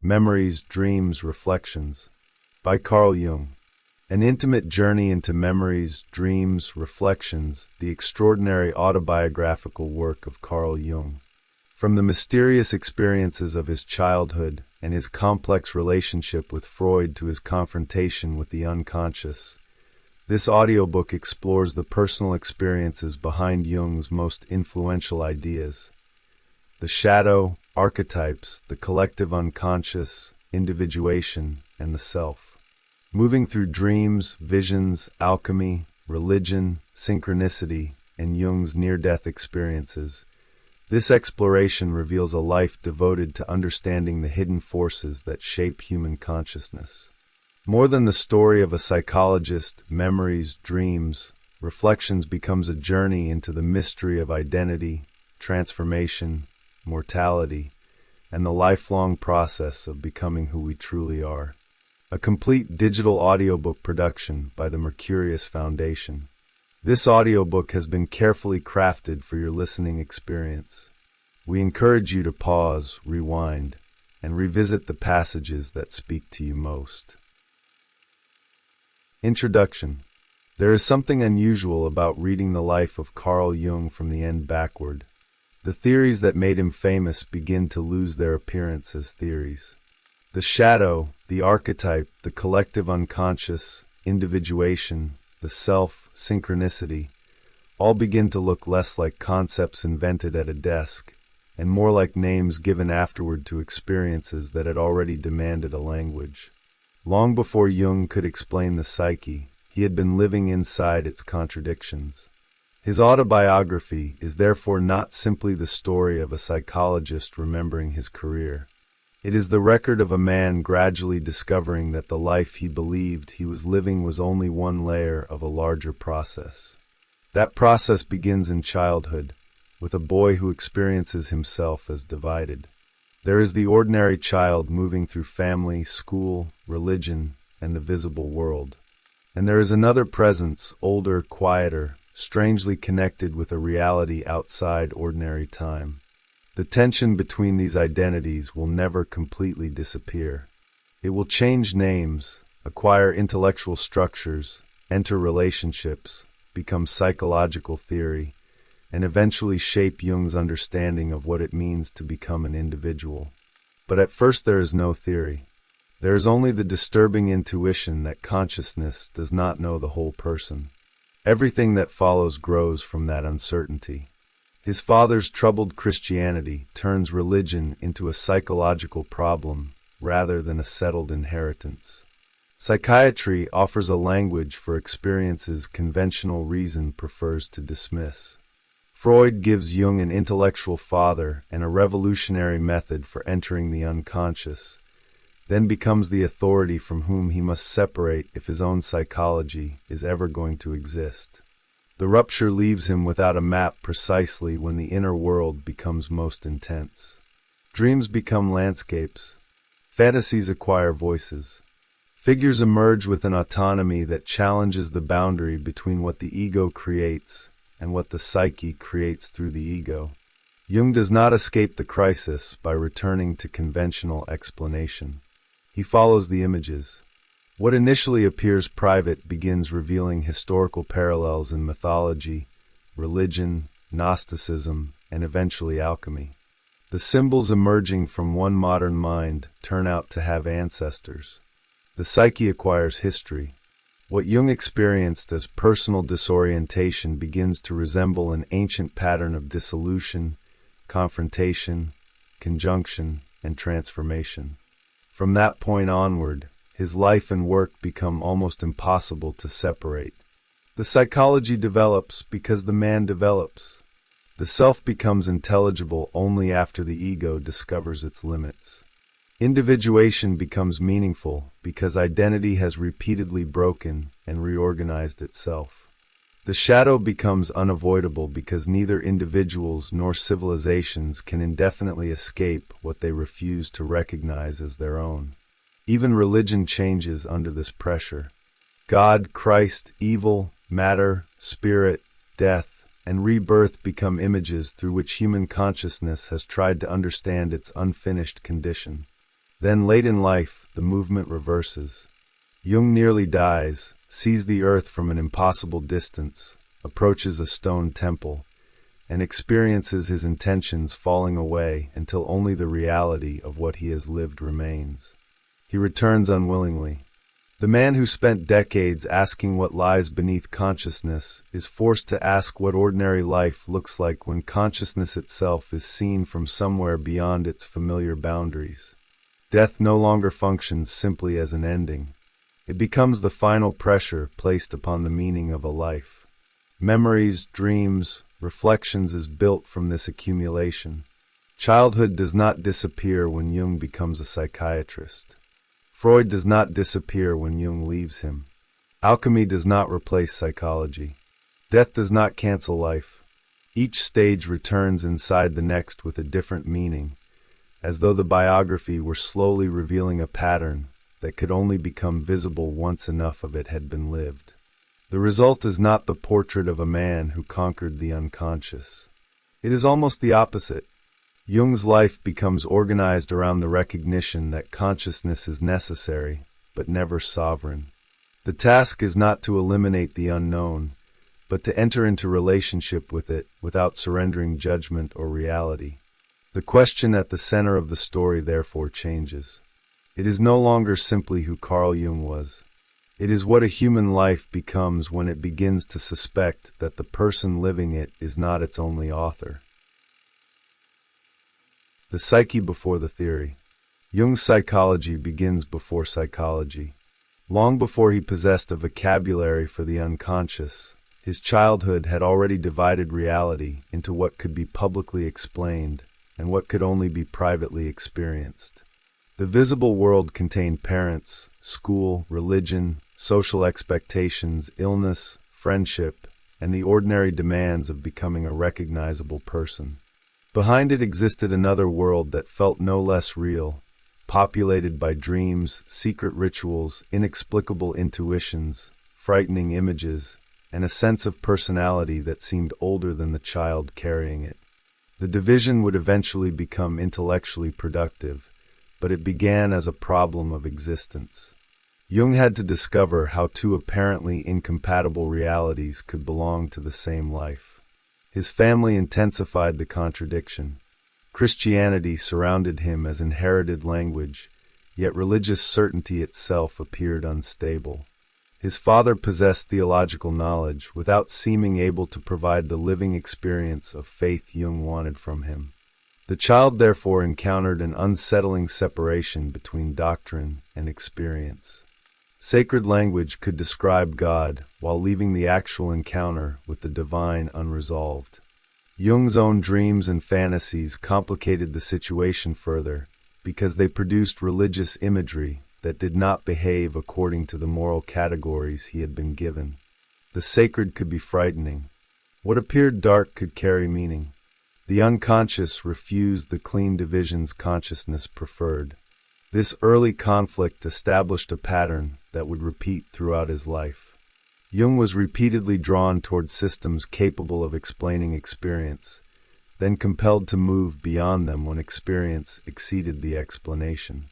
Memories, Dreams, Reflections by Carl Jung. An intimate journey into memories, dreams, reflections, the extraordinary autobiographical work of Carl Jung. From the mysterious experiences of his childhood and his complex relationship with Freud to his confrontation with the unconscious, this audiobook explores the personal experiences behind Jung's most influential ideas. The shadow, archetypes, the collective unconscious, individuation, and the self. Moving through dreams, visions, alchemy, religion, synchronicity, and Jung's near-death experiences, this exploration reveals a life devoted to understanding the hidden forces that shape human consciousness. More than the story of a psychologist, memories, dreams, reflections becomes a journey into the mystery of identity, transformation, mortality, and the lifelong process of becoming who we truly are. A complete digital audiobook production by the Mercurius Foundation. This audiobook has been carefully crafted for your listening experience. We encourage you to pause, rewind, and revisit the passages that speak to you most. Introduction. There is something unusual about reading the life of Carl Jung from the end backward. The theories that made him famous begin to lose their appearance as theories. The shadow, the archetype, the collective unconscious, individuation, the self, synchronicity, all begin to look less like concepts invented at a desk, and more like names given afterward to experiences that had already demanded a language. Long before Jung could explain the psyche, he had been living inside its contradictions. His autobiography is therefore not simply the story of a psychologist remembering his career. It is the record of a man gradually discovering that the life he believed he was living was only one layer of a larger process. That process begins in childhood, with a boy who experiences himself as divided. There is the ordinary child moving through family, school, religion, and the visible world. And there is another presence, older, quieter, strangely connected with a reality outside ordinary time. The tension between these identities will never completely disappear. It will change names, acquire intellectual structures, enter relationships, become psychological theory, and eventually shape Jung's understanding of what it means to become an individual. But at first there is no theory. There is only the disturbing intuition that consciousness does not know the whole person. Everything that follows grows from that uncertainty. His father's troubled Christianity turns religion into a psychological problem rather than a settled inheritance. Psychiatry offers a language for experiences conventional reason prefers to dismiss. Freud gives Jung an intellectual father and a revolutionary method for entering the unconscious, then becomes the authority from whom he must separate if his own psychology is ever going to exist. The rupture leaves him without a map precisely when the inner world becomes most intense. Dreams become landscapes. Fantasies acquire voices. Figures emerge with an autonomy that challenges the boundary between what the ego creates and what the psyche creates through the ego. Jung does not escape the crisis by returning to conventional explanation. He follows the images. What initially appears private begins revealing historical parallels in mythology, religion, Gnosticism, and eventually alchemy. The symbols emerging from one modern mind turn out to have ancestors. The psyche acquires history. What Jung experienced as personal disorientation begins to resemble an ancient pattern of dissolution, confrontation, conjunction, and transformation. From that point onward, his life and work become almost impossible to separate. The psychology develops because the man develops. The self becomes intelligible only after the ego discovers its limits. Individuation becomes meaningful because identity has repeatedly broken and reorganized itself. The shadow becomes unavoidable because neither individuals nor civilizations can indefinitely escape what they refuse to recognize as their own. Even religion changes under this pressure. God, Christ, evil, matter, spirit, death, and rebirth become images through which human consciousness has tried to understand its unfinished condition. Then, late in life, the movement reverses. Jung nearly dies, sees the earth from an impossible distance, approaches a stone temple, and experiences his intentions falling away until only the reality of what he has lived remains. He returns unwillingly. The man who spent decades asking what lies beneath consciousness is forced to ask what ordinary life looks like when consciousness itself is seen from somewhere beyond its familiar boundaries. Death no longer functions simply as an ending. It becomes the final pressure placed upon the meaning of a life. Memories, dreams, reflections is built from this accumulation. Childhood does not disappear when Jung becomes a psychiatrist. Freud does not disappear when Jung leaves him. Alchemy does not replace psychology. Death does not cancel life. Each stage returns inside the next with a different meaning, as though the biography were slowly revealing a pattern that could only become visible once enough of it had been lived. The result is not the portrait of a man who conquered the unconscious. It is almost the opposite. Jung's life becomes organized around the recognition that consciousness is necessary, but never sovereign. The task is not to eliminate the unknown, but to enter into relationship with it without surrendering judgment or reality. The question at the center of the story therefore changes. It is no longer simply who Carl Jung was. It is what a human life becomes when it begins to suspect that the person living it is not its only author. The psyche before the theory. Jung's psychology begins before psychology. Long before he possessed a vocabulary for the unconscious, his childhood had already divided reality into what could be publicly explained and what could only be privately experienced. The visible world contained parents, school, religion, social expectations, illness, friendship, and the ordinary demands of becoming a recognizable person. Behind it existed another world that felt no less real, populated by dreams, secret rituals, inexplicable intuitions, frightening images, and a sense of personality that seemed older than the child carrying it. The division would eventually become intellectually productive, but it began as a problem of existence. Jung had to discover how two apparently incompatible realities could belong to the same life. His family intensified the contradiction. Christianity surrounded him as inherited language, yet religious certainty itself appeared unstable. His father possessed theological knowledge without seeming able to provide the living experience of faith Jung wanted from him. The child therefore encountered an unsettling separation between doctrine and experience. Sacred language could describe God while leaving the actual encounter with the divine unresolved. Jung's own dreams and fantasies complicated the situation further because they produced religious imagery that did not behave according to the moral categories he had been given. The sacred could be frightening. What appeared dark could carry meaning. The unconscious refused the clean divisions consciousness preferred. This early conflict established a pattern that would repeat throughout his life. Jung was repeatedly drawn toward systems capable of explaining experience, then compelled to move beyond them when experience exceeded the explanation.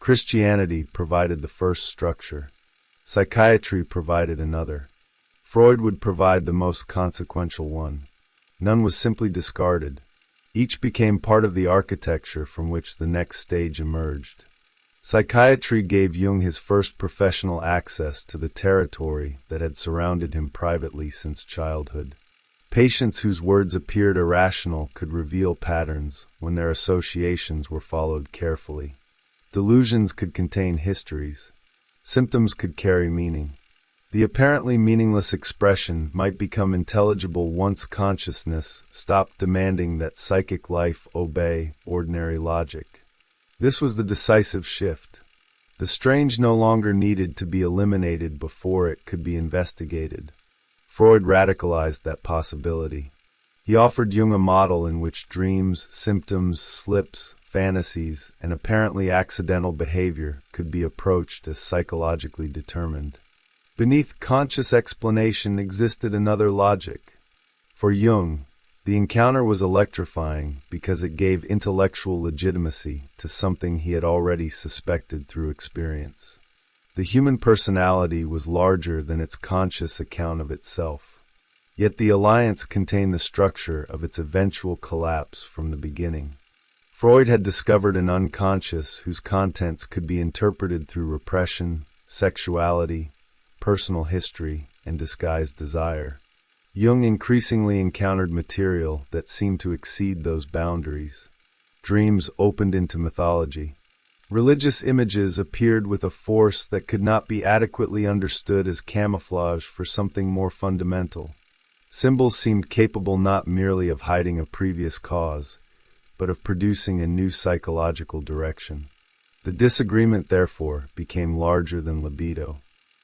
Christianity provided the first structure. Psychiatry provided another. Freud would provide the most consequential one. None was simply discarded. Each became part of the architecture from which the next stage emerged. Psychiatry gave Jung his first professional access to the territory that had surrounded him privately since childhood. Patients whose words appeared irrational could reveal patterns when their associations were followed carefully. Delusions could contain histories. Symptoms could carry meaning. The apparently meaningless expression might become intelligible once consciousness stopped demanding that psychic life obey ordinary logic. This was the decisive shift. The strange no longer needed to be eliminated before it could be investigated. Freud radicalized that possibility. He offered Jung a model in which dreams, symptoms, slips, fantasies, and apparently accidental behavior could be approached as psychologically determined. Beneath conscious explanation existed another logic. For Jung, The encounter was electrifying because it gave intellectual legitimacy to something he had already suspected through experience. The human personality was larger than its conscious account of itself. Yet the alliance contained the structure of its eventual collapse from the beginning. Freud had discovered an unconscious whose contents could be interpreted through repression, sexuality, personal history, and disguised desire. Jung increasingly encountered material that seemed to exceed those boundaries. Dreams opened into mythology. Religious images appeared with a force that could not be adequately understood as camouflage for something more fundamental. Symbols seemed capable not merely of hiding a previous cause, but of producing a new psychological direction. The disagreement, therefore, became larger than libido.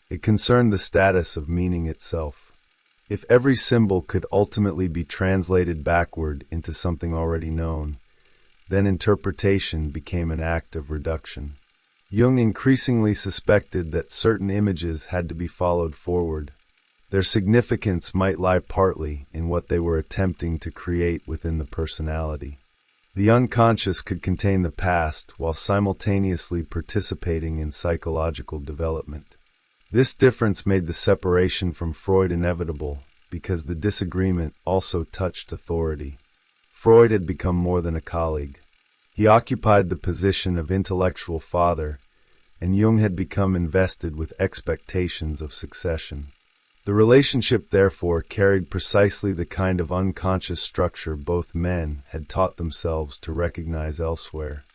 It concerned the status of meaning itself. If every symbol could ultimately be translated backward into something already known, then interpretation became an act of reduction. Jung increasingly suspected that certain images had to be followed forward. Their significance might lie partly in what they were attempting to create within the personality. The unconscious could contain the past while simultaneously participating in psychological development. This difference made the separation from Freud inevitable because the disagreement also touched authority. Freud had become more than a colleague. He occupied the position of intellectual father, and Jung had become invested with expectations of succession. The relationship, therefore, carried precisely the kind of unconscious structure both men had taught themselves to recognize elsewhere.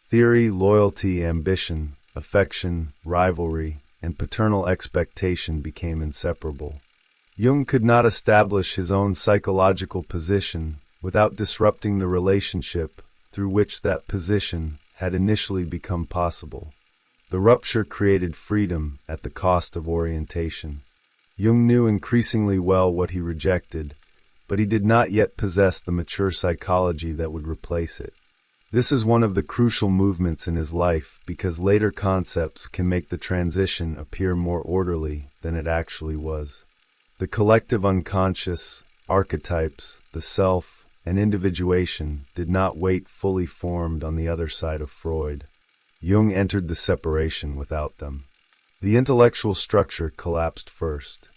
Theory, loyalty, ambition, affection, rivalry, and paternal expectation became inseparable. Jung could not establish his own psychological position without disrupting the relationship through which that position had initially become possible. The rupture created freedom at the cost of orientation. Jung knew increasingly well what he rejected, but he did not yet possess the mature psychology that would replace it. This is one of the crucial movements in his life because later concepts can make the transition appear more orderly than it actually was. The collective unconscious, archetypes, the self, and individuation did not wait fully formed on the other side of Freud. Jung entered the separation without them. The intellectual structure collapsed first.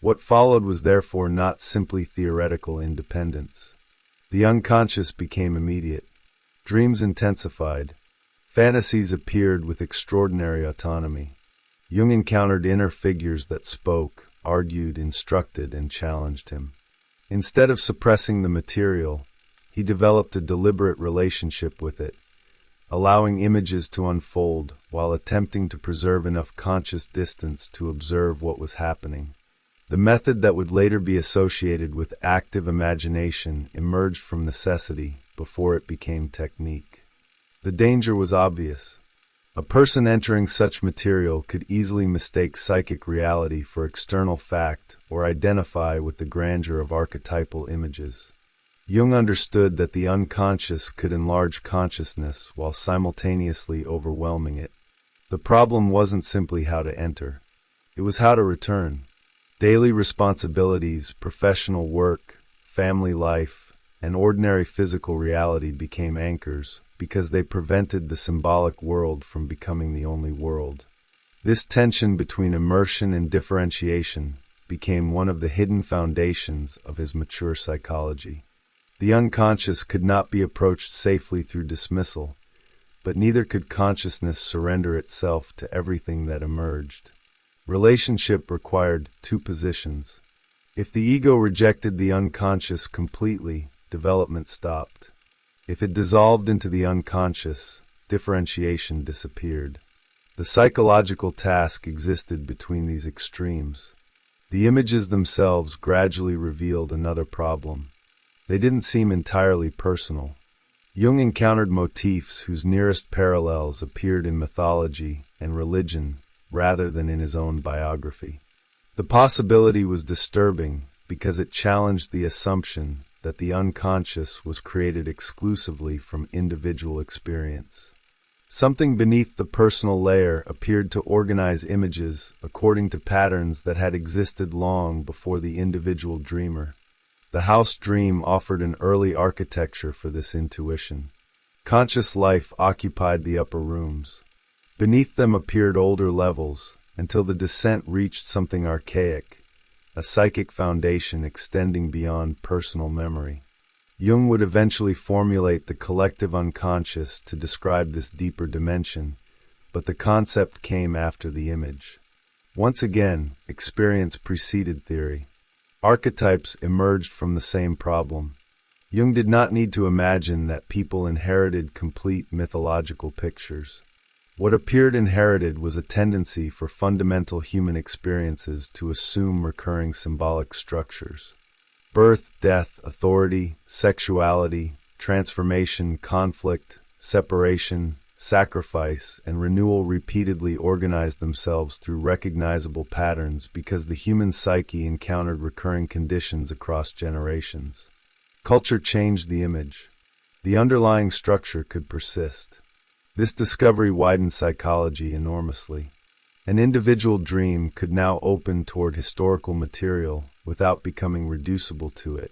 What followed was therefore not simply theoretical independence. The unconscious became immediate. Dreams intensified. Fantasies appeared with extraordinary autonomy. Jung encountered inner figures that spoke, argued, instructed, and challenged him. Instead of suppressing the material, he developed a deliberate relationship with it, allowing images to unfold while attempting to preserve enough conscious distance to observe what was happening. The method that would later be associated with active imagination emerged from necessity before it became technique. The danger was obvious. A person entering such material could easily mistake psychic reality for external fact or identify with the grandeur of archetypal images. Jung understood that the unconscious could enlarge consciousness while simultaneously overwhelming it. The problem wasn't simply how to enter. It was how to return. Daily responsibilities, professional work, family life, and ordinary physical reality became anchors because they prevented the symbolic world from becoming the only world. This tension between immersion and differentiation became one of the hidden foundations of his mature psychology. The unconscious could not be approached safely through dismissal, but neither could consciousness surrender itself to everything that emerged. Relationship required two positions. If the ego rejected the unconscious completely, development stopped. If it dissolved into the unconscious, differentiation disappeared. The psychological task existed between these extremes. The images themselves gradually revealed another problem. They didn't seem entirely personal. Jung encountered motifs whose nearest parallels appeared in mythology and religion rather than in his own biography. The possibility was disturbing because it challenged the assumption that the unconscious was created exclusively from individual experience. Something beneath the personal layer appeared to organize images according to patterns that had existed long before the individual dreamer. The house dream offered an early architecture for this intuition. Conscious life occupied the upper rooms. Beneath them appeared older levels, until the descent reached something archaic, a psychic foundation extending beyond personal memory. Jung would eventually formulate the collective unconscious to describe this deeper dimension, but the concept came after the image. Once again, experience preceded theory. Archetypes emerged from the same problem. Jung did not need to imagine that people inherited complete mythological pictures. What appeared inherited was a tendency for fundamental human experiences to assume recurring symbolic structures. Birth, death, authority, sexuality, transformation, conflict, separation, sacrifice, and renewal repeatedly organized themselves through recognizable patterns because the human psyche encountered recurring conditions across generations. Culture changed the image. The underlying structure could persist. This discovery widened psychology enormously. An individual dream could now open toward historical material without becoming reducible to it.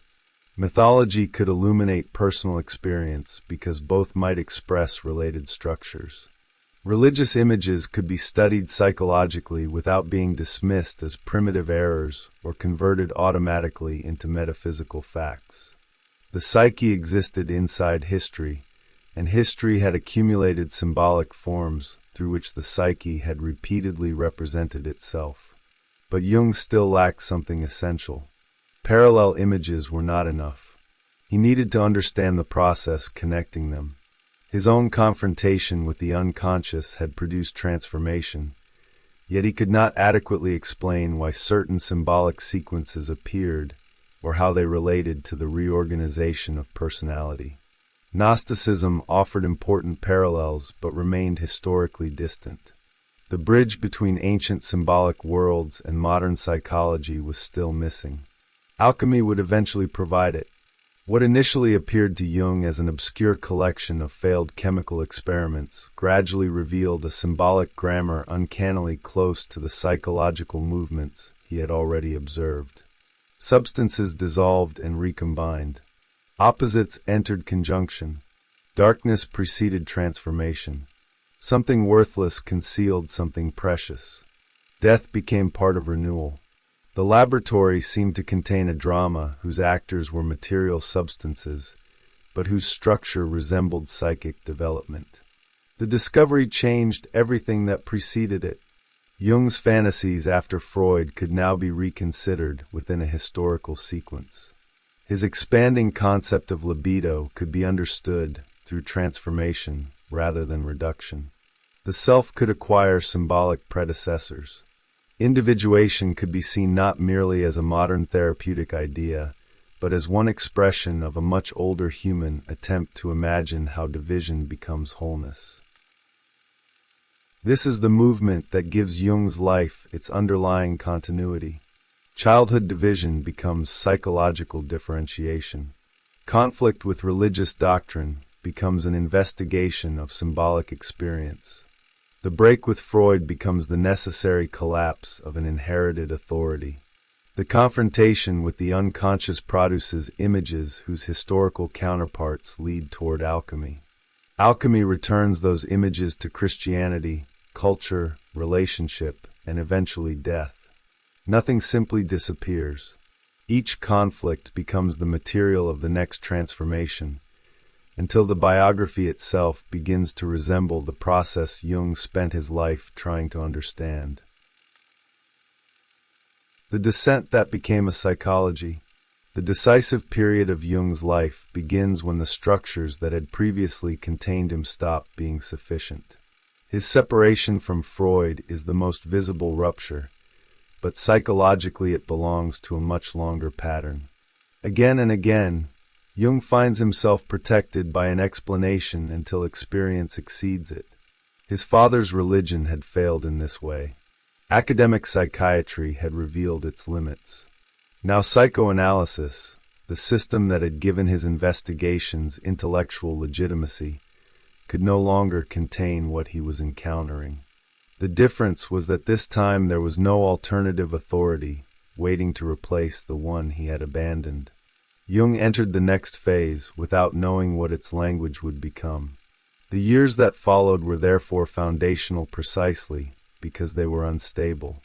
Mythology could illuminate personal experience because both might express related structures. Religious images could be studied psychologically without being dismissed as primitive errors or converted automatically into metaphysical facts. The psyche existed inside history, and history had accumulated symbolic forms through which the psyche had repeatedly represented itself. But Jung still lacked something essential. Parallel images were not enough. He needed to understand the process connecting them. His own confrontation with the unconscious had produced transformation, yet he could not adequately explain why certain symbolic sequences appeared or how they related to the reorganization of personality. Gnosticism offered important parallels but remained historically distant. The bridge between ancient symbolic worlds and modern psychology was still missing. Alchemy would eventually provide it. What initially appeared to Jung as an obscure collection of failed chemical experiments gradually revealed a symbolic grammar uncannily close to the psychological movements he had already observed. Substances dissolved and recombined. Opposites entered conjunction. Darkness preceded transformation. Something worthless concealed something precious. Death became part of renewal. The laboratory seemed to contain a drama whose actors were material substances, but whose structure resembled psychic development. The discovery changed everything that preceded it. Jung's fantasies after Freud could now be reconsidered within a historical sequence. His expanding concept of libido could be understood through transformation rather than reduction. The self could acquire symbolic predecessors. Individuation could be seen not merely as a modern therapeutic idea, but as one expression of a much older human attempt to imagine how division becomes wholeness. This is the movement that gives Jung's life its underlying continuity. Childhood division becomes psychological differentiation. Conflict with religious doctrine becomes an investigation of symbolic experience. The break with Freud becomes the necessary collapse of an inherited authority. The confrontation with the unconscious produces images whose historical counterparts lead toward alchemy. Alchemy returns those images to Christianity, culture, relationship, and eventually death. Nothing simply disappears. Each conflict becomes the material of the next transformation, until the biography itself begins to resemble the process Jung spent his life trying to understand. The descent that became a psychology. The decisive period of Jung's life begins when the structures that had previously contained him stop being sufficient. His separation from Freud is the most visible rupture, but psychologically it belongs to a much longer pattern. Again and again, Jung finds himself protected by an explanation until experience exceeds it. His father's religion had failed in this way. Academic psychiatry had revealed its limits. Now psychoanalysis, the system that had given his investigations intellectual legitimacy, could no longer contain what he was encountering. The difference was that this time there was no alternative authority waiting to replace the one he had abandoned. Jung entered the next phase without knowing what its language would become. The years that followed were therefore foundational precisely because they were unstable.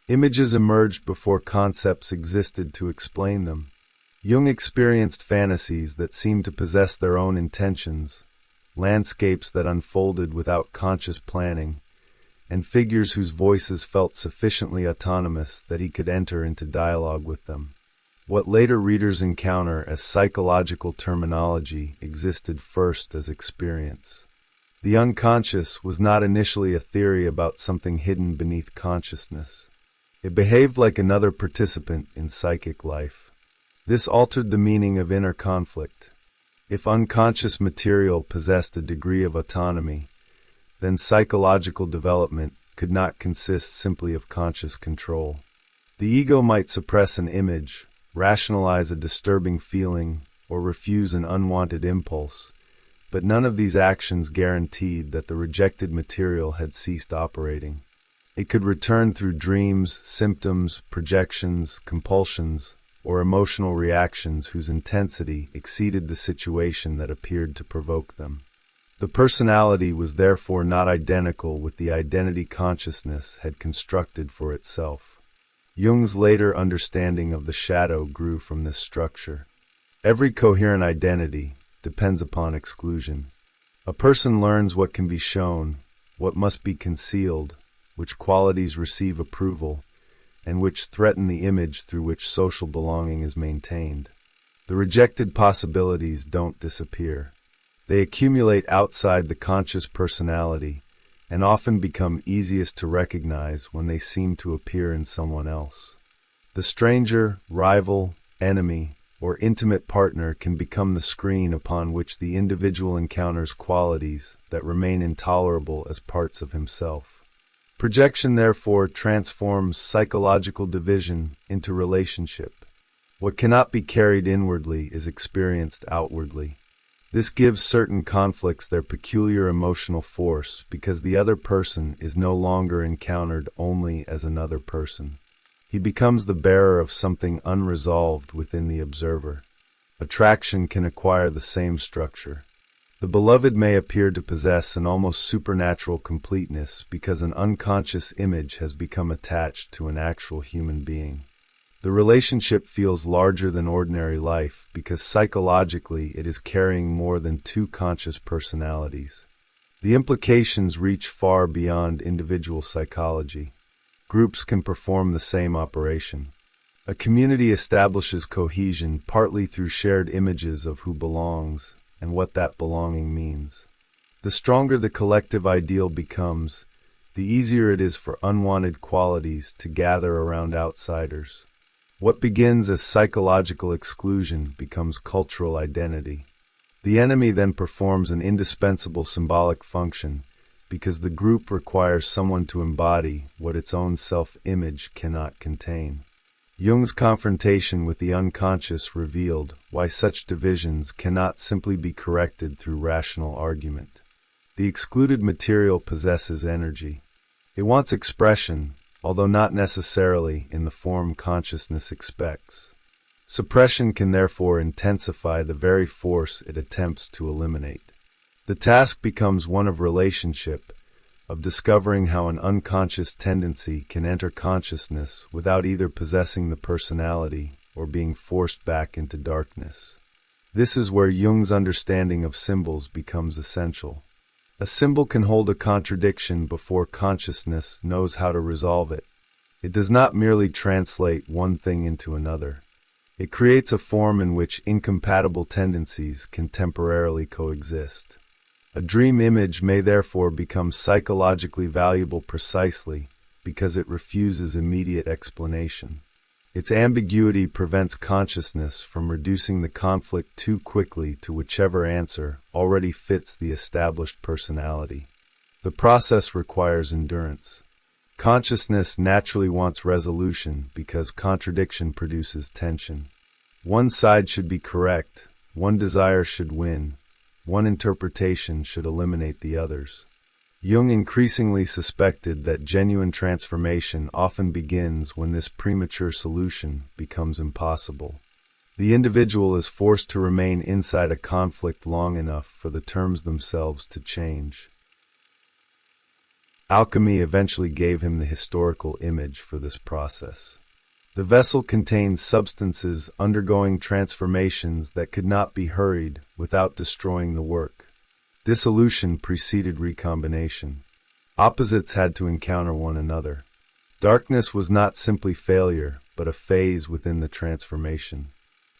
Images emerged before concepts existed to explain them. Jung experienced fantasies that seemed to possess their own intentions, landscapes that unfolded without conscious planning, and figures whose voices felt sufficiently autonomous that he could enter into dialogue with them. What later readers encounter as psychological terminology existed first as experience. The unconscious was not initially a theory about something hidden beneath consciousness. It behaved like another participant in psychic life. This altered the meaning of inner conflict. If unconscious material possessed a degree of autonomy, then psychological development could not consist simply of conscious control. The ego might suppress an image, rationalize a disturbing feeling, or refuse an unwanted impulse, but none of these actions guaranteed that the rejected material had ceased operating. It could return through dreams, symptoms, projections, compulsions, or emotional reactions whose intensity exceeded the situation that appeared to provoke them. The personality was therefore not identical with the identity consciousness had constructed for itself. Jung's later understanding of the shadow grew from this structure. Every coherent identity depends upon exclusion. A person learns what can be shown, what must be concealed, which qualities receive approval, and which threaten the image through which social belonging is maintained. The rejected possibilities don't disappear. They accumulate outside the conscious personality and often become easiest to recognize when they seem to appear in someone else. The stranger, rival, enemy, or intimate partner can become the screen upon which the individual encounters qualities that remain intolerable as parts of himself. Projection, therefore, transforms psychological division into relationship. What cannot be carried inwardly is experienced outwardly. This gives certain conflicts their peculiar emotional force because the other person is no longer encountered only as another person. He becomes the bearer of something unresolved within the observer. Attraction can acquire the same structure. The beloved may appear to possess an almost supernatural completeness because an unconscious image has become attached to an actual human being. The relationship feels larger than ordinary life because psychologically it is carrying more than two conscious personalities. The implications reach far beyond individual psychology. Groups can perform the same operation. A community establishes cohesion partly through shared images of who belongs and what that belonging means. The stronger the collective ideal becomes, the easier it is for unwanted qualities to gather around outsiders. What begins as psychological exclusion becomes cultural identity. The enemy then performs an indispensable symbolic function because the group requires someone to embody what its own self-image cannot contain. Jung's confrontation with the unconscious revealed why such divisions cannot simply be corrected through rational argument. The excluded material possesses energy. It wants expression, although not necessarily in the form consciousness expects. Suppression can therefore intensify the very force it attempts to eliminate. The task becomes one of relationship, of discovering how an unconscious tendency can enter consciousness without either possessing the personality or being forced back into darkness. This is where Jung's understanding of symbols becomes essential. A symbol can hold a contradiction before consciousness knows how to resolve it. It does not merely translate one thing into another. It creates a form in which incompatible tendencies can temporarily coexist. A dream image may therefore become psychologically valuable precisely because it refuses immediate explanation. Its ambiguity prevents consciousness from reducing the conflict too quickly to whichever answer already fits the established personality. The process requires endurance. Consciousness naturally wants resolution because contradiction produces tension. One side should be correct, one desire should win, one interpretation should eliminate the others. Jung increasingly suspected that genuine transformation often begins when this premature solution becomes impossible. The individual is forced to remain inside a conflict long enough for the terms themselves to change. Alchemy eventually gave him the historical image for this process. The vessel contained substances undergoing transformations that could not be hurried without destroying the work. Dissolution preceded recombination. Opposites had to encounter one another. Darkness was not simply failure, but a phase within the transformation.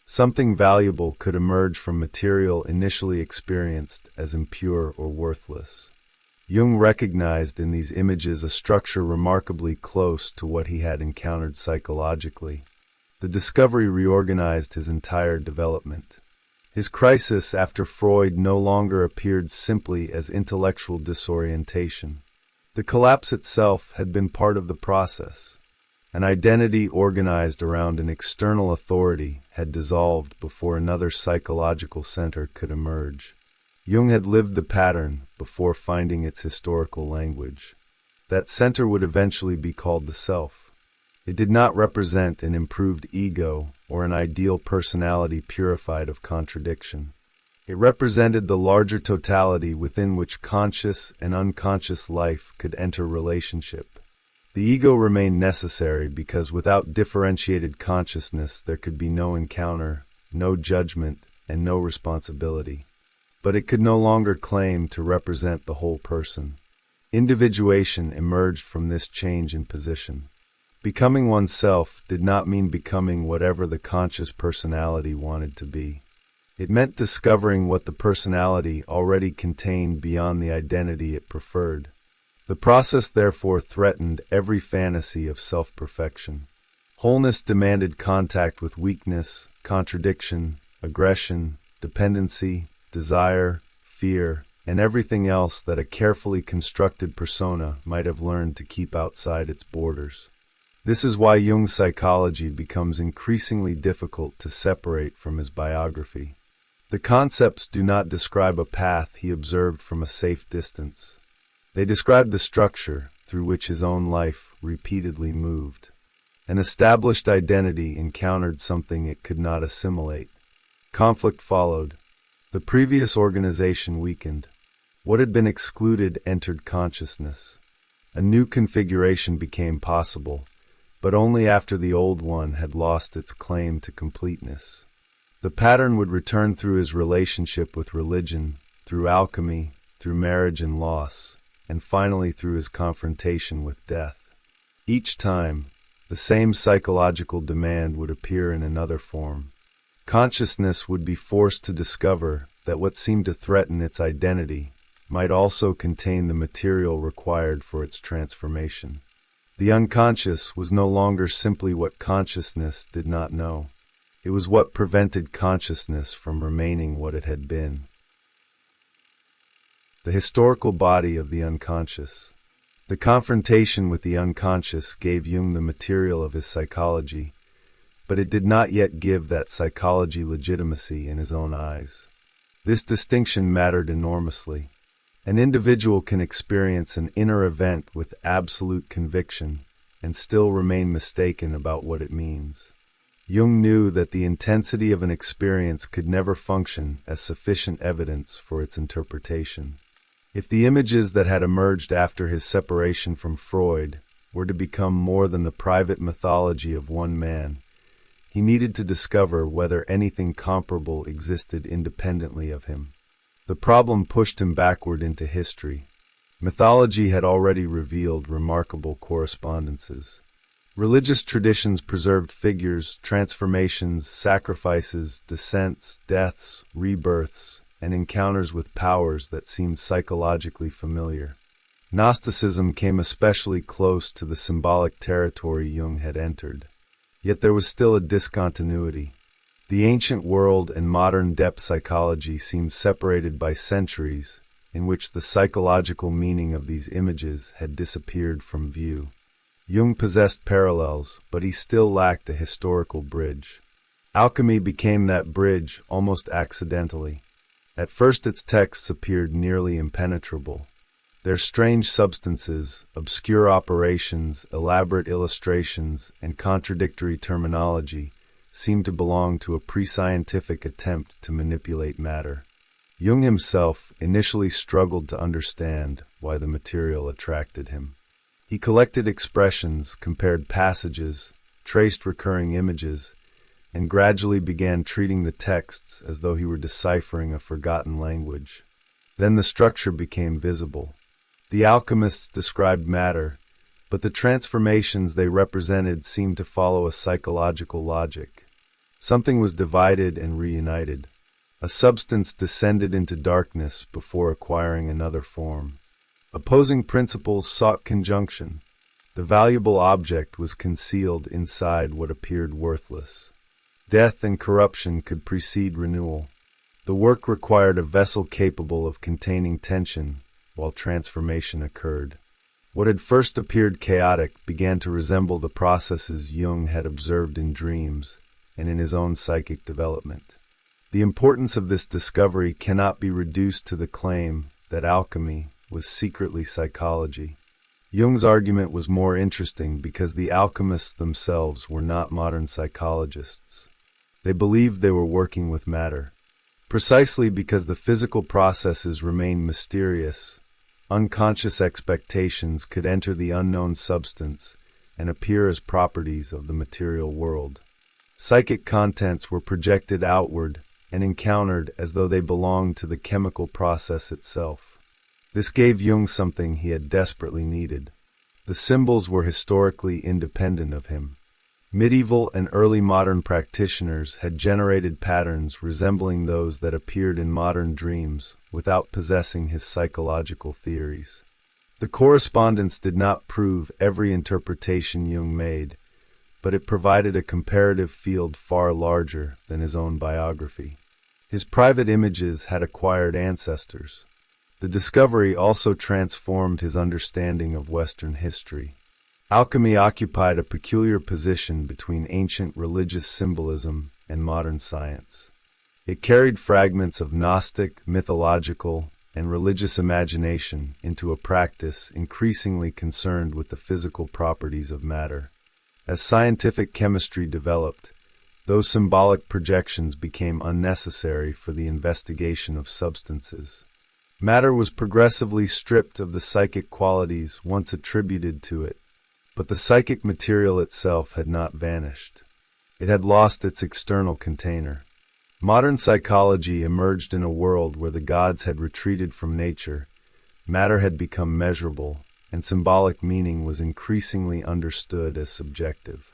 Something valuable could emerge from material initially experienced as impure or worthless. Jung recognized in these images a structure remarkably close to what he had encountered psychologically. The discovery reorganized his entire development. His crisis after Freud no longer appeared simply as intellectual disorientation. The collapse itself had been part of the process. An identity organized around an external authority had dissolved before another psychological center could emerge. Jung had lived the pattern before finding its historical language. That center would eventually be called the self. It did not represent an improved ego or an ideal personality purified of contradiction. It represented the larger totality within which conscious and unconscious life could enter relationship. The ego remained necessary because without differentiated consciousness there could be no encounter, no judgment, and no responsibility. But it could no longer claim to represent the whole person. Individuation emerged from this change in position. Becoming oneself did not mean becoming whatever the conscious personality wanted to be. It meant discovering what the personality already contained beyond the identity it preferred. The process therefore threatened every fantasy of self-perfection. Wholeness demanded contact with weakness, contradiction, aggression, dependency, desire, fear, and everything else that a carefully constructed persona might have learned to keep outside its borders. This is why Jung's psychology becomes increasingly difficult to separate from his biography. The concepts do not describe a path he observed from a safe distance. They describe the structure through which his own life repeatedly moved. An established identity encountered something it could not assimilate. Conflict followed. The previous organization weakened. What had been excluded entered consciousness. A new configuration became possible, but only after the old one had lost its claim to completeness. The pattern would return through his relationship with religion, through alchemy, through marriage and loss, and finally through his confrontation with death. Each time, the same psychological demand would appear in another form. Consciousness would be forced to discover that what seemed to threaten its identity might also contain the material required for its transformation. The unconscious was no longer simply what consciousness did not know. It was what prevented consciousness from remaining what it had been. The historical body of the unconscious. The confrontation with the unconscious gave Jung the material of his psychology, but it did not yet give that psychology legitimacy in his own eyes. This distinction mattered enormously. An individual can experience an inner event with absolute conviction and still remain mistaken about what it means. Jung knew that the intensity of an experience could never function as sufficient evidence for its interpretation. If the images that had emerged after his separation from Freud were to become more than the private mythology of one man, he needed to discover whether anything comparable existed independently of him. The problem pushed him backward into history. Mythology had already revealed remarkable correspondences. Religious traditions preserved figures, transformations, sacrifices, descents, deaths, rebirths, and encounters with powers that seemed psychologically familiar. Gnosticism came especially close to the symbolic territory Jung had entered. Yet there was still a discontinuity. The ancient world and modern depth psychology seemed separated by centuries in which the psychological meaning of these images had disappeared from view. Jung possessed parallels, but he still lacked a historical bridge. Alchemy became that bridge almost accidentally. At first its texts appeared nearly impenetrable. Their strange substances, obscure operations, elaborate illustrations, and contradictory terminology seemed to belong to a pre-scientific attempt to manipulate matter. Jung himself initially struggled to understand why the material attracted him. He collected expressions, compared passages, traced recurring images, and gradually began treating the texts as though he were deciphering a forgotten language. Then the structure became visible. The alchemists described matter, but the transformations they represented seemed to follow a psychological logic. Something was divided and reunited. A substance descended into darkness before acquiring another form. Opposing principles sought conjunction. The valuable object was concealed inside what appeared worthless. Death and corruption could precede renewal. The work required a vessel capable of containing tension while transformation occurred. What had first appeared chaotic began to resemble the processes Jung had observed in dreams and in his own psychic development. The importance of this discovery cannot be reduced to the claim that alchemy was secretly psychology. Jung's argument was more interesting because the alchemists themselves were not modern psychologists. They believed they were working with matter. Precisely because the physical processes remained mysterious, unconscious expectations could enter the unknown substance and appear as properties of the material world. Psychic contents were projected outward and encountered as though they belonged to the chemical process itself. This gave Jung something he had desperately needed. The symbols were historically independent of him. Medieval and early modern practitioners had generated patterns resembling those that appeared in modern dreams without possessing his psychological theories. The correspondence did not prove every interpretation Jung made, but it provided a comparative field far larger than his own biography. His private images had acquired ancestors. The discovery also transformed his understanding of Western history. Alchemy occupied a peculiar position between ancient religious symbolism and modern science. It carried fragments of Gnostic, mythological, and religious imagination into a practice increasingly concerned with the physical properties of matter. As scientific chemistry developed, those symbolic projections became unnecessary for the investigation of substances. Matter was progressively stripped of the psychic qualities once attributed to it, but the psychic material itself had not vanished. It had lost its external container. Modern psychology emerged in a world where the gods had retreated from nature, matter had become measurable, and symbolic meaning was increasingly understood as subjective.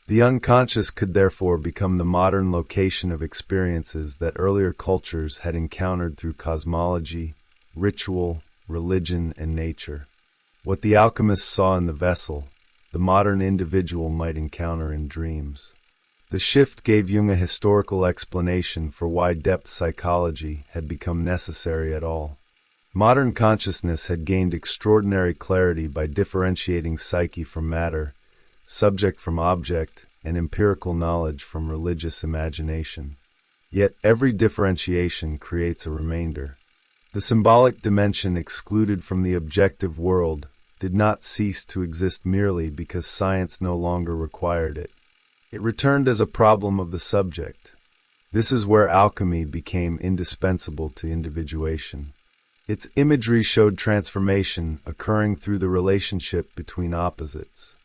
The unconscious could therefore become the modern location of experiences that earlier cultures had encountered through cosmology, ritual, religion, and nature. What the alchemists saw in the vessel, the modern individual might encounter in dreams. The shift gave Jung a historical explanation for why depth psychology had become necessary at all. Modern consciousness had gained extraordinary clarity by differentiating psyche from matter, subject from object, and empirical knowledge from religious imagination. Yet every differentiation creates a remainder. The symbolic dimension excluded from the objective world did not cease to exist merely because science no longer required it. It returned as a problem of the subject. This is where alchemy became indispensable to individuation. Its imagery showed transformation occurring through the relationship between opposites.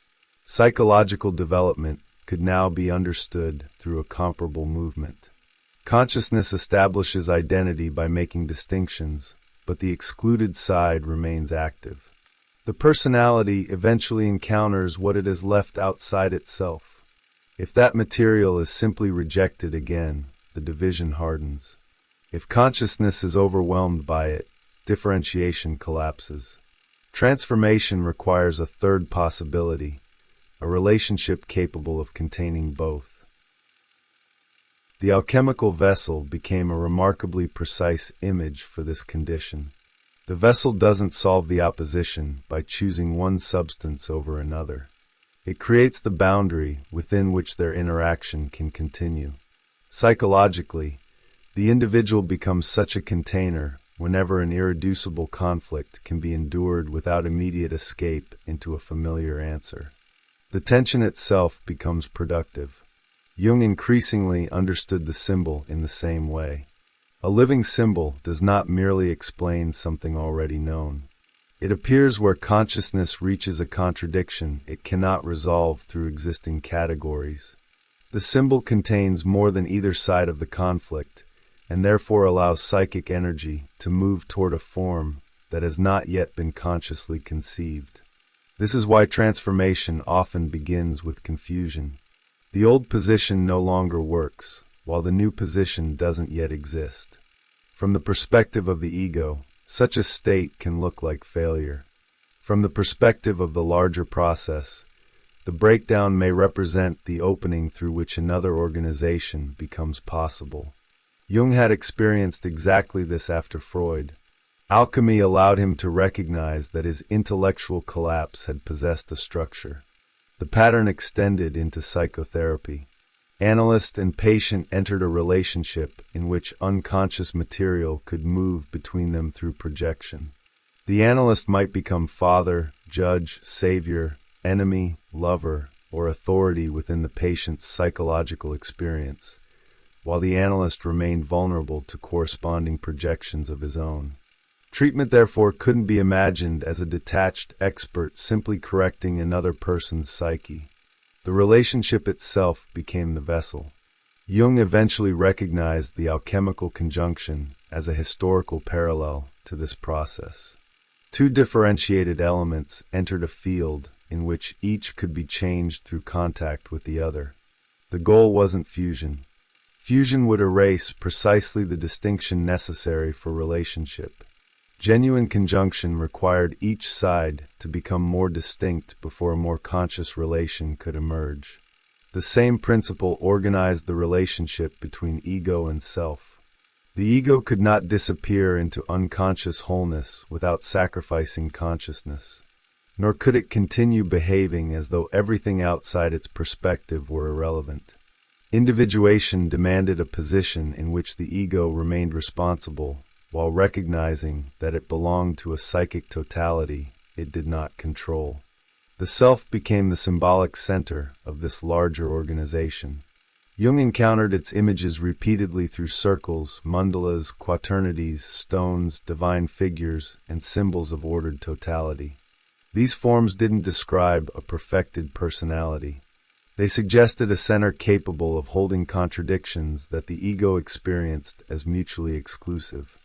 Psychological development could now be understood through a comparable movement. Consciousness establishes identity by making distinctions, but the excluded side remains active. The personality eventually encounters what it has left outside itself. If that material is simply rejected again, the division hardens. If consciousness is overwhelmed by it, differentiation collapses. Transformation requires a third possibility, a relationship capable of containing both. The alchemical vessel became a remarkably precise image for this condition. The vessel doesn't solve the opposition by choosing one substance over another. It creates the boundary within which their interaction can continue. Psychologically, the individual becomes such a container whenever an irreducible conflict can be endured without immediate escape into a familiar answer. The tension itself becomes productive. Jung increasingly understood the symbol in the same way. A living symbol does not merely explain something already known. It appears where consciousness reaches a contradiction it cannot resolve through existing categories. The symbol contains more than either side of the conflict, and therefore allows psychic energy to move toward a form that has not yet been consciously conceived. This is why transformation often begins with confusion. The old position no longer works, while the new position doesn't yet exist. From the perspective of the ego, such a state can look like failure. From the perspective of the larger process, the breakdown may represent the opening through which another organization becomes possible. Jung had experienced exactly this after Freud. Alchemy allowed him to recognize that his intellectual collapse had possessed a structure. The pattern extended into psychotherapy. Analyst and patient entered a relationship in which unconscious material could move between them through projection. The analyst might become father, judge, savior, enemy, lover, or authority within the patient's psychological experience, while the analyst remained vulnerable to corresponding projections of his own. Treatment, therefore, couldn't be imagined as a detached expert simply correcting another person's psyche. The relationship itself became the vessel. Jung eventually recognized the alchemical conjunction as a historical parallel to this process. Two differentiated elements entered a field in which each could be changed through contact with the other. The goal wasn't fusion. Fusion would erase precisely the distinction necessary for relationship. Genuine conjunction required each side to become more distinct before a more conscious relation could emerge. The same principle organized the relationship between ego and self. The ego could not disappear into unconscious wholeness without sacrificing consciousness, nor could it continue behaving as though everything outside its perspective were irrelevant. Individuation demanded a position in which the ego remained responsible while recognizing that it belonged to a psychic totality it did not control. The self became the symbolic center of this larger organization. Jung encountered its images repeatedly through circles, mandalas, quaternities, stones, divine figures, and symbols of ordered totality. These forms didn't describe a perfected personality. They suggested a center capable of holding contradictions that the ego experienced as mutually exclusive.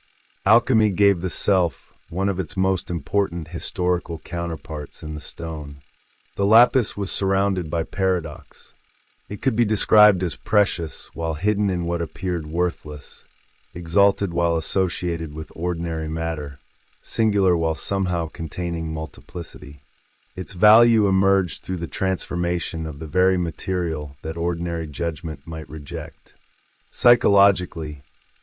Alchemy gave the self one of its most important historical counterparts in the stone. The lapis was surrounded by paradox. It could be described as precious while hidden in what appeared worthless, exalted while associated with ordinary matter, singular while somehow containing multiplicity. Its value emerged through the transformation of the very material that ordinary judgment might reject. Psychologically,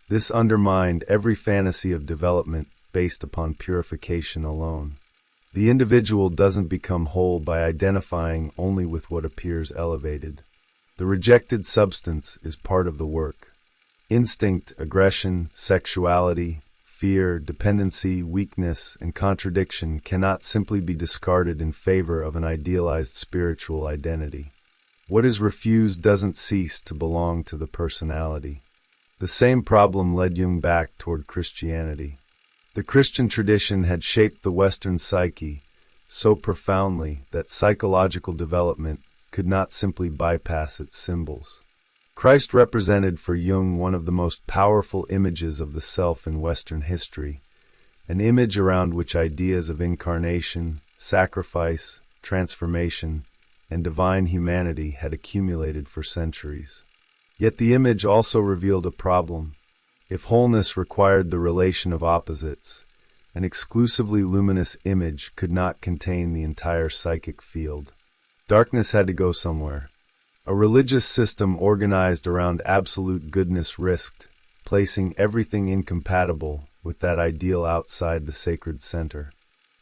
this undermined every fantasy of development based upon purification alone. The individual doesn't become whole by identifying only with what appears elevated. The rejected substance is part of the work. Instinct, aggression, sexuality, fear, dependency, weakness, and contradiction cannot simply be discarded in favor of an idealized spiritual identity. What is refused doesn't cease to belong to the personality. The same problem led Jung back toward Christianity. The Christian tradition had shaped the Western psyche so profoundly that psychological development could not simply bypass its symbols. Christ represented for Jung one of the most powerful images of the self in Western history, an image around which ideas of incarnation, sacrifice, transformation, and divine humanity had accumulated for centuries. Yet the image also revealed a problem. If wholeness required the relation of opposites, an exclusively luminous image could not contain the entire psychic field. Darkness had to go somewhere. A religious system organized around absolute goodness risked placing everything incompatible with that ideal outside the sacred center.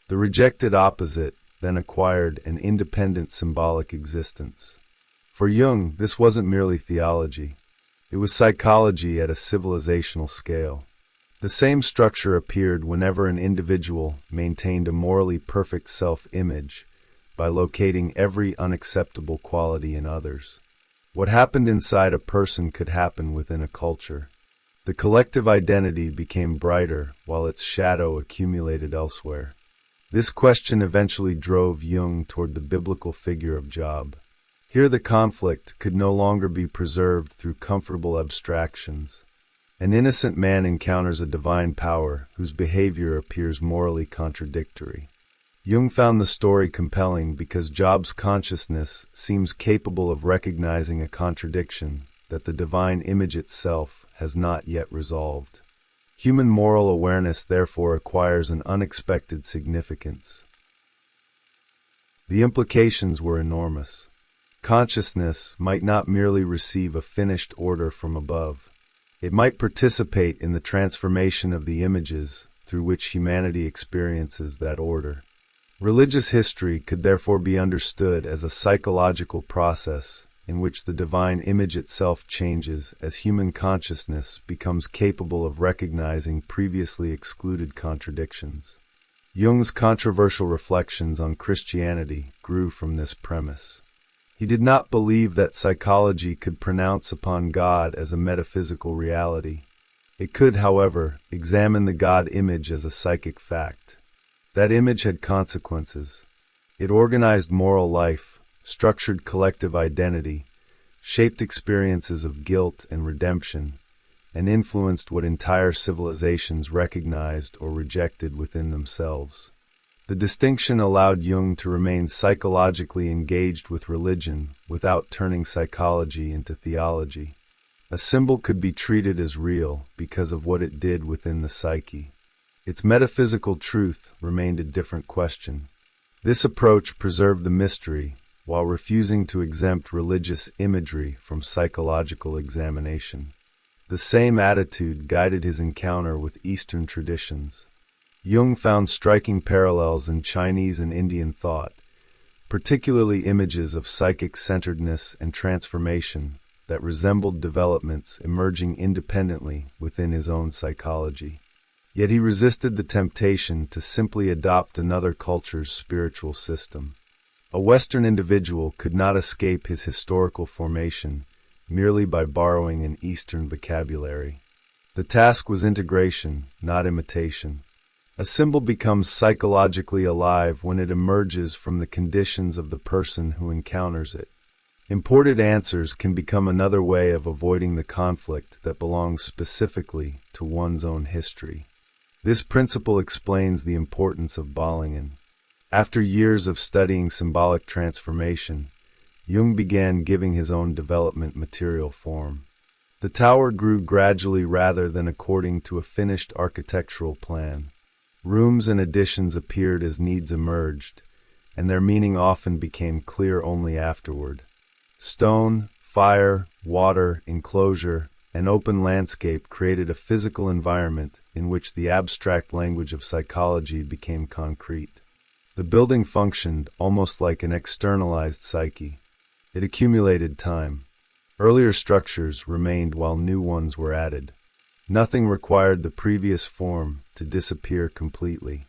The rejected opposite then acquired an independent symbolic existence. For Jung, this wasn't merely theology. It was psychology at a civilizational scale. The same structure appeared whenever an individual maintained a morally perfect self-image by locating every unacceptable quality in others. What happened inside a person could happen within a culture. The collective identity became brighter while its shadow accumulated elsewhere. This question eventually drove Jung toward the biblical figure of Job. Here the conflict could no longer be preserved through comfortable abstractions. An innocent man encounters a divine power whose behavior appears morally contradictory. Jung found the story compelling because Job's consciousness seems capable of recognizing a contradiction that the divine image itself has not yet resolved. Human moral awareness therefore acquires an unexpected significance. The implications were enormous. Consciousness might not merely receive a finished order from above. It might participate in the transformation of the images through which humanity experiences that order. Religious history could therefore be understood as a psychological process in which the divine image itself changes as human consciousness becomes capable of recognizing previously excluded contradictions. Jung's controversial reflections on Christianity grew from this premise. He did not believe that psychology could pronounce upon God as a metaphysical reality. It could, however, examine the God image as a psychic fact. That image had consequences. It organized moral life, structured collective identity, shaped experiences of guilt and redemption, and influenced what entire civilizations recognized or rejected within themselves. The distinction allowed Jung to remain psychologically engaged with religion without turning psychology into theology. A symbol could be treated as real because of what it did within the psyche. Its metaphysical truth remained a different question. This approach preserved the mystery while refusing to exempt religious imagery from psychological examination. The same attitude guided his encounter with Eastern traditions. Jung found striking parallels in Chinese and Indian thought, particularly images of psychic centeredness and transformation that resembled developments emerging independently within his own psychology. Yet he resisted the temptation to simply adopt another culture's spiritual system. A Western individual could not escape his historical formation merely by borrowing an Eastern vocabulary. The task was integration, not imitation. A symbol becomes psychologically alive when it emerges from the conditions of the person who encounters it. Imported answers can become another way of avoiding the conflict that belongs specifically to one's own history. This principle explains the importance of Bollingen. After years of studying symbolic transformation, Jung began giving his own development material form. The tower grew gradually rather than according to a finished architectural plan. Rooms and additions appeared as needs emerged, and their meaning often became clear only afterward. Stone, fire, water, enclosure, and open landscape created a physical environment in which the abstract language of psychology became concrete. The building functioned almost like an externalized psyche. It accumulated time. Earlier structures remained while new ones were added. Nothing required the previous form to disappear completely.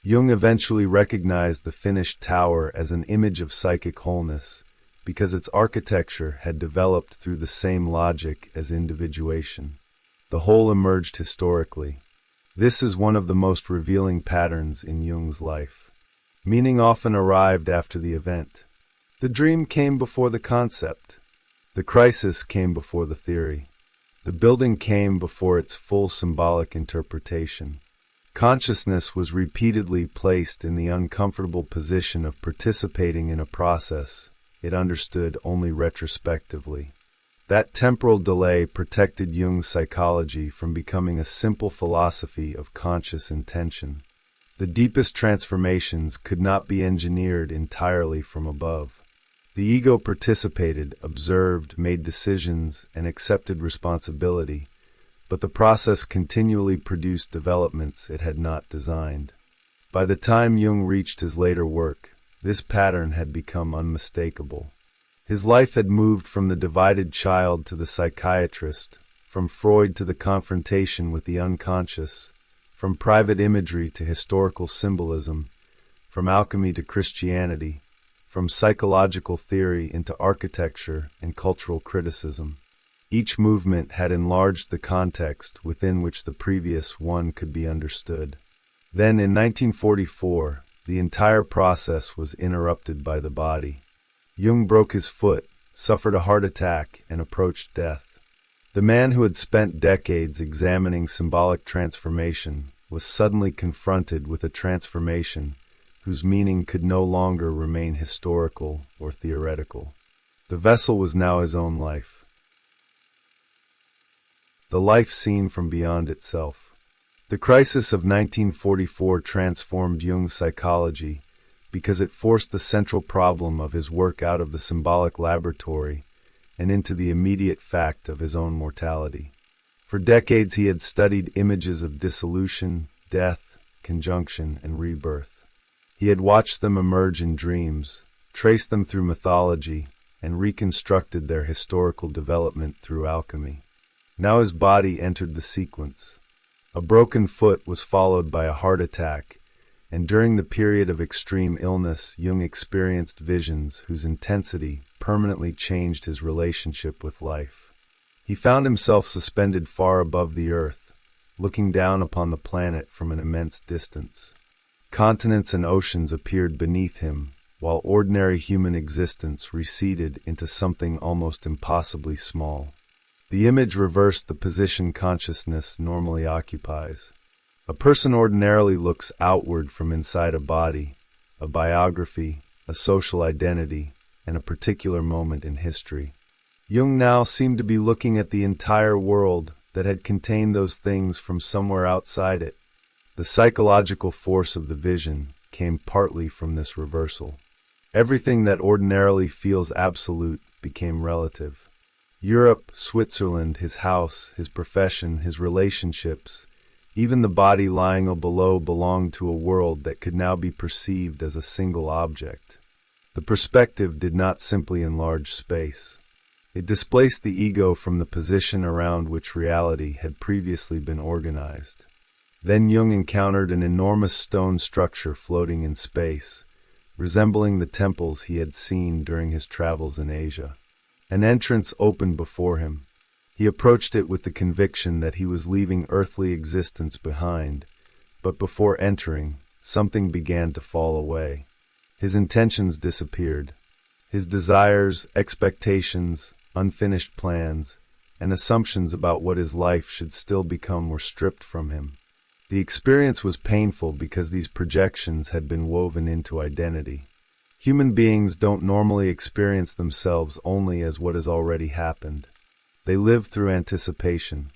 Jung eventually recognized the finished tower as an image of psychic wholeness because its architecture had developed through the same logic as individuation. The whole emerged historically. This is one of the most revealing patterns in Jung's life. Meaning often arrived after the event. The dream came before the concept. The crisis came before the theory. The building came before its full symbolic interpretation. Consciousness was repeatedly placed in the uncomfortable position of participating in a process it understood only retrospectively. That temporal delay protected Jung's psychology from becoming a simple philosophy of conscious intention. The deepest transformations could not be engineered entirely from above. The ego participated, observed, made decisions, and accepted responsibility, but the process continually produced developments it had not designed. By the time Jung reached his later work, this pattern had become unmistakable. His life had moved from the divided child to the psychiatrist, from Freud to the confrontation with the unconscious, from private imagery to historical symbolism, from alchemy to Christianity, from psychological theory into architecture and cultural criticism. Each movement had enlarged the context within which the previous one could be understood. Then, in 1944, the entire process was interrupted by the body. Jung broke his foot, suffered a heart attack, and approached death. The man who had spent decades examining symbolic transformation was suddenly confronted with a transformation whose meaning could no longer remain historical or theoretical. The vessel was now his own life. The life seen from beyond itself. The crisis of 1944 transformed Jung's psychology because it forced the central problem of his work out of the symbolic laboratory and into the immediate fact of his own mortality. For decades he had studied images of dissolution, death, conjunction, and rebirth. He had watched them emerge in dreams, traced them through mythology, and reconstructed their historical development through alchemy. Now his body entered the sequence. A broken foot was followed by a heart attack, and during the period of extreme illness, Jung experienced visions whose intensity permanently changed his relationship with life. He found himself suspended far above the earth, looking down upon the planet from an immense distance. Continents and oceans appeared beneath him, while ordinary human existence receded into something almost impossibly small. The image reversed the position consciousness normally occupies. A person ordinarily looks outward from inside a body, a biography, a social identity, and a particular moment in history. Jung now seemed to be looking at the entire world that had contained those things from somewhere outside it. The psychological force of the vision came partly from this reversal. Everything that ordinarily feels absolute became relative. Europe, Switzerland, his house, his profession, his relationships, even the body lying below belonged to a world that could now be perceived as a single object. The perspective did not simply enlarge space. It displaced the ego from the position around which reality had previously been organized. Then Jung encountered an enormous stone structure floating in space, resembling the temples he had seen during his travels in Asia. An entrance opened before him. He approached it with the conviction that he was leaving earthly existence behind, but before entering, something began to fall away. His intentions disappeared. His desires, expectations, unfinished plans, and assumptions about what his life should still become were stripped from him. The experience was painful because these projections had been woven into identity. Human beings don't normally experience themselves only as what has already happened. They live through anticipation.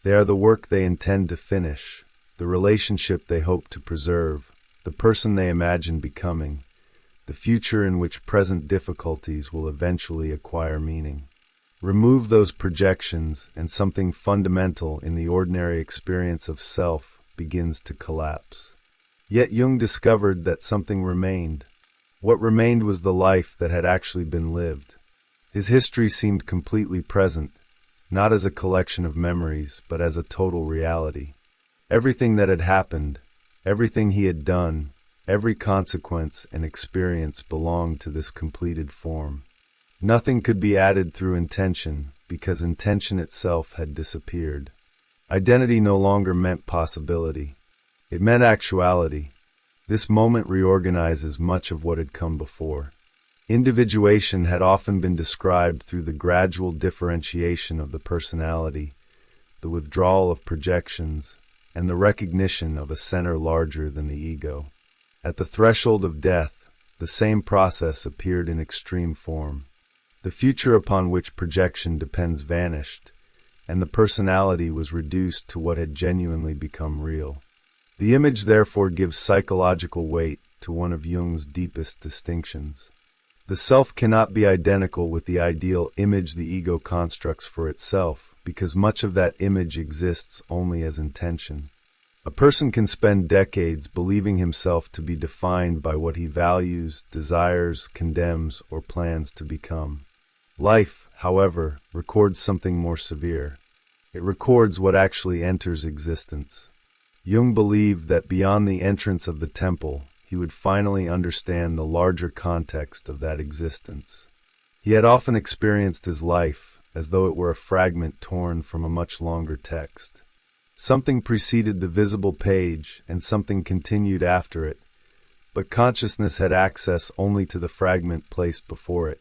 They are the work they intend to finish, the relationship they hope to preserve, the person they imagine becoming, the future in which present difficulties will eventually acquire meaning. Remove those projections, and something fundamental in the ordinary experience of self begins to collapse. Yet Jung discovered that something remained. What remained was the life that had actually been lived. His history seemed completely present, not as a collection of memories, but as a total reality. Everything that had happened, everything he had done, every consequence and experience belonged to this completed form. Nothing could be added through intention, because intention itself had disappeared. Identity no longer meant possibility. It meant actuality. This moment reorganizes much of what had come before. Individuation had often been described through the gradual differentiation of the personality, the withdrawal of projections, and the recognition of a center larger than the ego. At the threshold of death, the same process appeared in extreme form. The future upon which projection depends vanished, and the personality was reduced to what had genuinely become real. The image therefore gives psychological weight to one of Jung's deepest distinctions. The self cannot be identical with the ideal image the ego constructs for itself, because much of that image exists only as intention. A person can spend decades believing himself to be defined by what he values, desires, condemns, or plans to become. Life, however, records something more severe. It records what actually enters existence. Jung believed that beyond the entrance of the temple, he would finally understand the larger context of that existence. He had often experienced his life as though it were a fragment torn from a much longer text. Something preceded the visible page and something continued after it, but consciousness had access only to the fragment placed before it.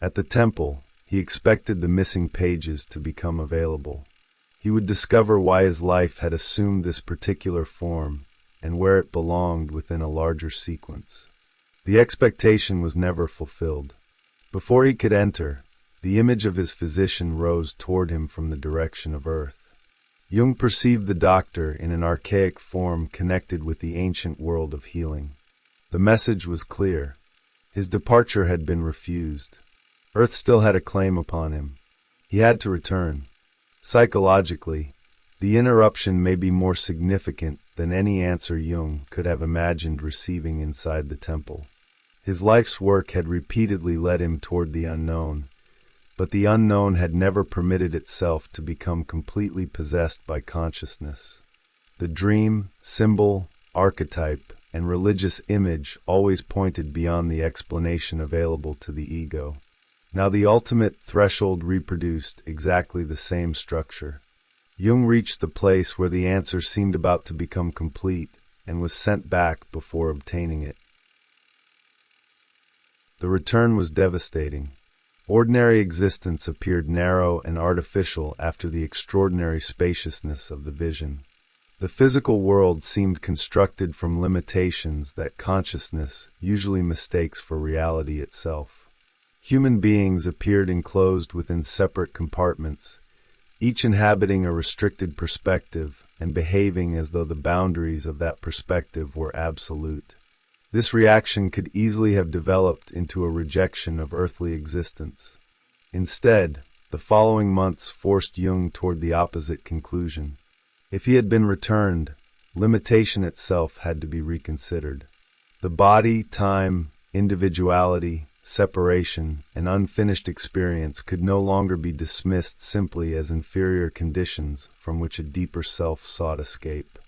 At the temple, he expected the missing pages to become available. He would discover why his life had assumed this particular form and where it belonged within a larger sequence. The expectation was never fulfilled. Before he could enter, the image of his physician rose toward him from the direction of earth. Jung perceived the doctor in an archaic form connected with the ancient world of healing. The message was clear. His departure had been refused. Earth still had a claim upon him. He had to return. Psychologically, the interruption may be more significant than any answer Jung could have imagined receiving inside the temple. His life's work had repeatedly led him toward the unknown, but the unknown had never permitted itself to become completely possessed by consciousness. The dream, symbol, archetype, and religious image always pointed beyond the explanation available to the ego. Now the ultimate threshold reproduced exactly the same structure. Jung reached the place where the answer seemed about to become complete and was sent back before obtaining it. The return was devastating. Ordinary existence appeared narrow and artificial after the extraordinary spaciousness of the vision. The physical world seemed constructed from limitations that consciousness usually mistakes for reality itself. Human beings appeared enclosed within separate compartments, each inhabiting a restricted perspective and behaving as though the boundaries of that perspective were absolute. This reaction could easily have developed into a rejection of earthly existence. Instead, the following months forced Jung toward the opposite conclusion. If he had been returned, limitation itself had to be reconsidered. The body, time, individuality, separation, and unfinished experience could no longer be dismissed simply as inferior conditions from which a deeper self sought escape.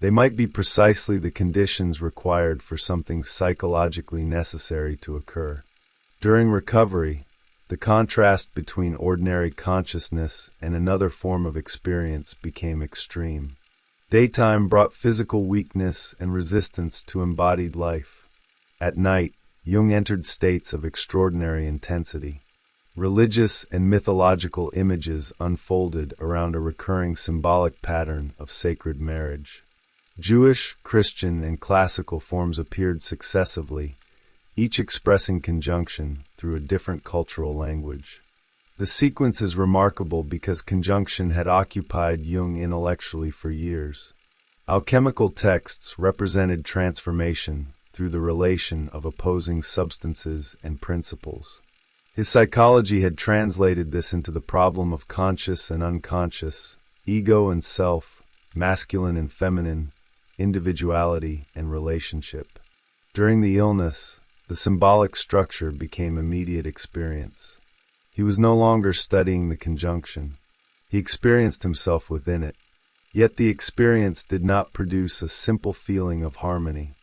They might be precisely the conditions required for something psychologically necessary to occur. During recovery, the contrast between ordinary consciousness and another form of experience became extreme. Daytime brought physical weakness and resistance to embodied life. At night, Jung entered states of extraordinary intensity. Religious and mythological images unfolded around a recurring symbolic pattern of sacred marriage. Jewish, Christian, and classical forms appeared successively, each expressing conjunction through a different cultural language. The sequence is remarkable because conjunction had occupied Jung intellectually for years. Alchemical texts represented transformation through the relation of opposing substances and principles. His psychology had translated this into the problem of conscious and unconscious, ego and self, masculine and feminine, individuality and relationship. During the illness, the symbolic structure became immediate experience. He was no longer studying the conjunction. He experienced himself within it. Yet the experience did not produce a simple feeling of harmony.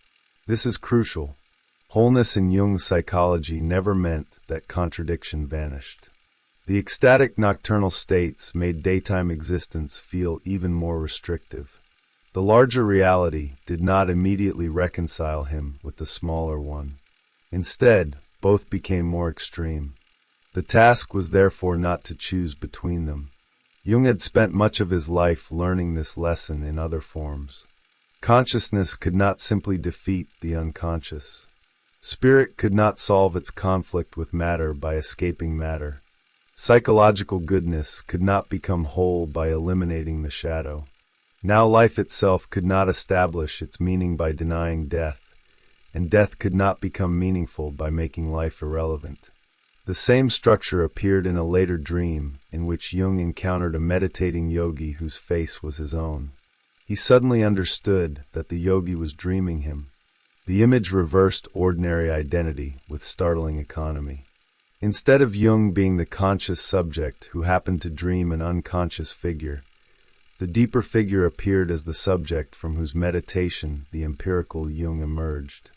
This is crucial. Wholeness in Jung's psychology never meant that contradiction vanished. The ecstatic nocturnal states made daytime existence feel even more restrictive. The larger reality did not immediately reconcile him with the smaller one. Instead, both became more extreme. The task was therefore not to choose between them. Jung had spent much of his life learning this lesson in other forms. Consciousness could not simply defeat the unconscious. Spirit could not solve its conflict with matter by escaping matter. Psychological goodness could not become whole by eliminating the shadow. Now life itself could not establish its meaning by denying death, and death could not become meaningful by making life irrelevant. The same structure appeared in a later dream in which Jung encountered a meditating yogi whose face was his own. He suddenly understood that the yogi was dreaming him. The image reversed ordinary identity with startling economy. Instead of Jung being the conscious subject who happened to dream an unconscious figure, the deeper figure appeared as the subject from whose meditation the empirical Jung emerged.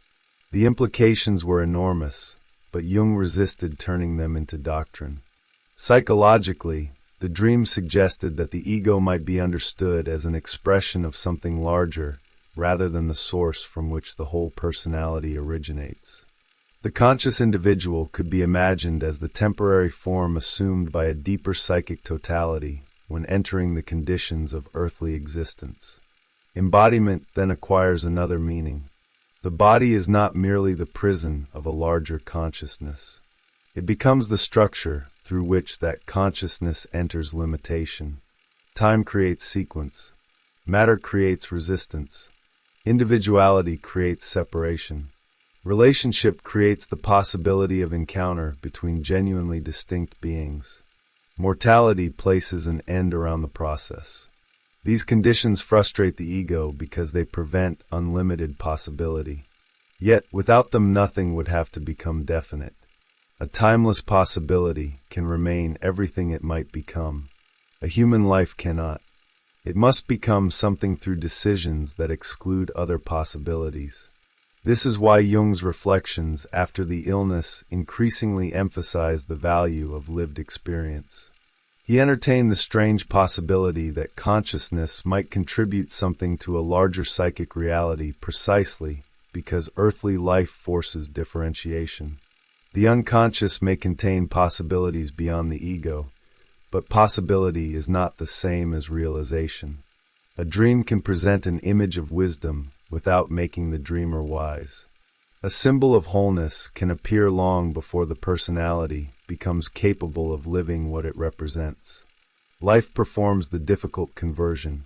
The implications were enormous, but Jung resisted turning them into doctrine. Psychologically, the dream suggested that the ego might be understood as an expression of something larger, rather than the source from which the whole personality originates. The conscious individual could be imagined as the temporary form assumed by a deeper psychic totality when entering the conditions of earthly existence. Embodiment then acquires another meaning. The body is not merely the prison of a larger consciousness. It becomes the structure through which that consciousness enters limitation. Time creates sequence. Matter creates resistance. Individuality creates separation. Relationship creates the possibility of encounter between genuinely distinct beings. Mortality places an end around the process. These conditions frustrate the ego because they prevent unlimited possibility. Yet, without them, nothing would have to become definite. A timeless possibility can remain everything it might become. A human life cannot. It must become something through decisions that exclude other possibilities. This is why Jung's reflections after the illness increasingly emphasize the value of lived experience. He entertained the strange possibility that consciousness might contribute something to a larger psychic reality precisely because earthly life forces differentiation. The unconscious may contain possibilities beyond the ego, but possibility is not the same as realization. A dream can present an image of wisdom without making the dreamer wise. A symbol of wholeness can appear long before the personality becomes capable of living what it represents. Life performs the difficult conversion.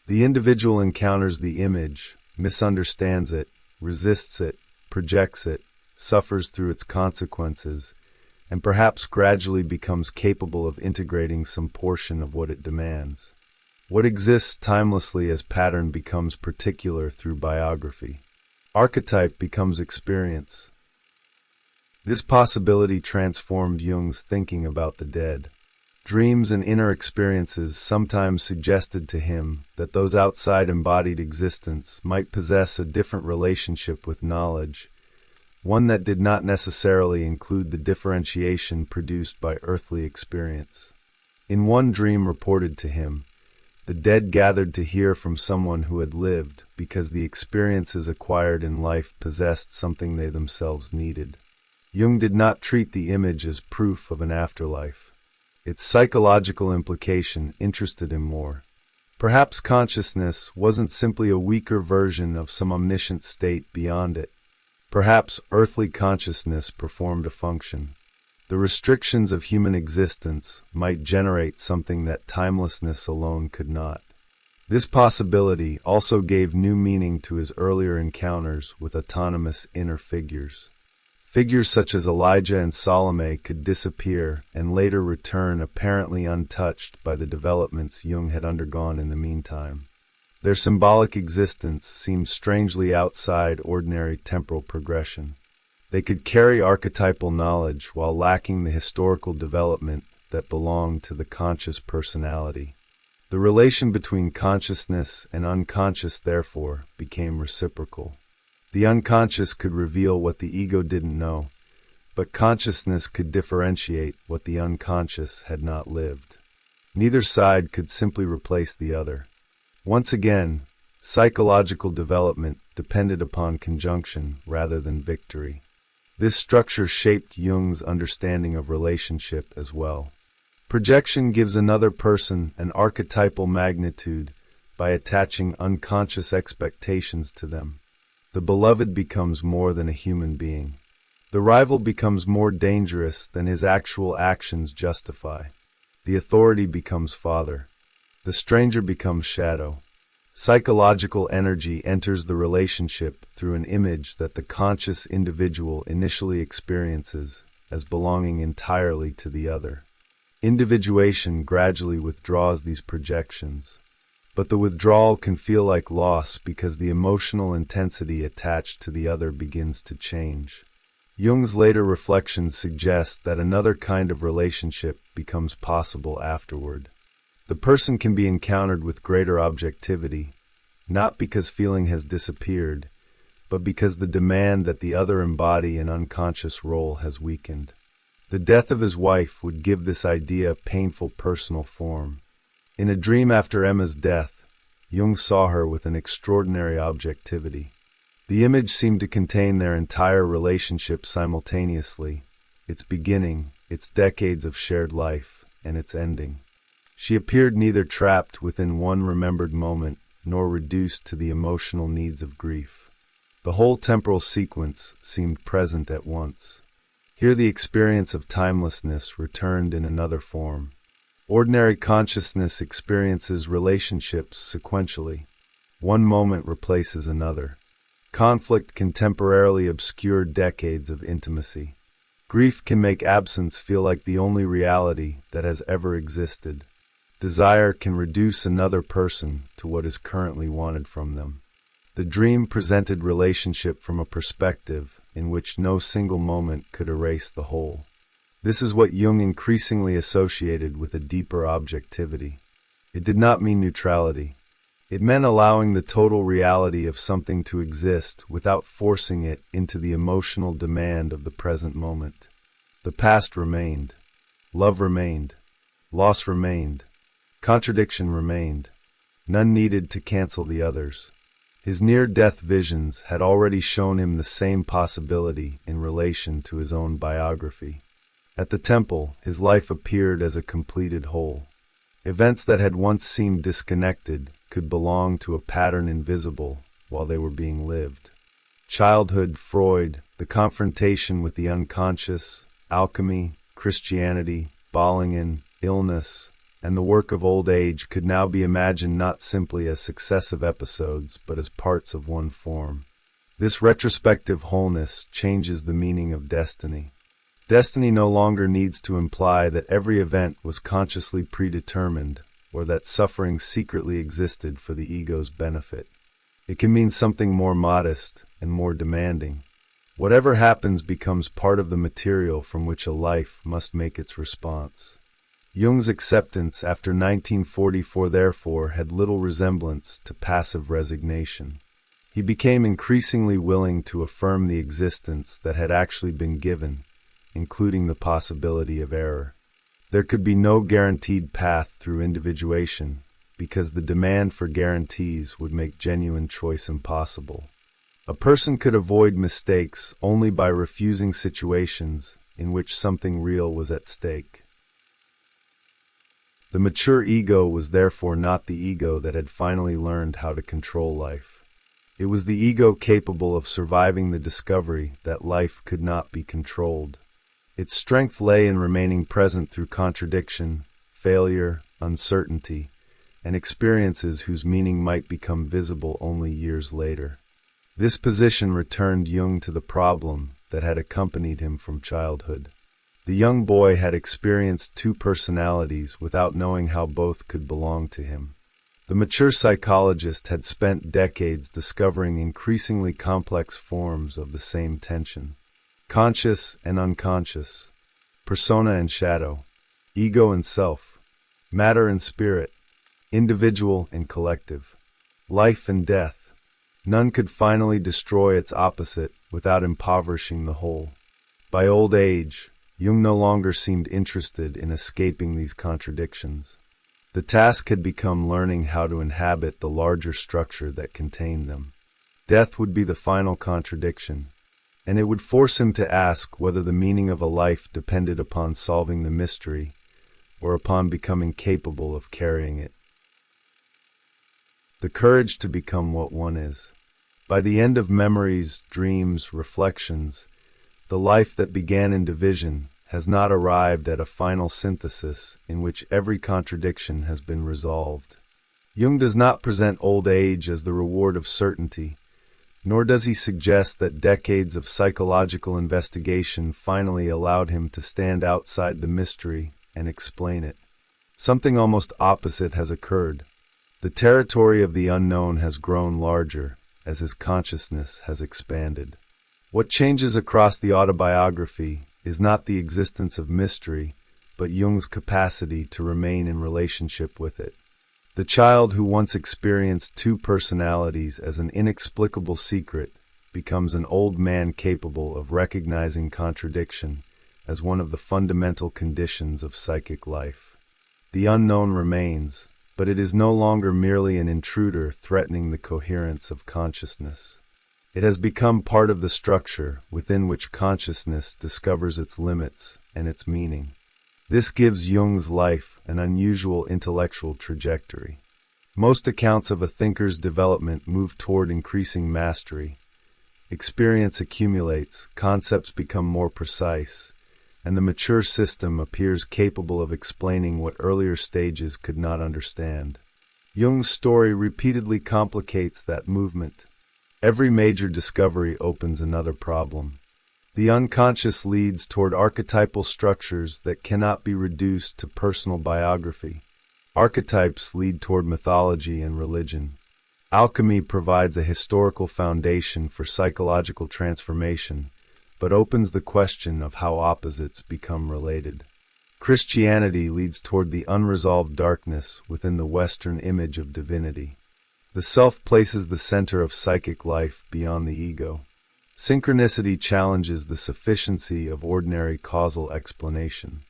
The individual encounters the image, misunderstands it, resists it, projects it, suffers through its consequences, and perhaps gradually becomes capable of integrating some portion of what it demands. What exists timelessly as pattern becomes particular through biography. Archetype becomes experience. This possibility transformed Jung's thinking about the dead. Dreams and inner experiences sometimes suggested to him that those outside embodied existence might possess a different relationship with knowledge, one that did not necessarily include the differentiation produced by earthly experience. In one dream reported to him, the dead gathered to hear from someone who had lived because the experiences acquired in life possessed something they themselves needed. Jung did not treat the image as proof of an afterlife. Its psychological implication interested him more. Perhaps consciousness wasn't simply a weaker version of some omniscient state beyond it. Perhaps earthly consciousness performed a function. The restrictions of human existence might generate something that timelessness alone could not. This possibility also gave new meaning to his earlier encounters with autonomous inner figures. Figures such as Elijah and Salome could disappear and later return apparently untouched by the developments Jung had undergone in the meantime. Their symbolic existence seemed strangely outside ordinary temporal progression. They could carry archetypal knowledge while lacking the historical development that belonged to the conscious personality. The relation between consciousness and unconscious, therefore, became reciprocal. The unconscious could reveal what the ego didn't know, but consciousness could differentiate what the unconscious had not lived. Neither side could simply replace the other. Once again, psychological development depended upon conjunction rather than victory. This structure shaped Jung's understanding of relationship as well. Projection gives another person an archetypal magnitude by attaching unconscious expectations to them. The beloved becomes more than a human being. The rival becomes more dangerous than his actual actions justify. The authority becomes father. The stranger becomes shadow. Psychological energy enters the relationship through an image that the conscious individual initially experiences as belonging entirely to the other. Individuation gradually withdraws these projections, but the withdrawal can feel like loss because the emotional intensity attached to the other begins to change. Jung's later reflections suggest that another kind of relationship becomes possible afterward. The person can be encountered with greater objectivity, not because feeling has disappeared, but because the demand that the other embody an unconscious role has weakened. The death of his wife would give this idea painful personal form. In a dream after Emma's death, Jung saw her with an extraordinary objectivity. The image seemed to contain their entire relationship simultaneously, its beginning, its decades of shared life, and its ending. She appeared neither trapped within one remembered moment nor reduced to the emotional needs of grief. The whole temporal sequence seemed present at once. Here the experience of timelessness returned in another form. Ordinary consciousness experiences relationships sequentially. One moment replaces another. Conflict can temporarily obscure decades of intimacy. Grief can make absence feel like the only reality that has ever existed. Desire can reduce another person to what is currently wanted from them. The dream presented relationship from a perspective in which no single moment could erase the whole. This is what Jung increasingly associated with a deeper objectivity. It did not mean neutrality. It meant allowing the total reality of something to exist without forcing it into the emotional demand of the present moment. The past remained. Love remained. Loss remained. Contradiction remained. None needed to cancel the others. His near-death visions had already shown him the same possibility in relation to his own biography. At the temple, his life appeared as a completed whole. Events that had once seemed disconnected could belong to a pattern invisible while they were being lived. Childhood, Freud, the confrontation with the unconscious, alchemy, Christianity, Bollingen, illness, and the work of old age could now be imagined not simply as successive episodes, but as parts of one form. This retrospective wholeness changes the meaning of destiny. Destiny no longer needs to imply that every event was consciously predetermined, or that suffering secretly existed for the ego's benefit. It can mean something more modest and more demanding. Whatever happens becomes part of the material from which a life must make its response. Jung's acceptance after 1944 therefore had little resemblance to passive resignation. He became increasingly willing to affirm the existence that had actually been given, including the possibility of error. There could be no guaranteed path through individuation, because the demand for guarantees would make genuine choice impossible. A person could avoid mistakes only by refusing situations in which something real was at stake. The mature ego was therefore not the ego that had finally learned how to control life. It was the ego capable of surviving the discovery that life could not be controlled. Its strength lay in remaining present through contradiction, failure, uncertainty, and experiences whose meaning might become visible only years later. This position returned Jung to the problem that had accompanied him from childhood. The young boy had experienced two personalities without knowing how both could belong to him. The mature psychologist had spent decades discovering increasingly complex forms of the same tension. Conscious and unconscious, persona and shadow, ego and self, matter and spirit, individual and collective, life and death. None could finally destroy its opposite without impoverishing the whole. By old age, Jung no longer seemed interested in escaping these contradictions. The task had become learning how to inhabit the larger structure that contained them. Death would be the final contradiction, and it would force him to ask whether the meaning of a life depended upon solving the mystery or upon becoming capable of carrying it. The courage to become what one is. By the end of memories, dreams, reflections, the life that began in division has not arrived at a final synthesis in which every contradiction has been resolved. Jung does not present old age as the reward of certainty, nor does he suggest that decades of psychological investigation finally allowed him to stand outside the mystery and explain it. Something almost opposite has occurred. The territory of the unknown has grown larger as his consciousness has expanded. What changes across the autobiography is not the existence of mystery, but Jung's capacity to remain in relationship with it. The child who once experienced two personalities as an inexplicable secret becomes an old man capable of recognizing contradiction as one of the fundamental conditions of psychic life. The unknown remains, but it is no longer merely an intruder threatening the coherence of consciousness. It has become part of the structure within which consciousness discovers its limits and its meaning. This gives Jung's life an unusual intellectual trajectory. Most accounts of a thinker's development move toward increasing mastery. Experience accumulates, concepts become more precise, and the mature system appears capable of explaining what earlier stages could not understand. Jung's story repeatedly complicates that movement. Every major discovery opens another problem. The unconscious leads toward archetypal structures that cannot be reduced to personal biography. Archetypes lead toward mythology and religion. Alchemy provides a historical foundation for psychological transformation, but opens the question of how opposites become related. Christianity leads toward the unresolved darkness within the Western image of divinity. The self places the center of psychic life beyond the ego. Synchronicity challenges the sufficiency of ordinary causal explanation.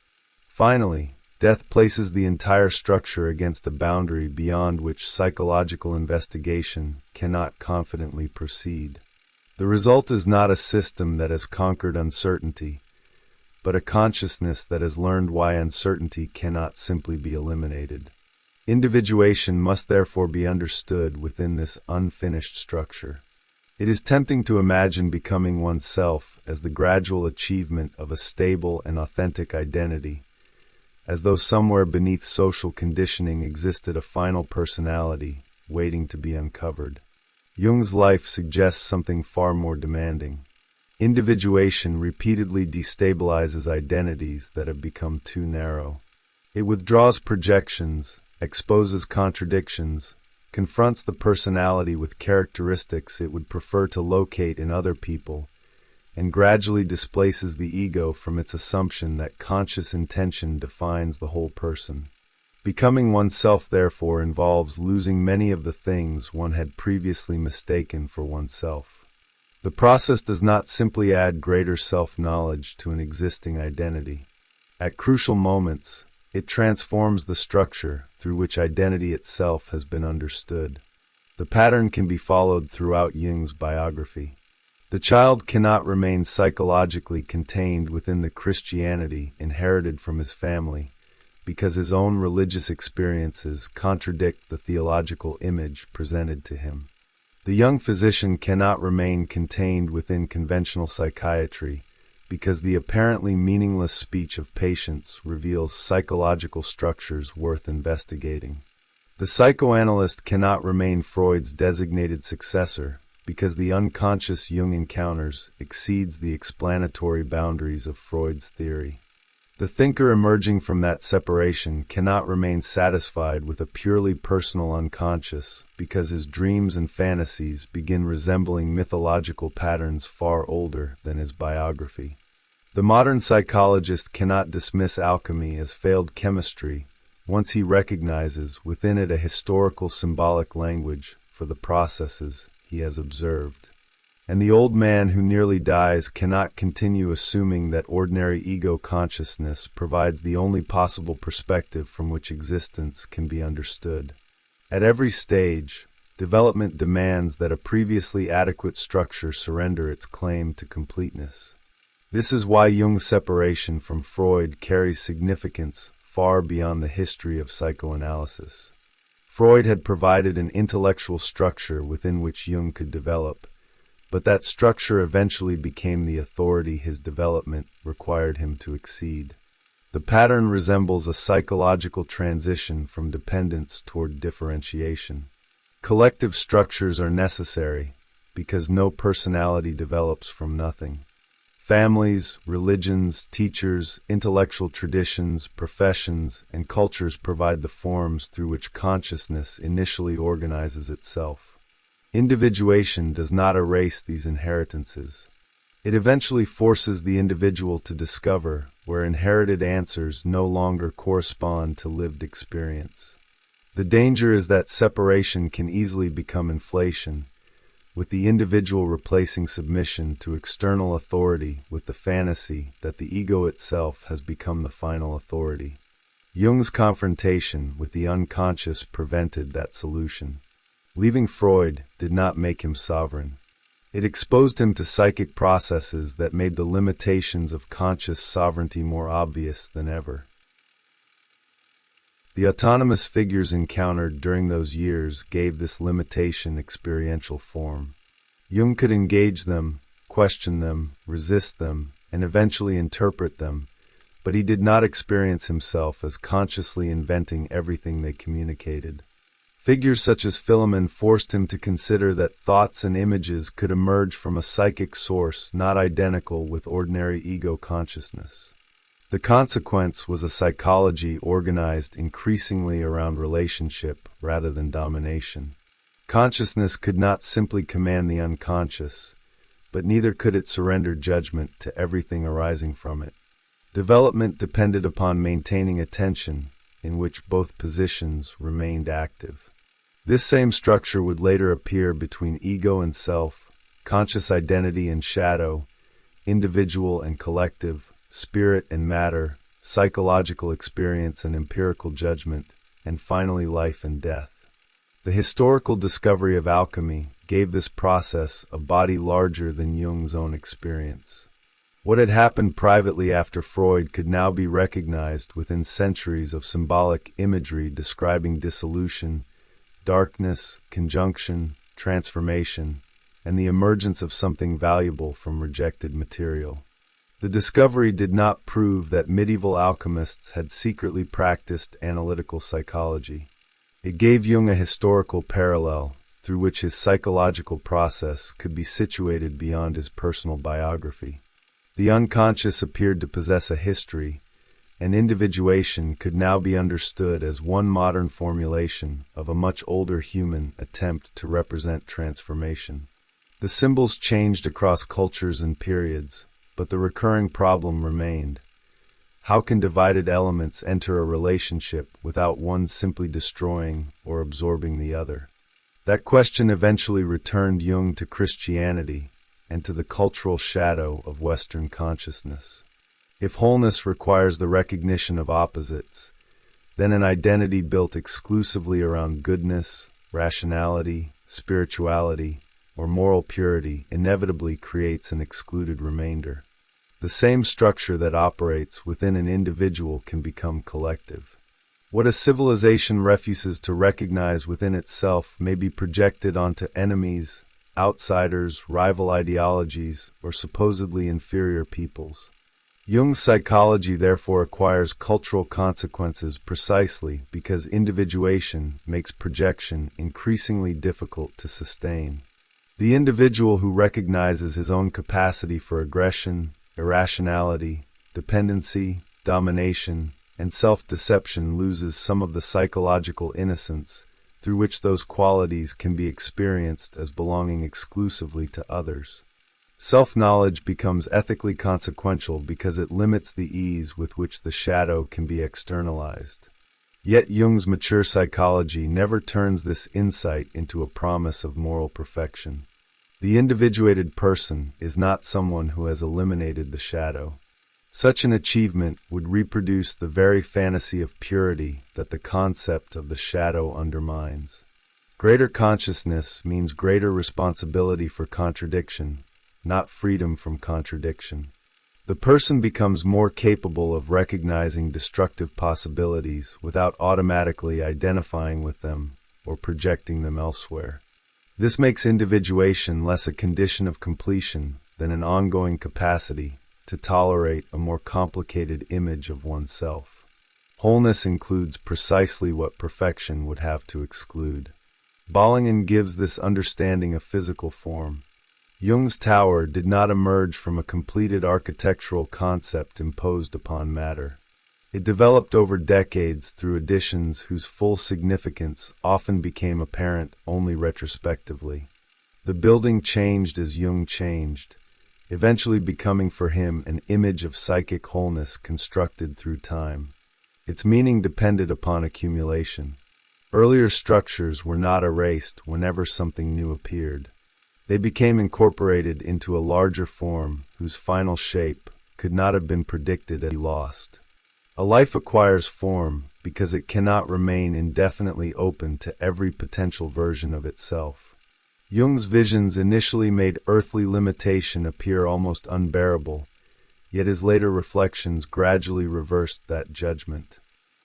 Finally, death places the entire structure against a boundary beyond which psychological investigation cannot confidently proceed. The result is not a system that has conquered uncertainty, but a consciousness that has learned why uncertainty cannot simply be eliminated. Individuation must therefore be understood within this unfinished structure. It is tempting to imagine becoming oneself as the gradual achievement of a stable and authentic identity, as though somewhere beneath social conditioning existed a final personality waiting to be uncovered. Jung's life suggests something far more demanding. Individuation repeatedly destabilizes identities that have become too narrow. It withdraws projections, exposes contradictions, confronts the personality with characteristics it would prefer to locate in other people, and gradually displaces the ego from its assumption that conscious intention defines the whole person. Becoming oneself, therefore, involves losing many of the things one had previously mistaken for oneself. The process does not simply add greater self-knowledge to an existing identity. At crucial moments, it transforms the structure through which identity itself has been understood. The pattern can be followed throughout Jung's biography. The child cannot remain psychologically contained within the Christianity inherited from his family, because his own religious experiences contradict the theological image presented to him. The young physician cannot remain contained within conventional psychiatry, because the apparently meaningless speech of patients reveals psychological structures worth investigating. The psychoanalyst cannot remain Freud's designated successor, because the unconscious Jung encounters exceeds the explanatory boundaries of Freud's theory. The thinker emerging from that separation cannot remain satisfied with a purely personal unconscious, because his dreams and fantasies begin resembling mythological patterns far older than his biography. The modern psychologist cannot dismiss alchemy as failed chemistry once he recognizes within it a historical symbolic language for the processes he has observed. And the old man who nearly dies cannot continue assuming that ordinary ego consciousness provides the only possible perspective from which existence can be understood. At every stage, development demands that a previously adequate structure surrender its claim to completeness. This is why Jung's separation from Freud carries significance far beyond the history of psychoanalysis. Freud had provided an intellectual structure within which Jung could develop, but that structure eventually became the authority his development required him to exceed. The pattern resembles a psychological transition from dependence toward differentiation. Collective structures are necessary because no personality develops from nothing. Families, religions, teachers, intellectual traditions, professions, and cultures provide the forms through which consciousness initially organizes itself. Individuation does not erase these inheritances. It eventually forces the individual to discover where inherited answers no longer correspond to lived experience. The danger is that separation can easily become inflation, with the individual replacing submission to external authority with the fantasy that the ego itself has become the final authority. Jung's confrontation with the unconscious prevented that solution. Leaving Freud did not make him sovereign. It exposed him to psychic processes that made the limitations of conscious sovereignty more obvious than ever. The autonomous figures encountered during those years gave this limitation experiential form. Jung could engage them, question them, resist them, and eventually interpret them, but he did not experience himself as consciously inventing everything they communicated. Figures such as Philemon forced him to consider that thoughts and images could emerge from a psychic source not identical with ordinary ego consciousness. The consequence was a psychology organized increasingly around relationship rather than domination. Consciousness could not simply command the unconscious, but neither could it surrender judgment to everything arising from it. Development depended upon maintaining attention, in which both positions remained active. This same structure would later appear between ego and self, conscious identity and shadow, individual and collective, spirit and matter, psychological experience and empirical judgment, and finally life and death. The historical discovery of alchemy gave this process a body larger than Jung's own experience. What had happened privately after Freud could now be recognized within centuries of symbolic imagery describing dissolution, darkness, conjunction, transformation, and the emergence of something valuable from rejected material. The discovery did not prove that medieval alchemists had secretly practiced analytical psychology. It gave Jung a historical parallel through which his psychological process could be situated beyond his personal biography. The unconscious appeared to possess a history, and individuation could now be understood as one modern formulation of a much older human attempt to represent transformation. The symbols changed across cultures and periods, but the recurring problem remained. How can divided elements enter a relationship without one simply destroying or absorbing the other? That question eventually returned Jung to Christianity and to the cultural shadow of Western consciousness. If wholeness requires the recognition of opposites, then an identity built exclusively around goodness, rationality, spirituality, or moral purity inevitably creates an excluded remainder. The same structure that operates within an individual can become collective. What a civilization refuses to recognize within itself may be projected onto enemies, outsiders, rival ideologies, or supposedly inferior peoples. Jung's psychology therefore acquires cultural consequences precisely because individuation makes projection increasingly difficult to sustain. The individual who recognizes his own capacity for aggression, irrationality, dependency, domination, and self-deception loses some of the psychological innocence through which those qualities can be experienced as belonging exclusively to others. Self-knowledge becomes ethically consequential because it limits the ease with which the shadow can be externalized. Yet Jung's mature psychology never turns this insight into a promise of moral perfection. The individuated person is not someone who has eliminated the shadow. Such an achievement would reproduce the very fantasy of purity that the concept of the shadow undermines. Greater consciousness means greater responsibility for contradiction, not freedom from contradiction. The person becomes more capable of recognizing destructive possibilities without automatically identifying with them or projecting them elsewhere. This makes individuation less a condition of completion than an ongoing capacity to tolerate a more complicated image of oneself. Wholeness includes precisely what perfection would have to exclude. Bollingen gives this understanding a physical form. Jung's tower did not emerge from a completed architectural concept imposed upon matter. It developed over decades through additions whose full significance often became apparent only retrospectively. The building changed as Jung changed, eventually becoming for him an image of psychic wholeness constructed through time. Its meaning depended upon accumulation. Earlier structures were not erased whenever something new appeared. They became incorporated into a larger form whose final shape could not have been predicted as lost. A life acquires form because it cannot remain indefinitely open to every potential version of itself. Jung's visions initially made earthly limitation appear almost unbearable, yet his later reflections gradually reversed that judgment.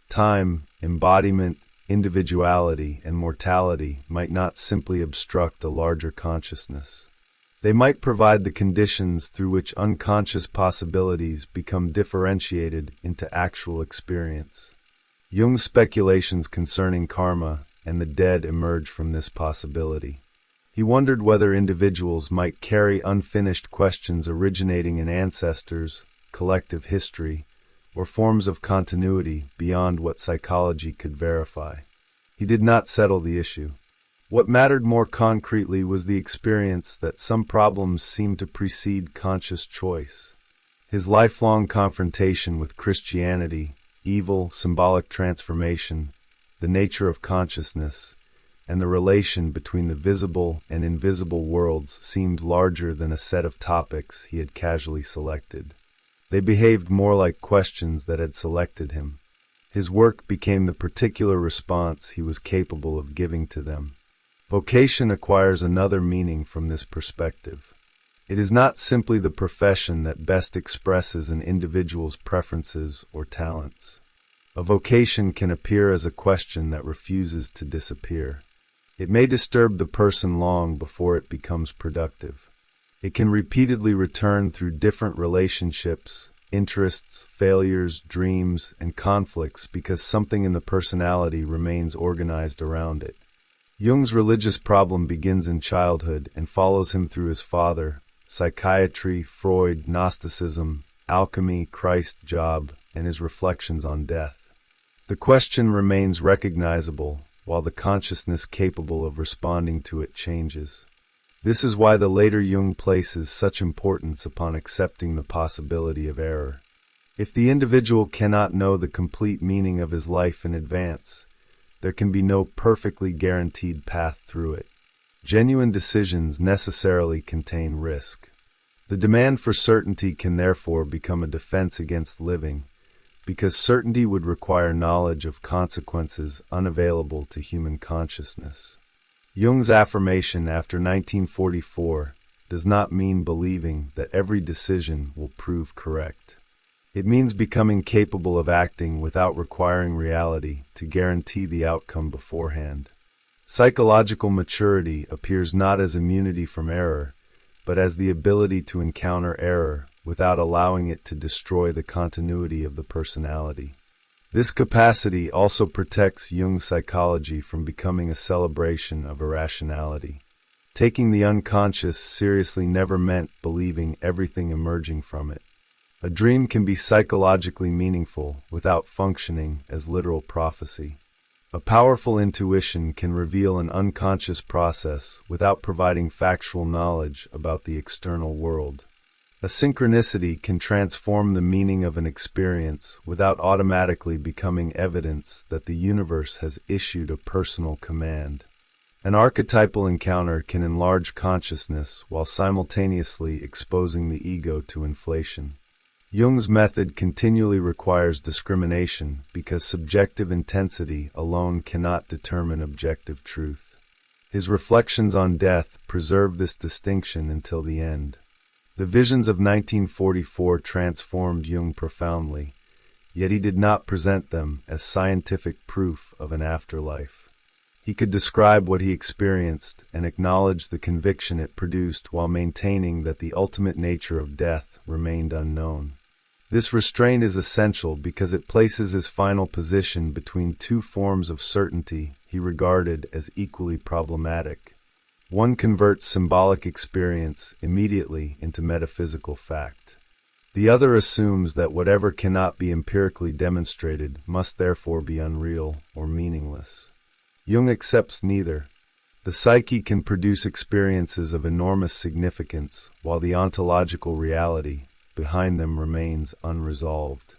Time, embodiment, individuality, and mortality might not simply obstruct a larger consciousness. They might provide the conditions through which unconscious possibilities become differentiated into actual experience. Jung's speculations concerning karma and the dead emerge from this possibility. He wondered whether individuals might carry unfinished questions originating in ancestors, collective history, or forms of continuity beyond what psychology could verify. He did not settle the issue. What mattered more concretely was the experience that some problems seemed to precede conscious choice. His lifelong confrontation with Christianity, evil, symbolic transformation, the nature of consciousness, and the relation between the visible and invisible worlds seemed larger than a set of topics he had casually selected. They behaved more like questions that had selected him. His work became the particular response he was capable of giving to them. Vocation acquires another meaning from this perspective. It is not simply the profession that best expresses an individual's preferences or talents. A vocation can appear as a question that refuses to disappear. It may disturb the person long before it becomes productive. It can repeatedly return through different relationships, interests, failures, dreams, and conflicts because something in the personality remains organized around it. Jung's religious problem begins in childhood and follows him through his father, psychiatry, Freud, Gnosticism, alchemy, Christ, Job, and his reflections on death. The question remains recognizable, while the consciousness capable of responding to it changes. This is why the later Jung places such importance upon accepting the possibility of error. If the individual cannot know the complete meaning of his life in advance, there can be no perfectly guaranteed path through it. Genuine decisions necessarily contain risk. The demand for certainty can therefore become a defense against living, because certainty would require knowledge of consequences unavailable to human consciousness. Jung's affirmation after 1944 does not mean believing that every decision will prove correct. It means becoming capable of acting without requiring reality to guarantee the outcome beforehand. Psychological maturity appears not as immunity from error, but as the ability to encounter error without allowing it to destroy the continuity of the personality. This capacity also protects Jung's psychology from becoming a celebration of irrationality. Taking the unconscious seriously never meant believing everything emerging from it. A dream can be psychologically meaningful without functioning as literal prophecy. A powerful intuition can reveal an unconscious process without providing factual knowledge about the external world. A synchronicity can transform the meaning of an experience without automatically becoming evidence that the universe has issued a personal command. An archetypal encounter can enlarge consciousness while simultaneously exposing the ego to inflation. Jung's method continually requires discrimination because subjective intensity alone cannot determine objective truth. His reflections on death preserve this distinction until the end. The visions of 1944 transformed Jung profoundly, yet he did not present them as scientific proof of an afterlife. He could describe what he experienced and acknowledge the conviction it produced while maintaining that the ultimate nature of death remained unknown. This restraint is essential because it places his final position between two forms of certainty he regarded as equally problematic. One converts symbolic experience immediately into metaphysical fact. The other assumes that whatever cannot be empirically demonstrated must therefore be unreal or meaningless. Jung accepts neither. The psyche can produce experiences of enormous significance, while the ontological reality behind them remains unresolved.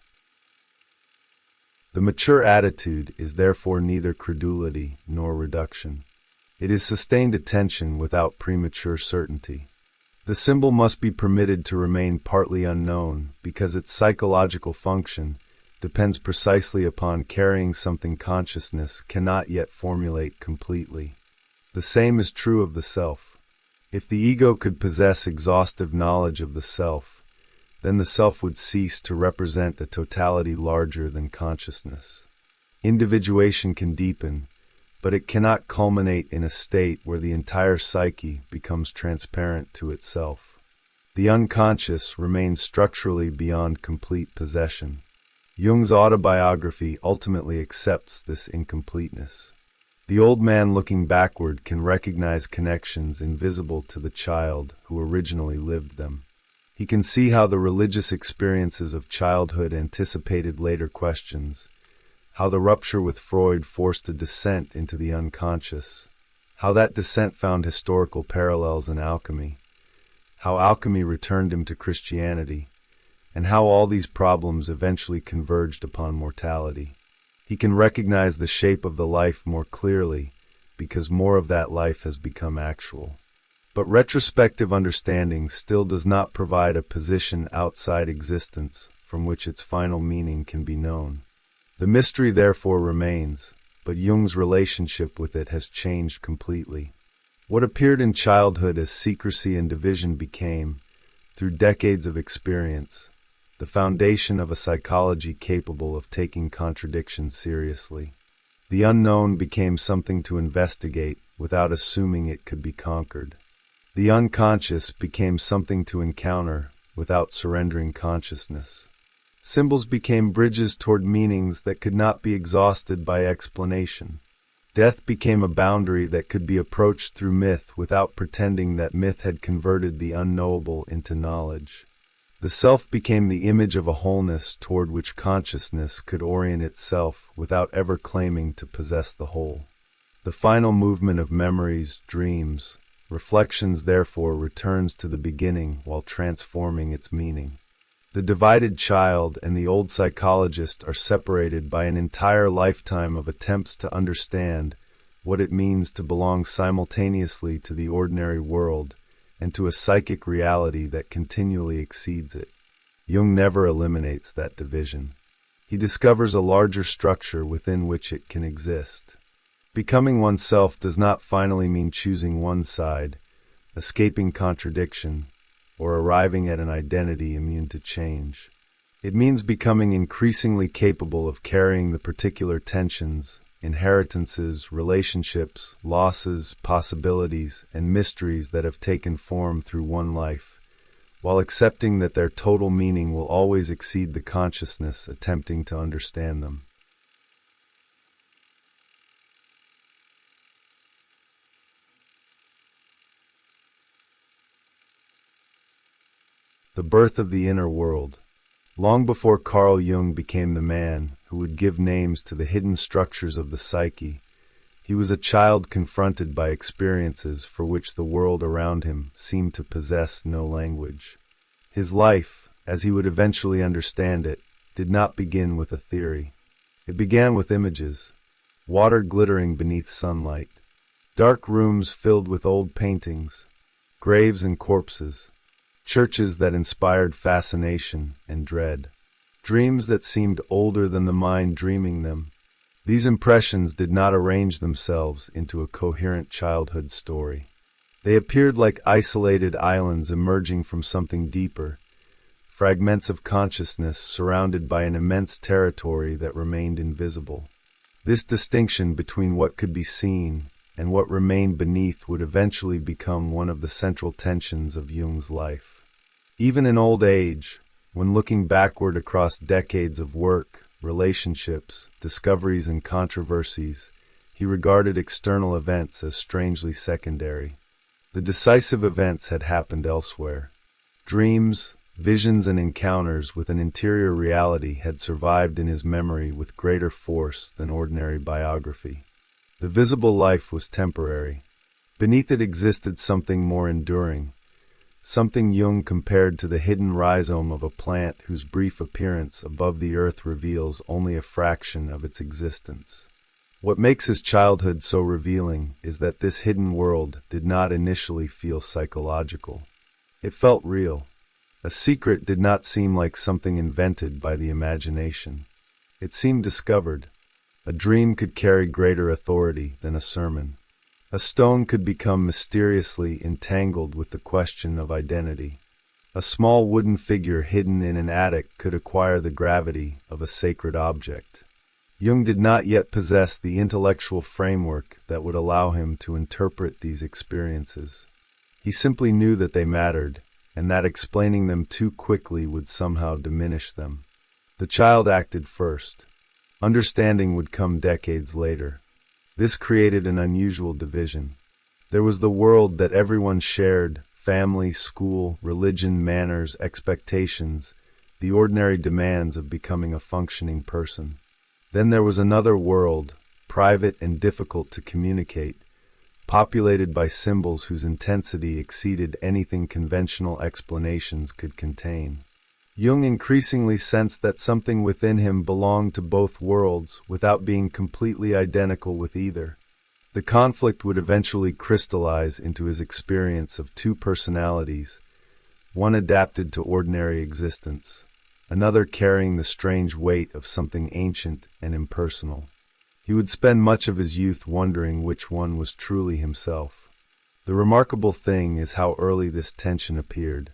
The mature attitude is therefore neither credulity nor reduction. It is sustained attention without premature certainty. The symbol must be permitted to remain partly unknown because its psychological function depends precisely upon carrying something consciousness cannot yet formulate completely. The same is true of the self. If the ego could possess exhaustive knowledge of the self, then the self would cease to represent a totality larger than consciousness. Individuation can deepen, but it cannot culminate in a state where the entire psyche becomes transparent to itself. The unconscious remains structurally beyond complete possession. Jung's autobiography ultimately accepts this incompleteness. The old man looking backward can recognize connections invisible to the child who originally lived them. He can see how the religious experiences of childhood anticipated later questions, how the rupture with Freud forced a descent into the unconscious, how that descent found historical parallels in alchemy, how alchemy returned him to Christianity, and how all these problems eventually converged upon mortality. He can recognize the shape of the life more clearly because more of that life has become actual. But retrospective understanding still does not provide a position outside existence from which its final meaning can be known. The mystery therefore remains, but Jung's relationship with it has changed completely. What appeared in childhood as secrecy and division became, through decades of experience, the foundation of a psychology capable of taking contradiction seriously. The unknown became something to investigate without assuming it could be conquered. The unconscious became something to encounter without surrendering consciousness. Symbols became bridges toward meanings that could not be exhausted by explanation. Death became a boundary that could be approached through myth without pretending that myth had converted the unknowable into knowledge. The self became the image of a wholeness toward which consciousness could orient itself without ever claiming to possess the whole. The final movement of memories, dreams, reflections therefore returns to the beginning while transforming its meaning. The divided child and the old psychologist are separated by an entire lifetime of attempts to understand what it means to belong simultaneously to the ordinary world and to a psychic reality that continually exceeds it. Jung never eliminates that division. He discovers a larger structure within which it can exist. Becoming oneself does not finally mean choosing one side, escaping contradiction, or arriving at an identity immune to change. It means becoming increasingly capable of carrying the particular tensions, inheritances, relationships, losses, possibilities, and mysteries that have taken form through one life, while accepting that their total meaning will always exceed the consciousness attempting to understand them. The birth of the inner world. Long before Carl Jung became the man who would give names to the hidden structures of the psyche, he was a child confronted by experiences for which the world around him seemed to possess no language. His life, as he would eventually understand it, did not begin with a theory. It began with images: water glittering beneath sunlight, dark rooms filled with old paintings, graves and corpses, churches that inspired fascination and dread, dreams that seemed older than the mind dreaming them. These impressions did not arrange themselves into a coherent childhood story. They appeared like isolated islands emerging from something deeper, fragments of consciousness surrounded by an immense territory that remained invisible. This distinction between what could be seen and what remained beneath would eventually become one of the central tensions of Jung's life. Even in old age, when looking backward across decades of work, relationships, discoveries, and controversies, he regarded external events as strangely secondary. The decisive events had happened elsewhere. Dreams, visions, and encounters with an interior reality had survived in his memory with greater force than ordinary biography. The visible life was temporary. Beneath it existed something more enduring, something Jung compared to the hidden rhizome of a plant whose brief appearance above the earth reveals only a fraction of its existence. What makes his childhood so revealing is that this hidden world did not initially feel psychological. It felt real. A secret did not seem like something invented by the imagination. It seemed discovered. A dream could carry greater authority than a sermon. A stone could become mysteriously entangled with the question of identity. A small wooden figure hidden in an attic could acquire the gravity of a sacred object. Jung did not yet possess the intellectual framework that would allow him to interpret these experiences. He simply knew that they mattered, and that explaining them too quickly would somehow diminish them. The child acted first. Understanding would come decades later. This created an unusual division. There was the world that everyone shared: family, school, religion, manners, expectations, the ordinary demands of becoming a functioning person. Then there was another world, private and difficult to communicate, populated by symbols whose intensity exceeded anything conventional explanations could contain. Jung increasingly sensed that something within him belonged to both worlds without being completely identical with either. The conflict would eventually crystallize into his experience of two personalities, one adapted to ordinary existence, another carrying the strange weight of something ancient and impersonal. He would spend much of his youth wondering which one was truly himself. The remarkable thing is how early this tension appeared.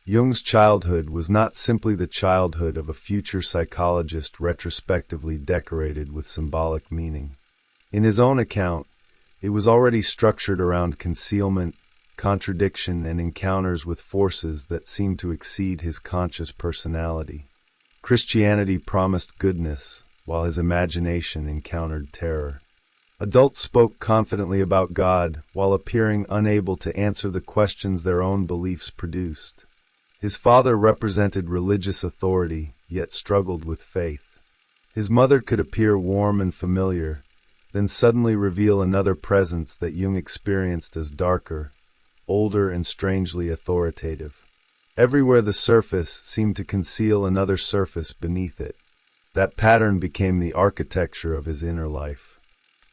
Jung's childhood was not simply the childhood of a future psychologist retrospectively decorated with symbolic meaning. In his own account, it was already structured around concealment, contradiction, and encounters with forces that seemed to exceed his conscious personality. Christianity promised goodness, while his imagination encountered terror. Adults spoke confidently about God, while appearing unable to answer the questions their own beliefs produced. His father represented religious authority, yet struggled with faith. His mother could appear warm and familiar, then suddenly reveal another presence that Jung experienced as darker, older, and strangely authoritative. Everywhere the surface seemed to conceal another surface beneath it. That pattern became the architecture of his inner life.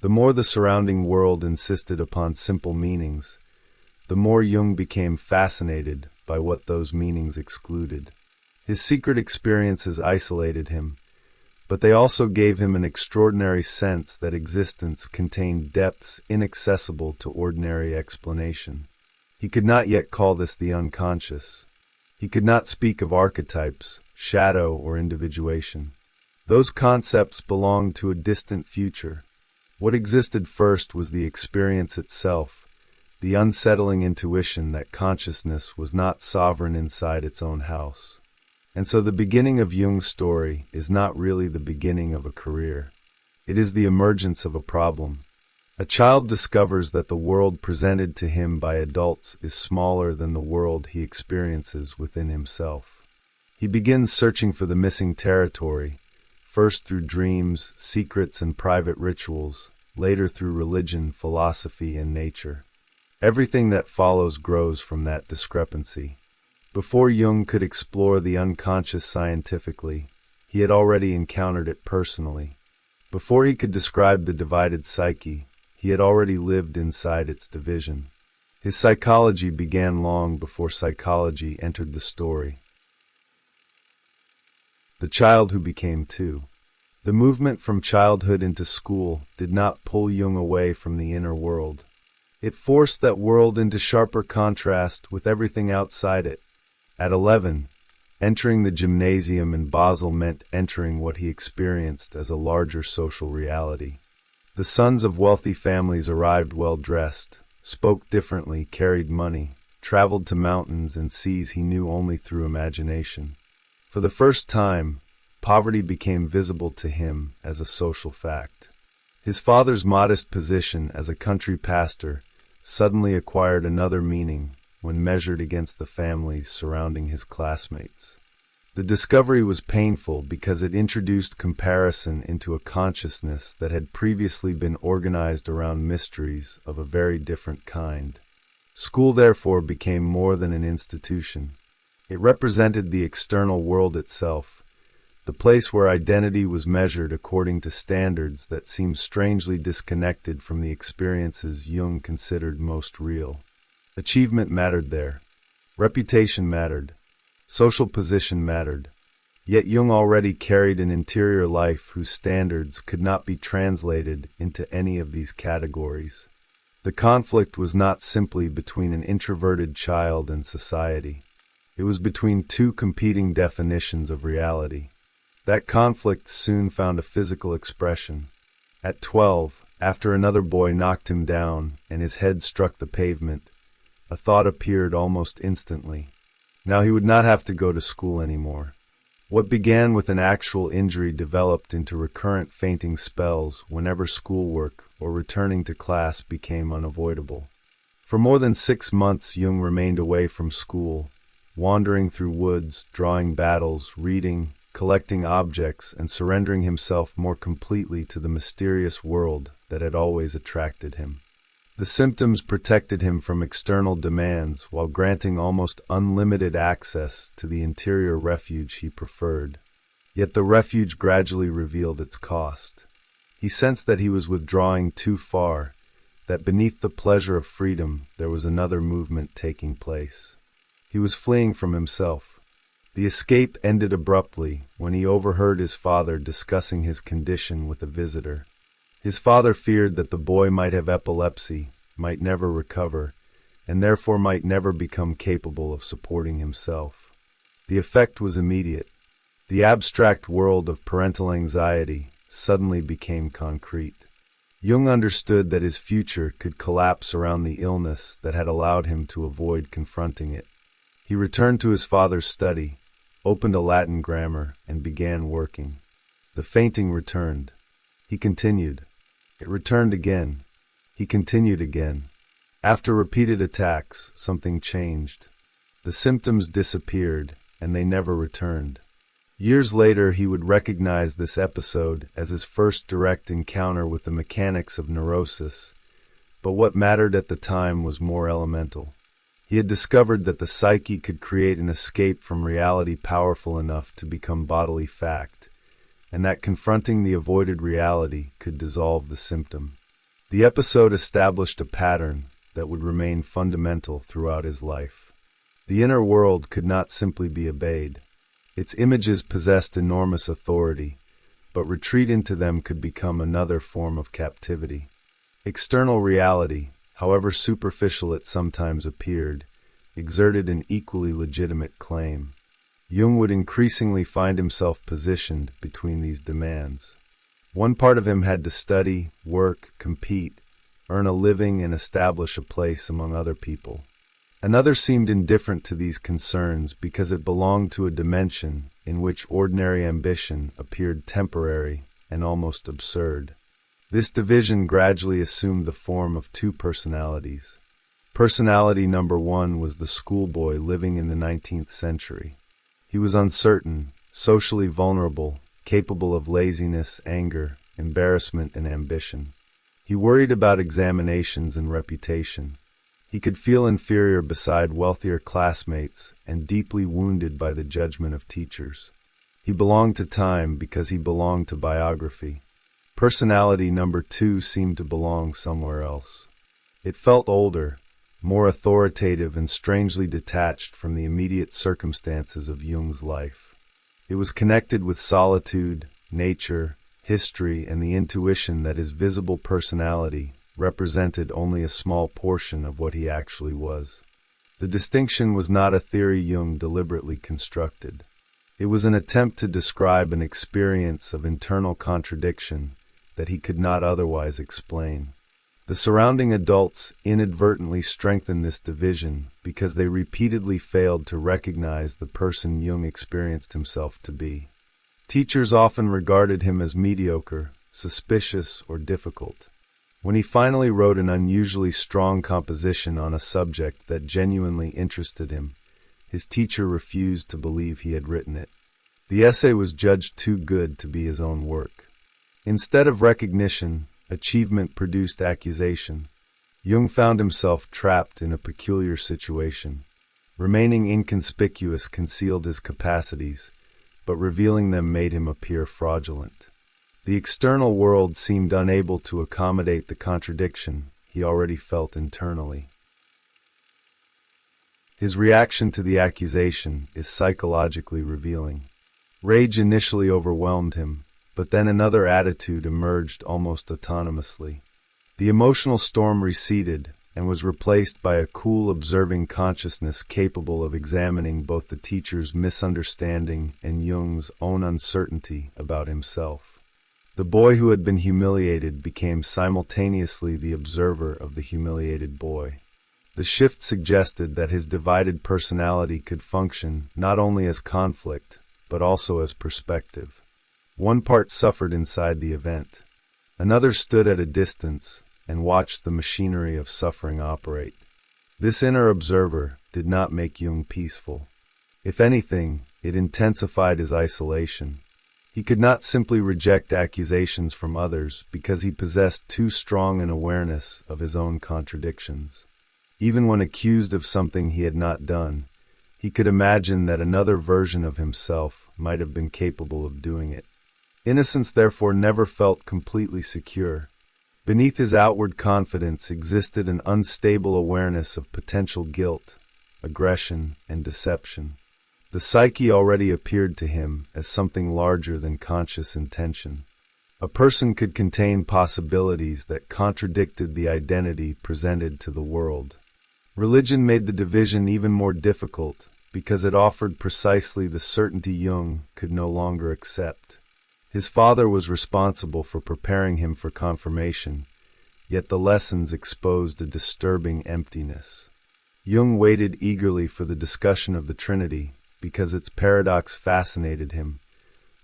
The more the surrounding world insisted upon simple meanings, the more Jung became fascinated by what those meanings excluded. His secret experiences isolated him, but they also gave him an extraordinary sense that existence contained depths inaccessible to ordinary explanation. He could not yet call this the unconscious. He could not speak of archetypes, shadow, or individuation. Those concepts belonged to a distant future. What existed first was the experience itself, the unsettling intuition that consciousness was not sovereign inside its own house. And so the beginning of Jung's story is not really the beginning of a career. It is the emergence of a problem. A child discovers that the world presented to him by adults is smaller than the world he experiences within himself. He begins searching for the missing territory, first through dreams, secrets, and private rituals, later through religion, philosophy, and nature. Everything that follows grows from that discrepancy. Before Jung could explore the unconscious scientifically, he had already encountered it personally. Before he could describe the divided psyche, he had already lived inside its division. His psychology began long before psychology entered the story. The child who became two. The movement from childhood into school did not pull Jung away from the inner world. It forced that world into sharper contrast with everything outside it. At 11, entering the gymnasium in Basel meant entering what he experienced as a larger social reality. The sons of wealthy families arrived well-dressed, spoke differently, carried money, traveled to mountains and seas he knew only through imagination. For the first time, poverty became visible to him as a social fact. His father's modest position as a country pastor suddenly acquired another meaning when measured against the families surrounding his classmates. The discovery was painful because it introduced comparison into a consciousness that had previously been organized around mysteries of a very different kind. School therefore became more than an institution. It represented the external world itself, the place where identity was measured according to standards that seemed strangely disconnected from the experiences Jung considered most real. Achievement mattered there. Reputation mattered. Social position mattered. Yet Jung already carried an interior life whose standards could not be translated into any of these categories. The conflict was not simply between an introverted child and society. It was between two competing definitions of reality. That conflict soon found a physical expression. At 12, after another boy knocked him down and his head struck the pavement, a thought appeared almost instantly. Now he would not have to go to school anymore. What began with an actual injury developed into recurrent fainting spells whenever schoolwork or returning to class became unavoidable. For more than 6 months, Jung remained away from school, wandering through woods, drawing battles, reading, collecting objects, and surrendering himself more completely to the mysterious world that had always attracted him. The symptoms protected him from external demands while granting almost unlimited access to the interior refuge he preferred. Yet the refuge gradually revealed its cost. He sensed that he was withdrawing too far, that beneath the pleasure of freedom there was another movement taking place. He was fleeing from himself. The escape ended abruptly when he overheard his father discussing his condition with a visitor. His father feared that the boy might have epilepsy, might never recover, and therefore might never become capable of supporting himself. The effect was immediate. The abstract world of parental anxiety suddenly became concrete. Jung understood that his future could collapse around the illness that had allowed him to avoid confronting it. He returned to his father's study, opened a Latin grammar, and began working. The fainting returned. He continued. It returned again. He continued again. After repeated attacks, something changed. The symptoms disappeared, and they never returned. Years later, he would recognize this episode as his first direct encounter with the mechanics of neurosis, but what mattered at the time was more elemental. He had discovered that the psyche could create an escape from reality powerful enough to become bodily fact, and that confronting the avoided reality could dissolve the symptom. The episode established a pattern that would remain fundamental throughout his life. The inner world could not simply be obeyed. Its images possessed enormous authority, but retreat into them could become another form of captivity. External reality, however superficial it sometimes appeared, exerted an equally legitimate claim. Jung would increasingly find himself positioned between these demands. One part of him had to study, work, compete, earn a living, and establish a place among other people. Another seemed indifferent to these concerns because it belonged to a dimension in which ordinary ambition appeared temporary and almost absurd. This division gradually assumed the form of two personalities. Personality number one was the schoolboy living in the 19th century. He was uncertain, socially vulnerable, capable of laziness, anger, embarrassment, and ambition. He worried about examinations and reputation. He could feel inferior beside wealthier classmates and deeply wounded by the judgment of teachers. He belonged to time because he belonged to biography. Personality number two seemed to belong somewhere else. It felt older, more authoritative, and strangely detached from the immediate circumstances of Jung's life. It was connected with solitude, nature, history, and the intuition that his visible personality represented only a small portion of what he actually was. The distinction was not a theory Jung deliberately constructed. It was an attempt to describe an experience of internal contradiction that he could not otherwise explain. The surrounding adults inadvertently strengthened this division because they repeatedly failed to recognize the person Jung experienced himself to be. Teachers often regarded him as mediocre, suspicious, or difficult. When he finally wrote an unusually strong composition on a subject that genuinely interested him, his teacher refused to believe he had written it. The essay was judged too good to be his own work. Instead of recognition, achievement produced accusation. Jung found himself trapped in a peculiar situation. Remaining inconspicuous concealed his capacities, but revealing them made him appear fraudulent. The external world seemed unable to accommodate the contradiction he already felt internally. His reaction to the accusation is psychologically revealing. Rage initially overwhelmed him, but then another attitude emerged almost autonomously. The emotional storm receded and was replaced by a cool, observing consciousness capable of examining both the teacher's misunderstanding and Jung's own uncertainty about himself. The boy who had been humiliated became simultaneously the observer of the humiliated boy. The shift suggested that his divided personality could function not only as conflict, but also as perspective. One part suffered inside the event. Another stood at a distance and watched the machinery of suffering operate. This inner observer did not make Jung peaceful. If anything, it intensified his isolation. He could not simply reject accusations from others because he possessed too strong an awareness of his own contradictions. Even when accused of something he had not done, he could imagine that another version of himself might have been capable of doing it. Innocence therefore never felt completely secure. Beneath his outward confidence existed an unstable awareness of potential guilt, aggression, and deception. The psyche already appeared to him as something larger than conscious intention. A person could contain possibilities that contradicted the identity presented to the world. Religion made the division even more difficult because it offered precisely the certainty Jung could no longer accept. His father was responsible for preparing him for confirmation, yet the lessons exposed a disturbing emptiness. Jung waited eagerly for the discussion of the Trinity because its paradox fascinated him,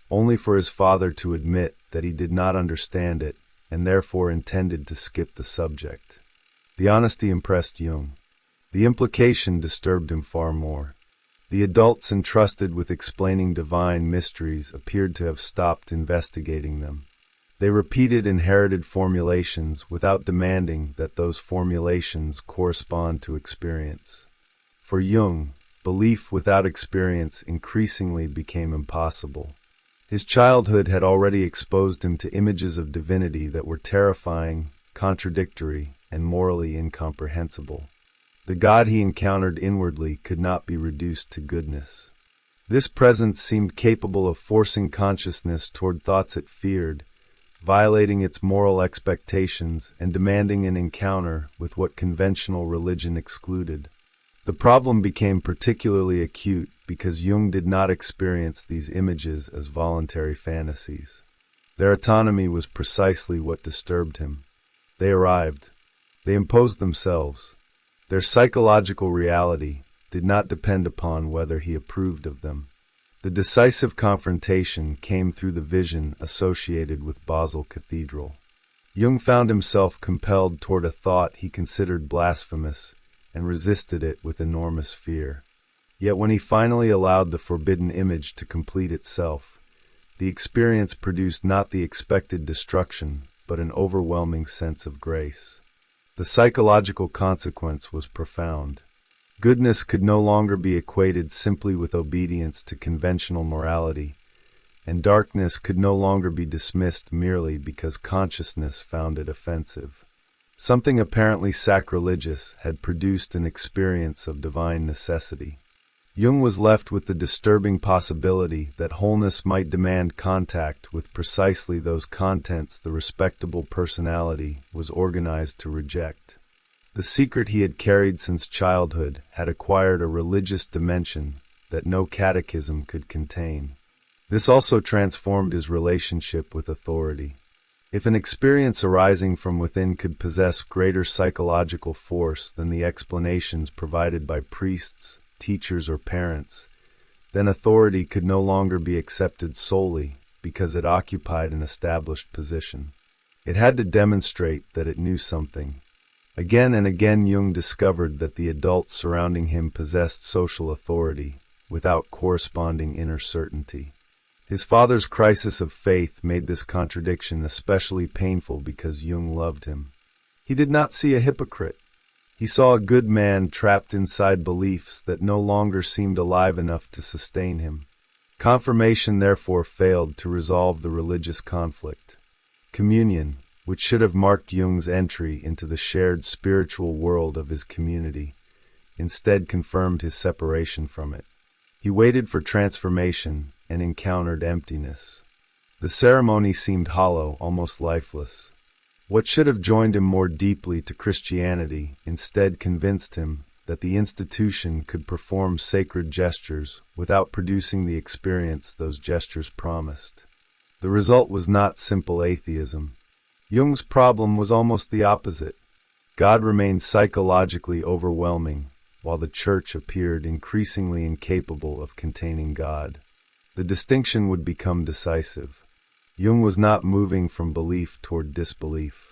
only for his father to admit that he did not understand it and therefore intended to skip the subject. The honesty impressed Jung. The implication disturbed him far more. The adults entrusted with explaining divine mysteries appeared to have stopped investigating them. They repeated inherited formulations without demanding that those formulations correspond to experience. For Jung, belief without experience increasingly became impossible. His childhood had already exposed him to images of divinity that were terrifying, contradictory, and morally incomprehensible. The God he encountered inwardly could not be reduced to goodness. This presence seemed capable of forcing consciousness toward thoughts it feared, violating its moral expectations and demanding an encounter with what conventional religion excluded. The problem became particularly acute because Jung did not experience these images as voluntary fantasies. Their autonomy was precisely what disturbed him. They arrived. They imposed themselves. Their psychological reality did not depend upon whether he approved of them. The decisive confrontation came through the vision associated with Basel Cathedral. Jung found himself compelled toward a thought he considered blasphemous and resisted it with enormous fear. Yet when he finally allowed the forbidden image to complete itself, the experience produced not the expected destruction, but an overwhelming sense of grace. The psychological consequence was profound. Goodness could no longer be equated simply with obedience to conventional morality, and darkness could no longer be dismissed merely because consciousness found it offensive. Something apparently sacrilegious had produced an experience of divine necessity. Jung was left with the disturbing possibility that wholeness might demand contact with precisely those contents the respectable personality was organized to reject. The secret he had carried since childhood had acquired a religious dimension that no catechism could contain. This also transformed his relationship with authority. If an experience arising from within could possess greater psychological force than the explanations provided by priests, teachers, or parents, then authority could no longer be accepted solely because it occupied an established position. It had to demonstrate that it knew something. Again and again Jung discovered that the adults surrounding him possessed social authority without corresponding inner certainty. His father's crisis of faith made this contradiction especially painful because Jung loved him. He did not see a hypocrite. He saw a good man trapped inside beliefs that no longer seemed alive enough to sustain him. Confirmation therefore failed to resolve the religious conflict. Communion, which should have marked Jung's entry into the shared spiritual world of his community, instead confirmed his separation from it. He waited for transformation and encountered emptiness. The ceremony seemed hollow, almost lifeless. What should have joined him more deeply to Christianity instead convinced him that the institution could perform sacred gestures without producing the experience those gestures promised. The result was not simple atheism. Jung's problem was almost the opposite. God remained psychologically overwhelming, while the Church appeared increasingly incapable of containing God. The distinction would become decisive. Jung was not moving from belief toward disbelief.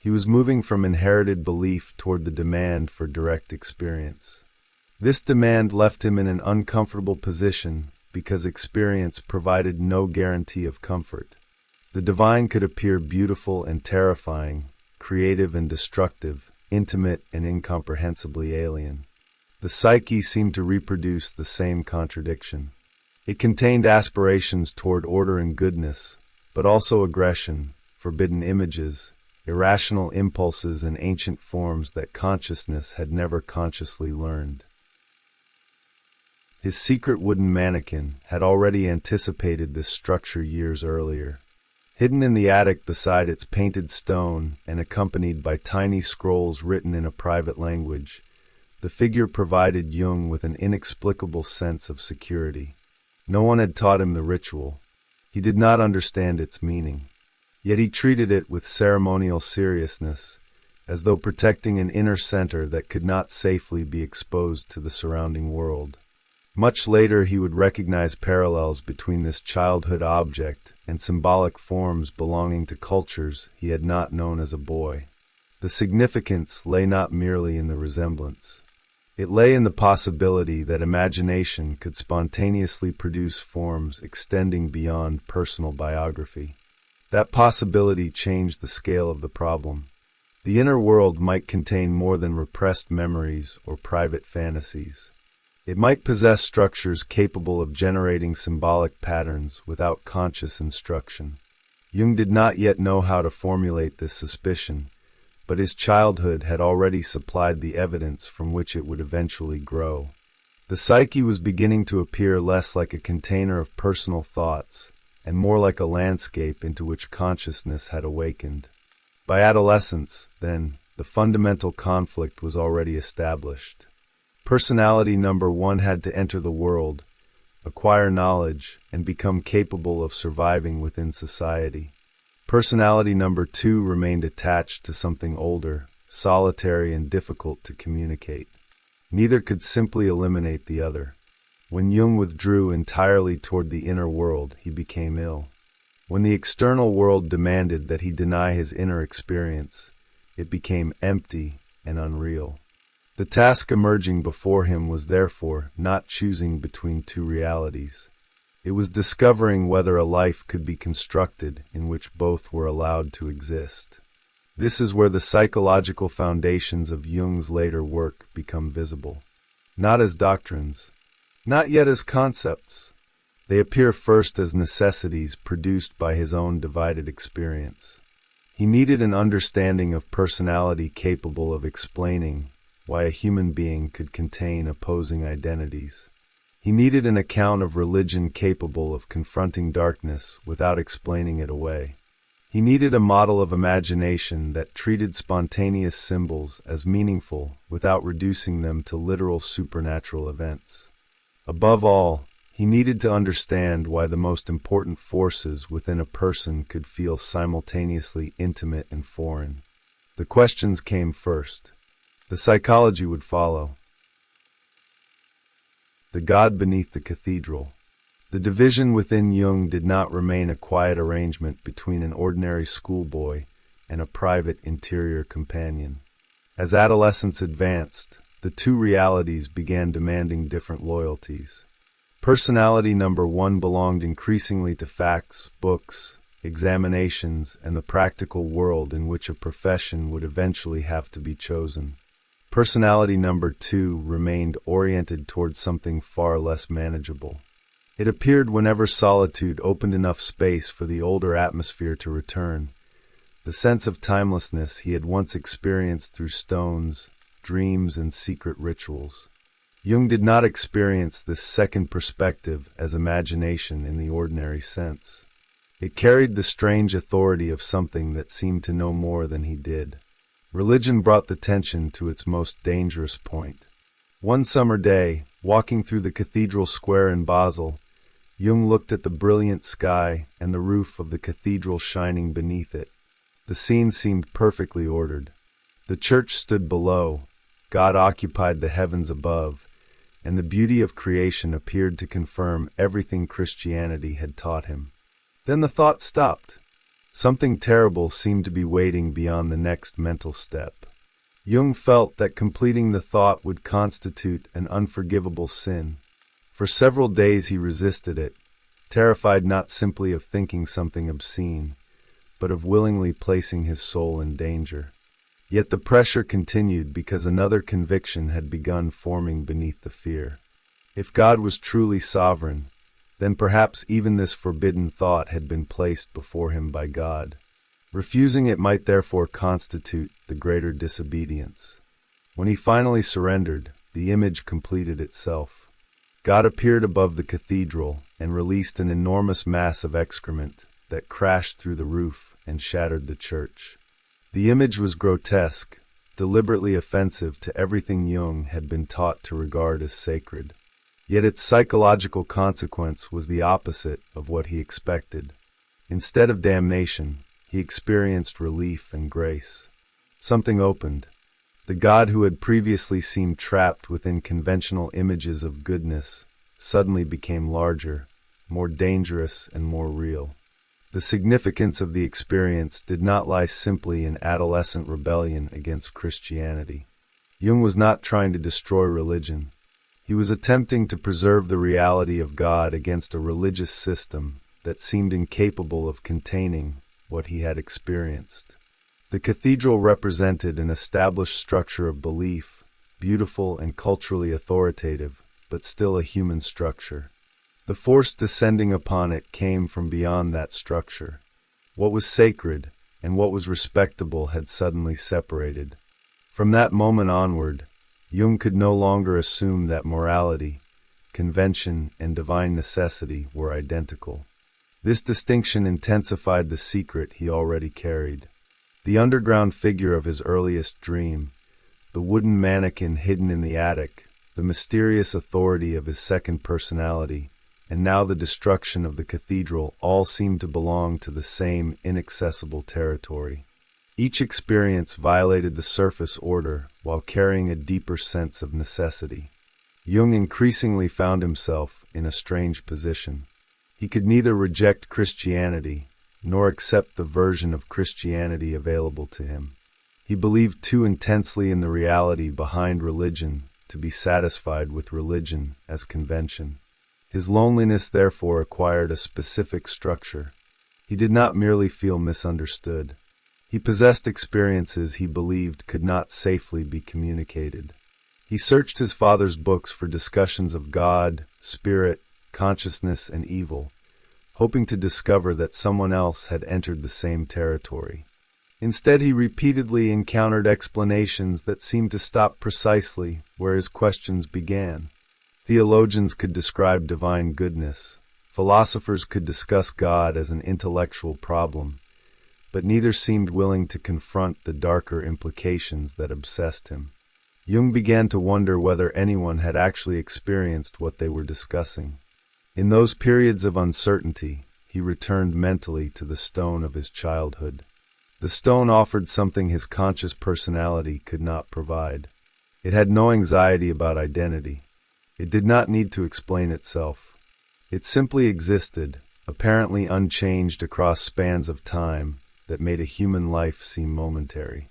He was moving from inherited belief toward the demand for direct experience. This demand left him in an uncomfortable position because experience provided no guarantee of comfort. The divine could appear beautiful and terrifying, creative and destructive, intimate and incomprehensibly alien. The psyche seemed to reproduce the same contradiction. It contained aspirations toward order and goodness, but also aggression, forbidden images, irrational impulses and ancient forms that consciousness had never consciously learned. His secret wooden mannequin had already anticipated this structure years earlier. Hidden in the attic beside its painted stone and accompanied by tiny scrolls written in a private language, the figure provided Jung with an inexplicable sense of security. No one had taught him the ritual. He did not understand its meaning. Yet he treated it with ceremonial seriousness, as though protecting an inner center that could not safely be exposed to the surrounding world. Much later he would recognize parallels between this childhood object and symbolic forms belonging to cultures he had not known as a boy. The significance lay not merely in the resemblance. It lay in the possibility that imagination could spontaneously produce forms extending beyond personal biography. That possibility changed the scale of the problem. The inner world might contain more than repressed memories or private fantasies. It might possess structures capable of generating symbolic patterns without conscious instruction. Jung did not yet know how to formulate this suspicion, but his childhood had already supplied the evidence from which it would eventually grow. The psyche was beginning to appear less like a container of personal thoughts and more like a landscape into which consciousness had awakened. By adolescence, then, the fundamental conflict was already established. Personality number one had to enter the world, acquire knowledge, and become capable of surviving within society. Personality number two remained attached to something older, solitary and difficult to communicate. Neither could simply eliminate the other. When Jung withdrew entirely toward the inner world, he became ill. When the external world demanded that he deny his inner experience, it became empty and unreal. The task emerging before him was therefore not choosing between two realities. It was discovering whether a life could be constructed in which both were allowed to exist. This is where the psychological foundations of Jung's later work become visible. Not as doctrines, not yet as concepts. They appear first as necessities produced by his own divided experience. He needed an understanding of personality capable of explaining why a human being could contain opposing identities. He needed an account of religion capable of confronting darkness without explaining it away. He needed a model of imagination that treated spontaneous symbols as meaningful without reducing them to literal supernatural events. Above all, he needed to understand why the most important forces within a person could feel simultaneously intimate and foreign. The questions came first. The psychology would follow. The God beneath the cathedral. The division within Jung did not remain a quiet arrangement between an ordinary schoolboy and a private interior companion. As adolescence advanced, the two realities began demanding different loyalties. Personality number one belonged increasingly to facts, books, examinations, and the practical world in which a profession would eventually have to be chosen. Personality number two remained oriented towards something far less manageable. It appeared whenever solitude opened enough space for the older atmosphere to return, the sense of timelessness he had once experienced through stones, dreams, and secret rituals. Jung did not experience this second perspective as imagination in the ordinary sense. It carried the strange authority of something that seemed to know more than he did. Religion brought the tension to its most dangerous point. One summer day, walking through the cathedral square in Basel, Jung looked at the brilliant sky and the roof of the cathedral shining beneath it. The scene seemed perfectly ordered. The church stood below, God occupied the heavens above, and the beauty of creation appeared to confirm everything Christianity had taught him. Then the thought stopped. Something terrible seemed to be waiting beyond the next mental step. Jung felt that completing the thought would constitute an unforgivable sin. For several days he resisted it, terrified not simply of thinking something obscene, but of willingly placing his soul in danger. Yet the pressure continued because another conviction had begun forming beneath the fear. If God was truly sovereign, then perhaps even this forbidden thought had been placed before him by God. Refusing it might therefore constitute the greater disobedience. When he finally surrendered, the image completed itself. God appeared above the cathedral and released an enormous mass of excrement that crashed through the roof and shattered the church. The image was grotesque, deliberately offensive to everything Jung had been taught to regard as sacred. Yet its psychological consequence was the opposite of what he expected. Instead of damnation, he experienced relief and grace. Something opened. The God who had previously seemed trapped within conventional images of goodness suddenly became larger, more dangerous, and more real. The significance of the experience did not lie simply in adolescent rebellion against Christianity. Jung was not trying to destroy religion. He was attempting to preserve the reality of God against a religious system that seemed incapable of containing what he had experienced. The cathedral represented an established structure of belief, beautiful and culturally authoritative, but still a human structure. The force descending upon it came from beyond that structure. What was sacred and what was respectable had suddenly separated. From that moment onward, Jung could no longer assume that morality, convention, and divine necessity were identical. This distinction intensified the secret he already carried. The underground figure of his earliest dream, the wooden mannequin hidden in the attic, the mysterious authority of his second personality, and now the destruction of the cathedral all seemed to belong to the same inaccessible territory. Each experience violated the surface order while carrying a deeper sense of necessity. Jung increasingly found himself in a strange position. He could neither reject Christianity nor accept the version of Christianity available to him. He believed too intensely in the reality behind religion to be satisfied with religion as convention. His loneliness therefore acquired a specific structure. He did not merely feel misunderstood. He possessed experiences he believed could not safely be communicated. He searched his father's books for discussions of God, spirit, consciousness, and evil, hoping to discover that someone else had entered the same territory. Instead, he repeatedly encountered explanations that seemed to stop precisely where his questions began. Theologians could describe divine goodness. Philosophers could discuss God as an intellectual problem, but neither seemed willing to confront the darker implications that obsessed him. Jung began to wonder whether anyone had actually experienced what they were discussing. In those periods of uncertainty, he returned mentally to the stone of his childhood. The stone offered something his conscious personality could not provide. It had no anxiety about identity. It did not need to explain itself. It simply existed, apparently unchanged across spans of time that made a human life seem momentary.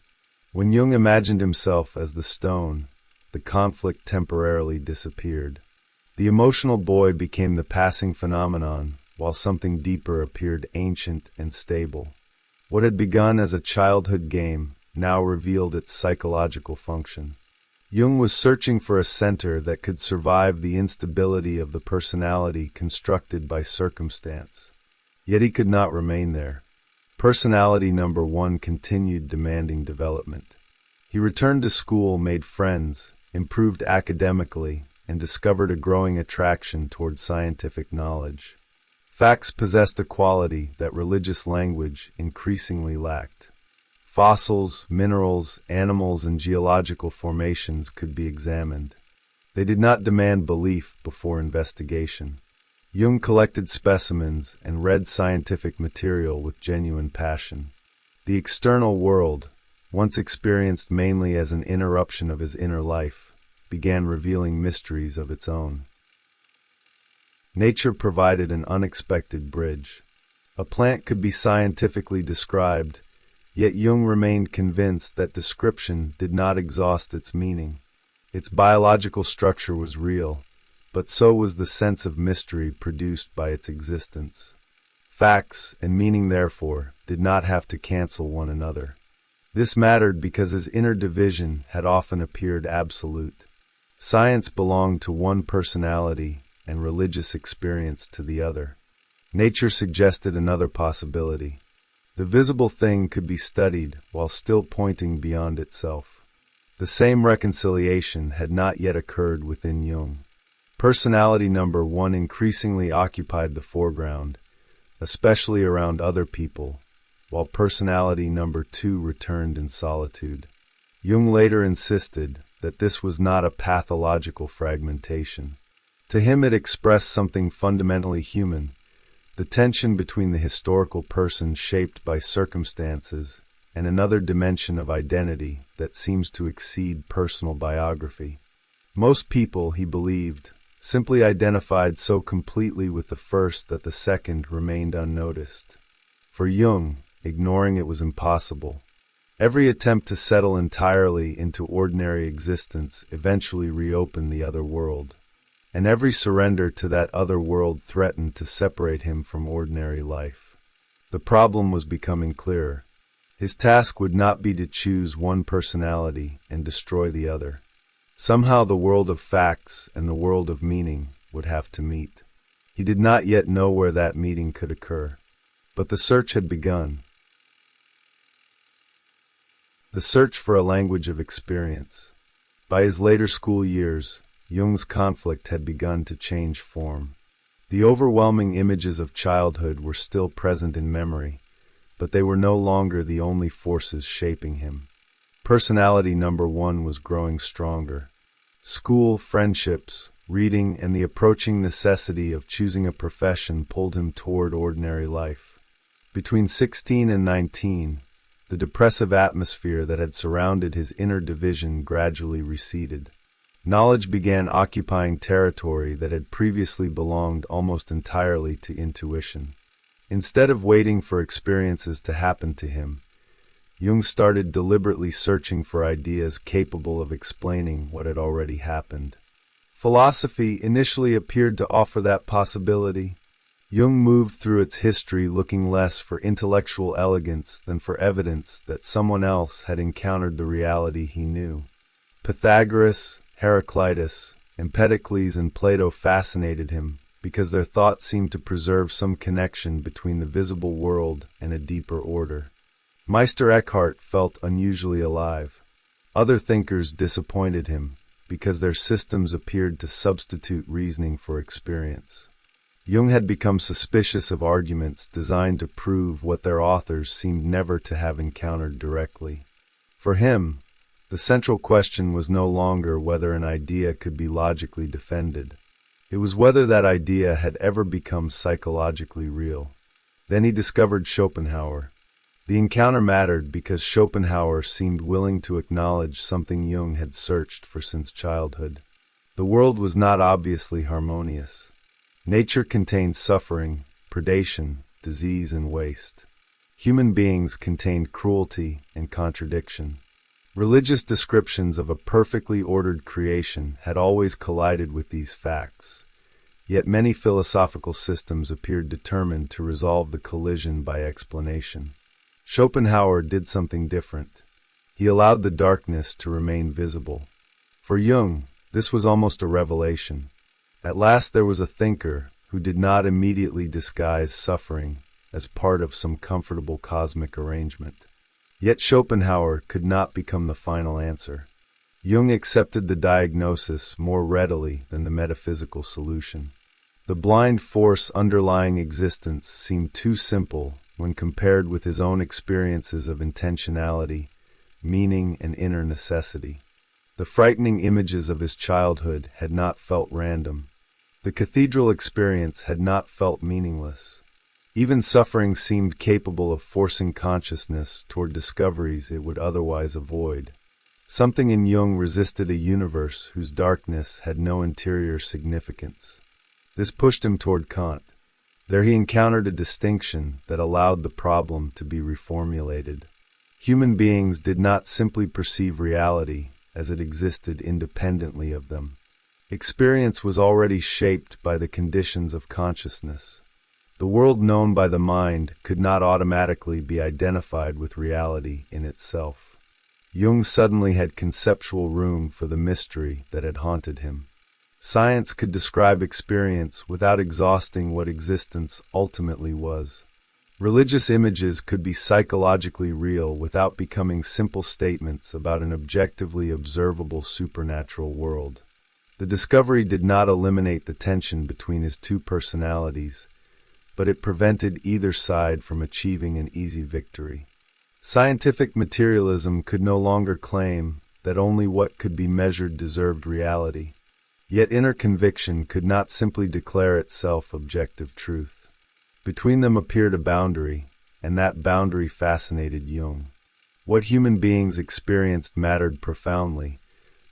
When Jung imagined himself as the stone, the conflict temporarily disappeared. The emotional boy became the passing phenomenon, while something deeper appeared ancient and stable. What had begun as a childhood game now revealed its psychological function. Jung was searching for a center that could survive the instability of the personality constructed by circumstance. Yet he could not remain there. Personality number one continued demanding development. He returned to school, made friends, improved academically, and discovered a growing attraction toward scientific knowledge. Facts possessed a quality that religious language increasingly lacked. Fossils, minerals, animals, and geological formations could be examined. They did not demand belief before investigation. Jung collected specimens and read scientific material with genuine passion. The external world, once experienced mainly as an interruption of his inner life, began revealing mysteries of its own. Nature provided an unexpected bridge. A plant could be scientifically described, yet Jung remained convinced that description did not exhaust its meaning. Its biological structure was real, but so was the sense of mystery produced by its existence. Facts and meaning, therefore, did not have to cancel one another. This mattered because his inner division had often appeared absolute. Science belonged to one personality and religious experience to the other. Nature suggested another possibility. The visible thing could be studied while still pointing beyond itself. The same reconciliation had not yet occurred within Jung. Personality number one increasingly occupied the foreground, especially around other people, while personality number two returned in solitude. Jung later insisted that this was not a pathological fragmentation. To him, it expressed something fundamentally human, the tension between the historical person shaped by circumstances and another dimension of identity that seems to exceed personal biography. Most people, he believed, simply identified so completely with the first that the second remained unnoticed. For Jung, ignoring it was impossible. Every attempt to settle entirely into ordinary existence eventually reopened the other world, and every surrender to that other world threatened to separate him from ordinary life. The problem was becoming clearer. His task would not be to choose one personality and destroy the other. Somehow the world of facts and the world of meaning would have to meet. He did not yet know where that meeting could occur, but the search had begun. The search for a language of experience. By his later school years, Jung's conflict had begun to change form. The overwhelming images of childhood were still present in memory, but they were no longer the only forces shaping him. Personality number one was growing stronger. School, friendships, reading, and the approaching necessity of choosing a profession pulled him toward ordinary life. Between 16 and 19, the depressive atmosphere that had surrounded his inner division gradually receded. Knowledge began occupying territory that had previously belonged almost entirely to intuition. Instead of waiting for experiences to happen to him, Jung started deliberately searching for ideas capable of explaining what had already happened. Philosophy initially appeared to offer that possibility. Jung moved through its history looking less for intellectual elegance than for evidence that someone else had encountered the reality he knew. Pythagoras, Heraclitus, Empedocles, and Plato fascinated him because their thought seemed to preserve some connection between the visible world and a deeper order. Meister Eckhart felt unusually alive. Other thinkers disappointed him because their systems appeared to substitute reasoning for experience. Jung had become suspicious of arguments designed to prove what their authors seemed never to have encountered directly. For him, the central question was no longer whether an idea could be logically defended. It was whether that idea had ever become psychologically real. Then he discovered Schopenhauer. The encounter mattered because Schopenhauer seemed willing to acknowledge something Jung had searched for since childhood. The world was not obviously harmonious. Nature contained suffering, predation, disease, and waste. Human beings contained cruelty and contradiction. Religious descriptions of a perfectly ordered creation had always collided with these facts, yet many philosophical systems appeared determined to resolve the collision by explanation. Schopenhauer did something different. He allowed the darkness to remain visible. For Jung, this was almost a revelation. At last there was a thinker who did not immediately disguise suffering as part of some comfortable cosmic arrangement. Yet Schopenhauer could not become the final answer. Jung accepted the diagnosis more readily than the metaphysical solution. The blind force underlying existence seemed too simple when compared with his own experiences of intentionality, meaning, and inner necessity. The frightening images of his childhood had not felt random. The cathedral experience had not felt meaningless. Even suffering seemed capable of forcing consciousness toward discoveries it would otherwise avoid. Something in Jung resisted a universe whose darkness had no interior significance. This pushed him toward Kant. There he encountered a distinction that allowed the problem to be reformulated. Human beings did not simply perceive reality as it existed independently of them. Experience was already shaped by the conditions of consciousness. The world known by the mind could not automatically be identified with reality in itself. Jung suddenly had conceptual room for the mystery that had haunted him. Science could describe experience without exhausting what existence ultimately was. Religious images could be psychologically real without becoming simple statements about an objectively observable supernatural world. The discovery did not eliminate the tension between his two personalities, but it prevented either side from achieving an easy victory. Scientific materialism could no longer claim that only what could be measured deserved reality, yet inner conviction could not simply declare itself objective truth. Between them appeared a boundary, and that boundary fascinated Jung. What human beings experienced mattered profoundly,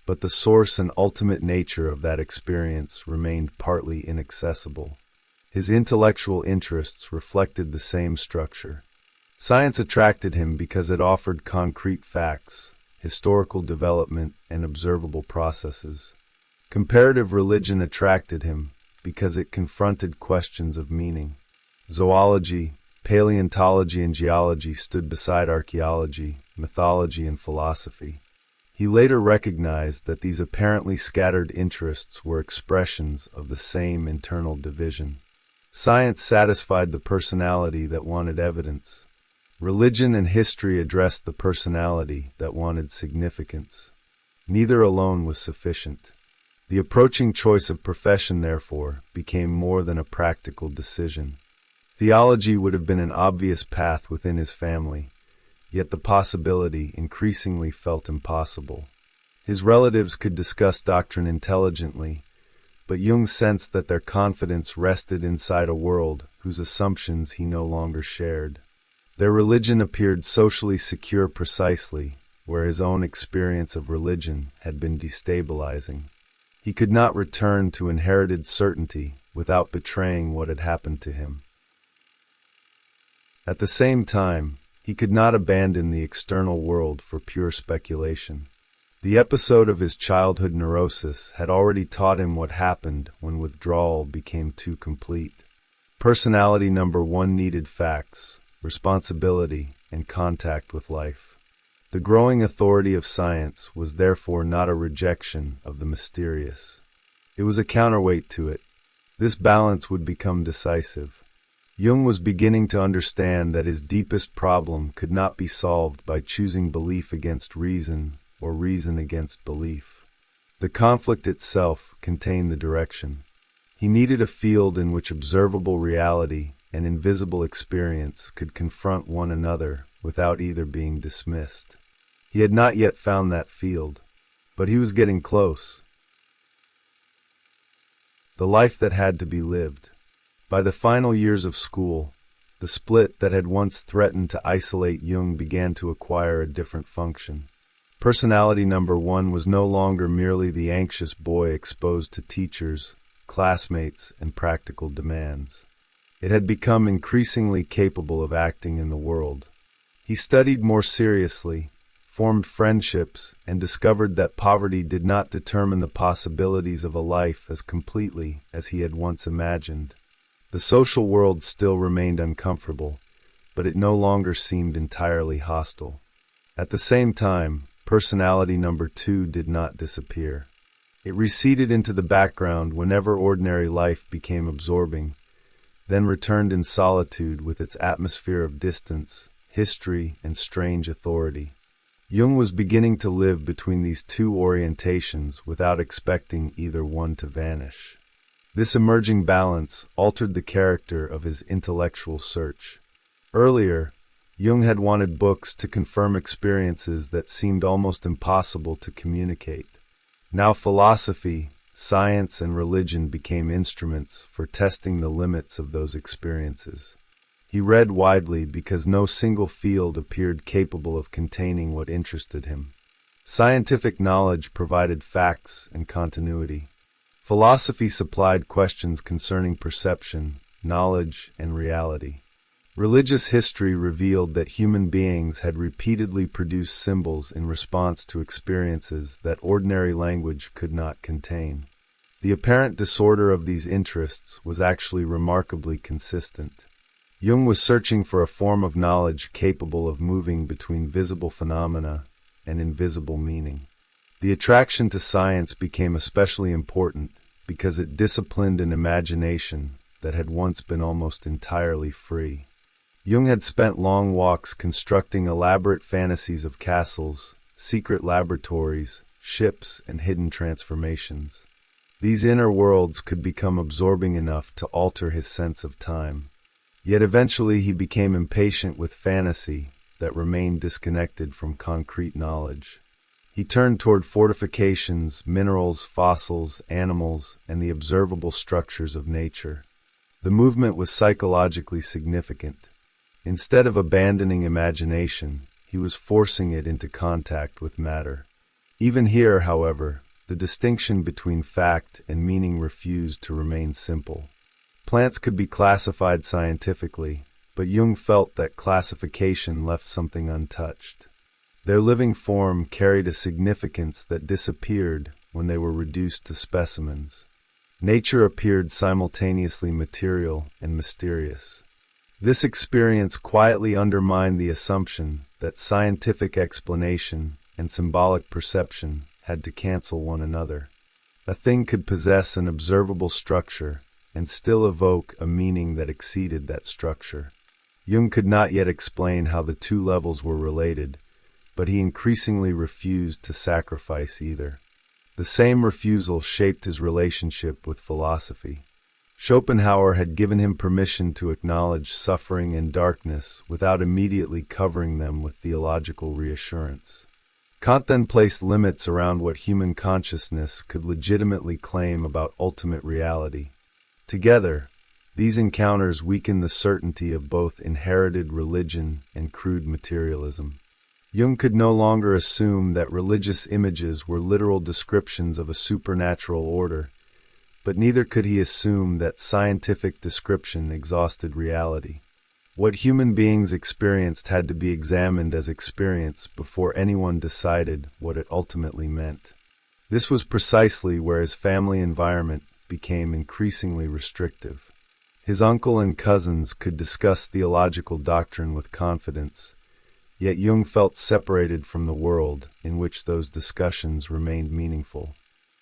but the source and ultimate nature of that experience remained partly inaccessible. His intellectual interests reflected the same structure. Science attracted him because it offered concrete facts, historical development, and observable processes. Comparative religion attracted him because it confronted questions of meaning. Zoology, paleontology, and geology stood beside archaeology, mythology, and philosophy. He later recognized that these apparently scattered interests were expressions of the same internal division. Science satisfied the personality that wanted evidence. Religion and history addressed the personality that wanted significance. Neither alone was sufficient. The approaching choice of profession, therefore, became more than a practical decision. Theology would have been an obvious path within his family, yet the possibility increasingly felt impossible. His relatives could discuss doctrine intelligently, but Jung sensed that their confidence rested inside a world whose assumptions he no longer shared. Their religion appeared socially secure precisely where his own experience of religion had been destabilizing. He could not return to inherited certainty without betraying what had happened to him. At the same time, he could not abandon the external world for pure speculation. The episode of his childhood neurosis had already taught him what happened when withdrawal became too complete. Personality number one needed facts, responsibility, and contact with life. The growing authority of science was therefore not a rejection of the mysterious. It was a counterweight to it. This balance would become decisive. Jung was beginning to understand that his deepest problem could not be solved by choosing belief against reason or reason against belief. The conflict itself contained the direction. He needed a field in which observable reality and invisible experience could confront one another without either being dismissed. He had not yet found that field, but he was getting close. The life that had to be lived. By the final years of school, the split that had once threatened to isolate Jung began to acquire a different function. Personality number one was no longer merely the anxious boy exposed to teachers, classmates, and practical demands. It had become increasingly capable of acting in the world. He studied more seriously, formed friendships, and discovered that poverty did not determine the possibilities of a life as completely as he had once imagined. The social world still remained uncomfortable, but it no longer seemed entirely hostile. At the same time, personality number 2 did not disappear. It receded into the background whenever ordinary life became absorbing, then returned in solitude with its atmosphere of distance, history, and strange authority. Jung was beginning to live between these two orientations without expecting either one to vanish. This emerging balance altered the character of his intellectual search. Earlier, Jung had wanted books to confirm experiences that seemed almost impossible to communicate. Now philosophy, science, and religion became instruments for testing the limits of those experiences. He read widely because no single field appeared capable of containing what interested him. Scientific knowledge provided facts and continuity. Philosophy supplied questions concerning perception, knowledge, and reality. Religious history revealed that human beings had repeatedly produced symbols in response to experiences that ordinary language could not contain. The apparent disorder of these interests was actually remarkably consistent. Jung was searching for a form of knowledge capable of moving between visible phenomena and invisible meaning. The attraction to science became especially important because it disciplined an imagination that had once been almost entirely free. Jung had spent long walks constructing elaborate fantasies of castles, secret laboratories, ships, and hidden transformations. These inner worlds could become absorbing enough to alter his sense of time. Yet eventually he became impatient with fantasy that remained disconnected from concrete knowledge. He turned toward fortifications, minerals, fossils, animals, and the observable structures of nature. The movement was psychologically significant. Instead of abandoning imagination, he was forcing it into contact with matter. Even here, however, the distinction between fact and meaning refused to remain simple. Plants could be classified scientifically, but Jung felt that classification left something untouched. Their living form carried a significance that disappeared when they were reduced to specimens. Nature appeared simultaneously material and mysterious. This experience quietly undermined the assumption that scientific explanation and symbolic perception had to cancel one another. A thing could possess an observable structure and still evoke a meaning that exceeded that structure. Jung could not yet explain how the two levels were related, but he increasingly refused to sacrifice either. The same refusal shaped his relationship with philosophy. Schopenhauer had given him permission to acknowledge suffering and darkness without immediately covering them with theological reassurance. Kant then placed limits around what human consciousness could legitimately claim about ultimate reality. Together, these encounters weakened the certainty of both inherited religion and crude materialism. Jung could no longer assume that religious images were literal descriptions of a supernatural order, but neither could he assume that scientific description exhausted reality. What human beings experienced had to be examined as experience before anyone decided what it ultimately meant. This was precisely where his family environment became increasingly restrictive. His uncle and cousins could discuss theological doctrine with confidence, yet Jung felt separated from the world in which those discussions remained meaningful.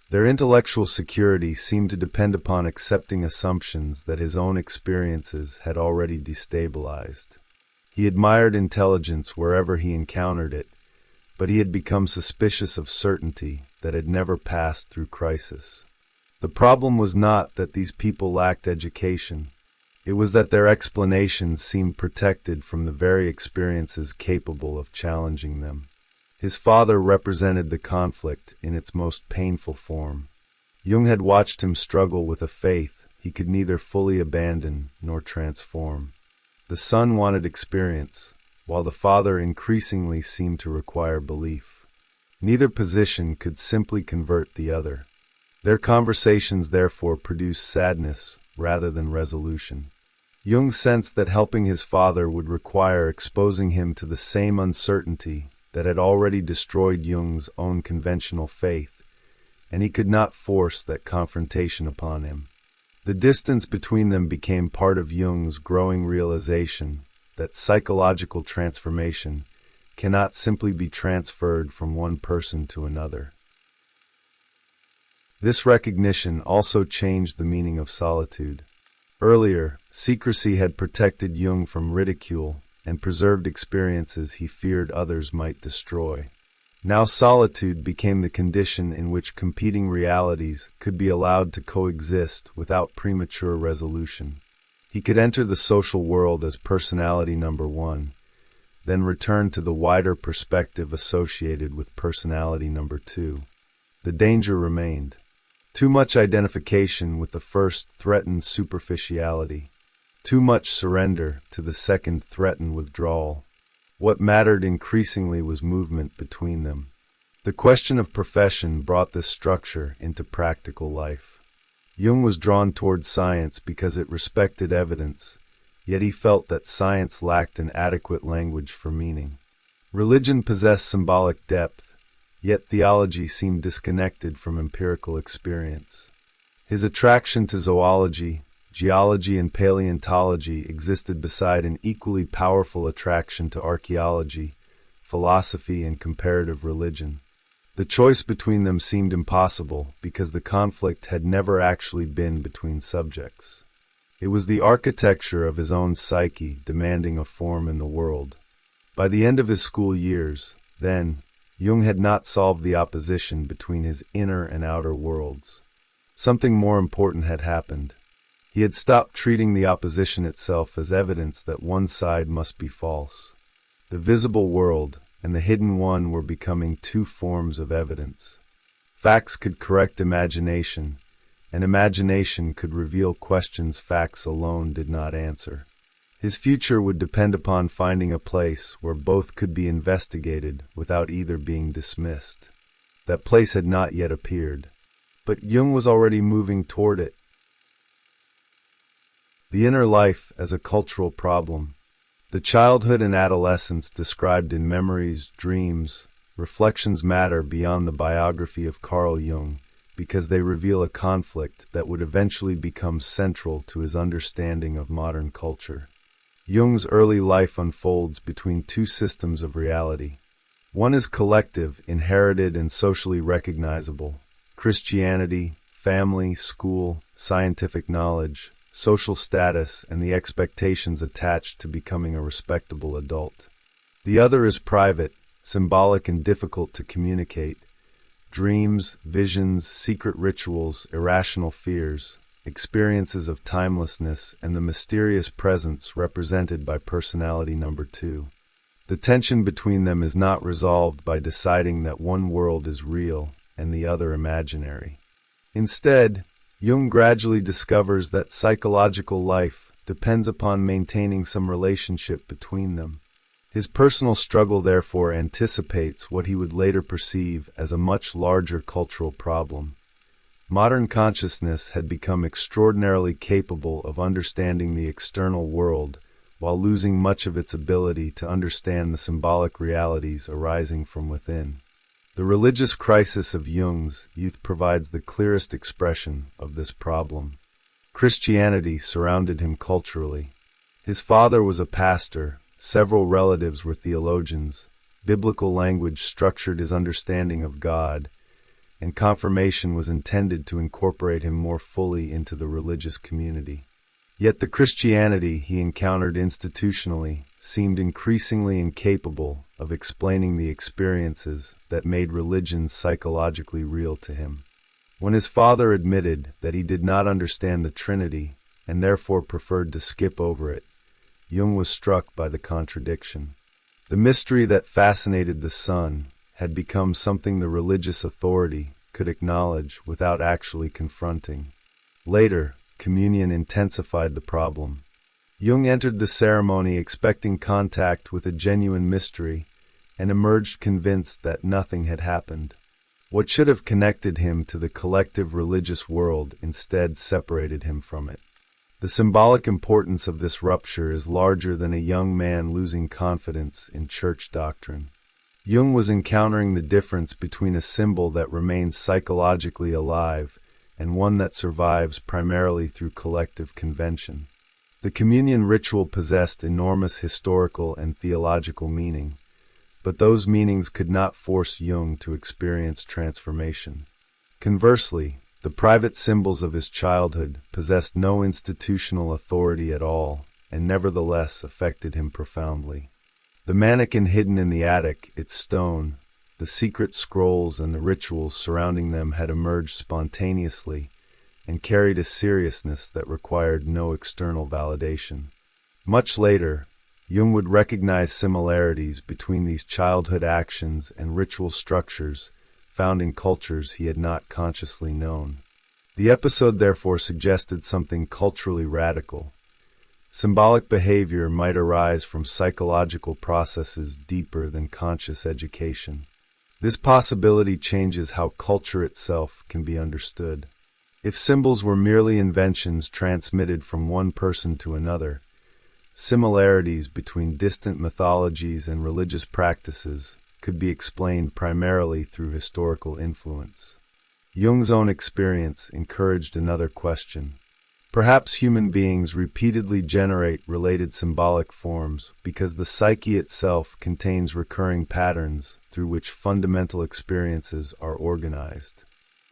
Their intellectual security seemed to depend upon accepting assumptions that his own experiences had already destabilized. He admired intelligence wherever he encountered it, but he had become suspicious of certainty that had never passed through crisis. The problem was not that these people lacked education. It was that their explanations seemed protected from the very experiences capable of challenging them. His father represented the conflict in its most painful form. Jung had watched him struggle with a faith he could neither fully abandon nor transform. The son wanted experience, while the father increasingly seemed to require belief. Neither position could simply convert the other. Their conversations therefore produced sadness rather than resolution. Jung sensed that helping his father would require exposing him to the same uncertainty that had already destroyed Jung's own conventional faith, and he could not force that confrontation upon him. The distance between them became part of Jung's growing realization that psychological transformation cannot simply be transferred from one person to another. This recognition also changed the meaning of solitude. Earlier, secrecy had protected Jung from ridicule and preserved experiences he feared others might destroy. Now solitude became the condition in which competing realities could be allowed to coexist without premature resolution. He could enter the social world as personality number one, then return to the wider perspective associated with personality number two. The danger remained. Too much identification with the first threatened superficiality. Too much surrender to the second threatened withdrawal. What mattered increasingly was movement between them. The question of profession brought this structure into practical life. Jung was drawn toward science because it respected evidence, yet he felt that science lacked an adequate language for meaning. Religion possessed symbolic depth, yet theology seemed disconnected from empirical experience. His attraction to zoology, geology, and paleontology existed beside an equally powerful attraction to archaeology, philosophy, and comparative religion. The choice between them seemed impossible because the conflict had never actually been between subjects. It was the architecture of his own psyche demanding a form in the world. By the end of his school years, then, Jung had not solved the opposition between his inner and outer worlds. Something more important had happened. He had stopped treating the opposition itself as evidence that one side must be false. The visible world and the hidden one were becoming two forms of evidence. Facts could correct imagination, and imagination could reveal questions facts alone did not answer. His future would depend upon finding a place where both could be investigated without either being dismissed. That place had not yet appeared, but Jung was already moving toward it. The inner life as a cultural problem. The childhood and adolescence described in Memories, Dreams, Reflections matter beyond the biography of Carl Jung because they reveal a conflict that would eventually become central to his understanding of modern culture. Jung's early life unfolds between two systems of reality. One is collective, inherited, and socially recognizable. Christianity, family, school, scientific knowledge, social status, and the expectations attached to becoming a respectable adult. The other is private, symbolic, and difficult to communicate. Dreams, visions, secret rituals, irrational fears, experiences of timelessness, and the mysterious presence represented by personality number two. The tension between them is not resolved by deciding that one world is real and the other imaginary. Instead, Jung gradually discovers that psychological life depends upon maintaining some relationship between them. His personal struggle therefore anticipates what he would later perceive as a much larger cultural problem. Modern consciousness had become extraordinarily capable of understanding the external world while losing much of its ability to understand the symbolic realities arising from within. The religious crisis of Jung's youth provides the clearest expression of this problem. Christianity surrounded him culturally. His father was a pastor, several relatives were theologians, biblical language structured his understanding of God, and confirmation was intended to incorporate him more fully into the religious community. Yet the Christianity he encountered institutionally seemed increasingly incapable of explaining the experiences that made religion psychologically real to him. When his father admitted that he did not understand the Trinity and therefore preferred to skip over it, Jung was struck by the contradiction. The mystery that fascinated the son had become something the religious authority could acknowledge without actually confronting. Later, communion intensified the problem. Jung entered the ceremony expecting contact with a genuine mystery and emerged convinced that nothing had happened. What should have connected him to the collective religious world instead separated him from it. The symbolic importance of this rupture is larger than a young man losing confidence in church doctrine. Jung was encountering the difference between a symbol that remains psychologically alive and one that survives primarily through collective convention. The communion ritual possessed enormous historical and theological meaning, but those meanings could not force Jung to experience transformation. Conversely, the private symbols of his childhood possessed no institutional authority at all, and nevertheless affected him profoundly. The mannequin hidden in the attic, its stone, the secret scrolls and the rituals surrounding them had emerged spontaneously and carried a seriousness that required no external validation. Much later, Jung would recognize similarities between these childhood actions and ritual structures found in cultures he had not consciously known. The episode therefore suggested something culturally radical. Symbolic behavior might arise from psychological processes deeper than conscious education. This possibility changes how culture itself can be understood. If symbols were merely inventions transmitted from one person to another, similarities between distant mythologies and religious practices could be explained primarily through historical influence. Jung's own experience encouraged another question. Perhaps human beings repeatedly generate related symbolic forms because the psyche itself contains recurring patterns through which fundamental experiences are organized.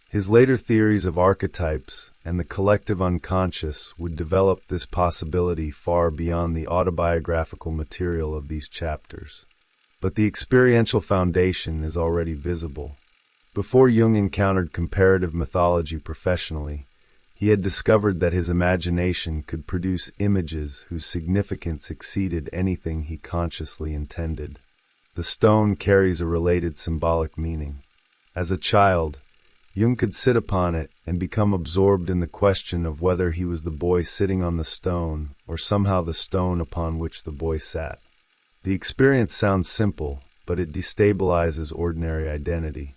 His later theories of archetypes and the collective unconscious would develop this possibility far beyond the autobiographical material of these chapters. But the experiential foundation is already visible. Before Jung encountered comparative mythology professionally, he had discovered that his imagination could produce images whose significance exceeded anything he consciously intended. The stone carries a related symbolic meaning. As a child, Jung could sit upon it and become absorbed in the question of whether he was the boy sitting on the stone or somehow the stone upon which the boy sat. The experience sounds simple, but it destabilizes ordinary identity.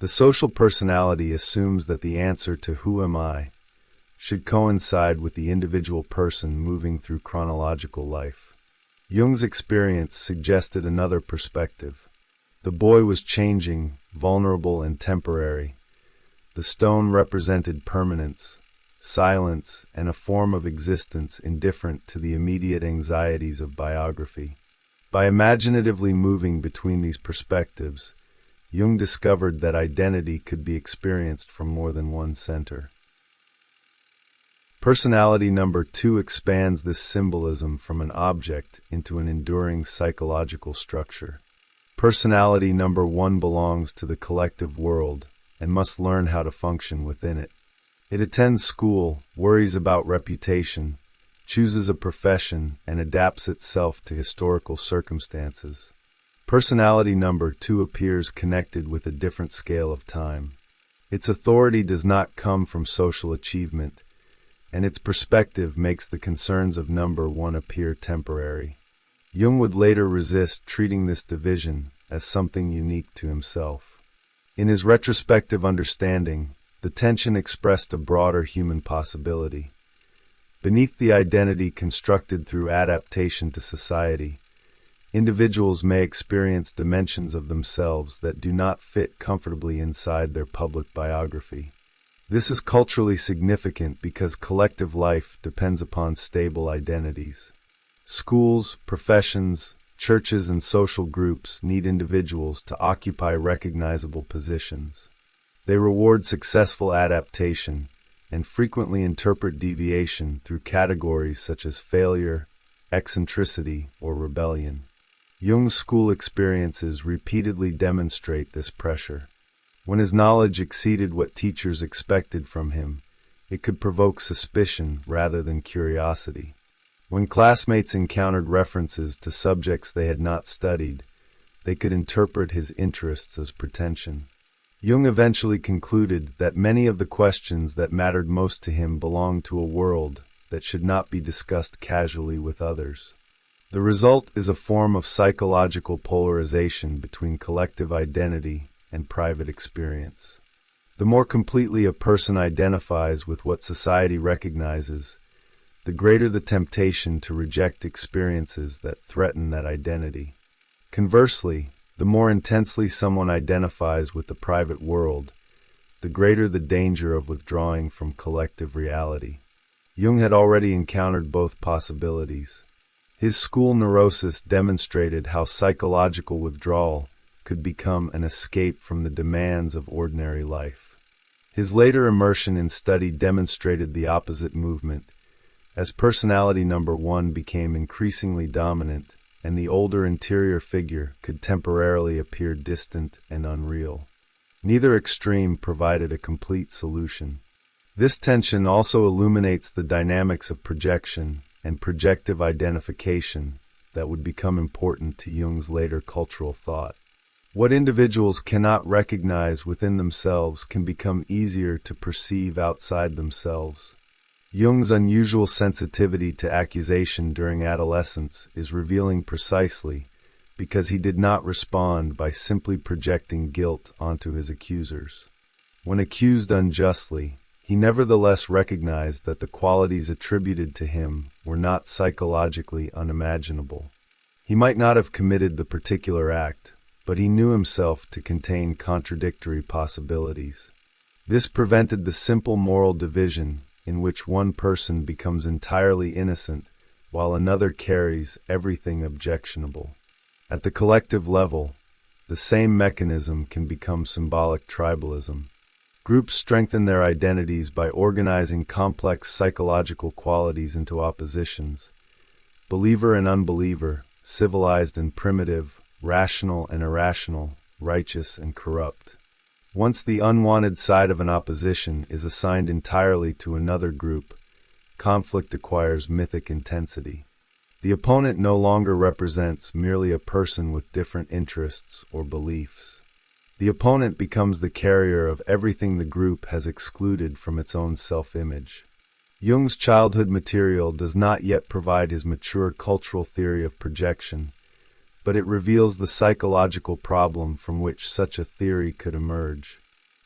The social personality assumes that the answer to "who am I?" should coincide with the individual person moving through chronological life. Jung's experience suggested another perspective. The boy was changing, vulnerable, and temporary. The stone represented permanence, silence, and a form of existence indifferent to the immediate anxieties of biography. By imaginatively moving between these perspectives, Jung discovered that identity could be experienced from more than one center. Personality number 2 expands this symbolism from an object into an enduring psychological structure. Personality number 1 belongs to the collective world and must learn how to function within it. It attends school, worries about reputation, chooses a profession, and adapts itself to historical circumstances. Personality number 2 appears connected with a different scale of time. Its authority does not come from social achievement, and its perspective makes the concerns of number 1 appear temporary. Jung would later resist treating this division as something unique to himself. In his retrospective understanding, the tension expressed a broader human possibility. Beneath the identity constructed through adaptation to society, individuals may experience dimensions of themselves that do not fit comfortably inside their public biography. This is culturally significant because collective life depends upon stable identities. Schools, professions, churches, and social groups need individuals to occupy recognizable positions. They reward successful adaptation and frequently interpret deviation through categories such as failure, eccentricity, or rebellion. Jung's school experiences repeatedly demonstrate this pressure. When his knowledge exceeded what teachers expected from him, it could provoke suspicion rather than curiosity. When classmates encountered references to subjects they had not studied, they could interpret his interests as pretension. Jung eventually concluded that many of the questions that mattered most to him belonged to a world that should not be discussed casually with others. The result is a form of psychological polarization between collective identity and private experience. The more completely a person identifies with what society recognizes, the greater the temptation to reject experiences that threaten that identity. Conversely, the more intensely someone identifies with the private world, the greater the danger of withdrawing from collective reality. Jung had already encountered both possibilities. His school neurosis demonstrated how psychological withdrawal could become an escape from the demands of ordinary life. His later immersion in study demonstrated the opposite movement, as personality number 1 became increasingly dominant, and the older interior figure could temporarily appear distant and unreal. Neither extreme provided a complete solution. This tension also illuminates the dynamics of projection and projective identification that would become important to Jung's later cultural thought. What individuals cannot recognize within themselves can become easier to perceive outside themselves. Jung's unusual sensitivity to accusation during adolescence is revealing precisely because he did not respond by simply projecting guilt onto his accusers. When accused unjustly, he nevertheless recognized that the qualities attributed to him were not psychologically unimaginable. He might not have committed the particular act, but he knew himself to contain contradictory possibilities. This prevented the simple moral division in which one person becomes entirely innocent while another carries everything objectionable. At the collective level, the same mechanism can become symbolic tribalism. Groups strengthen their identities by organizing complex psychological qualities into oppositions: believer and unbeliever, civilized and primitive, rational and irrational, righteous and corrupt. Once the unwanted side of an opposition is assigned entirely to another group, conflict acquires mythic intensity. The opponent no longer represents merely a person with different interests or beliefs. The opponent becomes the carrier of everything the group has excluded from its own self-image. Jung's childhood material does not yet provide his mature cultural theory of projection, but it reveals the psychological problem from which such a theory could emerge.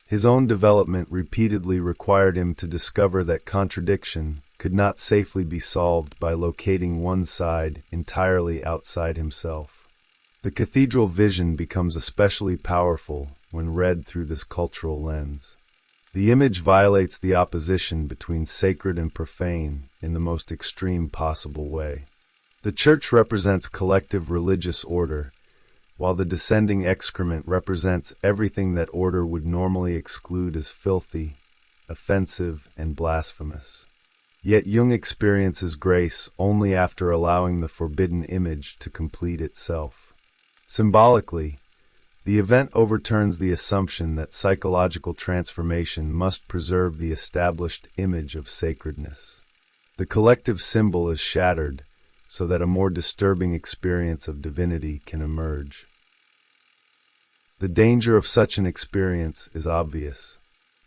His own development repeatedly required him to discover that contradiction could not safely be solved by locating one side entirely outside himself. The cathedral vision becomes especially powerful when read through this cultural lens. The image violates the opposition between sacred and profane in the most extreme possible way. The church represents collective religious order, while the descending excrement represents everything that order would normally exclude as filthy, offensive, and blasphemous. Yet Jung experiences grace only after allowing the forbidden image to complete itself. Symbolically, the event overturns the assumption that psychological transformation must preserve the established image of sacredness. The collective symbol is shattered so that a more disturbing experience of divinity can emerge. The danger of such an experience is obvious.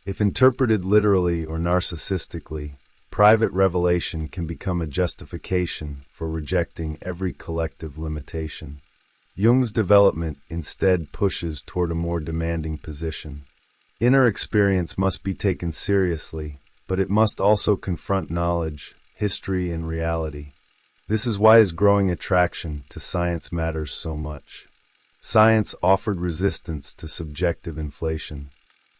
If interpreted literally or narcissistically, private revelation can become a justification for rejecting every collective limitation. Jung's development instead pushes toward a more demanding position. Inner experience must be taken seriously, but it must also confront knowledge, history, and reality. This is why his growing attraction to science matters so much. Science offered resistance to subjective inflation.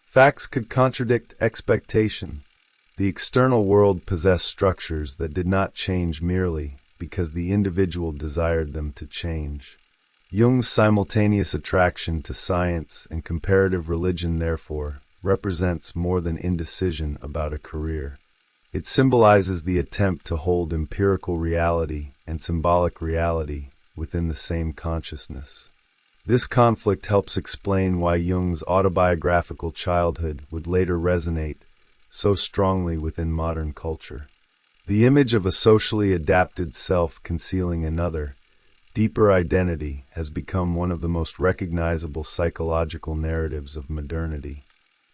Facts could contradict expectation. The external world possessed structures that did not change merely because the individual desired them to change. Jung's simultaneous attraction to science and comparative religion, therefore, represents more than indecision about a career. It symbolizes the attempt to hold empirical reality and symbolic reality within the same consciousness. This conflict helps explain why Jung's autobiographical childhood would later resonate so strongly within modern culture. The image of a socially adapted self concealing another, deeper identity has become one of the most recognizable psychological narratives of modernity.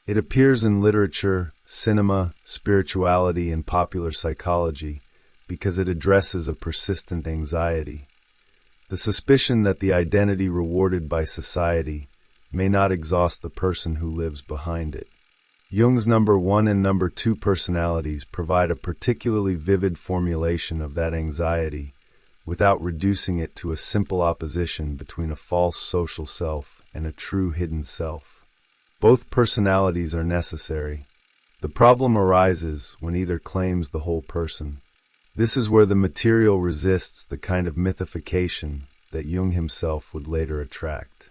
It appears in literature, cinema, spirituality, and popular psychology because it addresses a persistent anxiety. The suspicion that the identity rewarded by society may not exhaust the person who lives behind it. Jung's number 1 and number 2 personalities provide a particularly vivid formulation of that anxiety, without reducing it to a simple opposition between a false social self and a true hidden self. Both personalities are necessary. The problem arises when either claims the whole person. This is where the material resists the kind of mythification that Jung himself would later attract.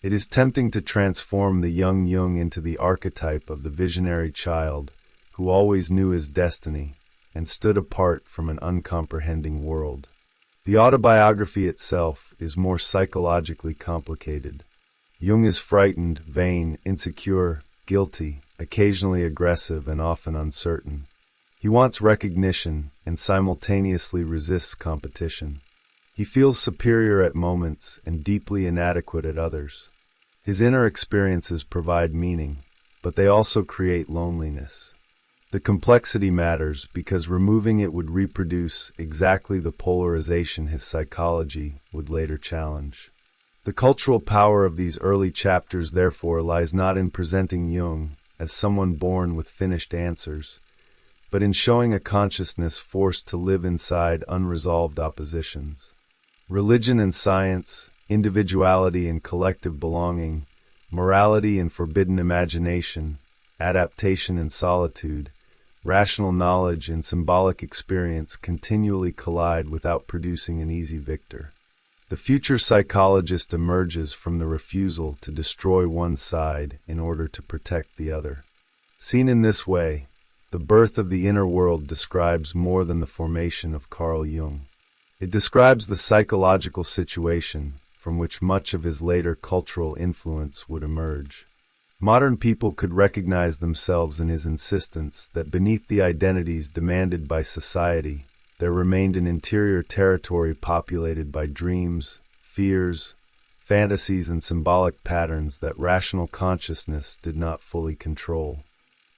It is tempting to transform the young Jung into the archetype of the visionary child who always knew his destiny and stood apart from an uncomprehending world. The autobiography itself is more psychologically complicated. Jung is frightened, vain, insecure, guilty, occasionally aggressive, and often uncertain. He wants recognition and simultaneously resists competition. He feels superior at moments and deeply inadequate at others. His inner experiences provide meaning, but they also create loneliness. The complexity matters because removing it would reproduce exactly the polarization his psychology would later challenge. The cultural power of these early chapters, therefore, lies not in presenting Jung as someone born with finished answers, but in showing a consciousness forced to live inside unresolved oppositions. Religion and science, individuality and collective belonging, morality and forbidden imagination, adaptation and solitude, rational knowledge and symbolic experience continually collide without producing an easy victor. The future psychologist emerges from the refusal to destroy one side in order to protect the other. Seen in this way, the birth of the inner world describes more than the formation of Carl Jung. It describes the psychological situation from which much of his later cultural influence would emerge. Modern people could recognize themselves in his insistence that beneath the identities demanded by society, there remained an interior territory populated by dreams, fears, fantasies, and symbolic patterns that rational consciousness did not fully control.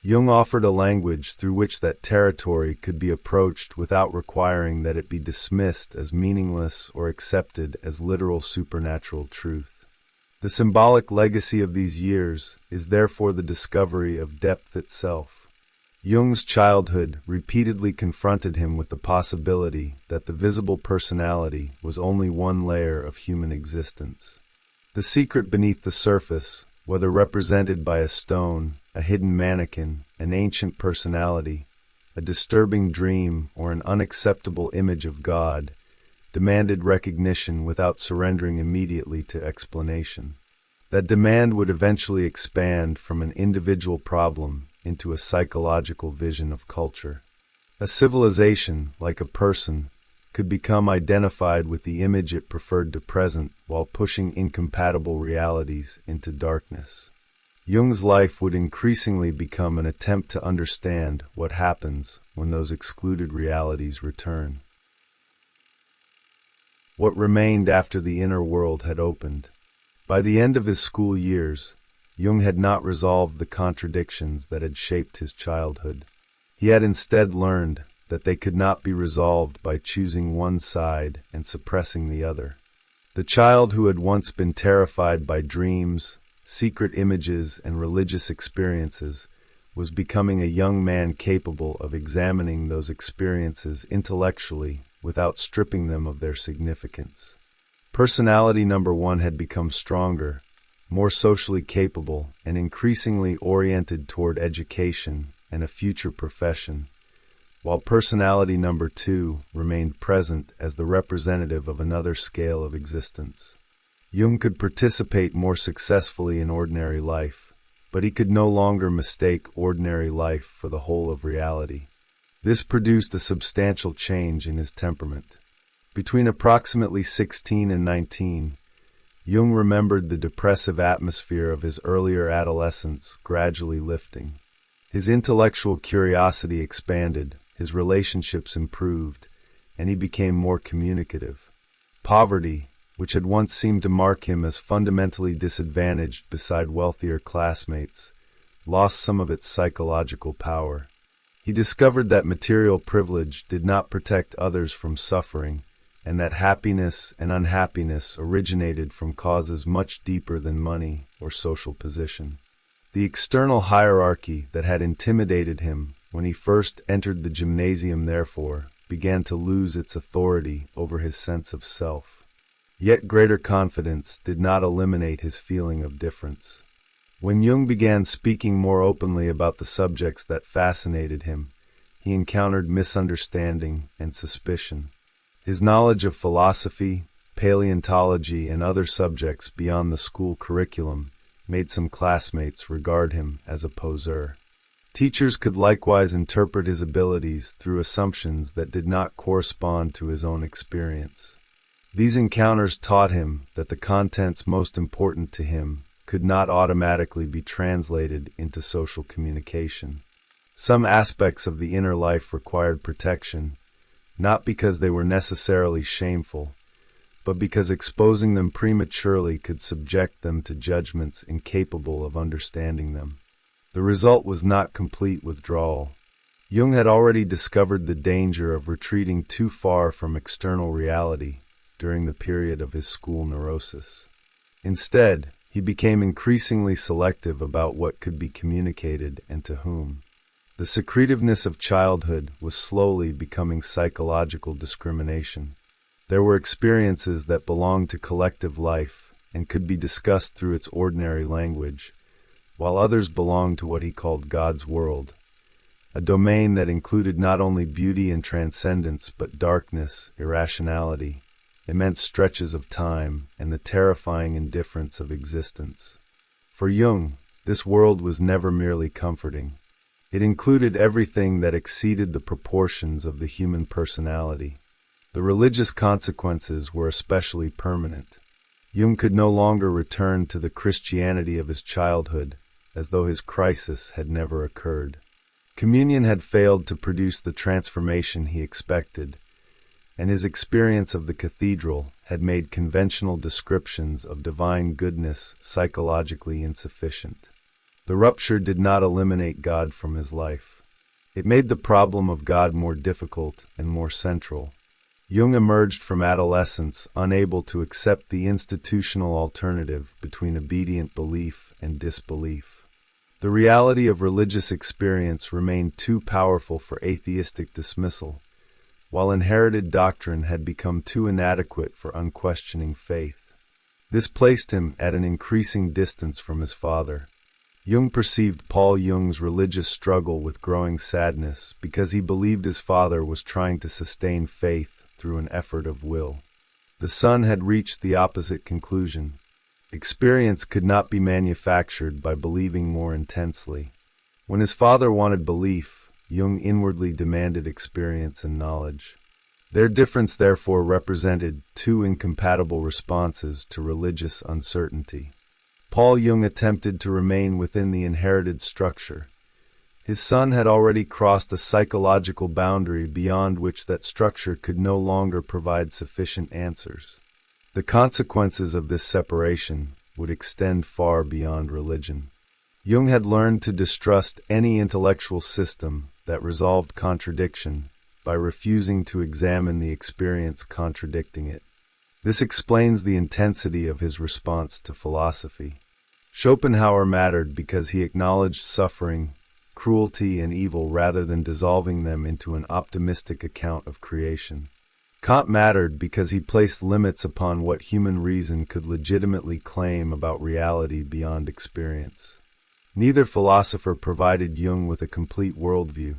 Jung offered a language through which that territory could be approached without requiring that it be dismissed as meaningless or accepted as literal supernatural truth. The symbolic legacy of these years is therefore the discovery of depth itself. Jung's childhood repeatedly confronted him with the possibility that the visible personality was only one layer of human existence. The secret beneath the surface, whether represented by a stone, a hidden mannequin, an ancient personality, a disturbing dream, or an unacceptable image of God, demanded recognition without surrendering immediately to explanation. That demand would eventually expand from an individual problem into a psychological vision of culture. A civilization, like a person, could become identified with the image it preferred to present while pushing incompatible realities into darkness. Jung's life would increasingly become an attempt to understand what happens when those excluded realities return. What remained after the inner world had opened. By the end of his school years, Jung had not resolved the contradictions that had shaped his childhood. He had instead learned that they could not be resolved by choosing one side and suppressing the other. The child who had once been terrified by dreams, secret images, and religious experiences was becoming a young man capable of examining those experiences intellectually without stripping them of their significance. Personality number one had become stronger, more socially capable, and increasingly oriented toward education and a future profession, while personality number two remained present as the representative of another scale of existence. Jung could participate more successfully in ordinary life, but he could no longer mistake ordinary life for the whole of reality. This produced a substantial change in his temperament. Between approximately 16 and 19, Jung remembered the depressive atmosphere of his earlier adolescence gradually lifting. His intellectual curiosity expanded, his relationships improved, and he became more communicative. Poverty, which had once seemed to mark him as fundamentally disadvantaged beside wealthier classmates, lost some of its psychological power. He discovered that material privilege did not protect others from suffering, and that happiness and unhappiness originated from causes much deeper than money or social position. The external hierarchy that had intimidated him when he first entered the gymnasium, therefore, began to lose its authority over his sense of self. Yet greater confidence did not eliminate his feeling of difference. When Jung began speaking more openly about the subjects that fascinated him, he encountered misunderstanding and suspicion. His knowledge of philosophy, paleontology, and other subjects beyond the school curriculum made some classmates regard him as a poseur. Teachers could likewise interpret his abilities through assumptions that did not correspond to his own experience. These encounters taught him that the contents most important to him could not automatically be translated into social communication. Some aspects of the inner life required protection, not because they were necessarily shameful, but because exposing them prematurely could subject them to judgments incapable of understanding them. The result was not complete withdrawal. Jung had already discovered the danger of retreating too far from external reality during the period of his school neurosis. Instead, he became increasingly selective about what could be communicated and to whom. The secretiveness of childhood was slowly becoming psychological discrimination. There were experiences that belonged to collective life and could be discussed through its ordinary language, while others belonged to what he called God's world, a domain that included not only beauty and transcendence but darkness, irrationality, immense stretches of time, and the terrifying indifference of existence. For Jung, this world was never merely comforting. It included everything that exceeded the proportions of the human personality. The religious consequences were especially permanent. Jung could no longer return to the Christianity of his childhood, as though his crisis had never occurred. Communion had failed to produce the transformation he expected, and his experience of the cathedral had made conventional descriptions of divine goodness psychologically insufficient. The rupture did not eliminate God from his life. It made the problem of God more difficult and more central. Jung emerged from adolescence unable to accept the institutional alternative between obedient belief and disbelief. The reality of religious experience remained too powerful for atheistic dismissal, while inherited doctrine had become too inadequate for unquestioning faith. This placed him at an increasing distance from his father. Jung perceived Paul Jung's religious struggle with growing sadness because he believed his father was trying to sustain faith through an effort of will. The son had reached the opposite conclusion. Experience could not be manufactured by believing more intensely. When his father wanted belief, Jung inwardly demanded experience and knowledge. Their difference therefore represented two incompatible responses to religious uncertainty. Paul Jung attempted to remain within the inherited structure. His son had already crossed a psychological boundary beyond which that structure could no longer provide sufficient answers. The consequences of this separation would extend far beyond religion. Jung had learned to distrust any intellectual system that resolved contradiction by refusing to examine the experience contradicting it. This explains the intensity of his response to philosophy. Schopenhauer mattered because he acknowledged suffering, cruelty, and evil rather than dissolving them into an optimistic account of creation. Kant mattered because he placed limits upon what human reason could legitimately claim about reality beyond experience. Neither philosopher provided Jung with a complete worldview,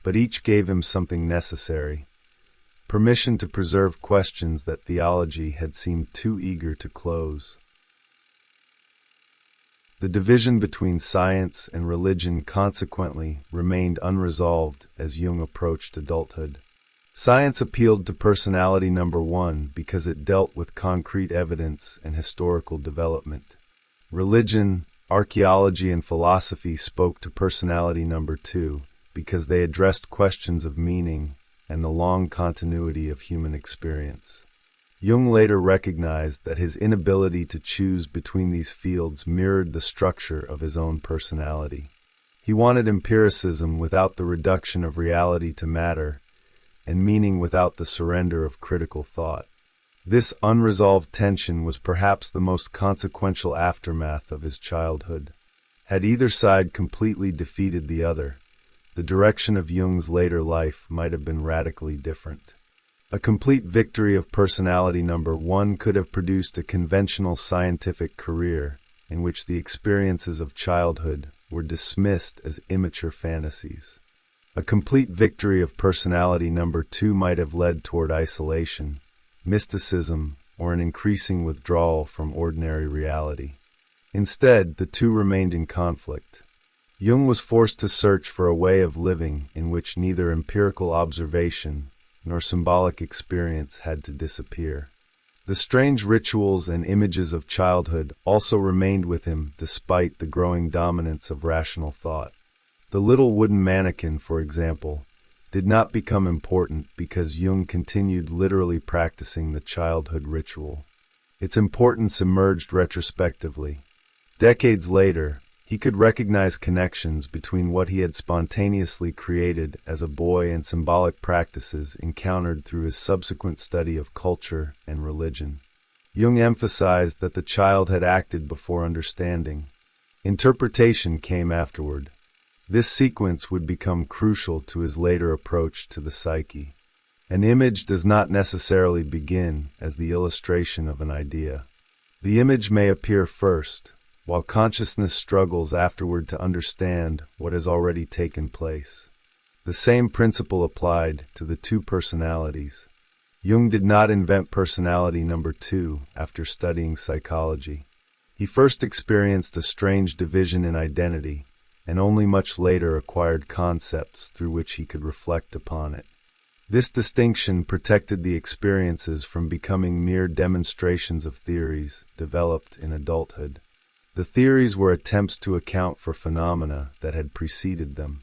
but each gave him something necessary: permission to preserve questions that theology had seemed too eager to close. The division between science and religion consequently remained unresolved as Jung approached adulthood. Science appealed to personality number one because it dealt with concrete evidence and historical development. Religion, archaeology, and philosophy spoke to personality number two because they addressed questions of meaning and the long continuity of human experience. Jung later recognized that his inability to choose between these fields mirrored the structure of his own personality. He wanted empiricism without the reduction of reality to matter, and meaning without the surrender of critical thought. This unresolved tension was perhaps the most consequential aftermath of his childhood. Had either side completely defeated the other, the direction of Jung's later life might have been radically different. A complete victory of personality number one could have produced a conventional scientific career in which the experiences of childhood were dismissed as immature fantasies. A complete victory of personality number 2 might have led toward isolation, mysticism, or an increasing withdrawal from ordinary reality. Instead, the two remained in conflict. Jung was forced to search for a way of living in which neither empirical observation nor symbolic experience had to disappear. The strange rituals and images of childhood also remained with him despite the growing dominance of rational thought. The little wooden mannequin, for example, did not become important because Jung continued literally practicing the childhood ritual. Its importance emerged retrospectively. Decades later, he could recognize connections between what he had spontaneously created as a boy and symbolic practices encountered through his subsequent study of culture and religion. Jung emphasized that the child had acted before understanding. Interpretation came afterward. This sequence would become crucial to his later approach to the psyche. An image does not necessarily begin as the illustration of an idea. The image may appear first, while consciousness struggles afterward to understand what has already taken place. The same principle applied to the two personalities. Jung did not invent personality number 2 after studying psychology. He first experienced a strange division in identity, and only much later acquired concepts through which he could reflect upon it. This distinction protected the experiences from becoming mere demonstrations of theories developed in adulthood. The theories were attempts to account for phenomena that had preceded them.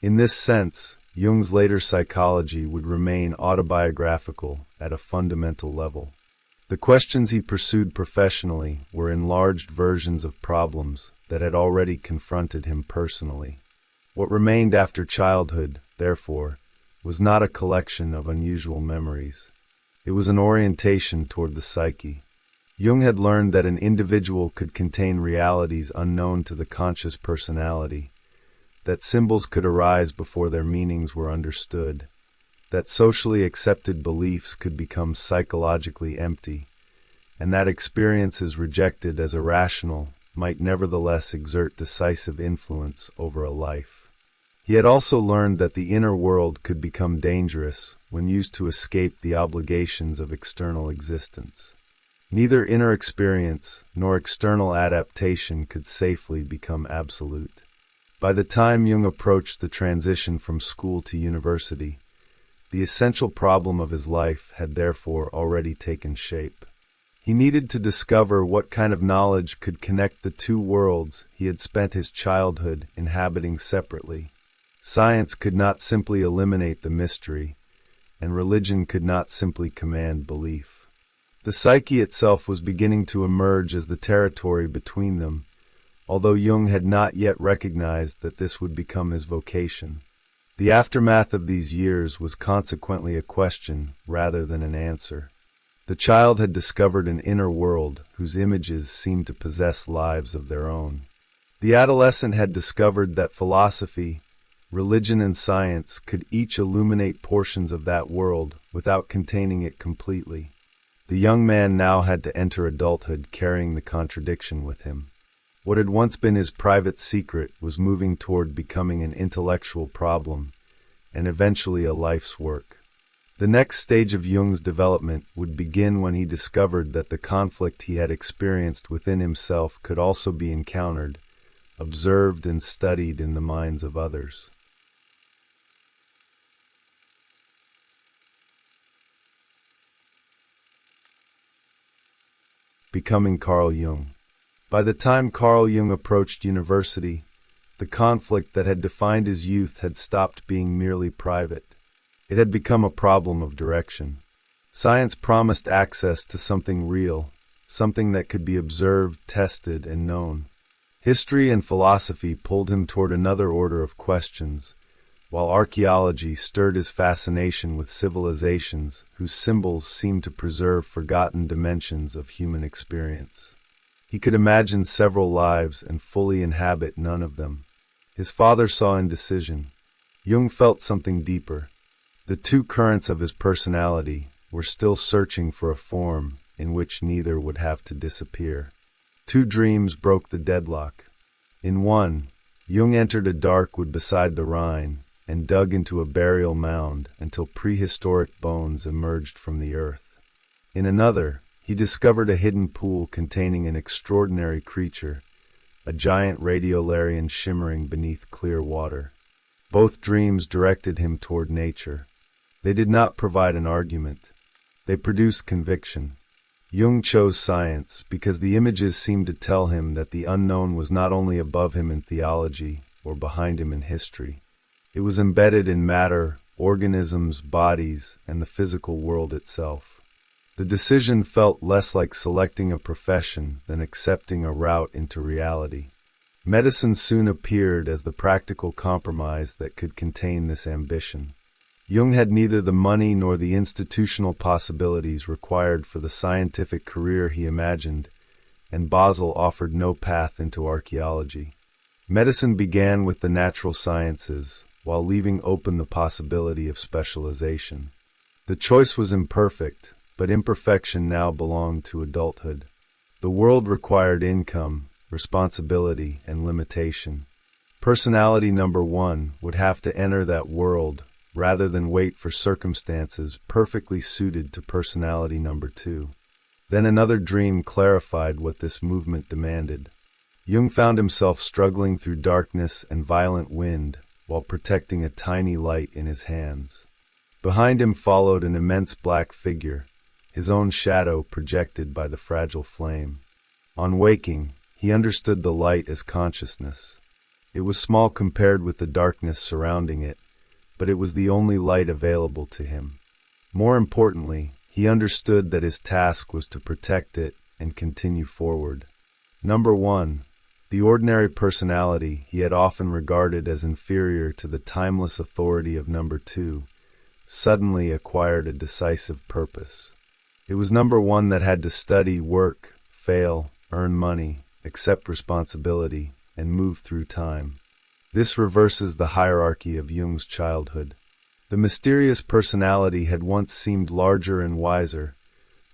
In this sense, Jung's later psychology would remain autobiographical at a fundamental level. The questions he pursued professionally were enlarged versions of problems that had already confronted him personally. What remained after childhood, therefore, was not a collection of unusual memories. It was an orientation toward the psyche. Jung had learned that an individual could contain realities unknown to the conscious personality, that symbols could arise before their meanings were understood, that socially accepted beliefs could become psychologically empty, and that experiences rejected as irrational might nevertheless exert decisive influence over a life. He had also learned that the inner world could become dangerous when used to escape the obligations of external existence. Neither inner experience nor external adaptation could safely become absolute. By the time Jung approached the transition from school to university, the essential problem of his life had therefore already taken shape. He needed to discover what kind of knowledge could connect the two worlds he had spent his childhood inhabiting separately. Science could not simply eliminate the mystery, and religion could not simply command belief. The psyche itself was beginning to emerge as the territory between them, although Jung had not yet recognized that this would become his vocation. The aftermath of these years was consequently a question rather than an answer. The child had discovered an inner world whose images seemed to possess lives of their own. The adolescent had discovered that philosophy, religion, and science could each illuminate portions of that world without containing it completely. The young man now had to enter adulthood carrying the contradiction with him. What had once been his private secret was moving toward becoming an intellectual problem, and eventually a life's work. The next stage of Jung's development would begin when he discovered that the conflict he had experienced within himself could also be encountered, observed, and studied in the minds of others. Becoming Carl Jung. By the time Carl Jung approached university, the conflict that had defined his youth had stopped being merely private. It had become a problem of direction. Science promised access to something real, something that could be observed, tested, and known. History and philosophy pulled him toward another order of questions, while archaeology stirred his fascination with civilizations whose symbols seemed to preserve forgotten dimensions of human experience. He could imagine several lives and fully inhabit none of them. His father saw indecision. Jung felt something deeper. The two currents of his personality were still searching for a form in which neither would have to disappear. Two dreams broke the deadlock. In one, Jung entered a dark wood beside the Rhine, and dug into a burial mound until prehistoric bones emerged from the earth. In another, he discovered a hidden pool containing an extraordinary creature, a giant radiolarian shimmering beneath clear water. Both dreams directed him toward nature. They did not provide an argument. They produced conviction. Jung chose science because the images seemed to tell him that the unknown was not only above him in theology or behind him in history. It was embedded in matter, organisms, bodies, and the physical world itself. The decision felt less like selecting a profession than accepting a route into reality. Medicine soon appeared as the practical compromise that could contain this ambition. Jung had neither the money nor the institutional possibilities required for the scientific career he imagined, and Basel offered no path into archaeology. Medicine began with the natural sciences, while leaving open the possibility of specialization. The choice was imperfect, but imperfection now belonged to adulthood. The world required income, responsibility, and limitation. Personality number one would have to enter that world, rather than wait for circumstances perfectly suited to personality number two. Then another dream clarified what this movement demanded. Jung found himself struggling through darkness and violent wind, while protecting a tiny light in his hands. Behind him followed an immense black figure, his own shadow projected by the fragile flame. On waking, he understood the light as consciousness. It was small compared with the darkness surrounding it, but it was the only light available to him. More importantly, he understood that his task was to protect it and continue forward. Number one, the ordinary personality he had often regarded as inferior to the timeless authority of number two, suddenly acquired a decisive purpose. It was number one that had to study, work, fail, earn money, accept responsibility, and move through time. This reverses the hierarchy of Jung's childhood. The mysterious personality had once seemed larger and wiser,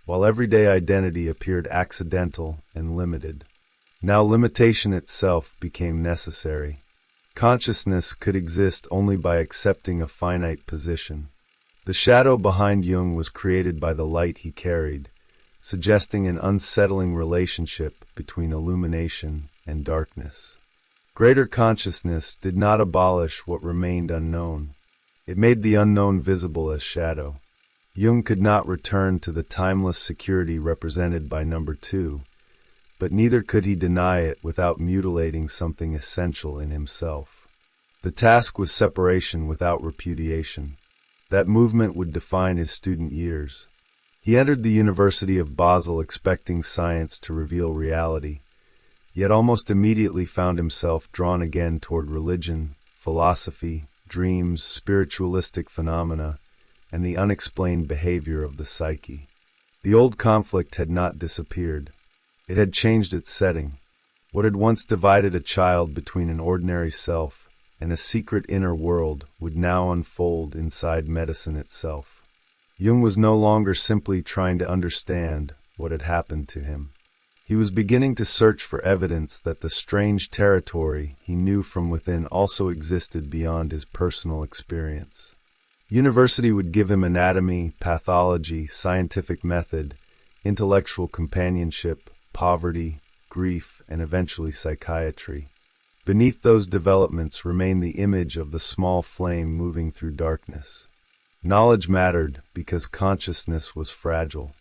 while everyday identity appeared accidental and limited. Now limitation itself became necessary. Consciousness could exist only by accepting a finite position. The shadow behind Jung was created by the light he carried, suggesting an unsettling relationship between illumination and darkness. Greater consciousness did not abolish what remained unknown. It made the unknown visible as shadow. Jung could not return to the timeless security represented by number two, but neither could he deny it without mutilating something essential in himself. The task was separation without repudiation. That movement would define his student years. He entered the University of Basel expecting science to reveal reality, yet almost immediately found himself drawn again toward religion, philosophy, dreams, spiritualistic phenomena, and the unexplained behavior of the psyche. The old conflict had not disappeared. It had changed its setting. What had once divided a child between an ordinary self and a secret inner world would now unfold inside medicine itself. Jung was no longer simply trying to understand what had happened to him. He was beginning to search for evidence that the strange territory he knew from within also existed beyond his personal experience. University would give him anatomy, pathology, scientific method, intellectual companionship, poverty, grief, and eventually psychiatry. Beneath those developments remained the image of the small flame moving through darkness. Knowledge mattered because consciousness was fragile.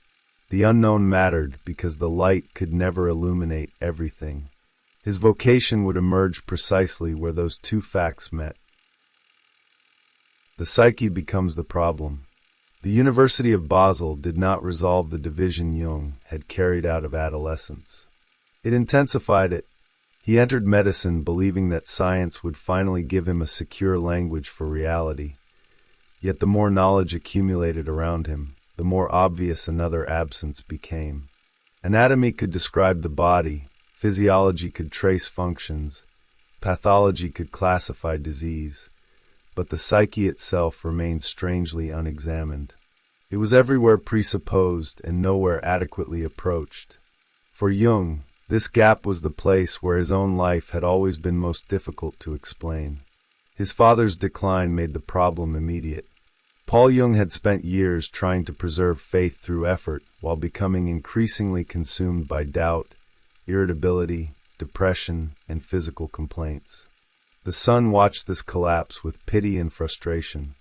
The unknown mattered because the light could never illuminate everything. His vocation would emerge precisely where those two facts met. The psyche becomes the problem. The University of Basel did not resolve the division Jung had carried out of adolescence. It intensified it. He entered medicine believing that science would finally give him a secure language for reality. Yet the more knowledge accumulated around him, the more obvious another absence became. Anatomy could describe the body, physiology could trace functions, pathology could classify disease, but the psyche itself remained strangely unexamined. It was everywhere presupposed and nowhere adequately approached. For Jung, this gap was the place where his own life had always been most difficult to explain. His father's decline made the problem immediate. Carl Jung had spent years trying to preserve faith through effort, while becoming increasingly consumed by doubt, irritability, depression, and physical complaints. The son watched this collapse with pity and frustration.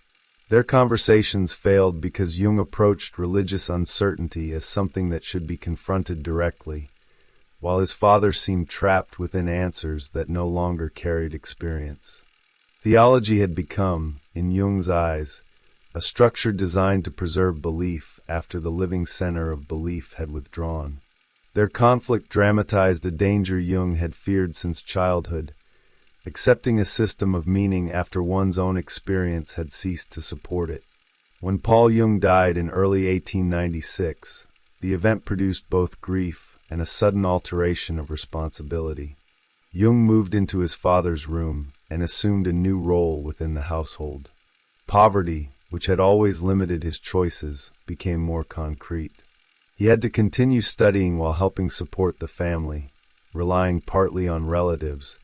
Their conversations failed because Jung approached religious uncertainty as something that should be confronted directly, while his father seemed trapped within answers that no longer carried experience. Theology had become, in Jung's eyes, a structure designed to preserve belief after the living center of belief had withdrawn. Their conflict dramatized a danger Jung had feared since childhood, accepting a system of meaning after one's own experience had ceased to support it. When Carl Jung died in early 1896, the event produced both grief and a sudden alteration of responsibility. Jung moved into his father's room and assumed a new role within the household. Poverty, which had always limited his choices, became more concrete. He had to continue studying while helping support the family, relying partly on relatives,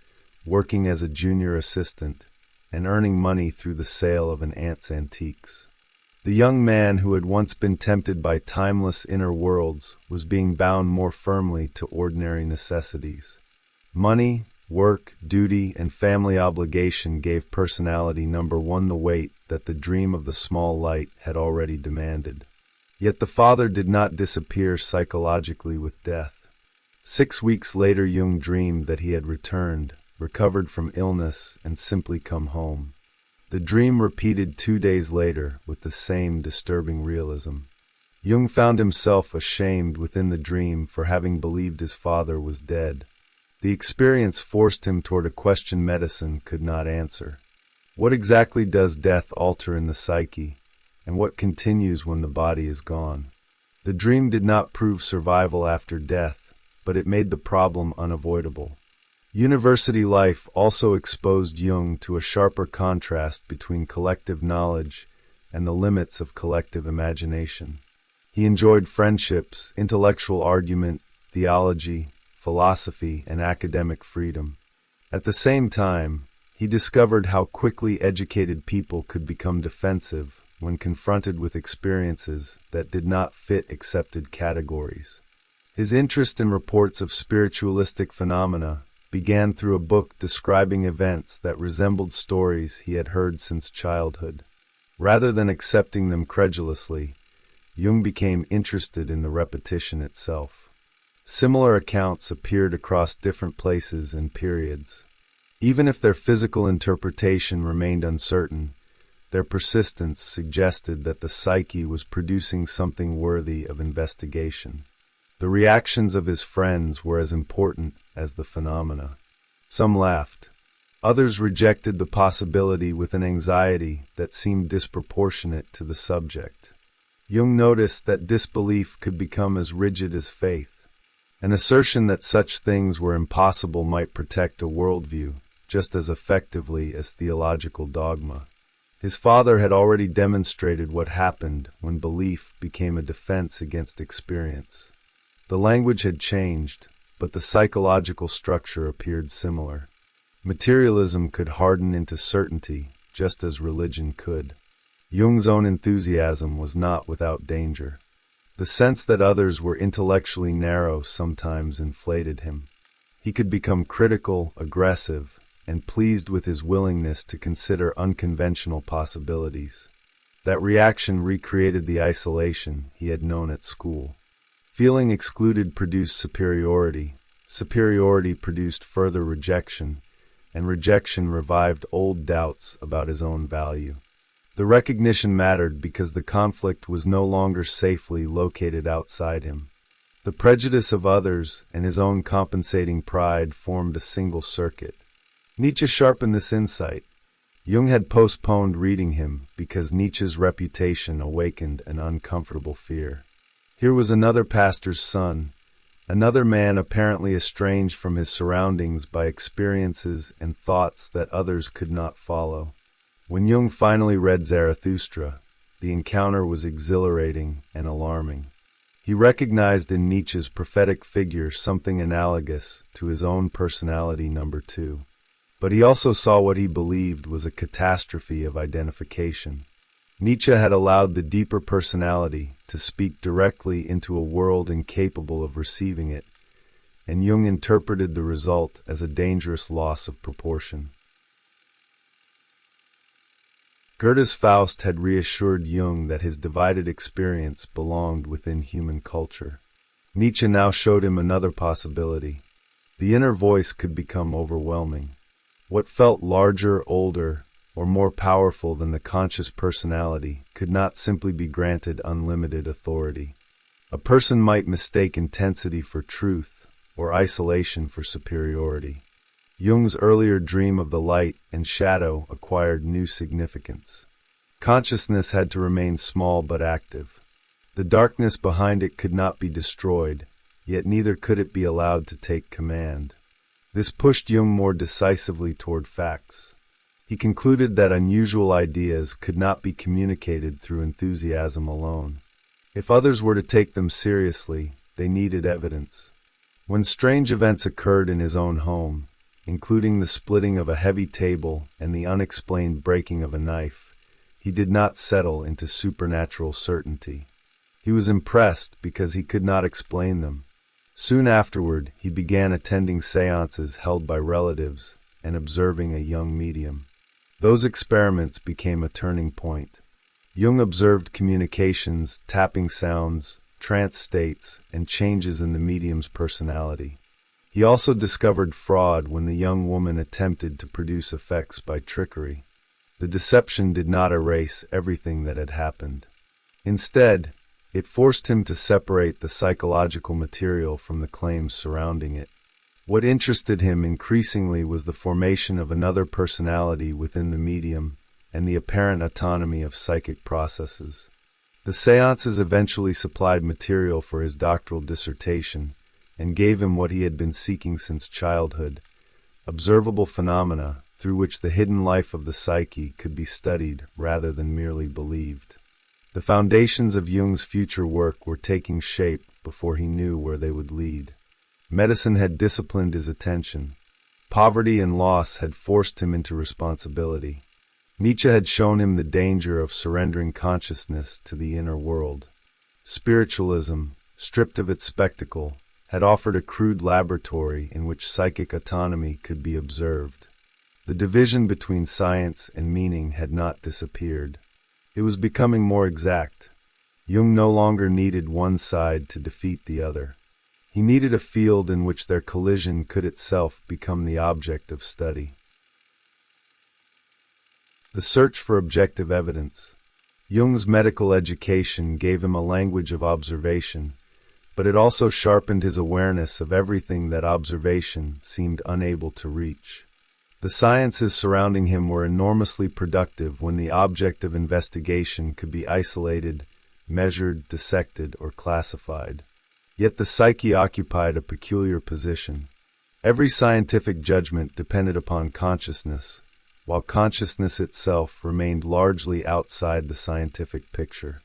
working as a junior assistant, and earning money through the sale of an aunt's antiques. The young man who had once been tempted by timeless inner worlds was being bound more firmly to ordinary necessities. Money, work, duty, and family obligation gave personality number one the weight that the dream of the small light had already demanded. Yet the father did not disappear psychologically with death. 6 weeks later, Jung dreamed that he had returned, recovered from illness, and simply come home. The dream repeated 2 days later with the same disturbing realism. Jung found himself ashamed within the dream for having believed his father was dead. The experience forced him toward a question medicine could not answer. What exactly does death alter in the psyche, and what continues when the body is gone? The dream did not prove survival after death, but it made the problem unavoidable. University life also exposed Jung to a sharper contrast between collective knowledge and the limits of collective imagination. He enjoyed friendships, intellectual argument, theology, philosophy, and academic freedom. At the same time, he discovered how quickly educated people could become defensive when confronted with experiences that did not fit accepted categories. His interest in reports of spiritualistic phenomena began through a book describing events that resembled stories he had heard since childhood. Rather than accepting them credulously, Jung became interested in the repetition itself. Similar accounts appeared across different places and periods. Even if their physical interpretation remained uncertain, their persistence suggested that the psyche was producing something worthy of investigation. The reactions of his friends were as important as the phenomena. Some laughed. Others rejected the possibility with an anxiety that seemed disproportionate to the subject. Jung noticed that disbelief could become as rigid as faith. An assertion that such things were impossible might protect a worldview just as effectively as theological dogma. His father had already demonstrated what happened when belief became a defense against experience. The language had changed, but the psychological structure appeared similar. Materialism could harden into certainty, just as religion could. Jung's own enthusiasm was not without danger. The sense that others were intellectually narrow sometimes inflated him. He could become critical, aggressive, and pleased with his willingness to consider unconventional possibilities. That reaction recreated the isolation he had known at school. Feeling excluded produced superiority. Superiority produced further rejection, and rejection revived old doubts about his own value. The recognition mattered because the conflict was no longer safely located outside him. The prejudice of others and his own compensating pride formed a single circuit. Nietzsche sharpened this insight. Jung had postponed reading him because Nietzsche's reputation awakened an uncomfortable fear. Here was another pastor's son, another man apparently estranged from his surroundings by experiences and thoughts that others could not follow. When Jung finally read Zarathustra, the encounter was exhilarating and alarming. He recognized in Nietzsche's prophetic figure something analogous to his own personality number 2. But he also saw what he believed was a catastrophe of identification. Nietzsche had allowed the deeper personality to speak directly into a world incapable of receiving it, and Jung interpreted the result as a dangerous loss of proportion. Goethe's Faust had reassured Jung that his divided experience belonged within human culture. Nietzsche now showed him another possibility. The inner voice could become overwhelming. What felt larger, older, or more powerful than the conscious personality could not simply be granted unlimited authority. A person might mistake intensity for truth, or isolation for superiority. Jung's earlier dream of the light and shadow acquired new significance. Consciousness had to remain small but active. The darkness behind it could not be destroyed, yet neither could it be allowed to take command. This pushed Jung more decisively toward facts. He concluded that unusual ideas could not be communicated through enthusiasm alone. If others were to take them seriously, they needed evidence. When strange events occurred in his own home, including the splitting of a heavy table and the unexplained breaking of a knife, he did not settle into supernatural certainty. He was impressed because he could not explain them. Soon afterward, he began attending seances held by relatives and observing a young medium. Those experiments became a turning point. Jung observed communications, tapping sounds, trance states, and changes in the medium's personality. He also discovered fraud when the young woman attempted to produce effects by trickery. The deception did not erase everything that had happened. Instead, it forced him to separate the psychological material from the claims surrounding it. What interested him increasingly was the formation of another personality within the medium and the apparent autonomy of psychic processes. The seances eventually supplied material for his doctoral dissertation and gave him what he had been seeking since childhood: observable phenomena through which the hidden life of the psyche could be studied rather than merely believed. The foundations of Jung's future work were taking shape before he knew where they would lead. Medicine had disciplined his attention. Poverty and loss had forced him into responsibility. Nietzsche had shown him the danger of surrendering consciousness to the inner world. Spiritualism, stripped of its spectacle, had offered a crude laboratory in which psychic autonomy could be observed. The division between science and meaning had not disappeared. It was becoming more exact. Jung no longer needed one side to defeat the other. He needed a field in which their collision could itself become the object of study. The search for objective evidence. Jung's medical education gave him a language of observation, but it also sharpened his awareness of everything that observation seemed unable to reach. The sciences surrounding him were enormously productive when the object of investigation could be isolated, measured, dissected, or classified. Yet the psyche occupied a peculiar position. Every scientific judgment depended upon consciousness, while consciousness itself remained largely outside the scientific picture.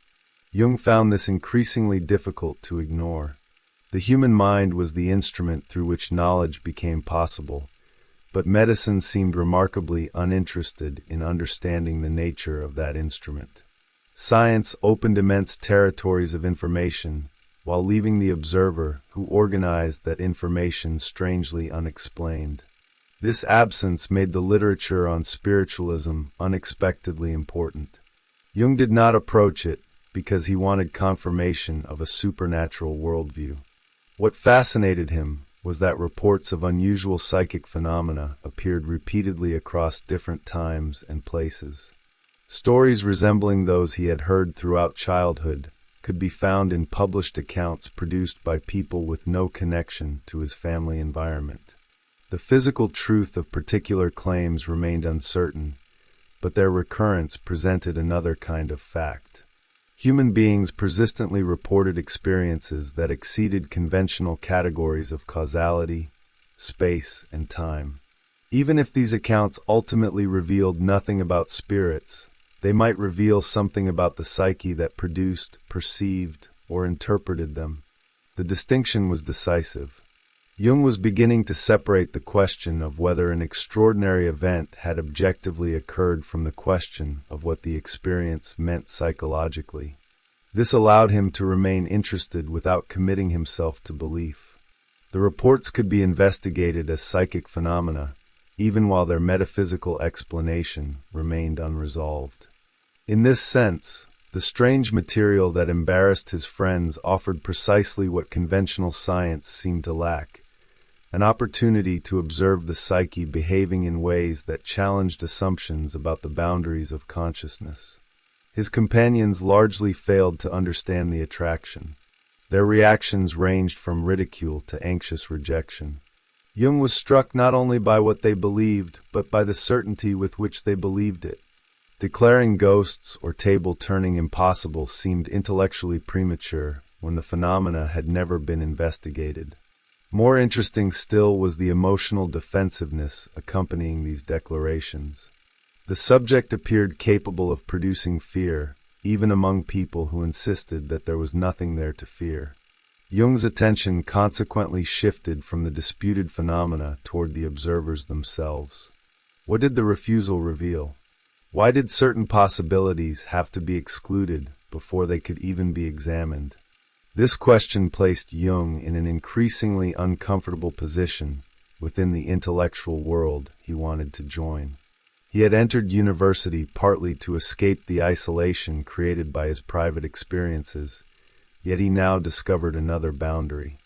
Jung found this increasingly difficult to ignore. The human mind was the instrument through which knowledge became possible, but medicine seemed remarkably uninterested in understanding the nature of that instrument. Science opened immense territories of information, while leaving the observer who organized that information strangely unexplained. This absence made the literature on spiritualism unexpectedly important. Jung did not approach it because he wanted confirmation of a supernatural worldview. What fascinated him was that reports of unusual psychic phenomena appeared repeatedly across different times and places. Stories resembling those he had heard throughout childhood could be found in published accounts produced by people with no connection to his family environment. The physical truth of particular claims remained uncertain, but their recurrence presented another kind of fact. Human beings persistently reported experiences that exceeded conventional categories of causality, space, and time. Even if these accounts ultimately revealed nothing about spirits, they might reveal something about the psyche that produced, perceived, or interpreted them. The distinction was decisive. Jung was beginning to separate the question of whether an extraordinary event had objectively occurred from the question of what the experience meant psychologically. This allowed him to remain interested without committing himself to belief. The reports could be investigated as psychic phenomena, even while their metaphysical explanation remained unresolved. In this sense, the strange material that embarrassed his friends offered precisely what conventional science seemed to lack: an opportunity to observe the psyche behaving in ways that challenged assumptions about the boundaries of consciousness. His companions largely failed to understand the attraction. Their reactions ranged from ridicule to anxious rejection. Jung was struck not only by what they believed, but by the certainty with which they believed it. Declaring ghosts or table turning impossible seemed intellectually premature when the phenomena had never been investigated. More interesting still was the emotional defensiveness accompanying these declarations. The subject appeared capable of producing fear, even among people who insisted that there was nothing there to fear. Jung's attention consequently shifted from the disputed phenomena toward the observers themselves. What did the refusal reveal? Why did certain possibilities have to be excluded before they could even be examined? This question placed Jung in an increasingly uncomfortable position within the intellectual world he wanted to join. He had entered university partly to escape the isolation created by his private experiences, yet he now discovered another boundary.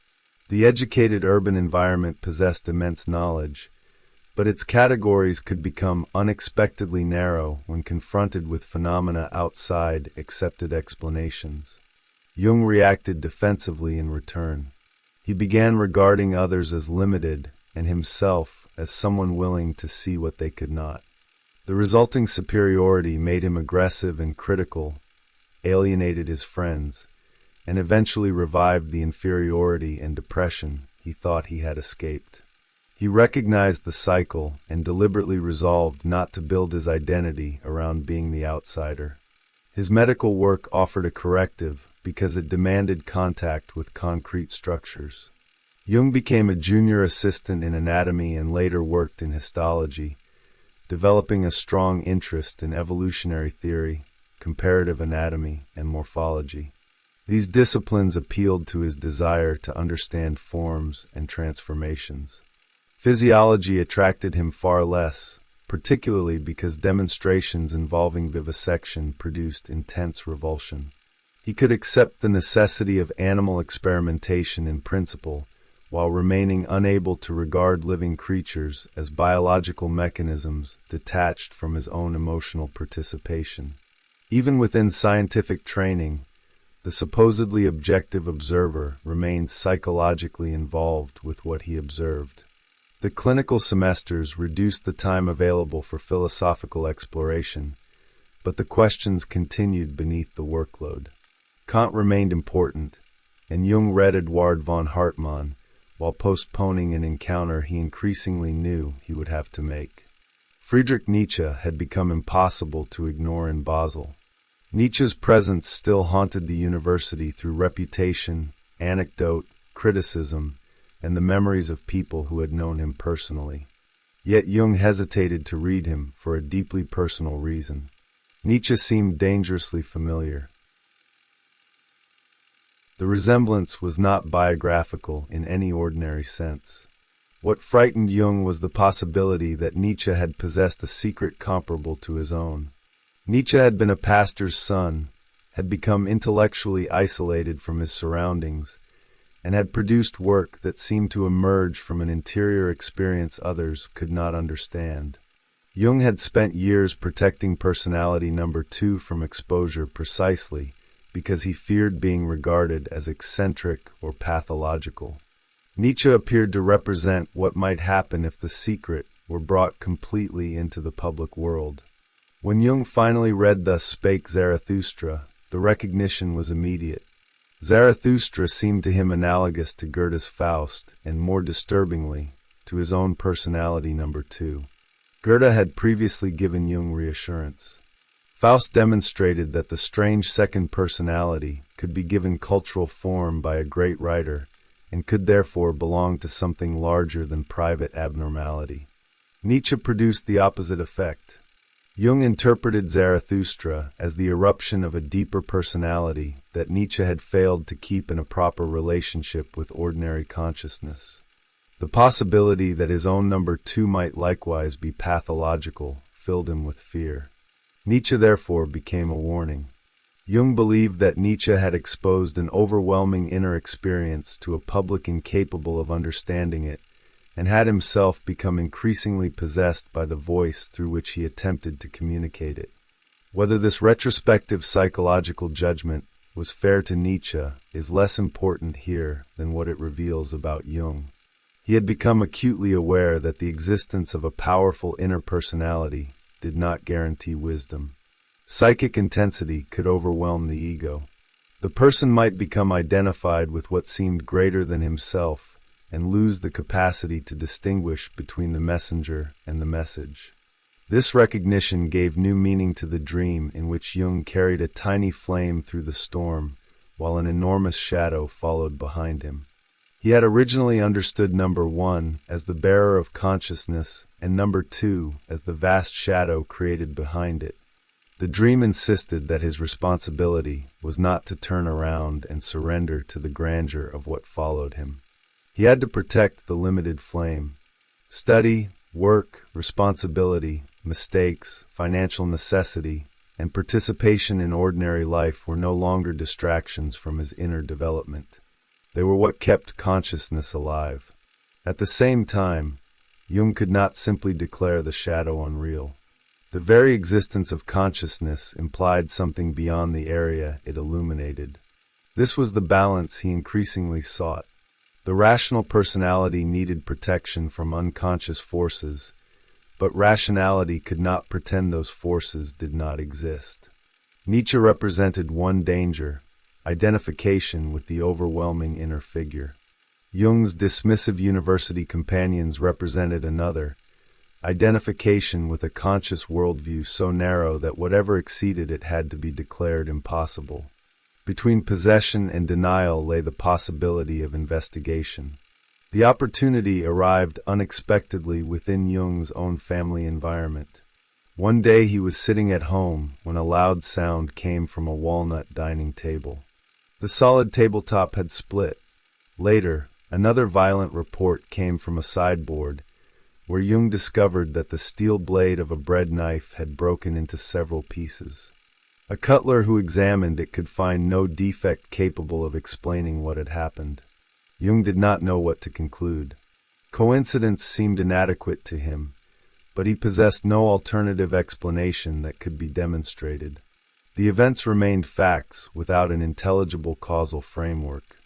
The educated urban environment possessed immense knowledge, but its categories could become unexpectedly narrow when confronted with phenomena outside accepted explanations. Jung reacted defensively in return. He began regarding others as limited and himself as someone willing to see what they could not. The resulting superiority made him aggressive and critical, alienated his friends, and eventually revived the inferiority and depression he thought he had escaped. He recognized the cycle and deliberately resolved not to build his identity around being the outsider. His medical work offered a corrective because it demanded contact with concrete structures. Jung became a junior assistant in anatomy and later worked in histology, developing a strong interest in evolutionary theory, comparative anatomy, and morphology. These disciplines appealed to his desire to understand forms and transformations. Physiology attracted him far less, particularly because demonstrations involving vivisection produced intense revulsion. He could accept the necessity of animal experimentation in principle, while remaining unable to regard living creatures as biological mechanisms detached from his own emotional participation. Even within scientific training, the supposedly objective observer remained psychologically involved with what he observed. The clinical semesters reduced the time available for philosophical exploration, but the questions continued beneath the workload. Kant remained important, and Jung read Eduard von Hartmann, while postponing an encounter he increasingly knew he would have to make. Friedrich Nietzsche had become impossible to ignore in Basel. Nietzsche's presence still haunted the university through reputation, anecdote, criticism, and the memories of people who had known him personally. Yet Jung hesitated to read him for a deeply personal reason. Nietzsche seemed dangerously familiar. The resemblance was not biographical in any ordinary sense. What frightened Jung was the possibility that Nietzsche had possessed a secret comparable to his own. Nietzsche had been a pastor's son, had become intellectually isolated from his surroundings, and had produced work that seemed to emerge from an interior experience others could not understand. Jung had spent years protecting personality number 2 from exposure precisely because he feared being regarded as eccentric or pathological. Nietzsche appeared to represent what might happen if the secret were brought completely into the public world. When Jung finally read Thus Spake Zarathustra, the recognition was immediate. Zarathustra seemed to him analogous to Goethe's Faust, and more disturbingly, to his own personality number 2. Goethe had previously given Jung reassurance. Faust demonstrated that the strange second personality could be given cultural form by a great writer, and could therefore belong to something larger than private abnormality. Nietzsche produced the opposite effect. Jung interpreted Zarathustra as the eruption of a deeper personality that Nietzsche had failed to keep in a proper relationship with ordinary consciousness. The possibility that his own number two might likewise be pathological filled him with fear. Nietzsche therefore became a warning. Jung believed that Nietzsche had exposed an overwhelming inner experience to a public incapable of understanding it, and had himself become increasingly possessed by the voice through which he attempted to communicate it. Whether this retrospective psychological judgment was fair to Nietzsche is less important here than what it reveals about Jung. He had become acutely aware that the existence of a powerful inner personality did not guarantee wisdom. Psychic intensity could overwhelm the ego. The person might become identified with what seemed greater than himself, and lose the capacity to distinguish between the messenger and the message. This recognition gave new meaning to the dream in which Jung carried a tiny flame through the storm, while an enormous shadow followed behind him. He had originally understood number one as the bearer of consciousness and number two as the vast shadow created behind it. The dream insisted that his responsibility was not to turn around and surrender to the grandeur of what followed him. He had to protect the limited flame. Study, work, responsibility, mistakes, financial necessity, and participation in ordinary life were no longer distractions from his inner development. They were what kept consciousness alive. At the same time, Jung could not simply declare the shadow unreal. The very existence of consciousness implied something beyond the area it illuminated. This was the balance he increasingly sought. The rational personality needed protection from unconscious forces, but rationality could not pretend those forces did not exist. Nietzsche represented one danger, identification with the overwhelming inner figure. Jung's dismissive university companions represented another, identification with a conscious worldview so narrow that whatever exceeded it had to be declared impossible. Between possession and denial lay the possibility of investigation. The opportunity arrived unexpectedly within Jung's own family environment. One day he was sitting at home when a loud sound came from a walnut dining table. The solid tabletop had split. Later, another violent report came from a sideboard, where Jung discovered that the steel blade of a bread knife had broken into several pieces. A cutler who examined it could find no defect capable of explaining what had happened. Jung did not know what to conclude. Coincidence seemed inadequate to him, but he possessed no alternative explanation that could be demonstrated. The events remained facts without an intelligible causal framework.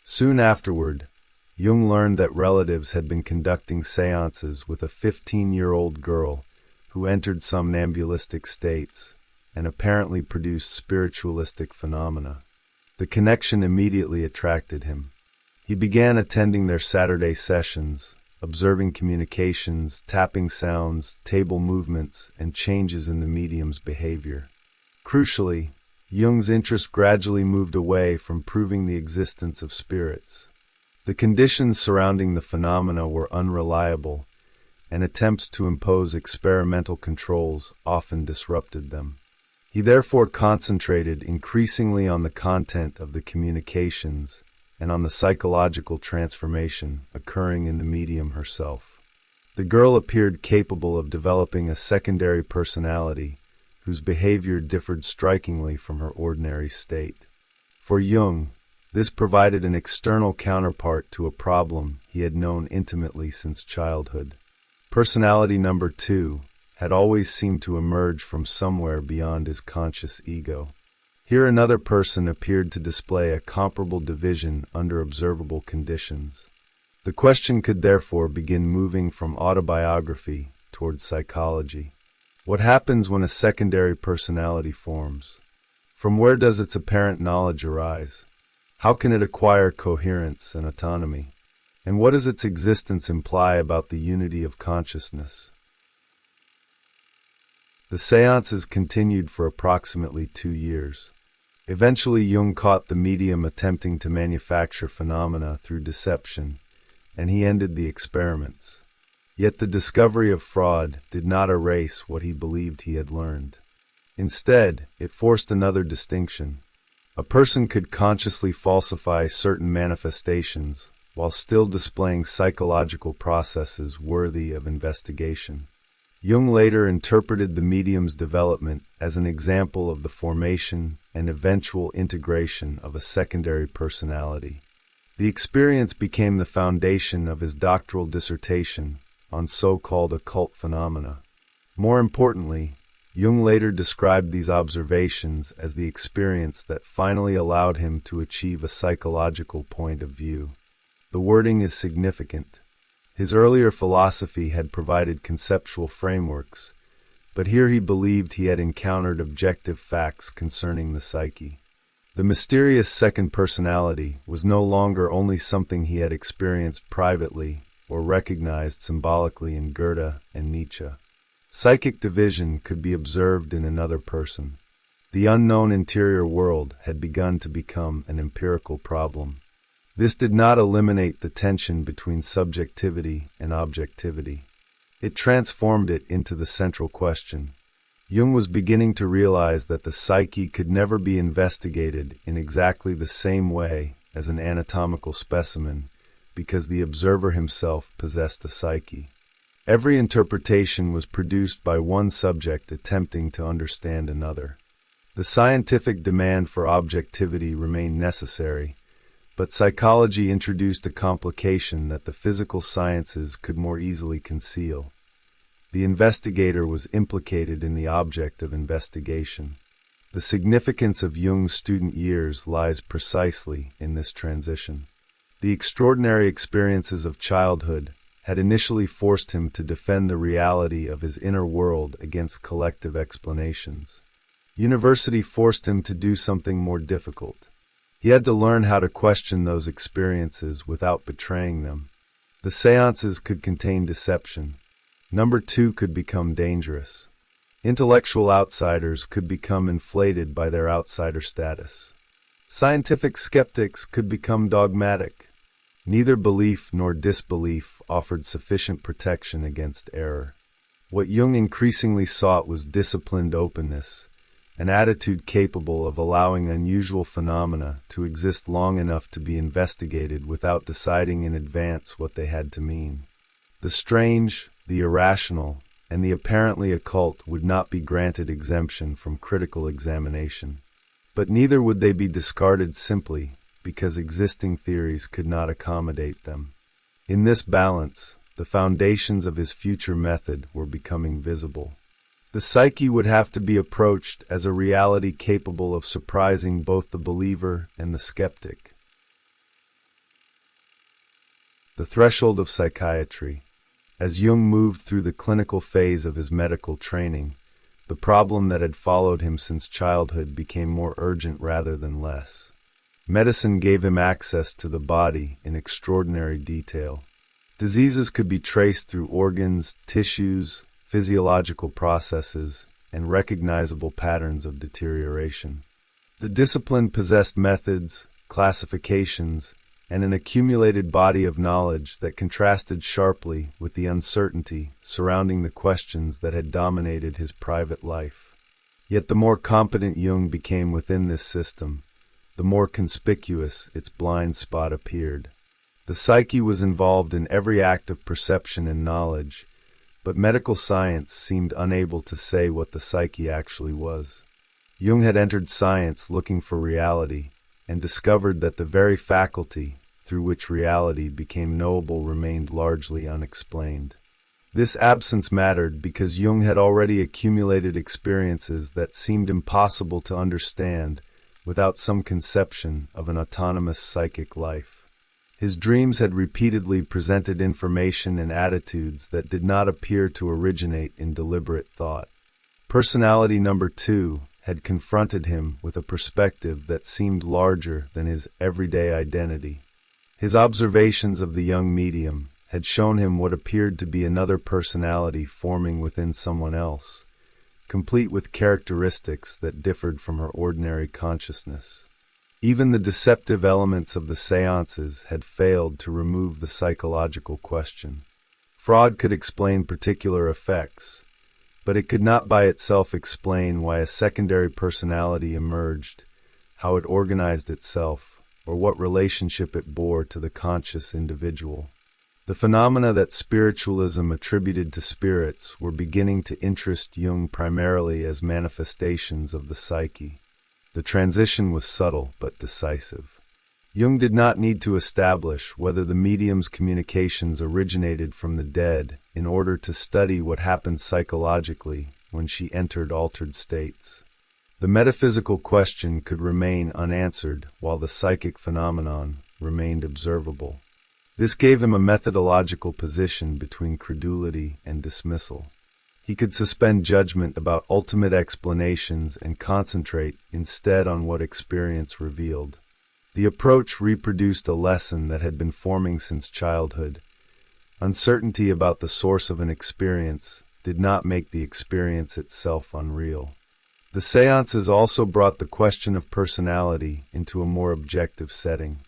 Soon afterward, Jung learned that relatives had been conducting seances with a 15-year-old girl who entered somnambulistic states and apparently produced spiritualistic phenomena. The connection immediately attracted him. He began attending their Saturday sessions, observing communications, tapping sounds, table movements, and changes in the medium's behavior. Crucially, Jung's interest gradually moved away from proving the existence of spirits. The conditions surrounding the phenomena were unreliable, and attempts to impose experimental controls often disrupted them. He therefore concentrated increasingly on the content of the communications and on the psychological transformation occurring in the medium herself. The girl appeared capable of developing a secondary personality whose behavior differed strikingly from her ordinary state. For Jung, this provided an external counterpart to a problem he had known intimately since childhood. Personality number two had always seemed to emerge from somewhere beyond his conscious ego. Here another person appeared to display a comparable division under observable conditions. The question could therefore begin moving from autobiography towards psychology. What happens when a secondary personality forms? From where does its apparent knowledge arise? How can it acquire coherence and autonomy? And what does its existence imply about the unity of consciousness? The seances continued for approximately 2 years. Eventually, Jung caught the medium attempting to manufacture phenomena through deception, and he ended the experiments. Yet the discovery of fraud did not erase what he believed he had learned. Instead, it forced another distinction. A person could consciously falsify certain manifestations while still displaying psychological processes worthy of investigation. Jung later interpreted the medium's development as an example of the formation and eventual integration of a secondary personality. The experience became the foundation of his doctoral dissertation on so-called occult phenomena. More importantly, Jung later described these observations as the experience that finally allowed him to achieve a psychological point of view. The wording is significant. His earlier philosophy had provided conceptual frameworks, but here he believed he had encountered objective facts concerning the psyche. The mysterious second personality was no longer only something he had experienced privately or recognized symbolically in Goethe and Nietzsche. Psychic division could be observed in another person. The unknown interior world had begun to become an empirical problem. This did not eliminate the tension between subjectivity and objectivity. It transformed it into the central question. Jung was beginning to realize that the psyche could never be investigated in exactly the same way as an anatomical specimen because the observer himself possessed a psyche. Every interpretation was produced by one subject attempting to understand another. The scientific demand for objectivity remained necessary, but psychology introduced a complication that the physical sciences could more easily conceal. The investigator was implicated in the object of investigation. The significance of Jung's student years lies precisely in this transition. The extraordinary experiences of childhood had initially forced him to defend the reality of his inner world against collective explanations. University forced him to do something more difficult. He had to learn how to question those experiences without betraying them. The seances could contain deception. Number 2 could become dangerous. Intellectual outsiders could become inflated by their outsider status. Scientific skeptics could become dogmatic. Neither belief nor disbelief offered sufficient protection against error. What Jung increasingly sought was disciplined openness, an attitude capable of allowing unusual phenomena to exist long enough to be investigated without deciding in advance what they had to mean. The strange, the irrational, and the apparently occult would not be granted exemption from critical examination. But neither would they be discarded simply because existing theories could not accommodate them. In this balance, the foundations of his future method were becoming visible. The psyche would have to be approached as a reality capable of surprising both the believer and the skeptic. The threshold of psychiatry. As Jung moved through the clinical phase of his medical training, the problem that had followed him since childhood became more urgent rather than less. Medicine gave him access to the body in extraordinary detail. Diseases could be traced through organs, tissues, physiological processes, and recognizable patterns of deterioration. The discipline possessed methods, classifications, and an accumulated body of knowledge that contrasted sharply with the uncertainty surrounding the questions that had dominated his private life. Yet the more competent Jung became within this system, the more conspicuous its blind spot appeared. The psyche was involved in every act of perception and knowledge, but medical science seemed unable to say what the psyche actually was. Jung had entered science looking for reality, and discovered that the very faculty through which reality became knowable remained largely unexplained. This absence mattered because Jung had already accumulated experiences that seemed impossible to understand without some conception of an autonomous psychic life. His dreams had repeatedly presented information and attitudes that did not appear to originate in deliberate thought. Personality number 2 had confronted him with a perspective that seemed larger than his everyday identity. His observations of the young medium had shown him what appeared to be another personality forming within someone else, complete with characteristics that differed from her ordinary consciousness. Even the deceptive elements of the seances had failed to remove the psychological question. Freud could explain particular effects, but it could not by itself explain why a secondary personality emerged, how it organized itself, or what relationship it bore to the conscious individual. The phenomena that spiritualism attributed to spirits were beginning to interest Jung primarily as manifestations of the psyche. The transition was subtle but decisive. Jung did not need to establish whether the medium's communications originated from the dead in order to study what happened psychologically when she entered altered states. The metaphysical question could remain unanswered while the psychic phenomenon remained observable. This gave him a methodological position between credulity and dismissal. He could suspend judgment about ultimate explanations and concentrate instead on what experience revealed. The approach reproduced a lesson that had been forming since childhood. Uncertainty about the source of an experience did not make the experience itself unreal. The seances also brought the question of personality into a more objective setting.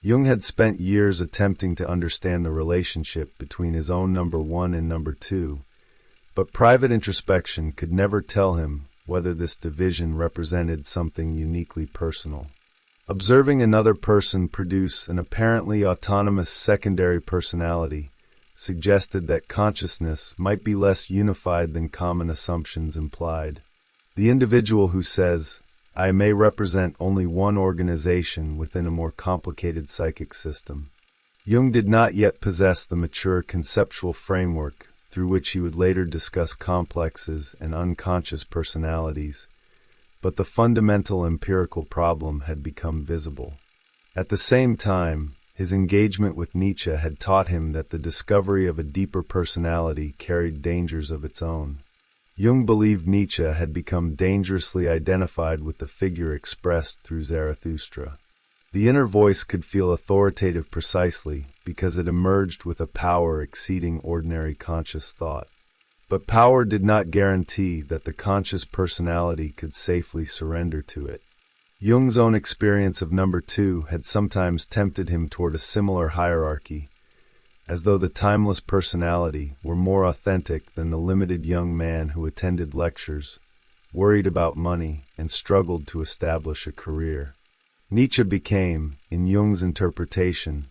Jung had spent years attempting to understand the relationship between his own number one and number two, but private introspection could never tell him whether this division represented something uniquely personal. Observing another person produce an apparently autonomous secondary personality suggested that consciousness might be less unified than common assumptions implied. The individual who says, "I may represent only one organization within a more complicated psychic system." Jung did not yet possess the mature conceptual framework through which he would later discuss complexes and unconscious personalities, but the fundamental empirical problem had become visible. At the same time, his engagement with Nietzsche had taught him that the discovery of a deeper personality carried dangers of its own. Jung believed Nietzsche had become dangerously identified with the figure expressed through Zarathustra. The inner voice could feel authoritative precisely because it emerged with a power exceeding ordinary conscious thought. But power did not guarantee that the conscious personality could safely surrender to it. Jung's own experience of number two had sometimes tempted him toward a similar hierarchy, as though the timeless personality were more authentic than the limited young man who attended lectures, worried about money, and struggled to establish a career. Nietzsche became, in Jung's interpretation,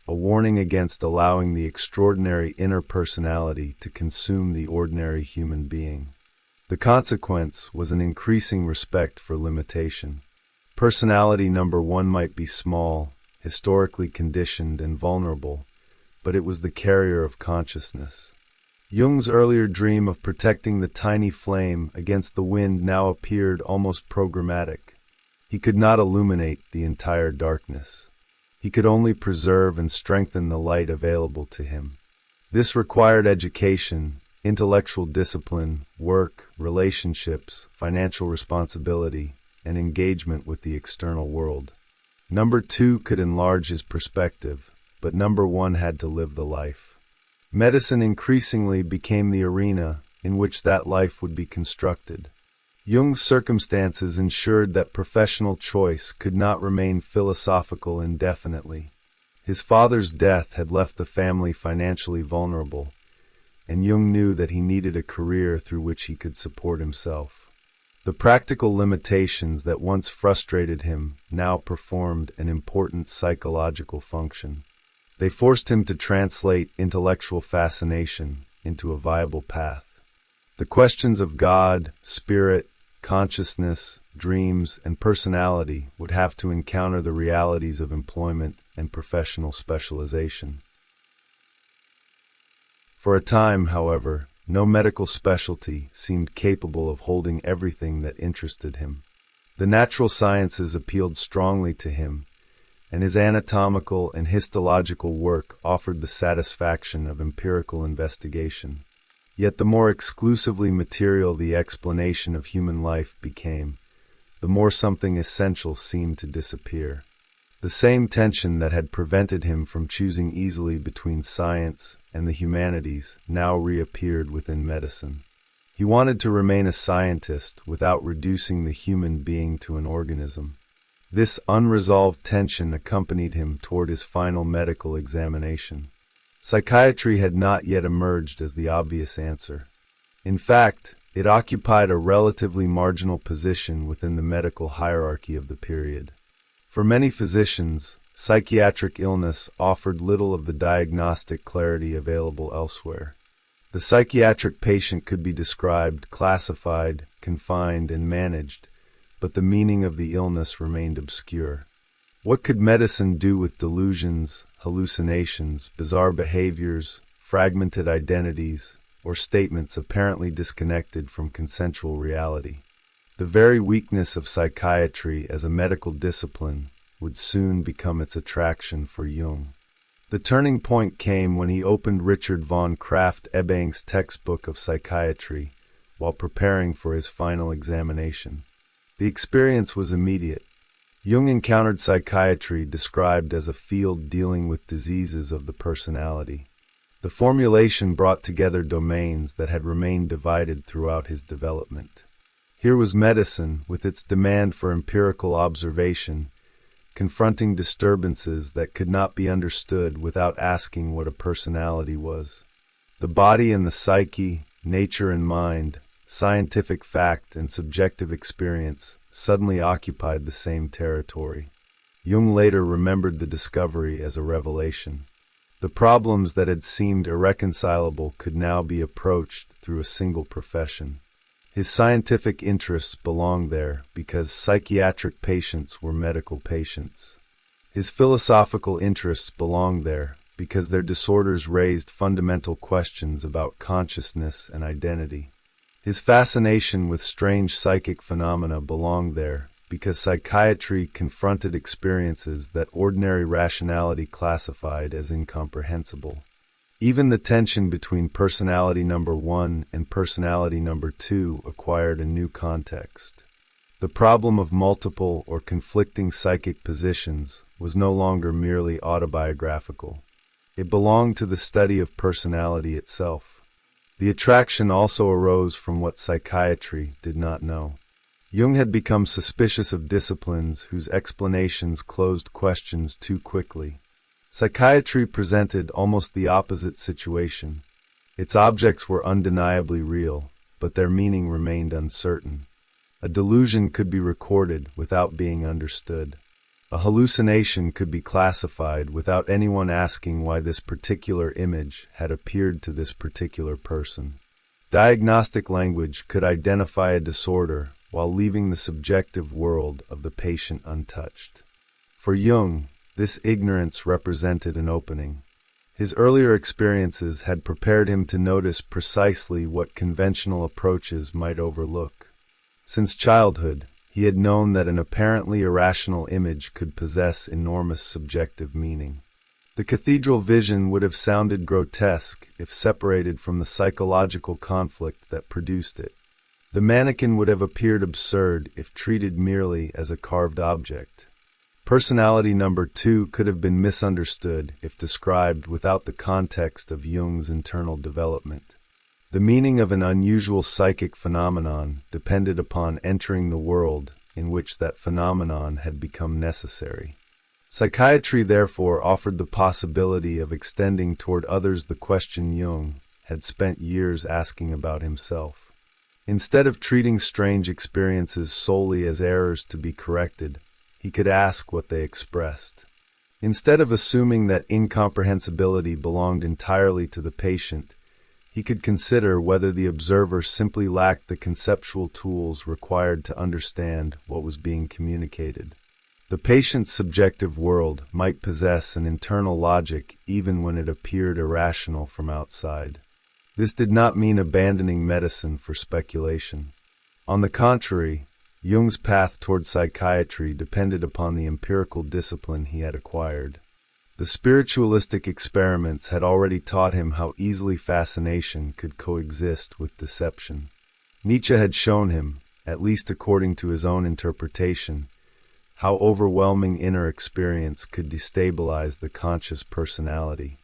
a warning against allowing the extraordinary inner personality to consume the ordinary human being. The consequence was an increasing respect for limitation. Personality number one might be small, historically conditioned and vulnerable, but it was the carrier of consciousness. Jung's earlier dream of protecting the tiny flame against the wind now appeared almost programmatic. He could not illuminate the entire darkness. He could only preserve and strengthen the light available to him. This required education, intellectual discipline, work, relationships, financial responsibility, and engagement with the external world. Number two could enlarge his perspective, but number one had to live the life. Medicine increasingly became the arena in which that life would be constructed. Jung's circumstances ensured that professional choice could not remain philosophical indefinitely. His father's death had left the family financially vulnerable, and Jung knew that he needed a career through which he could support himself. The practical limitations that once frustrated him now performed an important psychological function. They forced him to translate intellectual fascination into a viable path. The questions of God, spirit, consciousness, dreams, and personality would have to encounter the realities of employment and professional specialization. For a time, however, no medical specialty seemed capable of holding everything that interested him. The natural sciences appealed strongly to him, and his anatomical and histological work offered the satisfaction of empirical investigation. Yet the more exclusively material the explanation of human life became, the more something essential seemed to disappear. The same tension that had prevented him from choosing easily between science and the humanities now reappeared within medicine. He wanted to remain a scientist without reducing the human being to an organism. This unresolved tension accompanied him toward his final medical examination. Psychiatry had not yet emerged as the obvious answer. In fact, it occupied a relatively marginal position within the medical hierarchy of the period. For many physicians, psychiatric illness offered little of the diagnostic clarity available elsewhere. The psychiatric patient could be described, classified, confined, and managed, but the meaning of the illness remained obscure. What could medicine do with delusions, hallucinations, bizarre behaviors, fragmented identities, or statements apparently disconnected from consensual reality? The very weakness of psychiatry as a medical discipline would soon become its attraction for Jung. The turning point came when he opened Richard von Krafft-Ebing's textbook of psychiatry while preparing for his final examination. The experience was immediate. Jung encountered psychiatry described as a field dealing with diseases of the personality. The formulation brought together domains that had remained divided throughout his development. Here was medicine, with its demand for empirical observation, confronting disturbances that could not be understood without asking what a personality was. The body and the psyche, nature and mind, scientific fact and subjective experience suddenly occupied the same territory. Jung later remembered the discovery as a revelation. The problems that had seemed irreconcilable could now be approached through a single profession. His scientific interests belonged there because psychiatric patients were medical patients. His philosophical interests belonged there because their disorders raised fundamental questions about consciousness and identity. His fascination with strange psychic phenomena belonged there because psychiatry confronted experiences that ordinary rationality classified as incomprehensible. Even the tension between personality number 1 and personality number 2 acquired a new context. The problem of multiple or conflicting psychic positions was no longer merely autobiographical. It belonged to the study of personality itself. The attraction also arose from what psychiatry did not know. Jung had become suspicious of disciplines whose explanations closed questions too quickly. Psychiatry presented almost the opposite situation. Its objects were undeniably real, but their meaning remained uncertain. A delusion could be recorded without being understood. A hallucination could be classified without anyone asking why this particular image had appeared to this particular person. Diagnostic language could identify a disorder while leaving the subjective world of the patient untouched. For Jung, this ignorance represented an opening. His earlier experiences had prepared him to notice precisely what conventional approaches might overlook. Since childhood, he had known that an apparently irrational image could possess enormous subjective meaning. The cathedral vision would have sounded grotesque if separated from the psychological conflict that produced it. The mannequin would have appeared absurd if treated merely as a carved object. Personality number 2 could have been misunderstood if described without the context of Jung's internal development. The meaning of an unusual psychic phenomenon depended upon entering the world in which that phenomenon had become necessary. Psychiatry therefore offered the possibility of extending toward others the question Jung had spent years asking about himself. Instead of treating strange experiences solely as errors to be corrected, he could ask what they expressed. Instead of assuming that incomprehensibility belonged entirely to the patient, he could consider whether the observer simply lacked the conceptual tools required to understand what was being communicated. The patient's subjective world might possess an internal logic even when it appeared irrational from outside. This did not mean abandoning medicine for speculation. On the contrary, Jung's path toward psychiatry depended upon the empirical discipline he had acquired. The spiritualistic experiments had already taught him how easily fascination could coexist with deception. Nietzsche had shown him, at least according to his own interpretation, how overwhelming inner experience could destabilize the conscious personality.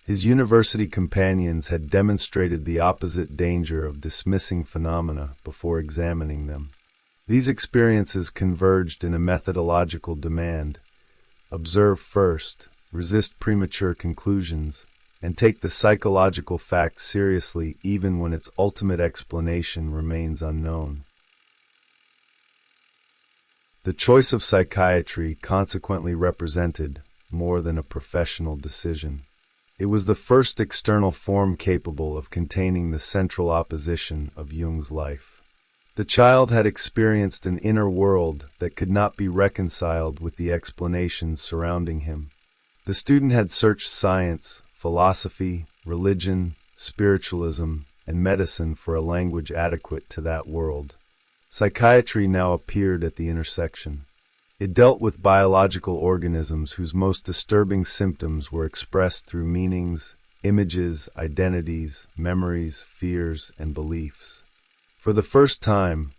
His university companions had demonstrated the opposite danger of dismissing phenomena before examining them. These experiences converged in a methodological demand: observe first, resist premature conclusions, and take the psychological fact seriously even when its ultimate explanation remains unknown. The choice of psychiatry consequently represented more than a professional decision. It was the first external form capable of containing the central opposition of Jung's life. The child had experienced an inner world that could not be reconciled with the explanations surrounding him. The student had searched science, philosophy, religion, spiritualism, and medicine for a language adequate to that world. Psychiatry now appeared at the intersection. It dealt with biological organisms whose most disturbing symptoms were expressed through meanings, images, identities, memories, fears, and beliefs. For the first time,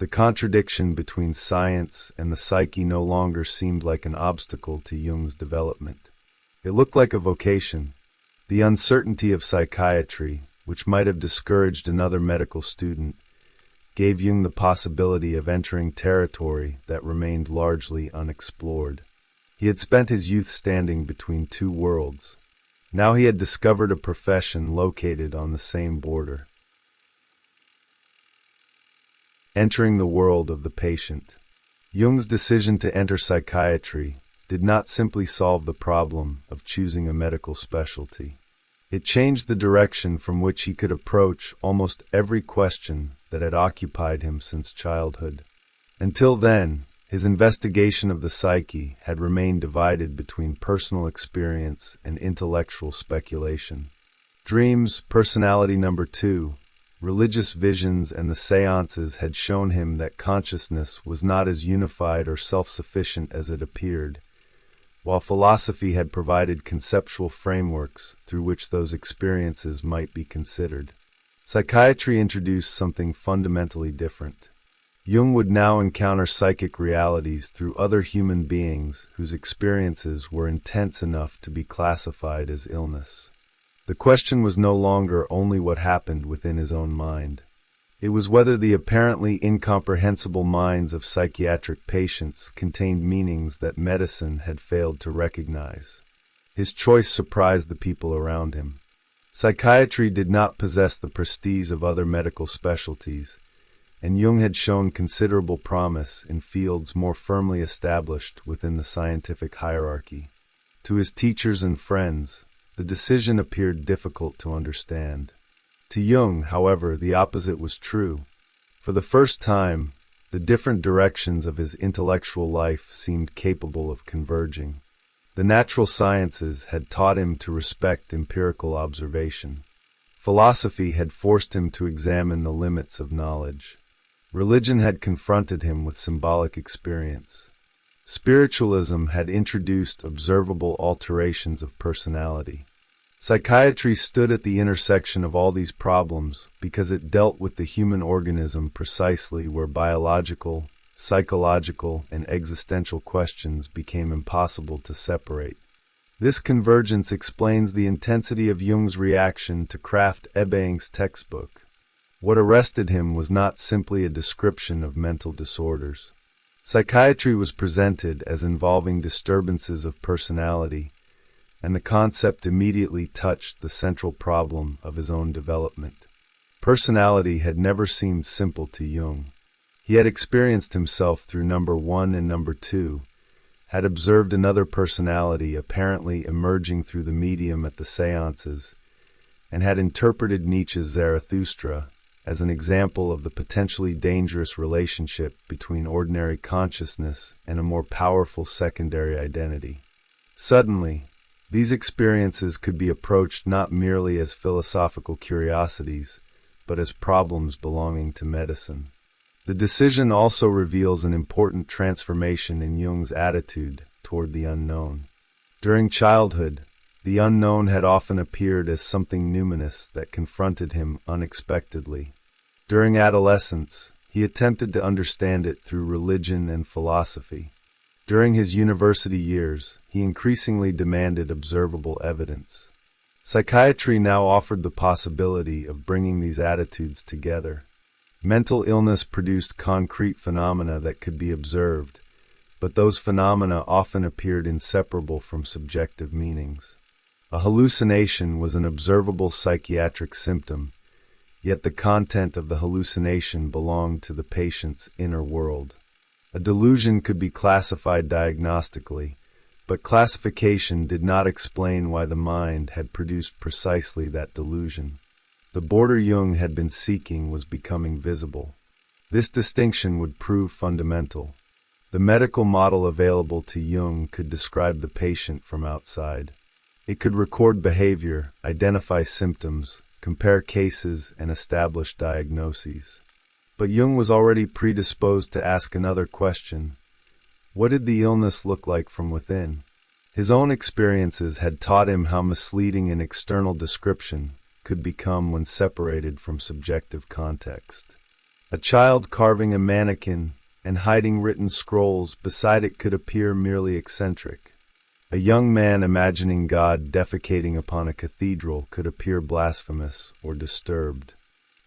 the contradiction between science and the psyche no longer seemed like an obstacle to Jung's development. It looked like a vocation. The uncertainty of psychiatry, which might have discouraged another medical student, gave Jung the possibility of entering territory that remained largely unexplored. He had spent his youth standing between two worlds. Now he had discovered a profession located on the same border. Entering the world of the patient. Jung's decision to enter psychiatry did not simply solve the problem of choosing a medical specialty. It changed the direction from which he could approach almost every question that had occupied him since childhood. Until then, his investigation of the psyche had remained divided between personal experience and intellectual speculation. Dreams, personality number 2, religious visions, and the seances had shown him that consciousness was not as unified or self-sufficient as it appeared, while philosophy had provided conceptual frameworks through which those experiences might be considered. Psychiatry introduced something fundamentally different. Jung would now encounter psychic realities through other human beings whose experiences were intense enough to be classified as illness. The question was no longer only what happened within his own mind. It was whether the apparently incomprehensible minds of psychiatric patients contained meanings that medicine had failed to recognize. His choice surprised the people around him. Psychiatry did not possess the prestige of other medical specialties, and Jung had shown considerable promise in fields more firmly established within the scientific hierarchy. To his teachers and friends, the decision appeared difficult to understand. To Jung, however, the opposite was true. For the first time, the different directions of his intellectual life seemed capable of converging. The natural sciences had taught him to respect empirical observation. Philosophy had forced him to examine the limits of knowledge. Religion had confronted him with symbolic experience. Spiritualism had introduced observable alterations of personality. Psychiatry stood at the intersection of all these problems because it dealt with the human organism precisely where biological, psychological, and existential questions became impossible to separate. This convergence explains the intensity of Jung's reaction to Krafft Ebing's textbook. What arrested him was not simply a description of mental disorders. Psychiatry was presented as involving disturbances of personality, and the concept immediately touched the central problem of his own development. Personality had never seemed simple to Jung. He had experienced himself through number 1 and number 2, had observed another personality apparently emerging through the medium at the seances, and had interpreted Nietzsche's Zarathustra as an example of the potentially dangerous relationship between ordinary consciousness and a more powerful secondary identity. Suddenly, these experiences could be approached not merely as philosophical curiosities, but as problems belonging to medicine. The decision also reveals an important transformation in Jung's attitude toward the unknown. During childhood, the unknown had often appeared as something numinous that confronted him unexpectedly. During adolescence, he attempted to understand it through religion and philosophy. During his university years, he increasingly demanded observable evidence. Psychiatry now offered the possibility of bringing these attitudes together. Mental illness produced concrete phenomena that could be observed, but those phenomena often appeared inseparable from subjective meanings. A hallucination was an observable psychiatric symptom, yet the content of the hallucination belonged to the patient's inner world. A delusion could be classified diagnostically, but classification did not explain why the mind had produced precisely that delusion. The border Jung had been seeking was becoming visible. This distinction would prove fundamental. The medical model available to Jung could describe the patient from outside. It could record behavior, identify symptoms, compare cases, and establish diagnoses. But Jung was already predisposed to ask another question. What did the illness look like from within? His own experiences had taught him how misleading an external description could become when separated from subjective context. A child carving a mannequin and hiding written scrolls beside it could appear merely eccentric. A young man imagining God defecating upon a cathedral could appear blasphemous or disturbed.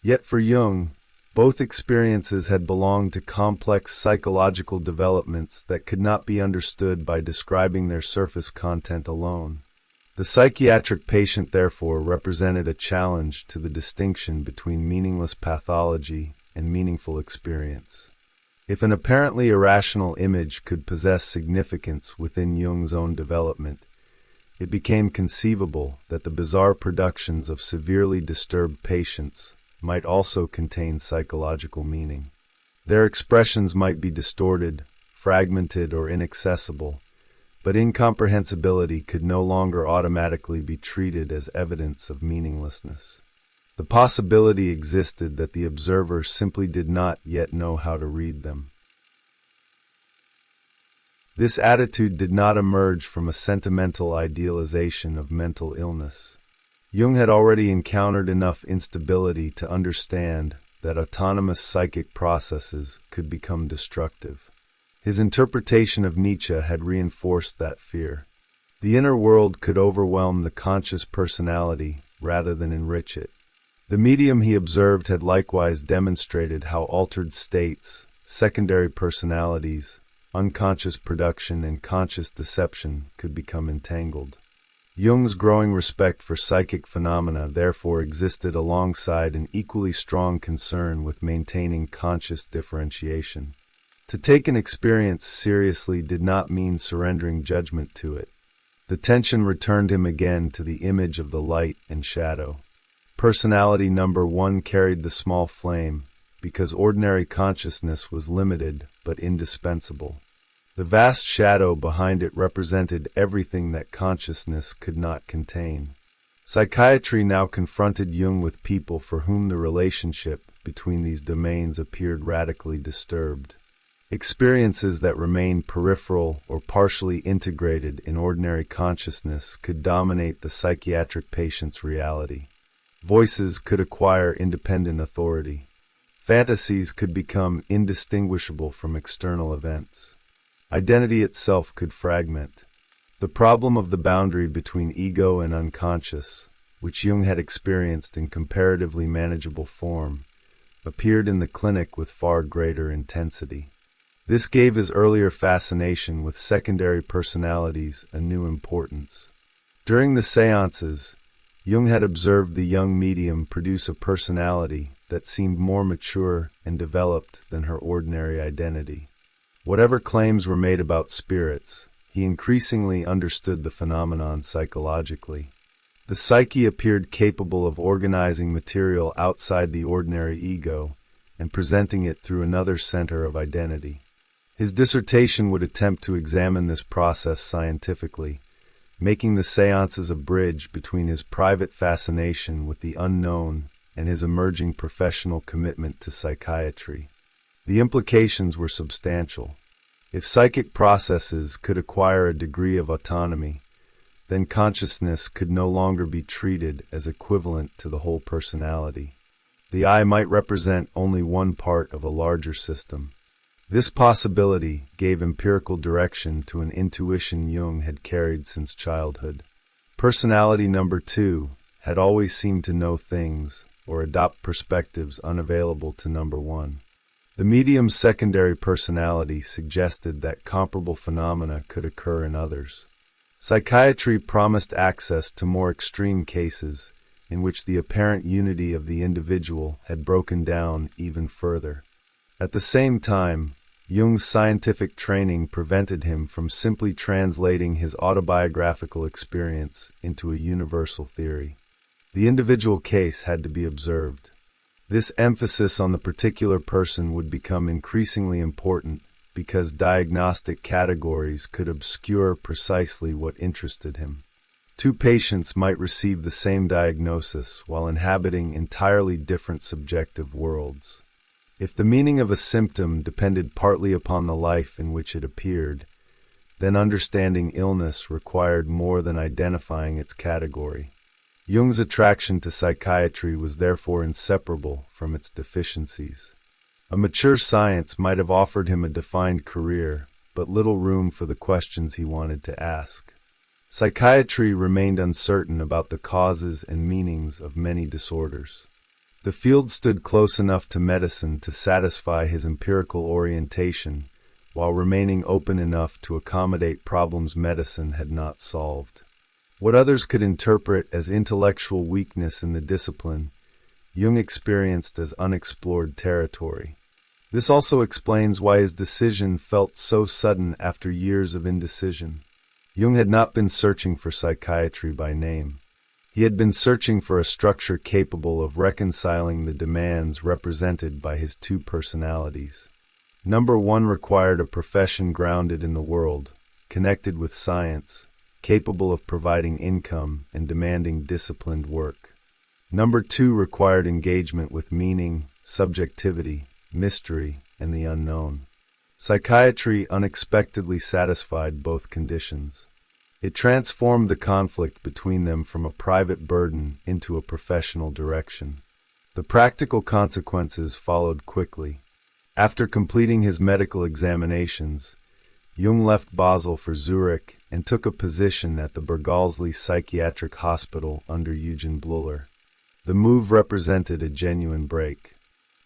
Yet for Jung, both experiences had belonged to complex psychological developments that could not be understood by describing their surface content alone. The psychiatric patient, therefore, represented a challenge to the distinction between meaningless pathology and meaningful experience. If an apparently irrational image could possess significance within Jung's own development, it became conceivable that the bizarre productions of severely disturbed patients might also contain psychological meaning. Their expressions might be distorted, fragmented, or inaccessible, but incomprehensibility could no longer automatically be treated as evidence of meaninglessness. The possibility existed that the observer simply did not yet know how to read them. This attitude did not emerge from a sentimental idealization of mental illness. Jung had already encountered enough instability to understand that autonomous psychic processes could become destructive. His interpretation of Nietzsche had reinforced that fear. The inner world could overwhelm the conscious personality rather than enrich it. The medium he observed had likewise demonstrated how altered states, secondary personalities, unconscious production, and conscious deception could become entangled. Jung's growing respect for psychic phenomena therefore existed alongside an equally strong concern with maintaining conscious differentiation. To take an experience seriously did not mean surrendering judgment to it. The tension returned him again to the image of the light and shadow. Personality number one carried the small flame because ordinary consciousness was limited but indispensable. The vast shadow behind it represented everything that consciousness could not contain. Psychiatry now confronted Jung with people for whom the relationship between these domains appeared radically disturbed. Experiences that remained peripheral or partially integrated in ordinary consciousness could dominate the psychiatric patient's reality. Voices could acquire independent authority. Fantasies could become indistinguishable from external events. Identity itself could fragment. The problem of the boundary between ego and unconscious, which Jung had experienced in comparatively manageable form, appeared in the clinic with far greater intensity. This gave his earlier fascination with secondary personalities a new importance. During the séances, Jung had observed the young medium produce a personality that seemed more mature and developed than her ordinary identity. Whatever claims were made about spirits, he increasingly understood the phenomenon psychologically. The psyche appeared capable of organizing material outside the ordinary ego and presenting it through another center of identity. His dissertation would attempt to examine this process scientifically, making the séances a bridge between his private fascination with the unknown and his emerging professional commitment to psychiatry. The implications were substantial. If psychic processes could acquire a degree of autonomy, then consciousness could no longer be treated as equivalent to the whole personality. The I might represent only one part of a larger system. This possibility gave empirical direction to an intuition Jung had carried since childhood. Personality number 2 had always seemed to know things or adopt perspectives unavailable to number 1. The medium's secondary personality suggested that comparable phenomena could occur in others. Psychiatry promised access to more extreme cases in which the apparent unity of the individual had broken down even further. At the same time, Jung's scientific training prevented him from simply translating his autobiographical experience into a universal theory. The individual case had to be observed. This emphasis on the particular person would become increasingly important because diagnostic categories could obscure precisely what interested him. Two patients might receive the same diagnosis while inhabiting entirely different subjective worlds. If the meaning of a symptom depended partly upon the life in which it appeared, then understanding illness required more than identifying its category. Jung's attraction to psychiatry was therefore inseparable from its deficiencies. A mature science might have offered him a defined career, but little room for the questions he wanted to ask. Psychiatry remained uncertain about the causes and meanings of many disorders. The field stood close enough to medicine to satisfy his empirical orientation, while remaining open enough to accommodate problems medicine had not solved. What others could interpret as intellectual weakness in the discipline, Jung experienced as unexplored territory. This also explains why his decision felt so sudden after years of indecision. Jung had not been searching for psychiatry by name. He had been searching for a structure capable of reconciling the demands represented by his two personalities. Number 1 required a profession grounded in the world, connected with science, capable of providing income and demanding disciplined work. Number 2 required engagement with meaning, subjectivity, mystery, and the unknown. Psychiatry unexpectedly satisfied both conditions. It transformed the conflict between them from a private burden into a professional direction. The practical consequences followed quickly. After completing his medical examinations, Jung left Basel for Zurich and took a position at the Berghalsli Psychiatric Hospital under Eugen Bleuler. The move represented a genuine break.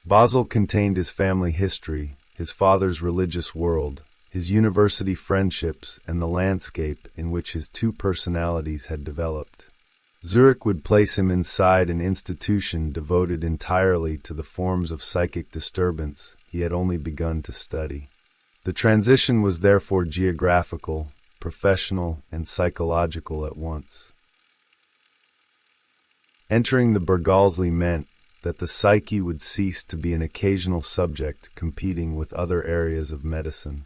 Basel contained his family history, his father's religious world, his university friendships, and the landscape in which his two personalities had developed. Zurich would place him inside an institution devoted entirely to the forms of psychic disturbance he had only begun to study. The transition was therefore geographical, professional, and psychological at once. Entering the Berghalsli meant that the psyche would cease to be an occasional subject competing with other areas of medicine.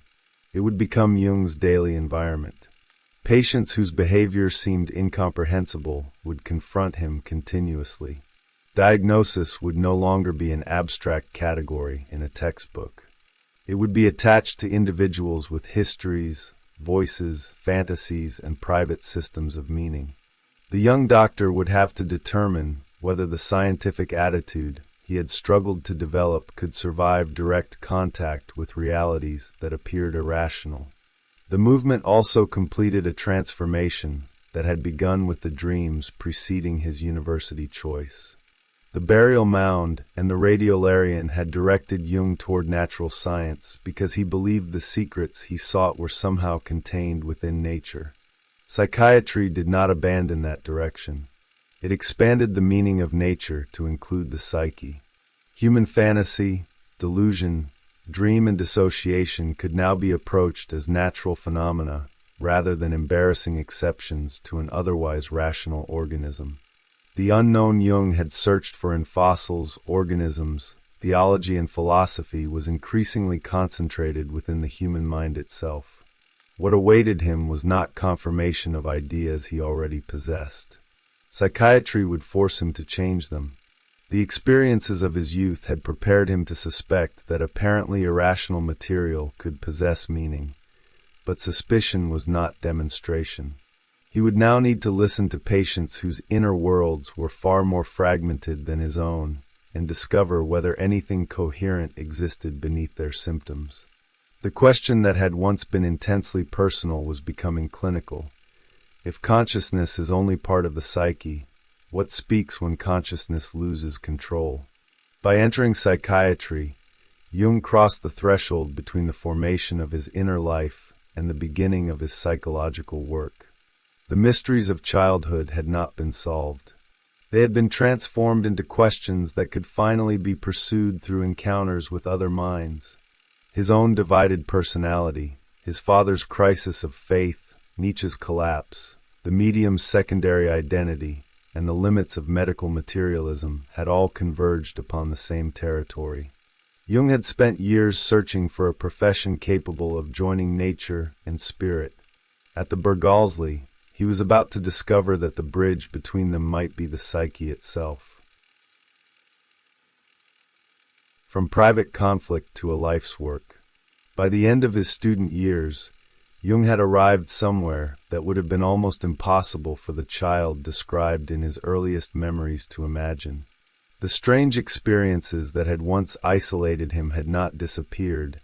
It would become Jung's daily environment. Patients whose behavior seemed incomprehensible would confront him continuously. Diagnosis would no longer be an abstract category in a textbook. It would be attached to individuals with histories, voices, fantasies, and private systems of meaning. The young doctor would have to determine whether the scientific attitude he had struggled to develop could survive direct contact with realities that appeared irrational. The movement also completed a transformation that had begun with the dreams preceding his university choice. The burial mound and the radiolarian had directed Jung toward natural science because he believed the secrets he sought were somehow contained within nature. Psychiatry did not abandon that direction. It expanded the meaning of nature to include the psyche. Human fantasy, delusion, dream, and dissociation could now be approached as natural phenomena rather than embarrassing exceptions to an otherwise rational organism. The unknown Jung had searched for in fossils, organisms, theology, and philosophy was increasingly concentrated within the human mind itself. What awaited him was not confirmation of ideas he already possessed. Psychiatry would force him to change them. The experiences of his youth had prepared him to suspect that apparently irrational material could possess meaning, but suspicion was not demonstration. He would now need to listen to patients whose inner worlds were far more fragmented than his own and discover whether anything coherent existed beneath their symptoms. The question that had once been intensely personal was becoming clinical. If consciousness is only part of the psyche, what speaks when consciousness loses control? By entering psychiatry, Jung crossed the threshold between the formation of his inner life and the beginning of his psychological work. The mysteries of childhood had not been solved. They had been transformed into questions that could finally be pursued through encounters with other minds. His own divided personality, his father's crisis of faith, Nietzsche's collapse, the medium's secondary identity, and the limits of medical materialism had all converged upon the same territory. Jung had spent years searching for a profession capable of joining nature and spirit. At the Berghalsli, he was about to discover that the bridge between them might be the psyche itself. From private conflict to a life's work. By the end of his student years, Jung had arrived somewhere that would have been almost impossible for the child described in his earliest memories to imagine. The strange experiences that had once isolated him had not disappeared,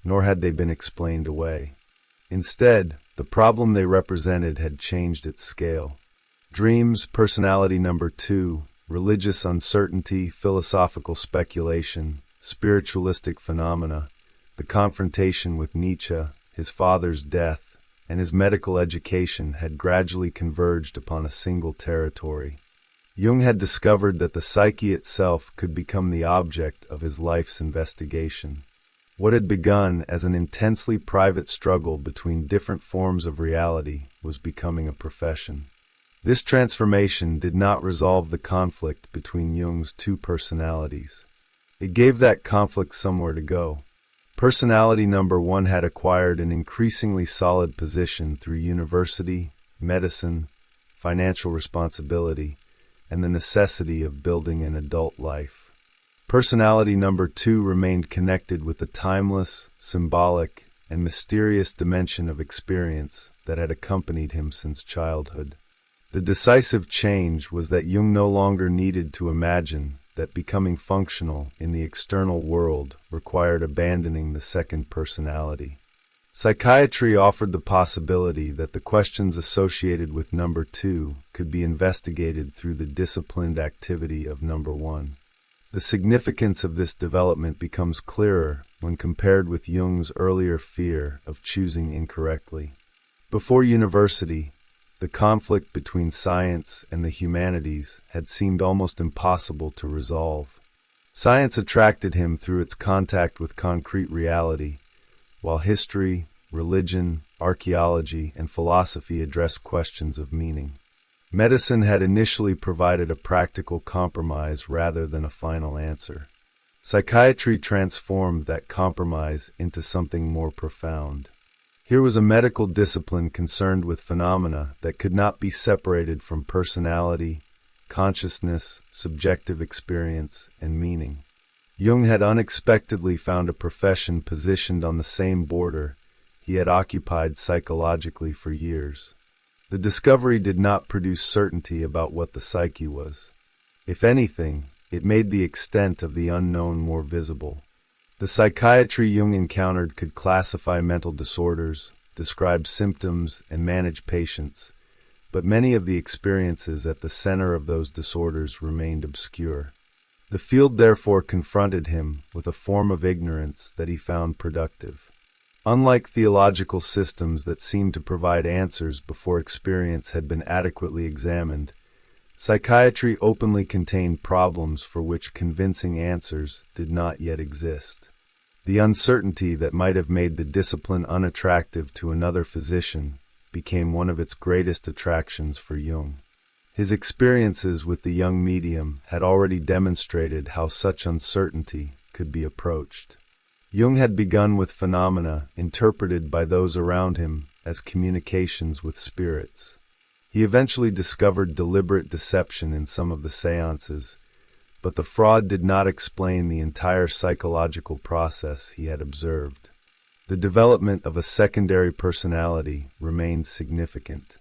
nor had they been explained away. Instead, the problem they represented had changed its scale. Dreams, personality number 2, religious uncertainty, philosophical speculation, spiritualistic phenomena, the confrontation with Nietzsche, his father's death, and his medical education had gradually converged upon a single territory. Jung had discovered that the psyche itself could become the object of his life's investigation. What had begun as an intensely private struggle between different forms of reality was becoming a profession. This transformation did not resolve the conflict between Jung's two personalities. It gave that conflict somewhere to go. Personality number 1 had acquired an increasingly solid position through university, medicine, financial responsibility, and the necessity of building an adult life. Personality number 2 remained connected with the timeless, symbolic, and mysterious dimension of experience that had accompanied him since childhood. The decisive change was that Jung no longer needed to imagine that becoming functional in the external world required abandoning the second personality. Psychiatry offered the possibility that the questions associated with number 2 could be investigated through the disciplined activity of number 1. The significance of this development becomes clearer when compared with Jung's earlier fear of choosing incorrectly. Before university, the conflict between science and the humanities had seemed almost impossible to resolve. Science attracted him through its contact with concrete reality, while history, religion, archaeology, and philosophy addressed questions of meaning. Medicine had initially provided a practical compromise rather than a final answer. Psychiatry transformed that compromise into something more profound. Here was a medical discipline concerned with phenomena that could not be separated from personality, consciousness, subjective experience, and meaning. Jung had unexpectedly found a profession positioned on the same border he had occupied psychologically for years. The discovery did not produce certainty about what the psyche was. If anything, it made the extent of the unknown more visible. The psychiatry Jung encountered could classify mental disorders, describe symptoms, and manage patients, but many of the experiences at the center of those disorders remained obscure. The field therefore confronted him with a form of ignorance that he found productive. Unlike theological systems that seemed to provide answers before experience had been adequately examined, psychiatry openly contained problems for which convincing answers did not yet exist. The uncertainty that might have made the discipline unattractive to another physician became one of its greatest attractions for Jung. His experiences with the young medium had already demonstrated how such uncertainty could be approached. Jung had begun with phenomena interpreted by those around him as communications with spirits. He eventually discovered deliberate deception in some of the seances, but the fraud did not explain the entire psychological process he had observed. The development of a secondary personality remained significant.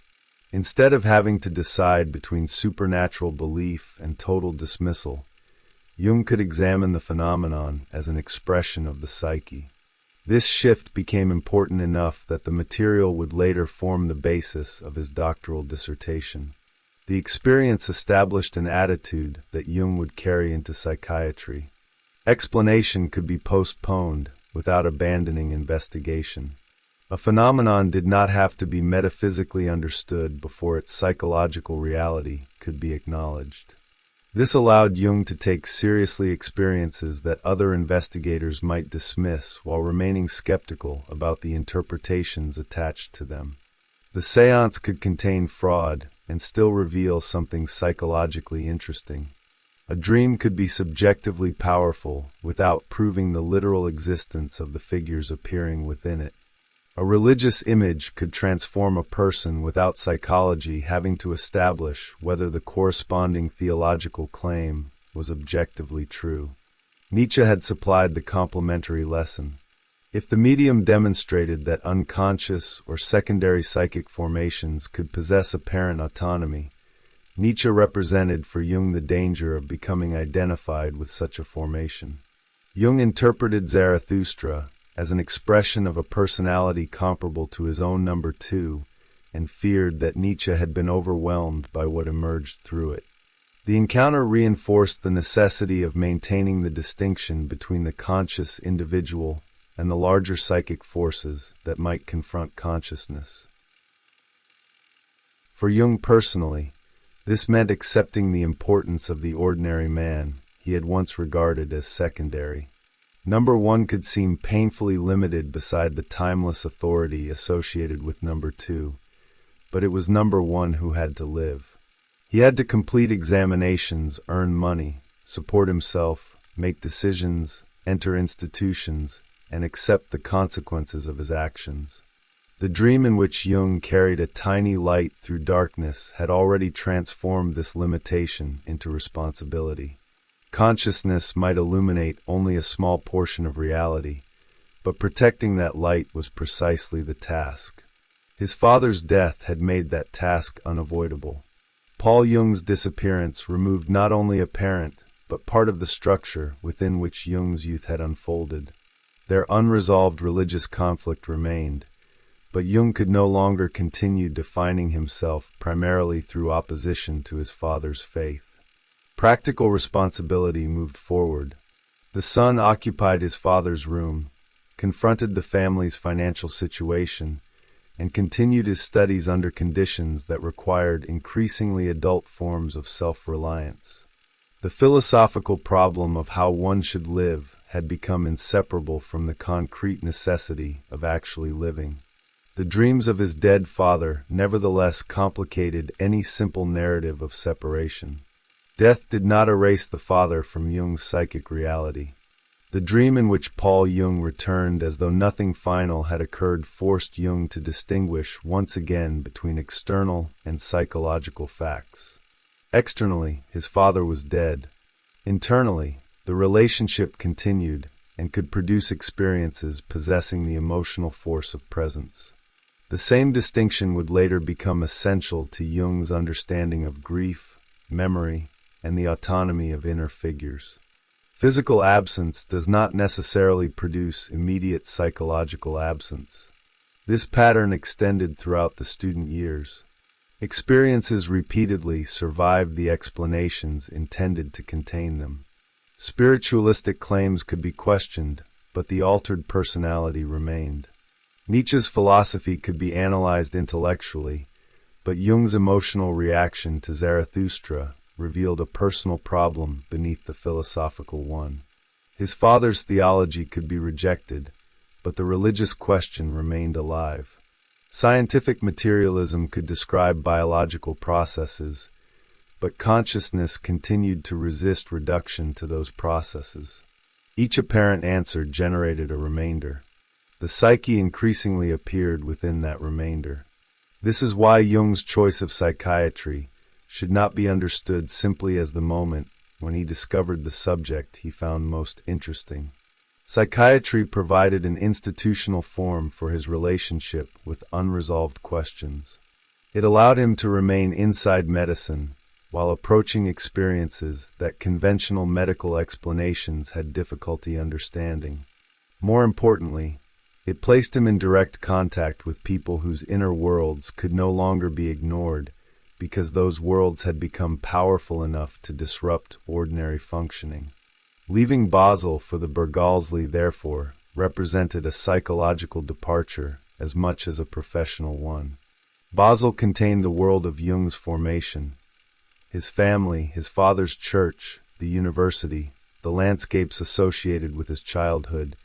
Instead of having to decide between supernatural belief and total dismissal, Jung could examine the phenomenon as an expression of the psyche. This shift became important enough that the material would later form the basis of his doctoral dissertation. The experience established an attitude that Jung would carry into psychiatry. Explanation could be postponed without abandoning investigation. A phenomenon did not have to be metaphysically understood before its psychological reality could be acknowledged. This allowed Jung to take seriously experiences that other investigators might dismiss while remaining skeptical about the interpretations attached to them. The séance could contain fraud and still reveal something psychologically interesting. A dream could be subjectively powerful without proving the literal existence of the figures appearing within it. A religious image could transform a person without psychology having to establish whether the corresponding theological claim was objectively true. Nietzsche had supplied the complementary lesson. If the medium demonstrated that unconscious or secondary psychic formations could possess apparent autonomy, Nietzsche represented for Jung the danger of becoming identified with such a formation. Jung interpreted Zarathustra as an expression of a personality comparable to his own number two, and feared that Nietzsche had been overwhelmed by what emerged through it. The encounter reinforced the necessity of maintaining the distinction between the conscious individual and the larger psychic forces that might confront consciousness. For Jung personally, this meant accepting the importance of the ordinary man he had once regarded as secondary. Number one could seem painfully limited beside the timeless authority associated with number two, but it was number one who had to live. He had to complete examinations, earn money, support himself, make decisions, enter institutions, and accept the consequences of his actions. The dream in which Jung carried a tiny light through darkness had already transformed this limitation into responsibility. Consciousness might illuminate only a small portion of reality, but protecting that light was precisely the task. His father's death had made that task unavoidable. Paul Jung's disappearance removed not only a parent, but part of the structure within which Jung's youth had unfolded. Their unresolved religious conflict remained, but Jung could no longer continue defining himself primarily through opposition to his father's faith. Practical responsibility moved forward. The son occupied his father's room, confronted the family's financial situation, and continued his studies under conditions that required increasingly adult forms of self-reliance. The philosophical problem of how one should live had become inseparable from the concrete necessity of actually living. The dreams of his dead father nevertheless complicated any simple narrative of separation. Death did not erase the father from Jung's psychic reality. The dream in which Paul Jung returned as though nothing final had occurred forced Jung to distinguish once again between external and psychological facts. Externally, his father was dead. Internally, the relationship continued and could produce experiences possessing the emotional force of presence. The same distinction would later become essential to Jung's understanding of grief, memory, and the autonomy of inner figures. Physical absence does not necessarily produce immediate psychological absence. This pattern extended throughout the student years. Experiences repeatedly survived the explanations intended to contain them. Spiritualistic claims could be questioned, but the altered personality remained. Nietzsche's philosophy could be analyzed intellectually, but Jung's emotional reaction to Zarathustra revealed a personal problem beneath the philosophical one. His father's theology could be rejected, but the religious question remained alive. Scientific materialism could describe biological processes, but consciousness continued to resist reduction to those processes. Each apparent answer generated a remainder. The psyche increasingly appeared within that remainder. This is why Jung's choice of psychiatry should not be understood simply as the moment when he discovered the subject he found most interesting. Psychiatry provided an institutional form for his relationship with unresolved questions. It allowed him to remain inside medicine while approaching experiences that conventional medical explanations had difficulty understanding. More importantly, It placed him in direct contact with people whose inner worlds could no longer be ignored because those worlds had become powerful enough to disrupt ordinary functioning. Leaving Basel for the Berghalsli, therefore, represented a psychological departure as much as a professional one. Basel contained the world of Jung's formation, his family, his father's church, the university, the landscapes associated with his childhood,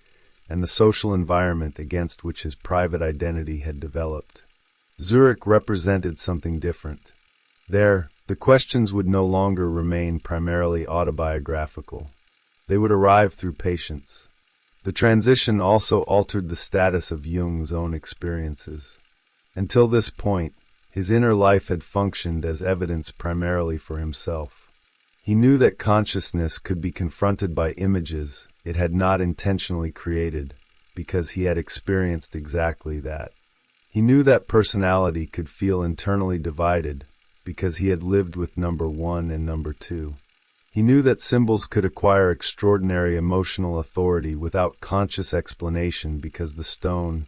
and the social environment against which his private identity had developed. Zurich represented something different. There, the questions would no longer remain primarily autobiographical. They would arrive through patience. The transition also altered the status of Jung's own experiences. Until this point, his inner life had functioned as evidence primarily for himself. He knew that consciousness could be confronted by images it had not intentionally created, because he had experienced exactly that. He knew that personality could feel internally divided, because he had lived with number one and number two. He knew that symbols could acquire extraordinary emotional authority without conscious explanation because the stone,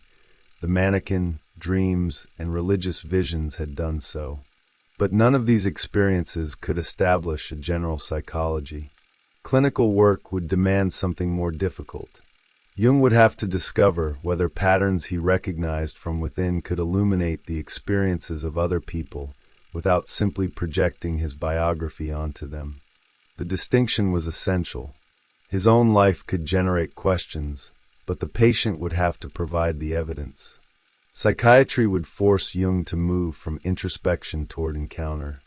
the mannequin, dreams, and religious visions had done so. But none of these experiences could establish a general psychology. Clinical work would demand something more difficult. Jung would have to discover whether patterns he recognized from within could illuminate the experiences of other people without simply projecting his biography onto them. The distinction was essential. His own life could generate questions, but the patient would have to provide the evidence. Psychiatry would force Jung to move from introspection toward encounter.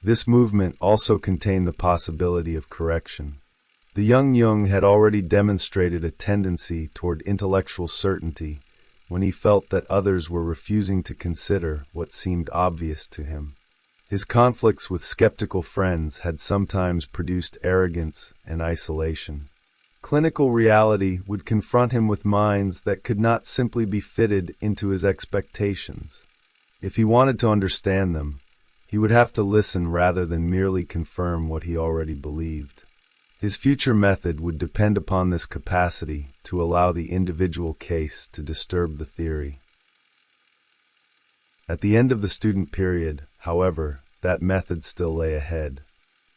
This movement also contained the possibility of correction. The young Jung had already demonstrated a tendency toward intellectual certainty when he felt that others were refusing to consider what seemed obvious to him. His conflicts with skeptical friends had sometimes produced arrogance and isolation. Clinical reality would confront him with minds that could not simply be fitted into his expectations. If he wanted to understand them, he would have to listen rather than merely confirm what he already believed. His future method would depend upon this capacity to allow the individual case to disturb the theory. At the end of the student period, however, that method still lay ahead.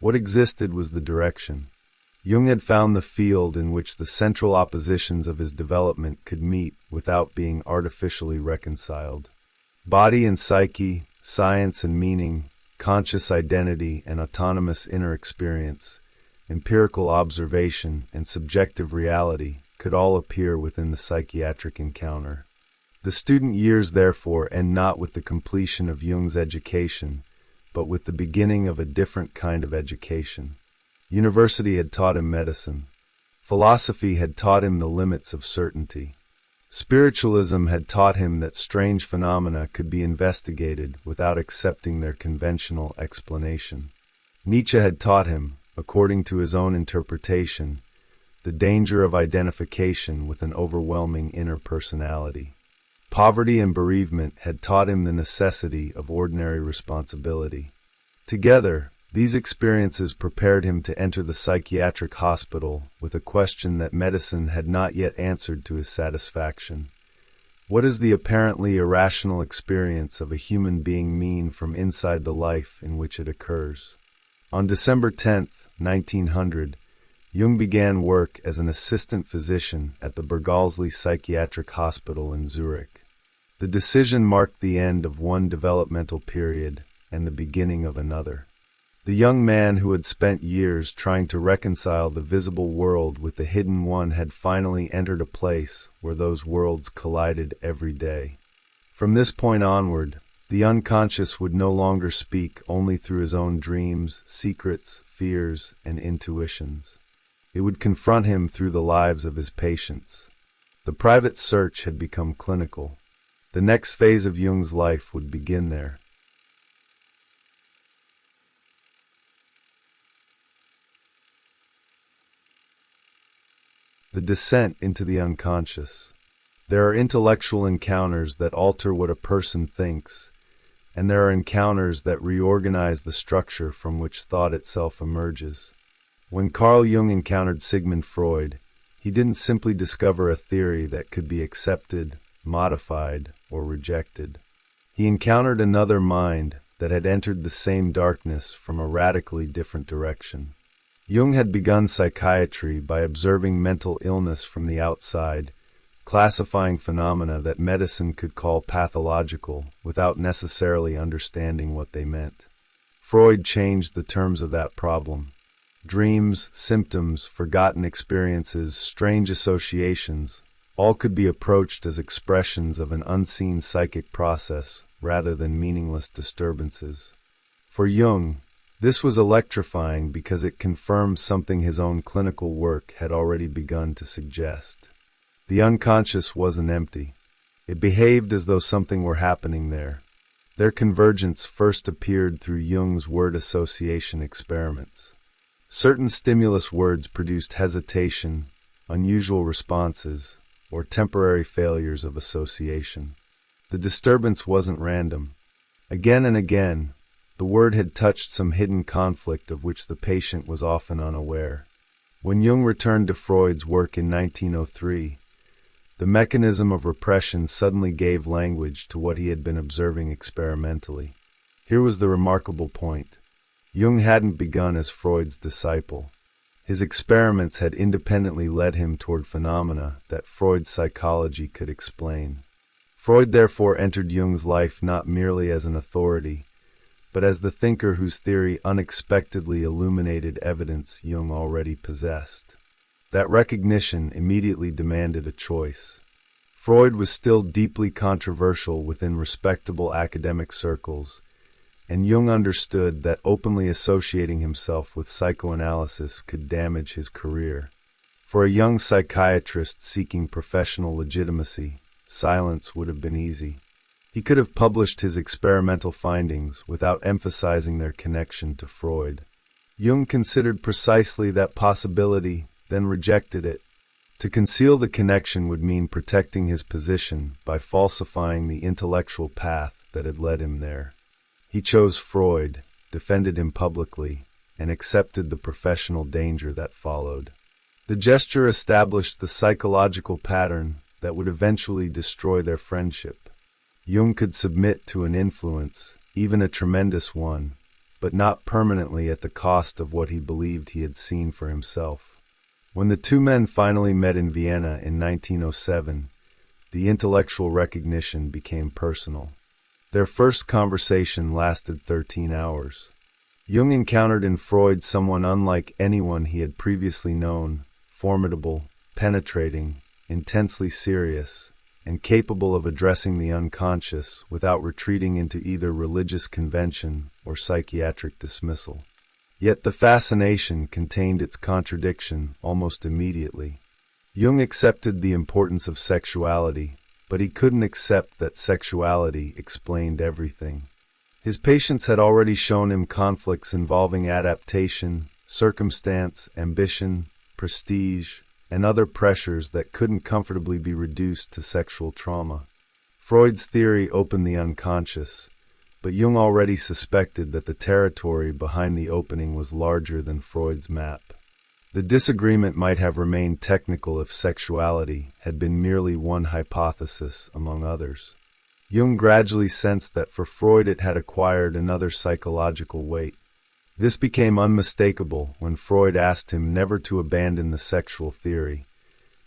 What existed was the direction. Jung had found the field in which the central oppositions of his development could meet without being artificially reconciled. Body and psyche, science and meaning, conscious identity and autonomous inner experience, empirical observation and subjective reality could all appear within the psychiatric encounter. The student years, therefore, end not with the completion of Jung's education, but with the beginning of a different kind of education. University had taught him medicine. Philosophy had taught him the limits of certainty. Spiritualism had taught him that strange phenomena could be investigated without accepting their conventional explanation. Nietzsche had taught him, according to his own interpretation, the danger of identification with an overwhelming inner personality. Poverty and bereavement had taught him the necessity of ordinary responsibility. Together, these experiences prepared him to enter the psychiatric hospital with a question that medicine had not yet answered to his satisfaction. What does the apparently irrational experience of a human being mean from inside the life in which it occurs? On December 10, 1900, Jung began work as an assistant physician at the Berghalsli Psychiatric Hospital in Zurich. The decision marked the end of one developmental period and the beginning of another. The young man who had spent years trying to reconcile the visible world with the hidden one had finally entered a place where those worlds collided every day. From this point onward, the unconscious would no longer speak only through his own dreams, secrets, fears, and intuitions. It would confront him through the lives of his patients. The private search had become clinical. The next phase of Jung's life would begin there. The descent into the unconscious. There are intellectual encounters that alter what a person thinks, and there are encounters that reorganize the structure from which thought itself emerges. When Carl Jung encountered Sigmund Freud, He didn't simply discover a theory that could be accepted, modified, or rejected. He encountered another mind that had entered the same darkness from a radically different direction. Jung had begun psychiatry by observing mental illness from the outside, classifying phenomena that medicine could call pathological without necessarily understanding what they meant. Freud changed the terms of that problem. Dreams, symptoms, forgotten experiences, strange associations, all could be approached as expressions of an unseen psychic process rather than meaningless disturbances. For Jung, this was electrifying because it confirmed something his own clinical work had already begun to suggest. The unconscious wasn't empty. It behaved as though something were happening there. Their convergence first appeared through Jung's word association experiments. Certain stimulus words produced hesitation, unusual responses, or temporary failures of association. The disturbance wasn't random. Again and again, the word had touched some hidden conflict of which the patient was often unaware. When Jung returned to Freud's work in 1903, the mechanism of repression suddenly gave language to what he had been observing experimentally. Here was the remarkable point. Jung hadn't begun as Freud's disciple. His experiments had independently led him toward phenomena that Freud's psychology could explain. Freud therefore entered Jung's life not merely as an authority, but as the thinker whose theory unexpectedly illuminated evidence Jung already possessed. That recognition immediately demanded a choice. Freud was still deeply controversial within respectable academic circles, and Jung understood that openly associating himself with psychoanalysis could damage his career. For a young psychiatrist seeking professional legitimacy, silence would have been easy. He could have published his experimental findings without emphasizing their connection to Freud. Jung considered precisely that possibility, then rejected it. To conceal the connection would mean protecting his position by falsifying the intellectual path that had led him there. He chose Freud, defended him publicly, and accepted the professional danger that followed. The gesture established the psychological pattern that would eventually destroy their friendship. Jung could submit to an influence, even a tremendous one, but not permanently at the cost of what he believed he had seen for himself. When the two men finally met in Vienna in 1907, the intellectual recognition became personal. Their first conversation lasted 13 hours. Jung encountered in Freud someone unlike anyone he had previously known, formidable, penetrating, intensely serious, and capable of addressing the unconscious without retreating into either religious convention or psychiatric dismissal. Yet the fascination contained its contradiction almost immediately. Jung accepted the importance of sexuality, but he couldn't accept that sexuality explained everything. His patients had already shown him conflicts involving adaptation, circumstance, ambition, prestige, and other pressures that couldn't comfortably be reduced to sexual trauma. Freud's theory opened the unconscious, but Jung already suspected that the territory behind the opening was larger than Freud's map. The disagreement might have remained technical if sexuality had been merely one hypothesis among others. Jung gradually sensed that for Freud it had acquired another psychological weight. This became unmistakable when Freud asked him never to abandon the sexual theory,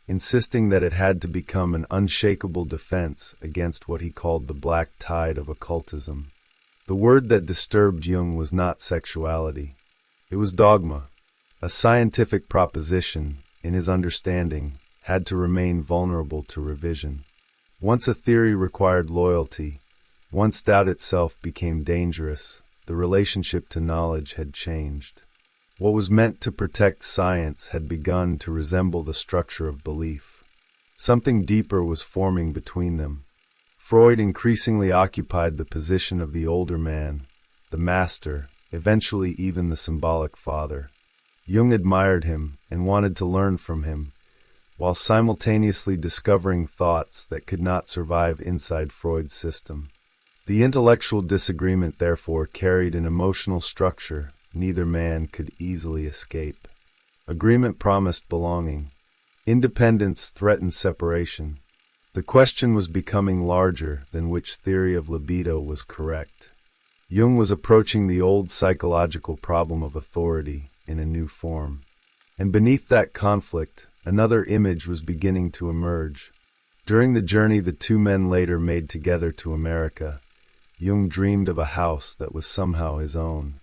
insisting that it had to become an unshakable defense against what he called the black tide of occultism. The word that disturbed Jung was not sexuality. It was dogma. A scientific proposition, in his understanding, had to remain vulnerable to revision. Once a theory required loyalty, once doubt itself became dangerous, the relationship to knowledge had changed. What was meant to protect science had begun to resemble the structure of belief. Something deeper was forming between them. Freud increasingly occupied the position of the older man, the master, eventually even the symbolic father. Jung admired him and wanted to learn from him, while simultaneously discovering thoughts that could not survive inside Freud's system. The intellectual disagreement, therefore, carried an emotional structure neither man could easily escape. Agreement promised belonging. Independence threatened separation. The question was becoming larger than which theory of libido was correct. Jung was approaching the old psychological problem of authority in a new form. And beneath that conflict, another image was beginning to emerge. During the journey the two men later made together to America, Jung dreamed of a house that was somehow his own.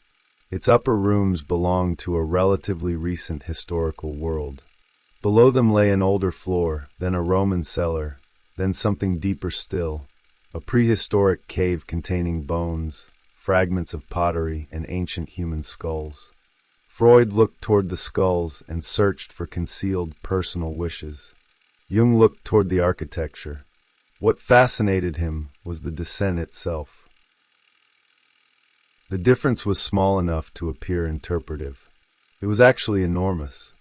Its upper rooms belonged to a relatively recent historical world. Below them lay an older floor, then a Roman cellar, then something deeper still, a prehistoric cave containing bones, fragments of pottery, and ancient human skulls. Freud looked toward the skulls and searched for concealed personal wishes. Jung looked toward the architecture. What fascinated him was the descent itself. The difference was small enough to appear interpretive. It was actually enormous.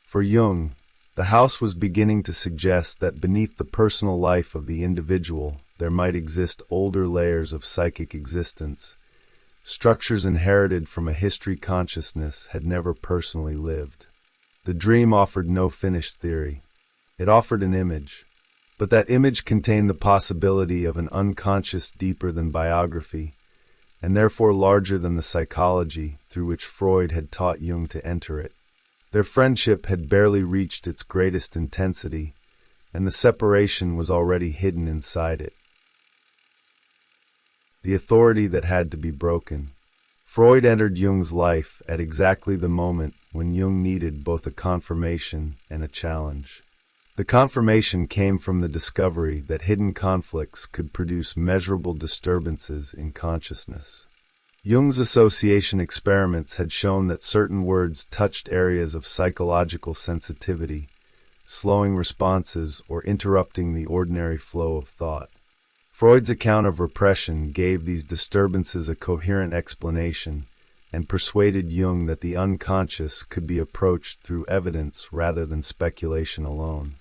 For Jung, the house was beginning to suggest that beneath the personal life of the individual there might exist older layers of psychic existence, structures inherited from a history consciousness had never personally lived. The dream offered no finished theory. It offered an image, but that image contained the possibility of an unconscious deeper than biography, and therefore larger than the psychology through which Freud had taught Jung to enter it. Their friendship had barely reached its greatest intensity, and the separation was already hidden inside it. The authority that had to be broken. Freud entered Jung's life at exactly the moment when Jung needed both a confirmation and a challenge. The confirmation came from the discovery that hidden conflicts could produce measurable disturbances in consciousness. Jung's association experiments had shown that certain words touched areas of psychological sensitivity, slowing responses or interrupting the ordinary flow of thought. Freud's account of repression gave these disturbances a coherent explanation and persuaded Jung that the unconscious could be approached through evidence rather than speculation alone.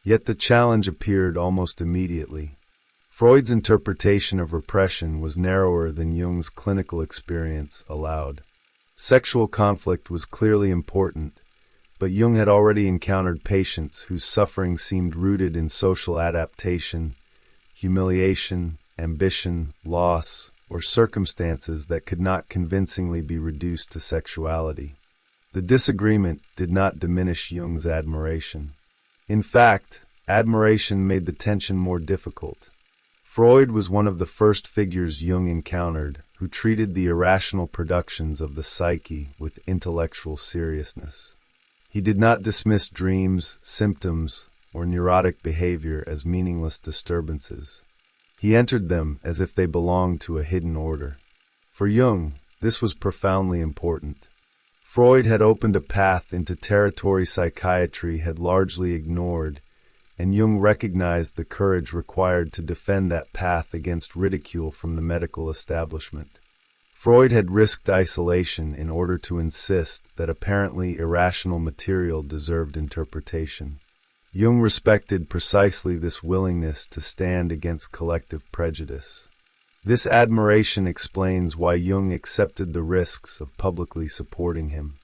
Yet the challenge appeared almost immediately. Freud's interpretation of repression was narrower than Jung's clinical experience allowed. Sexual conflict was clearly important, but Jung had already encountered patients whose suffering seemed rooted in social adaptation, humiliation, ambition, loss, or circumstances that could not convincingly be reduced to sexuality. The disagreement did not diminish Jung's admiration. In fact, admiration made the tension more difficult. Freud was one of the first figures Jung encountered who treated the irrational productions of the psyche with intellectual seriousness. He did not dismiss dreams, symptoms, or neurotic behavior as meaningless disturbances. He entered them as if they belonged to a hidden order. For Jung, this was profoundly important. Freud had opened a path into territory psychiatry had largely ignored, and Jung recognized the courage required to defend that path against ridicule from the medical establishment. Freud had risked isolation in order to insist that apparently irrational material deserved interpretation. Jung respected precisely this willingness to stand against collective prejudice. This admiration explains why Jung accepted the risks of publicly supporting him.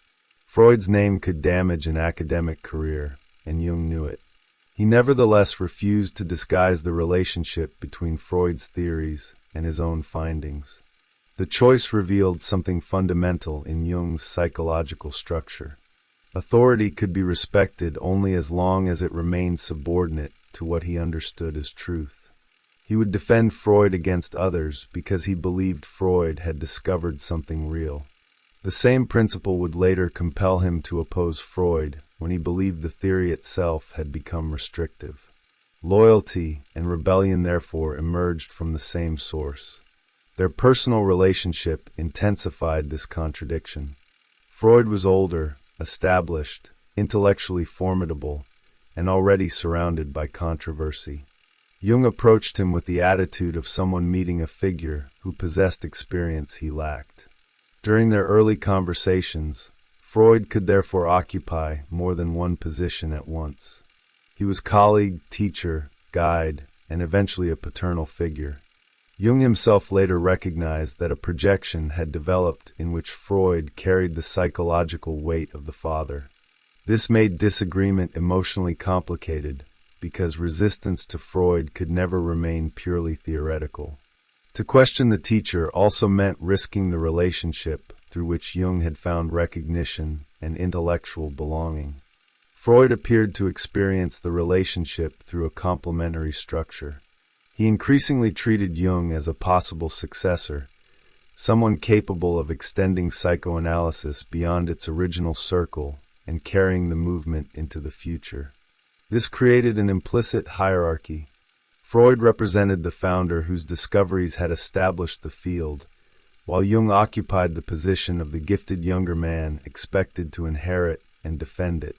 Freud's name could damage an academic career, and Jung knew it. He nevertheless refused to disguise the relationship between Freud's theories and his own findings. The choice revealed something fundamental in Jung's psychological structure. Authority could be respected only as long as it remained subordinate to what he understood as truth. He would defend Freud against others because he believed Freud had discovered something real. The same principle would later compel him to oppose Freud when he believed the theory itself had become restrictive. Loyalty and rebellion therefore emerged from the same source. Their personal relationship intensified this contradiction. Freud was older, established, intellectually formidable, and already surrounded by controversy. Jung approached him with the attitude of someone meeting a figure who possessed experience he lacked. During their early conversations, Freud could therefore occupy more than one position at once. He was colleague, teacher, guide, and eventually a paternal figure. Jung himself later recognized that a projection had developed in which Freud carried the psychological weight of the father. This made disagreement emotionally complicated, because resistance to Freud could never remain purely theoretical. To question the teacher also meant risking the relationship through which Jung had found recognition and intellectual belonging. Freud appeared to experience the relationship through a complementary structure. He increasingly treated Jung as a possible successor, someone capable of extending psychoanalysis beyond its original circle and carrying the movement into the future. This created an implicit hierarchy. Freud represented the founder whose discoveries had established the field, while Jung occupied the position of the gifted younger man expected to inherit and defend it.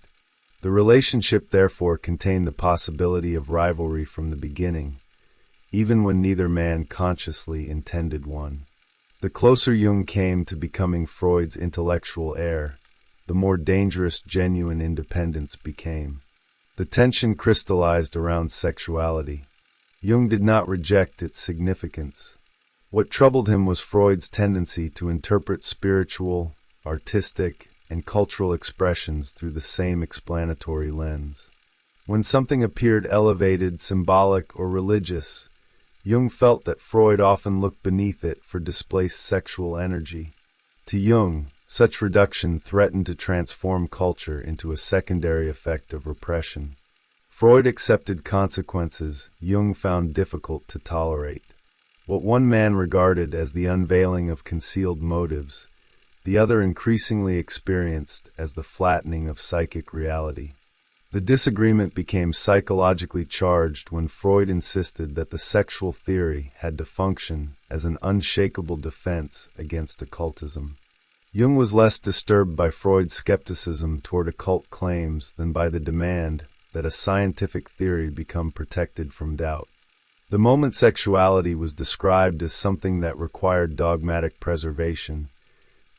The relationship therefore contained the possibility of rivalry from the beginning, even when neither man consciously intended one. The closer Jung came to becoming Freud's intellectual heir, the more dangerous genuine independence became. The tension crystallized around sexuality. Jung did not reject its significance. What troubled him was Freud's tendency to interpret spiritual, artistic, and cultural expressions through the same explanatory lens. When something appeared elevated, symbolic, or religious, Jung felt that Freud often looked beneath it for displaced sexual energy. To Jung, such reduction threatened to transform culture into a secondary effect of repression. Freud accepted consequences Jung found difficult to tolerate. What one man regarded as the unveiling of concealed motives, the other increasingly experienced as the flattening of psychic reality. The disagreement became psychologically charged when Freud insisted that the sexual theory had to function as an unshakable defense against occultism. Jung was less disturbed by Freud's skepticism toward occult claims than by the demand that a scientific theory become protected from doubt. The moment sexuality was described as something that required dogmatic preservation,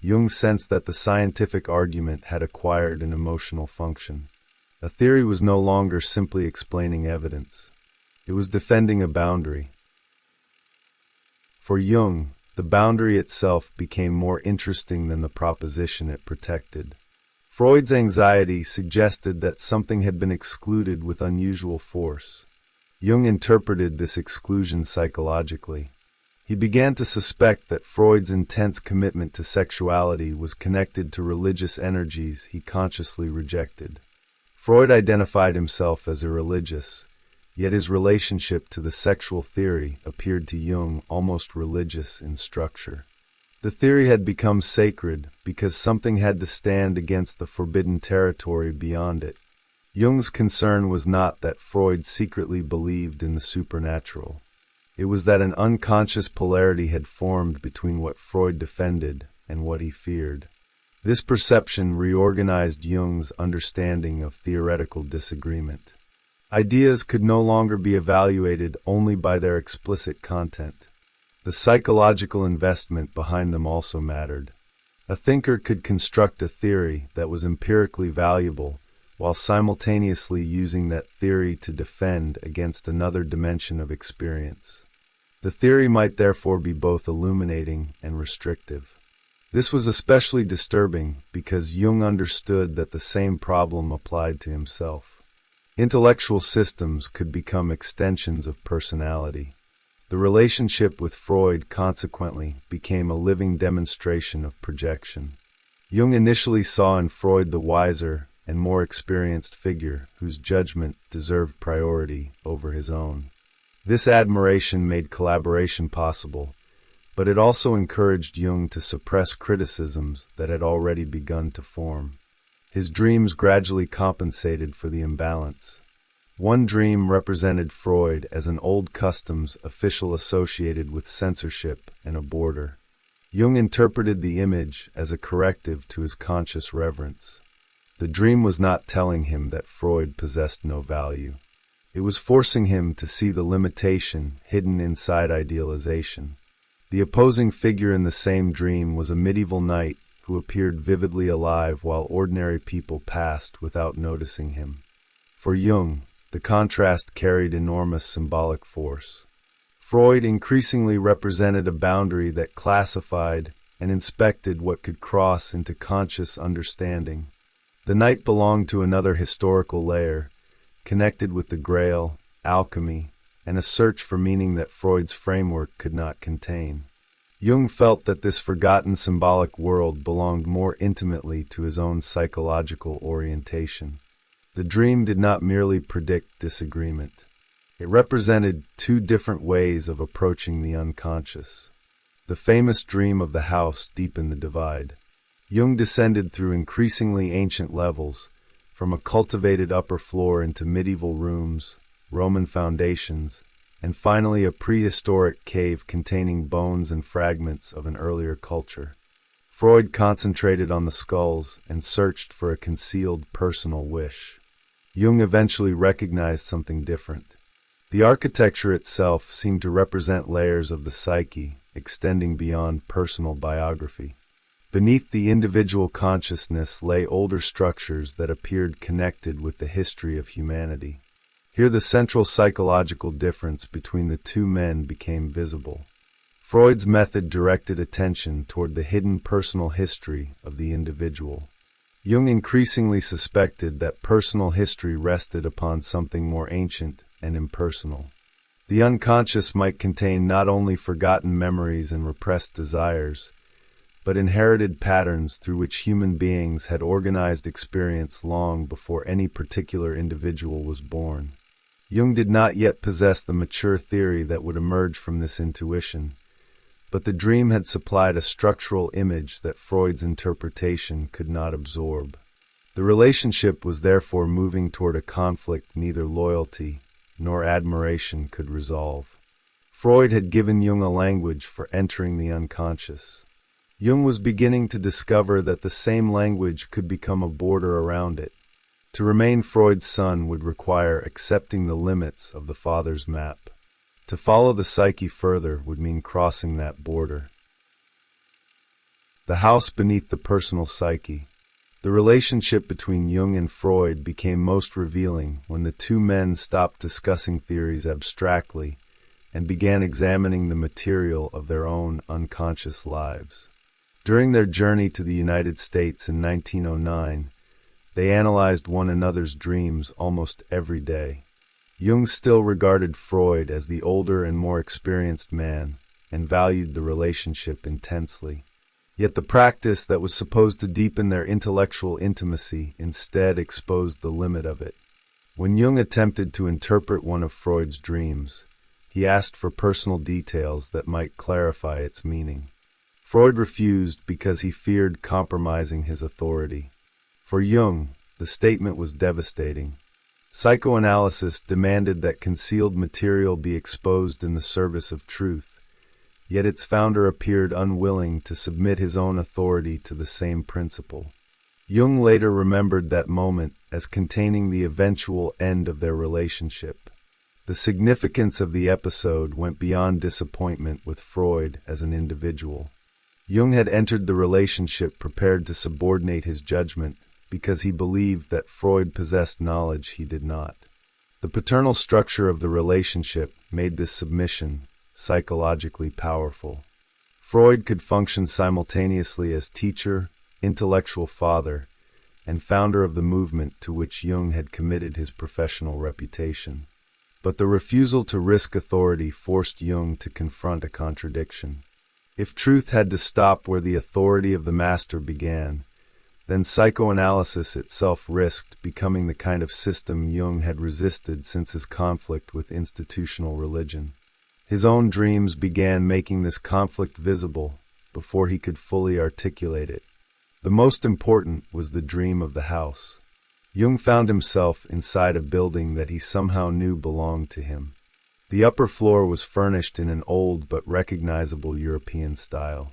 Jung sensed that the scientific argument had acquired an emotional function. A theory was no longer simply explaining evidence. It was defending a boundary. For Jung, the boundary itself became more interesting than the proposition it protected. Freud's anxiety suggested that something had been excluded with unusual force. Jung interpreted this exclusion psychologically. He began to suspect that Freud's intense commitment to sexuality was connected to religious energies he consciously rejected. Freud identified himself as irreligious, yet his relationship to the sexual theory appeared to Jung almost religious in structure. The theory had become sacred because something had to stand against the forbidden territory beyond it. Jung's concern was not that Freud secretly believed in the supernatural. It was that an unconscious polarity had formed between what Freud defended and what he feared. This perception reorganized Jung's understanding of theoretical disagreement. Ideas could no longer be evaluated only by their explicit content. The psychological investment behind them also mattered. A thinker could construct a theory that was empirically valuable while simultaneously using that theory to defend against another dimension of experience. The theory might therefore be both illuminating and restrictive. This was especially disturbing because Jung understood that the same problem applied to himself. Intellectual systems could become extensions of personality. The relationship with Freud consequently became a living demonstration of projection. Jung initially saw in Freud the wiser and more experienced figure whose judgment deserved priority over his own. This admiration made collaboration possible, but it also encouraged Jung to suppress criticisms that had already begun to form. His dreams gradually compensated for the imbalance. One dream represented Freud as an old customs official associated with censorship and a border. Jung interpreted the image as a corrective to his conscious reverence. The dream was not telling him that Freud possessed no value. It was forcing him to see the limitation hidden inside idealization. The opposing figure in the same dream was a medieval knight who appeared vividly alive while ordinary people passed without noticing him. For Jung, the contrast carried enormous symbolic force. Freud increasingly represented a boundary that classified and inspected what could cross into conscious understanding. The night belonged to another historical layer, connected with the Grail, alchemy, and a search for meaning that Freud's framework could not contain. Jung felt that this forgotten symbolic world belonged more intimately to his own psychological orientation. The dream did not merely predict disagreement. It represented two different ways of approaching the unconscious. The famous dream of the house deepened the divide. Jung descended through increasingly ancient levels, from a cultivated upper floor into medieval rooms, Roman foundations, and finally a prehistoric cave containing bones and fragments of an earlier culture. Freud concentrated on the skulls and searched for a concealed personal wish. Jung eventually recognized something different. The architecture itself seemed to represent layers of the psyche, extending beyond personal biography. Beneath the individual consciousness lay older structures that appeared connected with the history of humanity. Here the central psychological difference between the two men became visible. Freud's method directed attention toward the hidden personal history of the individual. Jung increasingly suspected that personal history rested upon something more ancient and impersonal. The unconscious might contain not only forgotten memories and repressed desires, but inherited patterns through which human beings had organized experience long before any particular individual was born. Jung did not yet possess the mature theory that would emerge from this intuition, but the dream had supplied a structural image that Freud's interpretation could not absorb. The relationship was therefore moving toward a conflict neither loyalty nor admiration could resolve. Freud had given Jung a language for entering the unconscious. Jung was beginning to discover that the same language could become a border around it. To remain Freud's son would require accepting the limits of the father's map. To follow the psyche further would mean crossing that border. The house beneath the personal psyche. The relationship between Jung and Freud became most revealing when the two men stopped discussing theories abstractly and began examining the material of their own unconscious lives. During their journey to the United States in 1909, they analyzed one another's dreams almost every day. Jung still regarded Freud as the older and more experienced man and valued the relationship intensely. Yet the practice that was supposed to deepen their intellectual intimacy instead exposed the limit of it. When Jung attempted to interpret one of Freud's dreams, he asked for personal details that might clarify its meaning. Freud refused because he feared compromising his authority. For Jung, the statement was devastating. Psychoanalysis demanded that concealed material be exposed in the service of truth, yet its founder appeared unwilling to submit his own authority to the same principle. Jung later remembered that moment as containing the eventual end of their relationship. The significance of the episode went beyond disappointment with Freud as an individual. Jung had entered the relationship prepared to subordinate his judgment because he believed that Freud possessed knowledge he did not. The paternal structure of the relationship made this submission psychologically powerful. Freud could function simultaneously as teacher, intellectual father, and founder of the movement to which Jung had committed his professional reputation. But the refusal to risk authority forced Jung to confront a contradiction. If truth had to stop where the authority of the master began, then psychoanalysis itself risked becoming the kind of system Jung had resisted since his conflict with institutional religion. His own dreams began making this conflict visible before he could fully articulate it. The most important was the dream of the house. Jung found himself inside a building that he somehow knew belonged to him. The upper floor was furnished in an old but recognizable European style.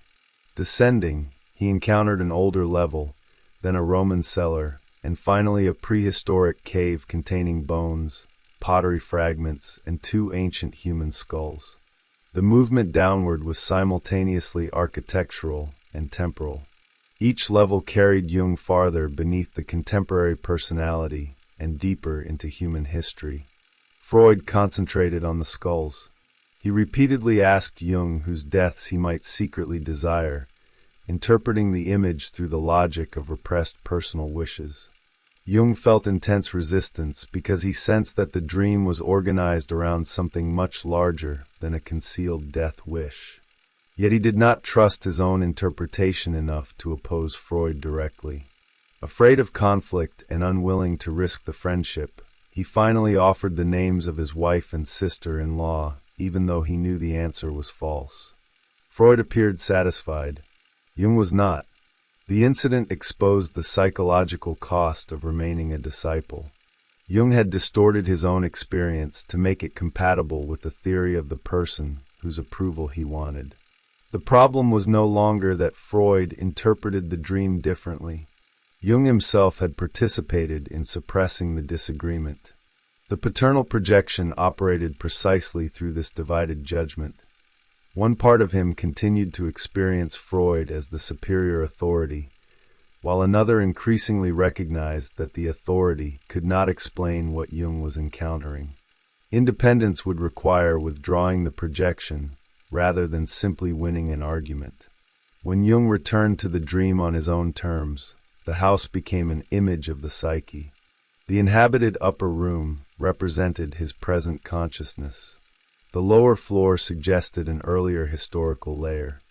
Descending, he encountered an older level, then a Roman cellar, and finally a prehistoric cave containing bones, pottery fragments, and two ancient human skulls. The movement downward was simultaneously architectural and temporal. Each level carried Jung farther beneath the contemporary personality and deeper into human history. Freud concentrated on the skulls. He repeatedly asked Jung whose deaths he might secretly desire, interpreting the image through the logic of repressed personal wishes. Jung felt intense resistance because he sensed that the dream was organized around something much larger than a concealed death wish. Yet he did not trust his own interpretation enough to oppose Freud directly. Afraid of conflict and unwilling to risk the friendship, he finally offered the names of his wife and sister-in-law, even though he knew the answer was false. Freud appeared satisfied. Jung was not. The incident exposed the psychological cost of remaining a disciple. Jung had distorted his own experience to make it compatible with the theory of the person whose approval he wanted. The problem was no longer that Freud interpreted the dream differently. Jung himself had participated in suppressing the disagreement. The paternal projection operated precisely through this divided judgment. One part of him continued to experience Freud as the superior authority, while another increasingly recognized that the authority could not explain what Jung was encountering. Independence would require withdrawing the projection, rather than simply winning an argument. When Jung returned to the dream on his own terms, the house became an image of the psyche. The inhabited upper room represented his present consciousness. The lower floor suggested an earlier historical layer.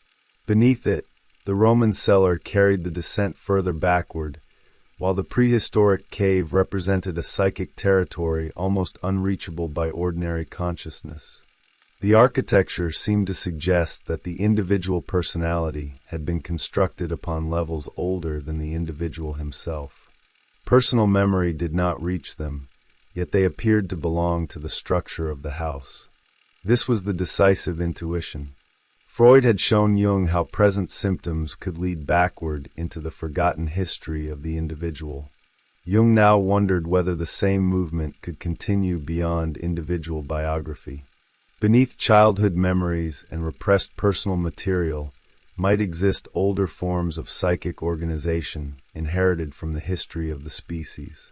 Beneath it, the Roman cellar carried the descent further backward, while the prehistoric cave represented a psychic territory almost unreachable by ordinary consciousness. The architecture seemed to suggest that the individual personality had been constructed upon levels older than the individual himself. Personal memory did not reach them, yet they appeared to belong to the structure of the house. This was the decisive intuition. Freud had shown Jung how present symptoms could lead backward into the forgotten history of the individual. Jung now wondered whether the same movement could continue beyond individual biography. Beneath childhood memories and repressed personal material might exist older forms of psychic organization inherited from the history of the species.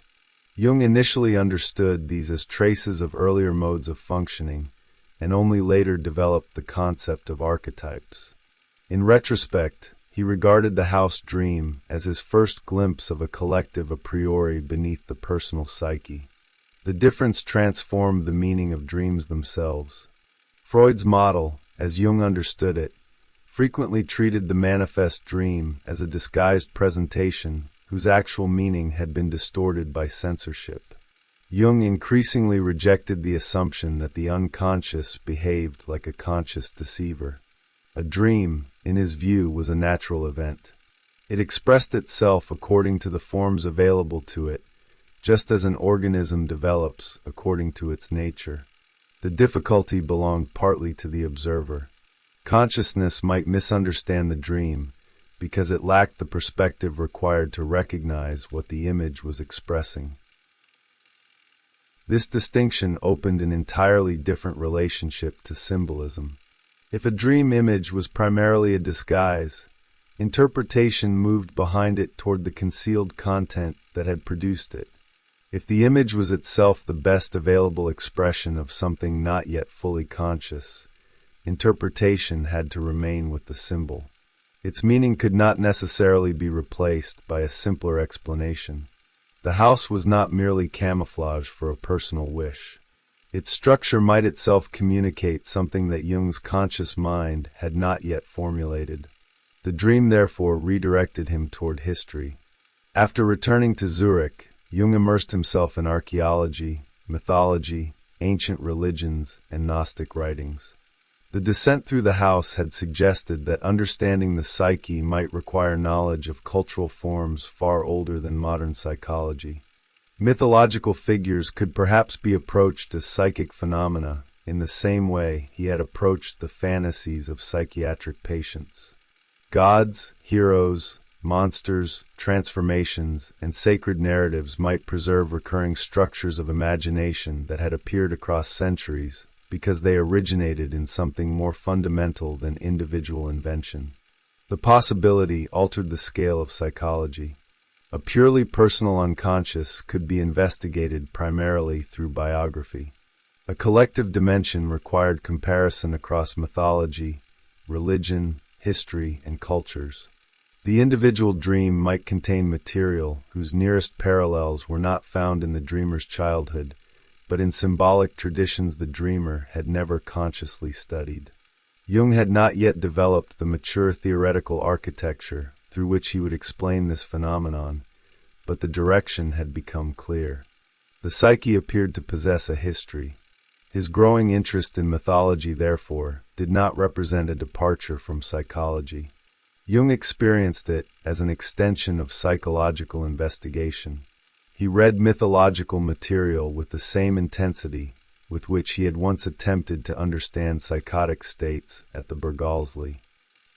Jung initially understood these as traces of earlier modes of functioning, and only later developed the concept of archetypes. In retrospect, he regarded the house dream as his first glimpse of a collective a priori beneath the personal psyche. The difference transformed the meaning of dreams themselves. Freud's model, as Jung understood it, frequently treated the manifest dream as a disguised presentation whose actual meaning had been distorted by censorship. Jung increasingly rejected the assumption that the unconscious behaved like a conscious deceiver. A dream, in his view, was a natural event. It expressed itself according to the forms available to it, just as an organism develops according to its nature. The difficulty belonged partly to the observer. Consciousness might misunderstand the dream because it lacked the perspective required to recognize what the image was expressing. This distinction opened an entirely different relationship to symbolism. If a dream image was primarily a disguise, interpretation moved behind it toward the concealed content that had produced it. If the image was itself the best available expression of something not yet fully conscious, interpretation had to remain with the symbol. Its meaning could not necessarily be replaced by a simpler explanation. The house was not merely camouflage for a personal wish. Its structure might itself communicate something that Jung's conscious mind had not yet formulated. The dream therefore redirected him toward history. After returning to Zurich, Jung immersed himself in archaeology, mythology, ancient religions, and Gnostic writings. The descent through the house had suggested that understanding the psyche might require knowledge of cultural forms far older than modern psychology. Mythological figures could perhaps be approached as psychic phenomena in the same way he had approached the fantasies of psychiatric patients. Gods, heroes, monsters, transformations, and sacred narratives might preserve recurring structures of imagination that had appeared across centuries because they originated in something more fundamental than individual invention. The possibility altered the scale of psychology. A purely personal unconscious could be investigated primarily through biography. A collective dimension required comparison across mythology, religion, history, and cultures. The individual dream might contain material whose nearest parallels were not found in the dreamer's childhood, but in symbolic traditions the dreamer had never consciously studied. Jung had not yet developed the mature theoretical architecture through which he would explain this phenomenon, but the direction had become clear. The psyche appeared to possess a history. His growing interest in mythology, therefore, did not represent a departure from psychology. Jung experienced it as an extension of psychological investigation. He read mythological material with the same intensity with which he had once attempted to understand psychotic states at the Bergallslee.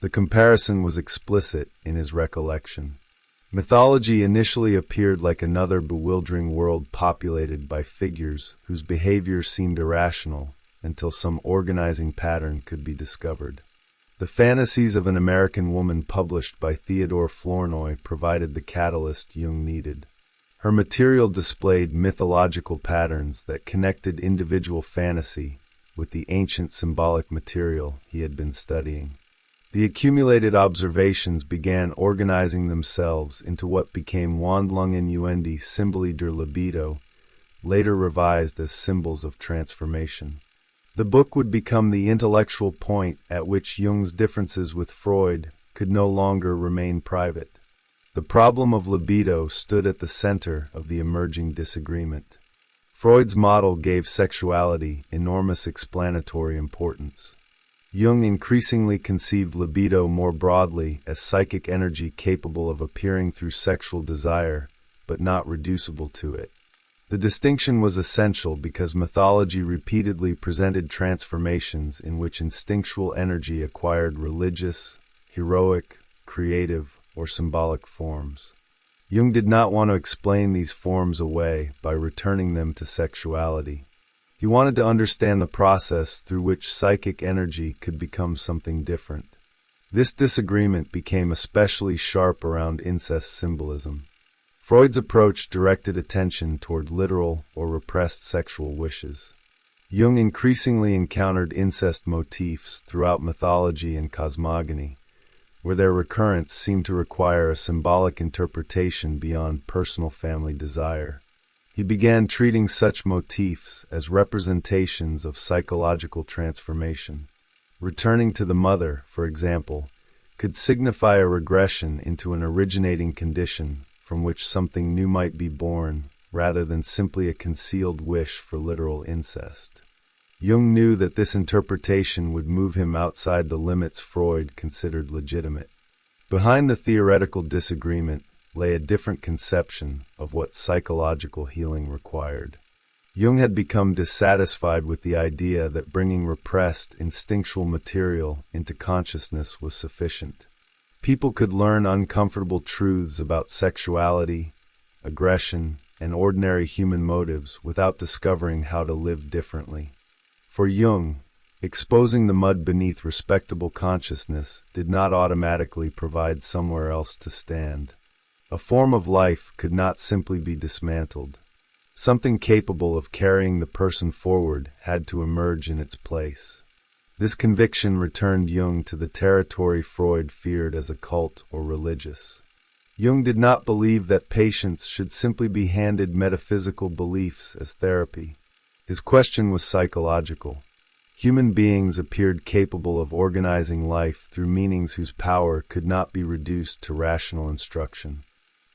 The comparison was explicit in his recollection. Mythology initially appeared like another bewildering world populated by figures whose behavior seemed irrational until some organizing pattern could be discovered. The Fantasies of an American Woman, published by Theodore Flournoy, provided the catalyst Jung needed. Her material displayed mythological patterns that connected individual fantasy with the ancient symbolic material he had been studying. The accumulated observations began organizing themselves into what became Wandlungen Symboli der Libido, later revised as Symbols of Transformation. The book would become the intellectual point at which Jung's differences with Freud could no longer remain private. The problem of libido stood at the center of the emerging disagreement. Freud's model gave sexuality enormous explanatory importance. Jung increasingly conceived libido more broadly as psychic energy capable of appearing through sexual desire, but not reducible to it. The distinction was essential because mythology repeatedly presented transformations in which instinctual energy acquired religious, heroic, creative, or symbolic forms. Jung did not want to explain these forms away by returning them to sexuality. He wanted to understand the process through which psychic energy could become something different. This disagreement became especially sharp around incest symbolism. Freud's approach directed attention toward literal or repressed sexual wishes. Jung increasingly encountered incest motifs throughout mythology and cosmogony, where their recurrence seemed to require a symbolic interpretation beyond personal family desire. He began treating such motifs as representations of psychological transformation. Returning to the mother, for example, could signify a regression into an originating condition from which something new might be born, rather than simply a concealed wish for literal incest. Jung knew that this interpretation would move him outside the limits Freud considered legitimate. Behind the theoretical disagreement lay a different conception of what psychological healing required. Jung had become dissatisfied with the idea that bringing repressed, instinctual material into consciousness was sufficient. People could learn uncomfortable truths about sexuality, aggression, and ordinary human motives without discovering how to live differently. For Jung, exposing the mud beneath respectable consciousness did not automatically provide somewhere else to stand. A form of life could not simply be dismantled. Something capable of carrying the person forward had to emerge in its place. This conviction returned Jung to the territory Freud feared as occult or religious. Jung did not believe that patients should simply be handed metaphysical beliefs as therapy. His question was psychological. Human beings appeared capable of organizing life through meanings whose power could not be reduced to rational instruction.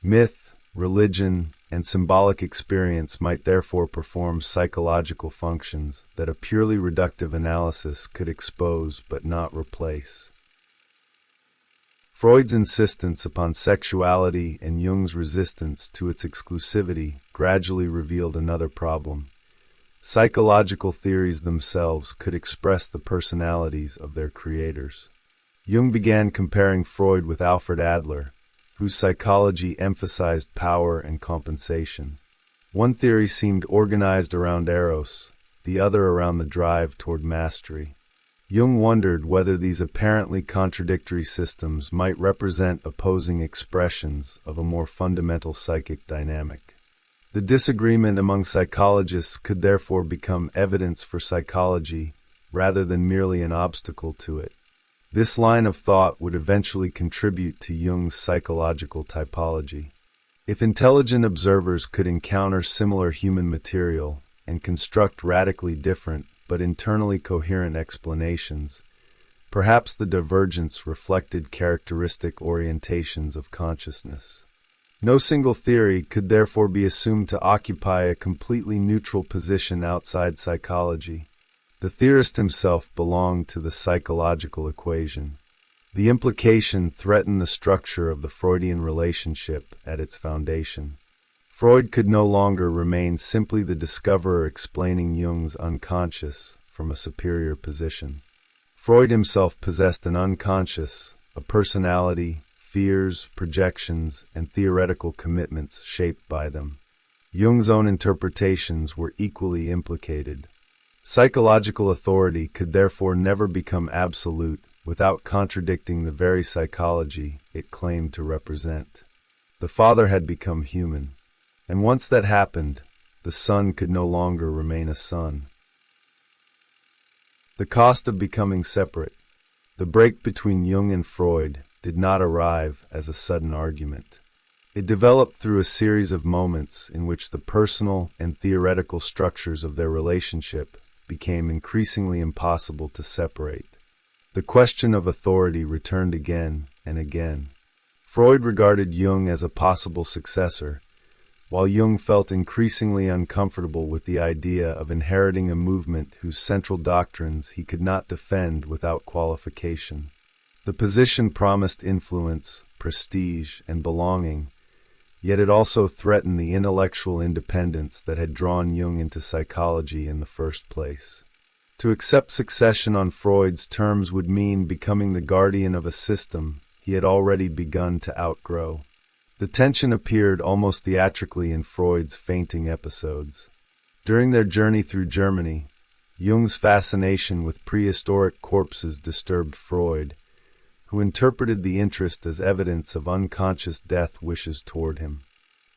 Myth, religion, and symbolic experience might therefore perform psychological functions that a purely reductive analysis could expose but not replace. Freud's insistence upon sexuality and Jung's resistance to its exclusivity gradually revealed another problem. Psychological theories themselves could express the personalities of their creators. Jung began comparing Freud with Alfred Adler, whose psychology emphasized power and compensation. One theory seemed organized around Eros, the other around the drive toward mastery. Jung wondered whether these apparently contradictory systems might represent opposing expressions of a more fundamental psychic dynamic. The disagreement among psychologists could therefore become evidence for psychology rather than merely an obstacle to it. This line of thought would eventually contribute to Jung's psychological typology. If intelligent observers could encounter similar human material and construct radically different but internally coherent explanations, perhaps the divergence reflected characteristic orientations of consciousness. No single theory could therefore be assumed to occupy a completely neutral position outside psychology. The theorist himself belonged to the psychological equation. The implication threatened the structure of the Freudian relationship at its foundation. Freud could no longer remain simply the discoverer explaining Jung's unconscious from a superior position. Freud himself possessed an unconscious, a personality, fears, projections, and theoretical commitments shaped by them. Jung's own interpretations were equally implicated. Psychological authority could therefore never become absolute without contradicting the very psychology it claimed to represent. The father had become human, and once that happened, the son could no longer remain a son. The cost of becoming separate. The break between Jung and Freud did not arrive as a sudden argument. It developed through a series of moments in which the personal and theoretical structures of their relationship became increasingly impossible to separate. The question of authority returned again and again. Freud regarded Jung as a possible successor, while Jung felt increasingly uncomfortable with the idea of inheriting a movement whose central doctrines he could not defend without qualification. The position promised influence, prestige, and belonging, yet it also threatened the intellectual independence that had drawn Jung into psychology in the first place. To accept succession on Freud's terms would mean becoming the guardian of a system he had already begun to outgrow. The tension appeared almost theatrically in Freud's fainting episodes. During their journey through Germany, Jung's fascination with prehistoric corpses disturbed Freud, who interpreted the interest as evidence of unconscious death wishes toward him.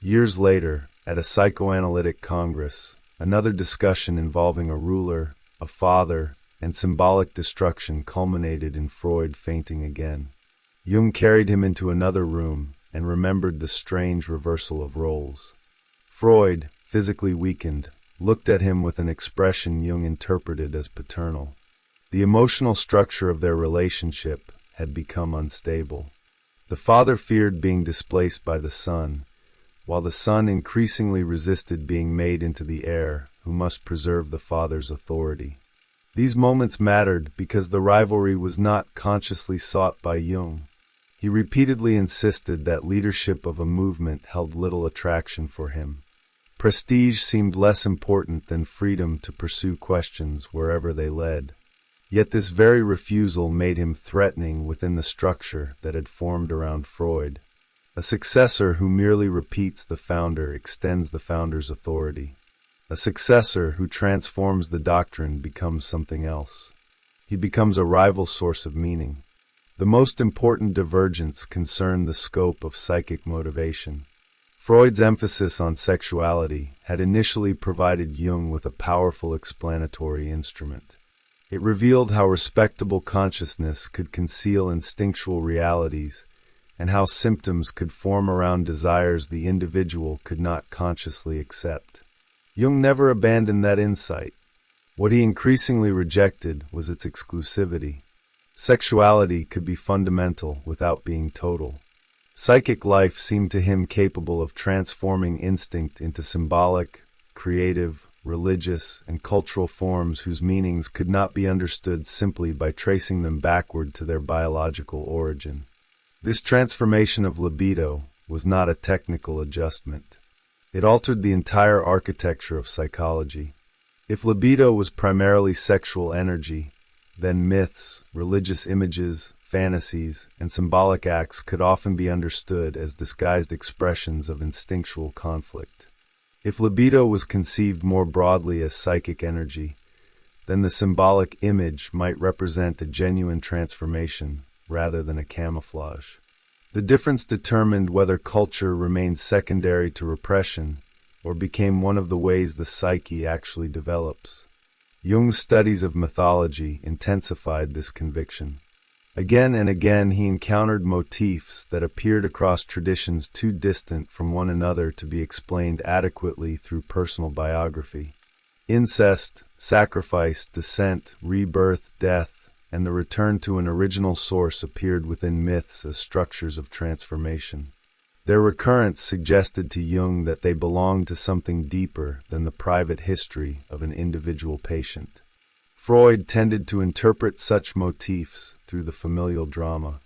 Years later, at a psychoanalytic congress, another discussion involving a ruler, a father, and symbolic destruction culminated in Freud fainting again. Jung carried him into another room and remembered the strange reversal of roles. Freud, physically weakened, looked at him with an expression Jung interpreted as paternal. The emotional structure of their relationship had become unstable. The father feared being displaced by the son, while the son increasingly resisted being made into the heir who must preserve the father's authority. These moments mattered because the rivalry was not consciously sought by Jung. He repeatedly insisted that leadership of a movement held little attraction for him. Prestige seemed less important than freedom to pursue questions wherever they led. Yet this very refusal made him threatening within the structure that had formed around Freud. A successor who merely repeats the founder extends the founder's authority. A successor who transforms the doctrine becomes something else. He becomes a rival source of meaning. The most important divergence concerned the scope of psychic motivation. Freud's emphasis on sexuality had initially provided Jung with a powerful explanatory instrument. It revealed how respectable consciousness could conceal instinctual realities and how symptoms could form around desires the individual could not consciously accept. Jung never abandoned that insight. What he increasingly rejected was its exclusivity. Sexuality could be fundamental without being total. Psychic life seemed to him capable of transforming instinct into symbolic, creative, religious, and cultural forms whose meanings could not be understood simply by tracing them backward to their biological origin. This transformation of libido was not a technical adjustment. It altered the entire architecture of psychology. If libido was primarily sexual energy, then myths, religious images, fantasies, and symbolic acts could often be understood as disguised expressions of instinctual conflict. If libido was conceived more broadly as psychic energy, then the symbolic image might represent a genuine transformation rather than a camouflage. The difference determined whether culture remained secondary to repression or became one of the ways the psyche actually develops. Jung's studies of mythology intensified this conviction. Again and again he encountered motifs that appeared across traditions too distant from one another to be explained adequately through personal biography. Incest, sacrifice, descent, rebirth, death, and the return to an original source appeared within myths as structures of transformation. Their recurrence suggested to Jung that they belonged to something deeper than the private history of an individual patient. Freud tended to interpret such motifs through the familial drama.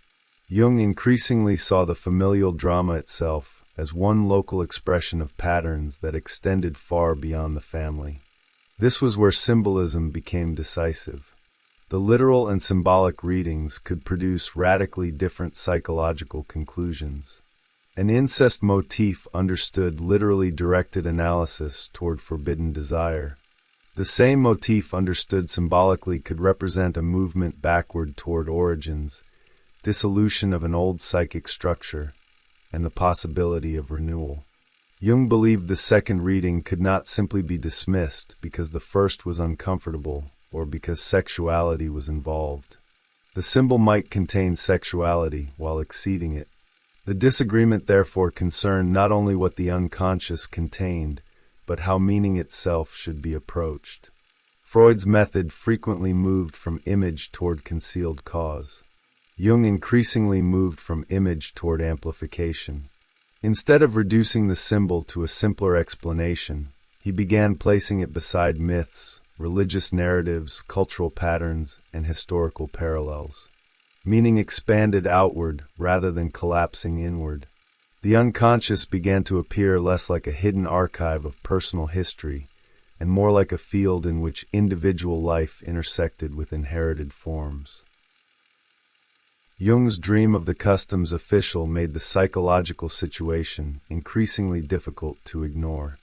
Jung increasingly saw the familial drama itself as one local expression of patterns that extended far beyond the family. This was where symbolism became decisive. The literal and symbolic readings could produce radically different psychological conclusions. An incest motif understood literally directed analysis toward forbidden desire. The same motif understood symbolically could represent a movement backward toward origins, dissolution of an old psychic structure, and the possibility of renewal. Jung believed the second reading could not simply be dismissed because the first was uncomfortable or because sexuality was involved. The symbol might contain sexuality while exceeding it. The disagreement therefore concerned not only what the unconscious contained, but how meaning itself should be approached. Freud's method frequently moved from image toward concealed cause. Jung increasingly moved from image toward amplification. Instead of reducing the symbol to a simpler explanation, he began placing it beside myths, religious narratives, cultural patterns, and historical parallels. Meaning expanded outward rather than collapsing inward. The unconscious began to appear less like a hidden archive of personal history and more like a field in which individual life intersected with inherited forms. Jung's dream of the customs official made the psychological situation increasingly difficult to ignore.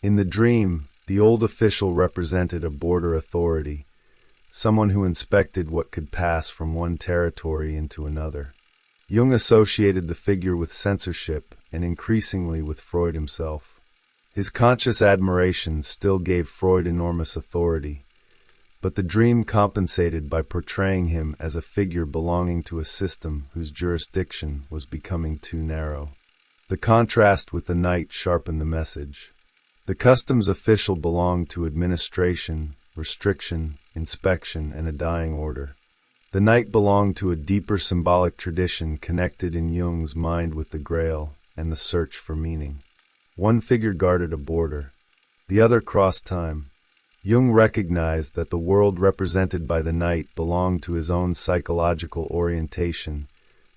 In the dream, the old official represented a border authority, someone who inspected what could pass from one territory into another. Jung associated the figure with censorship and increasingly with Freud himself. His conscious admiration still gave Freud enormous authority, but the dream compensated by portraying him as a figure belonging to a system whose jurisdiction was becoming too narrow. The contrast with the night sharpened the message. The customs official belonged to administration, restriction, inspection, and a dying order. The night belonged to a deeper symbolic tradition connected in Jung's mind with the Grail and the search for meaning. One figure guarded a border. The other crossed time. Jung recognized that the world represented by the night belonged to his own psychological orientation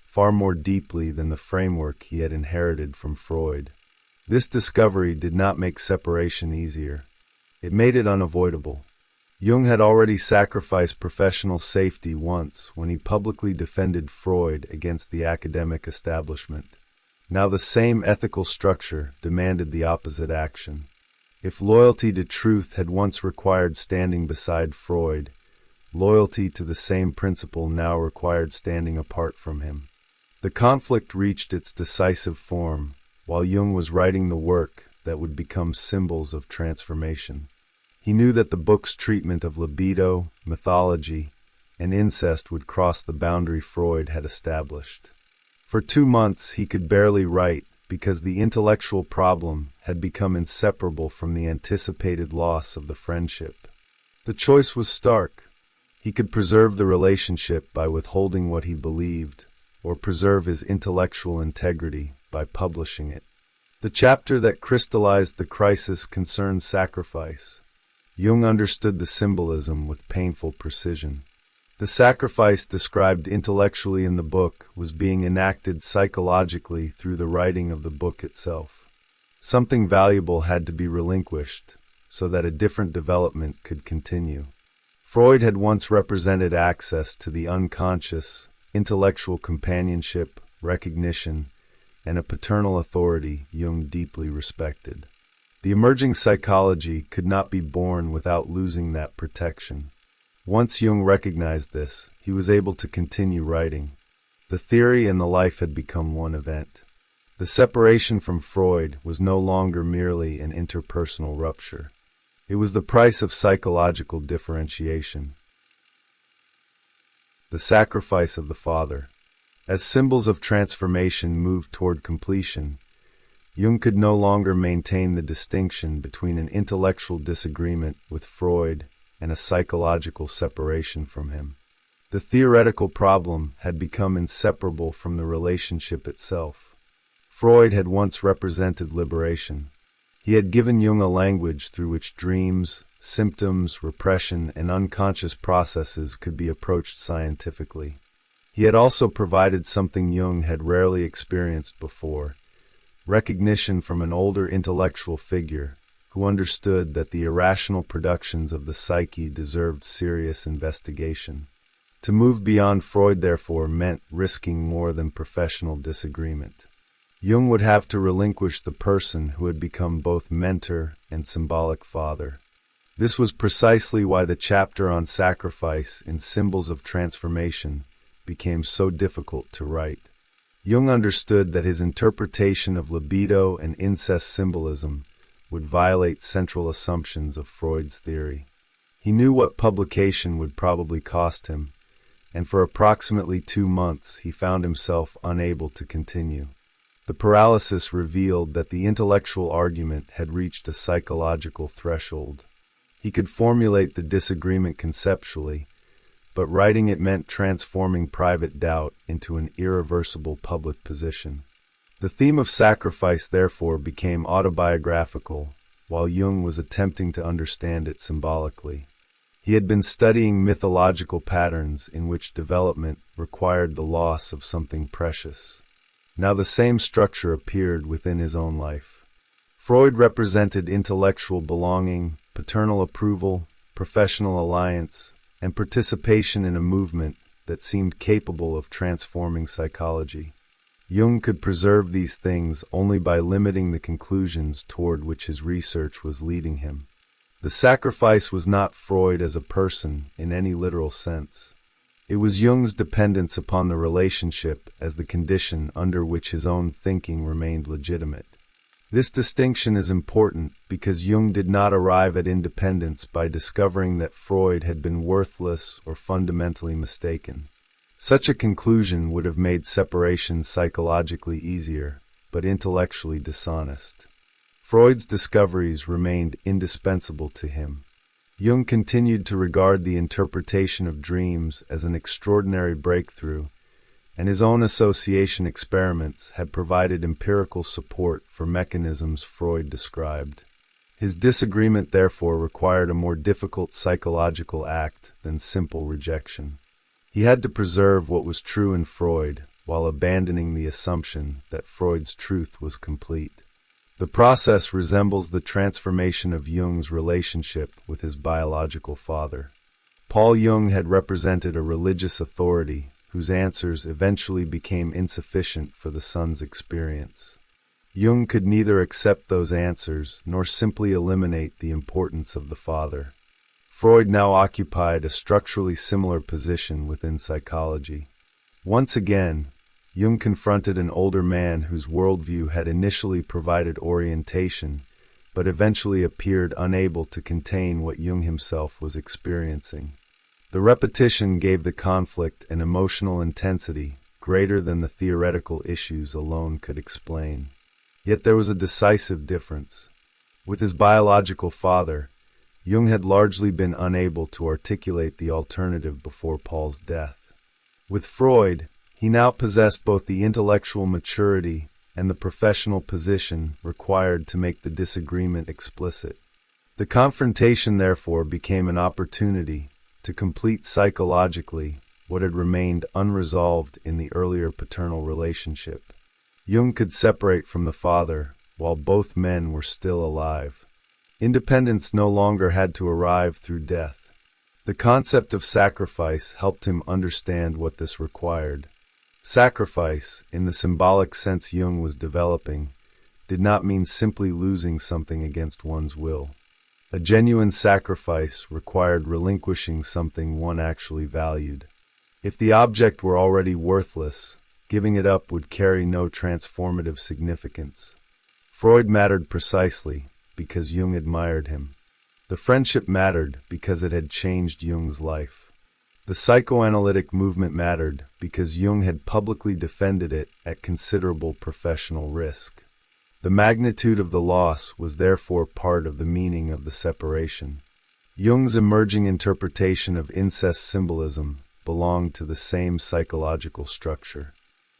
far more deeply than the framework he had inherited from Freud. This discovery did not make separation easier. It made it unavoidable. Jung had already sacrificed professional safety once when he publicly defended Freud against the academic establishment. Now the same ethical structure demanded the opposite action. If loyalty to truth had once required standing beside Freud, loyalty to the same principle now required standing apart from him. The conflict reached its decisive form while Jung was writing the work that would become symbols of transformation. He knew that the book's treatment of libido, mythology, and incest would cross the boundary Freud had established. For 2 months he could barely write because the intellectual problem had become inseparable from the anticipated loss of the friendship. The choice was stark. He could preserve the relationship by withholding what he believed, or preserve his intellectual integrity by publishing it. The chapter that crystallized the crisis concerned sacrifice. Jung understood the symbolism with painful precision. The sacrifice described intellectually in the book was being enacted psychologically through the writing of the book itself. Something valuable had to be relinquished so that a different development could continue. Freud had once represented access to the unconscious, intellectual companionship, recognition, and a paternal authority Jung deeply respected. The emerging psychology could not be born without losing that protection. Once Jung recognized this, he was able to continue writing. The theory and the life had become one event. The separation from Freud was no longer merely an interpersonal rupture. It was the price of psychological differentiation. the sacrifice of the father. As symbols of transformation moved toward completion, Jung could no longer maintain the distinction between an intellectual disagreement with Freud and a psychological separation from him. The theoretical problem had become inseparable from the relationship itself. Freud had once represented liberation. He had given Jung a language through which dreams, symptoms, repression, and unconscious processes could be approached scientifically. He had also provided something Jung had rarely experienced before: recognition from an older intellectual figure who understood that the irrational productions of the psyche deserved serious investigation. To move beyond Freud, therefore, meant risking more than professional disagreement. Jung would have to relinquish the person who had become both mentor and symbolic father. This was precisely why the chapter on sacrifice in Symbols of Transformation became so difficult to write. Jung understood that his interpretation of libido and incest symbolism would violate central assumptions of Freud's theory. He knew what publication would probably cost him, and for approximately 2 months he found himself unable to continue. The paralysis revealed that the intellectual argument had reached a psychological threshold. He could formulate the disagreement conceptually, but writing it meant transforming private doubt into an irreversible public position. The theme of sacrifice, therefore, became autobiographical, while Jung was attempting to understand it symbolically. He had been studying mythological patterns in which development required the loss of something precious. Now the same structure appeared within his own life. Freud represented intellectual belonging, paternal approval, professional alliance, and participation in a movement that seemed capable of transforming psychology. Jung could preserve these things only by limiting the conclusions toward which his research was leading him. The sacrifice was not Freud as a person in any literal sense. It was Jung's dependence upon the relationship as the condition under which his own thinking remained legitimate. This distinction is important because Jung did not arrive at independence by discovering that Freud had been worthless or fundamentally mistaken. Such a conclusion would have made separation psychologically easier, but intellectually dishonest. Freud's discoveries remained indispensable to him. Jung continued to regard the interpretation of dreams as an extraordinary breakthrough, and his own association experiments had provided empirical support for mechanisms Freud described. His disagreement, therefore, required a more difficult psychological act than simple rejection. He had to preserve what was true in Freud while abandoning the assumption that Freud's truth was complete. The process resembles the transformation of Jung's relationship with his biological father. Paul Jung had represented a religious authority whose answers eventually became insufficient for the son's experience. Jung could neither accept those answers nor simply eliminate the importance of the father. Freud now occupied a structurally similar position within psychology. Once again, Jung confronted an older man whose worldview had initially provided orientation, but eventually appeared unable to contain what Jung himself was experiencing. The repetition gave the conflict an emotional intensity greater than the theoretical issues alone could explain. Yet there was a decisive difference. With his biological father, Jung had largely been unable to articulate the alternative before Paul's death. With Freud, he now possessed both the intellectual maturity and the professional position required to make the disagreement explicit. The confrontation, therefore, became an opportunity to complete psychologically what had remained unresolved in the earlier paternal relationship. Jung could separate from the father while both men were still alive. Independence no longer had to arrive through death. The concept of sacrifice helped him understand what this required. Sacrifice, in the symbolic sense Jung was developing, did not mean simply losing something against one's will. A genuine sacrifice required relinquishing something one actually valued. If the object were already worthless, giving it up would carry no transformative significance. Freud mattered precisely because Jung admired him. The friendship mattered because it had changed Jung's life. The The psychoanalytic movement mattered because Jung had publicly defended it at considerable professional risk. The magnitude of the loss was therefore part of the meaning of the separation. Jung's emerging interpretation of incest symbolism belonged to the same psychological structure.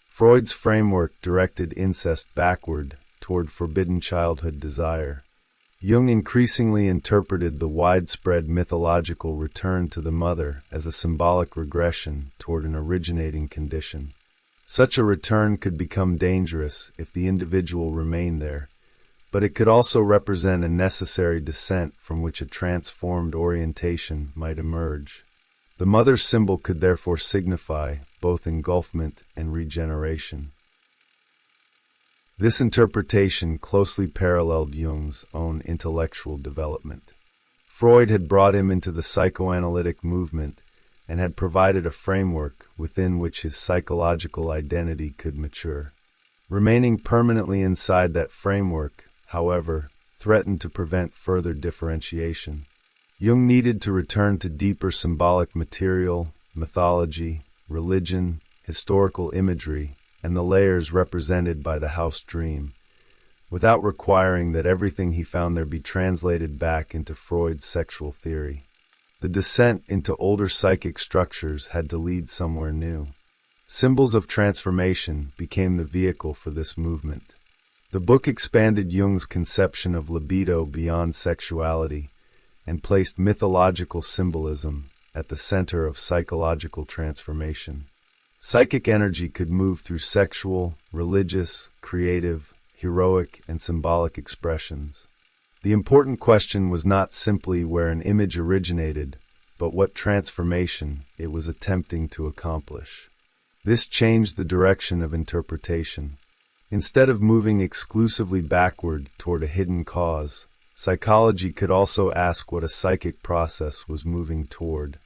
Freud's framework directed incest backward toward forbidden childhood desire. Jung increasingly interpreted the widespread mythological return to the mother as a symbolic regression toward an originating condition. Such a return could become dangerous if the individual remained there, but it could also represent a necessary descent from which a transformed orientation might emerge. The mother symbol could therefore signify both engulfment and regeneration. This interpretation closely paralleled Jung's own intellectual development. Freud had brought him into the psychoanalytic movement and had provided a framework within which his psychological identity could mature. Remaining permanently inside that framework, however, threatened to prevent further differentiation. Jung needed to return to deeper symbolic material, mythology, religion, historical imagery, and the layers represented by the house dream, without requiring that everything he found there be translated back into Freud's sexual theory. The descent into older psychic structures had to lead somewhere new. Symbols of transformation became the vehicle for this movement. The book expanded Jung's conception of libido beyond sexuality and placed mythological symbolism at the center of psychological transformation. Psychic energy could move through sexual, religious, creative, heroic, and symbolic expressions. The important question was not simply where an image originated, but what transformation it was attempting to accomplish. This changed the direction of interpretation. Instead of moving exclusively backward toward a hidden cause, psychology could also ask what a psychic process was moving toward.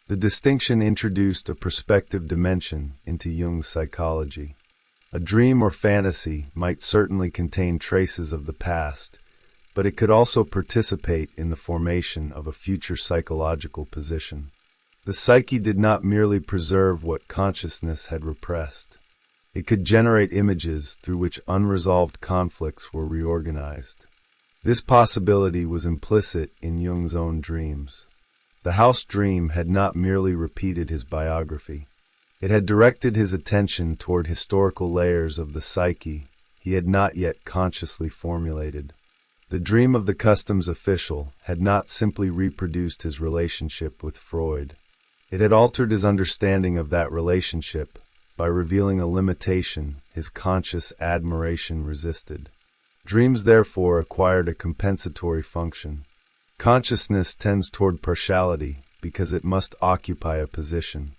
The distinction introduced a perspective dimension into Jung's psychology. A dream or fantasy might certainly contain traces of the past, but it could also participate in the formation of a future psychological position. The psyche did not merely preserve what consciousness had repressed. It could generate images through which unresolved conflicts were reorganized. This possibility was implicit in Jung's own dreams. The house dream had not merely repeated his biography. It had directed his attention toward historical layers of the psyche he had not yet consciously formulated. The dream of the customs official had not simply reproduced his relationship with Freud. It had altered his understanding of that relationship by revealing a limitation his conscious admiration resisted. Dreams therefore acquired a compensatory function. Consciousness tends toward partiality because it must occupy a position.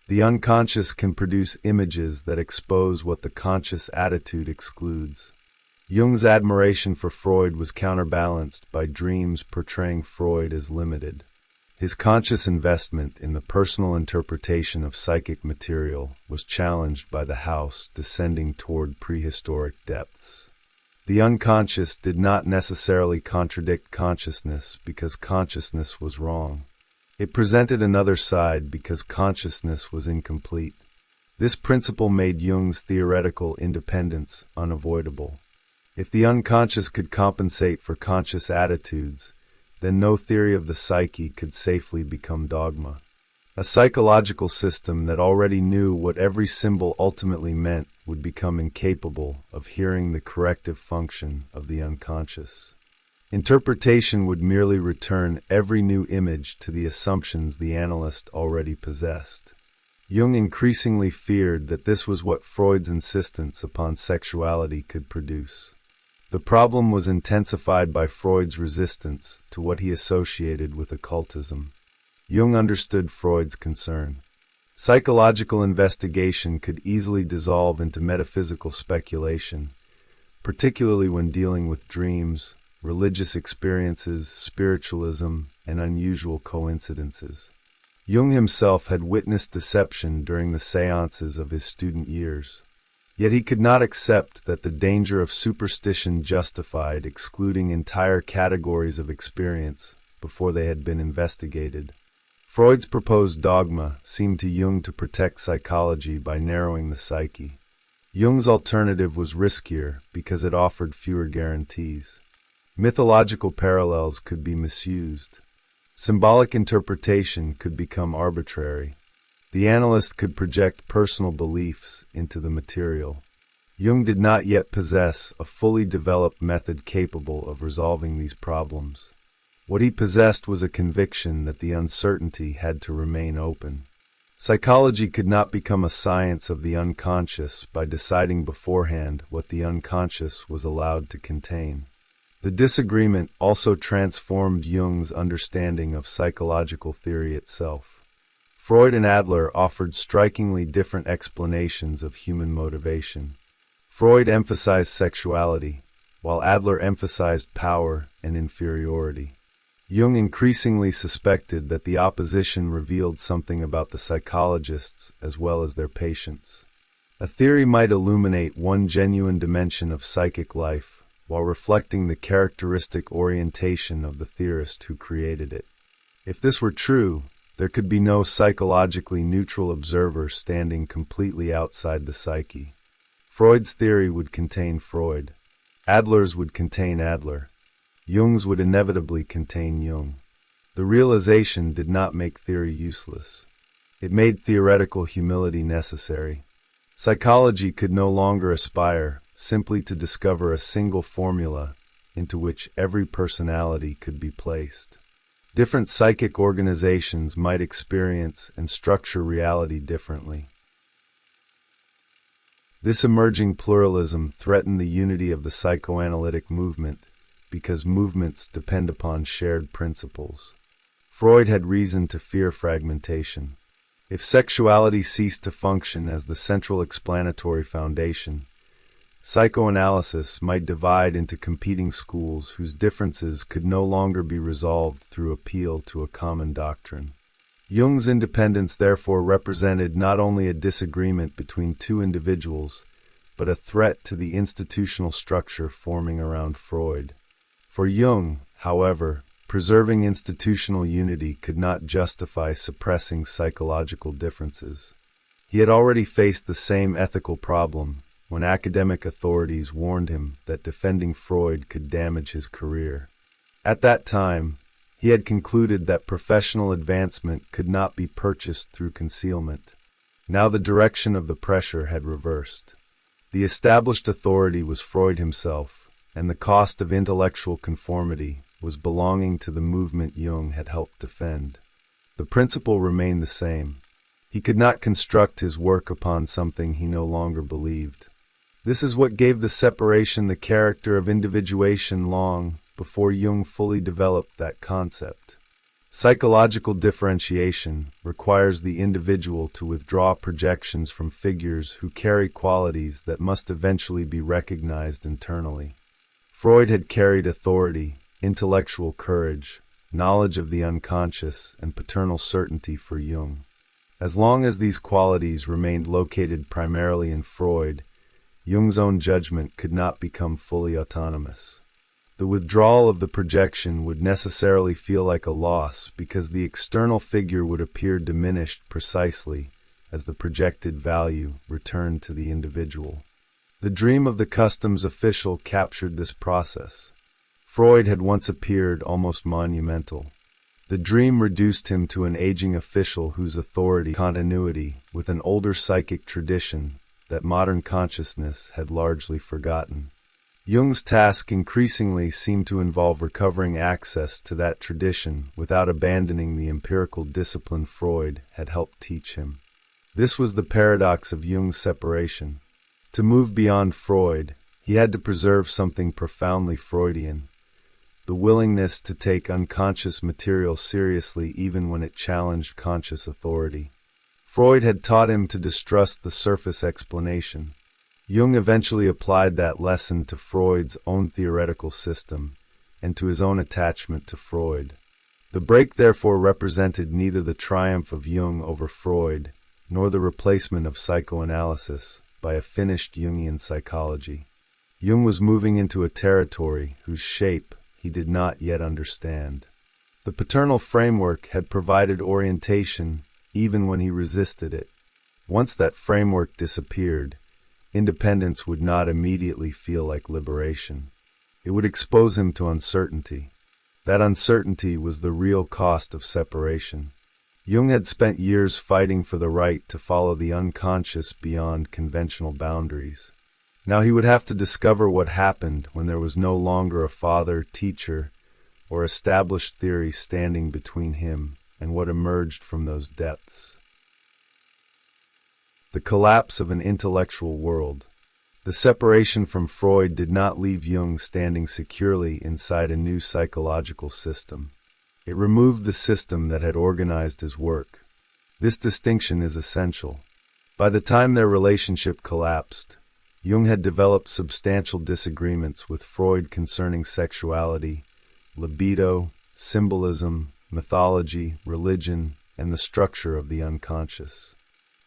The unconscious can produce images that expose what the conscious attitude excludes. Jung's admiration for Freud was counterbalanced by dreams portraying Freud as limited. His conscious investment in the personal interpretation of psychic material was challenged by the house descending toward prehistoric depths. The unconscious did not necessarily contradict consciousness because consciousness was wrong. It presented another side because consciousness was incomplete. This principle made Jung's theoretical independence unavoidable. If the unconscious could compensate for conscious attitudes, then no theory of the psyche could safely become dogma. A psychological system that already knew what every symbol ultimately meant would become incapable of hearing the corrective function of the unconscious. Interpretation would merely return every new image to the assumptions the analyst already possessed. Jung increasingly feared that this was what Freud's insistence upon sexuality could produce. The problem was intensified by Freud's resistance to what he associated with occultism. Jung understood Freud's concern. Psychological investigation could easily dissolve into metaphysical speculation, particularly when dealing with dreams, religious experiences, spiritualism, and unusual coincidences. Jung himself had witnessed deception during the seances of his student years. Yet he could not accept that the danger of superstition justified excluding entire categories of experience before they had been investigated. Freud's proposed dogma seemed to Jung to protect psychology by narrowing the psyche. Jung's alternative was riskier because it offered fewer guarantees. Mythological parallels could be misused. Symbolic interpretation could become arbitrary. The analyst could project personal beliefs into the material. Jung did not yet possess a fully developed method capable of resolving these problems. What he possessed was a conviction that the uncertainty had to remain open. Psychology could not become a science of the unconscious by deciding beforehand what the unconscious was allowed to contain. The disagreement also transformed Jung's understanding of psychological theory itself. Freud and Adler offered strikingly different explanations of human motivation. Freud emphasized sexuality, while Adler emphasized power and inferiority. Jung increasingly suspected that the opposition revealed something about the psychologists as well as their patients. A theory might illuminate one genuine dimension of psychic life, while reflecting the characteristic orientation of the theorist who created it. If this were true, there could be no psychologically neutral observer standing completely outside the psyche. Freud's theory would contain Freud. Adler's would contain Adler. Jung's would inevitably contain Jung. The realization did not make theory useless. It made theoretical humility necessary. Psychology could no longer aspire simply to discover a single formula into which every personality could be placed. Different psychic organizations might experience and structure reality differently. This emerging pluralism threatened the unity of the psychoanalytic movement because movements depend upon shared principles. Freud had reason to fear fragmentation. If sexuality ceased to function as the central explanatory foundation, psychoanalysis might divide into competing schools whose differences could no longer be resolved through appeal to a common doctrine. Jung's independence therefore represented not only a disagreement between two individuals, but a threat to the institutional structure forming around Freud. For Jung, however, preserving institutional unity could not justify suppressing psychological differences. He had already faced the same ethical problem when academic authorities warned him that defending Freud could damage his career. At that time, he had concluded that professional advancement could not be purchased through concealment. Now the direction of the pressure had reversed. The established authority was Freud himself, and the cost of intellectual conformity was belonging to the movement Jung had helped defend. The principle remained the same. He could not construct his work upon something he no longer believed. This is what gave the separation the character of individuation long before Jung fully developed that concept. Psychological differentiation requires the individual to withdraw projections from figures who carry qualities that must eventually be recognized internally. Freud had carried authority, intellectual courage, knowledge of the unconscious, and paternal certainty for Jung. As long as these qualities remained located primarily in Freud, Jung's own judgment could not become fully autonomous. The withdrawal of the projection would necessarily feel like a loss because the external figure would appear diminished precisely as the projected value returned to the individual. The dream of the customs official captured this process. Freud had once appeared almost monumental. The dream reduced him to an aging official whose authority continuity with an older psychic tradition that modern consciousness had largely forgotten. Jung's task increasingly seemed to involve recovering access to that tradition without abandoning the empirical discipline Freud had helped teach him. This was the paradox of Jung's separation. To move beyond Freud, he had to preserve something profoundly Freudian, the willingness to take unconscious material seriously even when it challenged conscious authority. Freud had taught him to distrust the surface explanation. Jung eventually applied that lesson to Freud's own theoretical system and to his own attachment to Freud. The break therefore represented neither the triumph of Jung over Freud nor the replacement of psychoanalysis by a finished Jungian psychology. Jung was moving into a territory whose shape he did not yet understand. The paternal framework had provided orientation even when he resisted it. Once that framework disappeared, independence would not immediately feel like liberation. It would expose him to uncertainty. That uncertainty was the real cost of separation. Jung had spent years fighting for the right to follow the unconscious beyond conventional boundaries. Now he would have to discover what happened when there was no longer a father, teacher, or established theory standing between him and what emerged from those depths. The collapse of an intellectual world. The separation from Freud did not leave Jung standing securely inside a new psychological system. It removed the system that had organized his work. This distinction is essential. By the time their relationship collapsed, Jung had developed substantial disagreements with Freud concerning sexuality, libido, symbolism, mythology, religion, and the structure of the unconscious.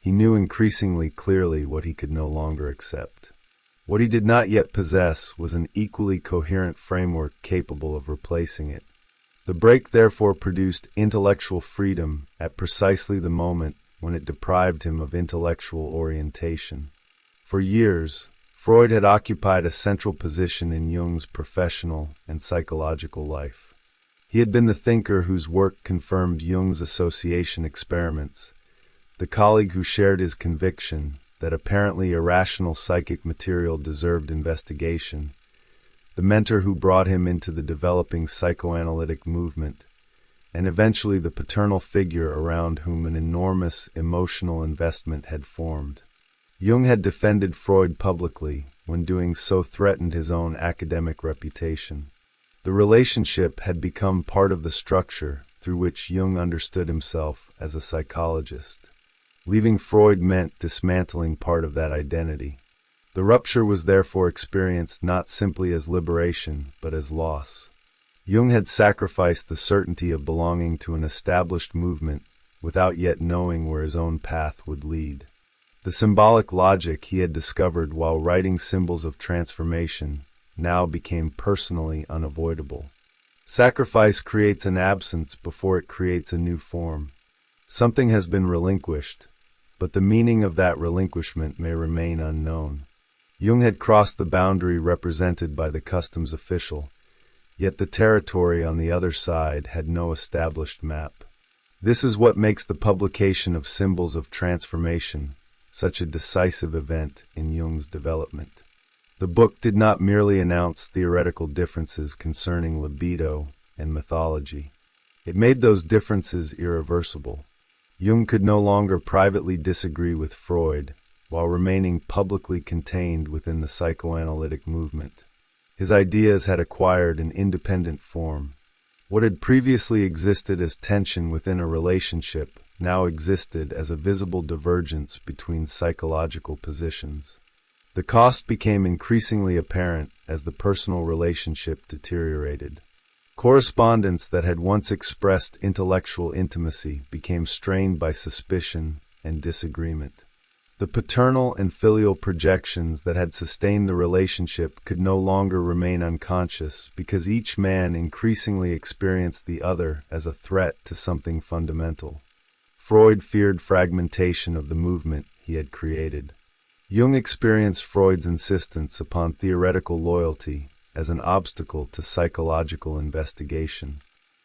He knew increasingly clearly what he could no longer accept. What he did not yet possess was an equally coherent framework capable of replacing it. The break therefore produced intellectual freedom at precisely the moment when it deprived him of intellectual orientation. For years, Freud had occupied a central position in Jung's professional and psychological life. He had been the thinker whose work confirmed Jung's association experiments, the colleague who shared his conviction that apparently irrational psychic material deserved investigation, the mentor who brought him into the developing psychoanalytic movement, and eventually the paternal figure around whom an enormous emotional investment had formed. Jung had defended Freud publicly, when doing so threatened his own academic reputation. The relationship had become part of the structure through which Jung understood himself as a psychologist. Leaving Freud meant dismantling part of that identity. The rupture was therefore experienced not simply as liberation, but as loss. Jung had sacrificed the certainty of belonging to an established movement without yet knowing where his own path would lead. The symbolic logic he had discovered while writing Symbols of Transformation now became personally unavoidable. Sacrifice creates an absence before it creates a new form. Something has been relinquished, but the meaning of that relinquishment may remain unknown. Jung had crossed the boundary represented by the customs official, yet the territory on the other side had no established map. This is what makes the publication of Symbols of Transformation such a decisive event in Jung's development. The book did not merely announce theoretical differences concerning libido and mythology. It made those differences irreversible. Jung could no longer privately disagree with Freud while remaining publicly contained within the psychoanalytic movement. His ideas had acquired an independent form. What had previously existed as tension within a relationship now existed as a visible divergence between psychological positions. The cost became increasingly apparent as the personal relationship deteriorated. Correspondence that had once expressed intellectual intimacy became strained by suspicion and disagreement. The paternal and filial projections that had sustained the relationship could no longer remain unconscious because each man increasingly experienced the other as a threat to something fundamental. Freud feared fragmentation of the movement he had created. Jung experienced Freud's insistence upon theoretical loyalty as an obstacle to psychological investigation.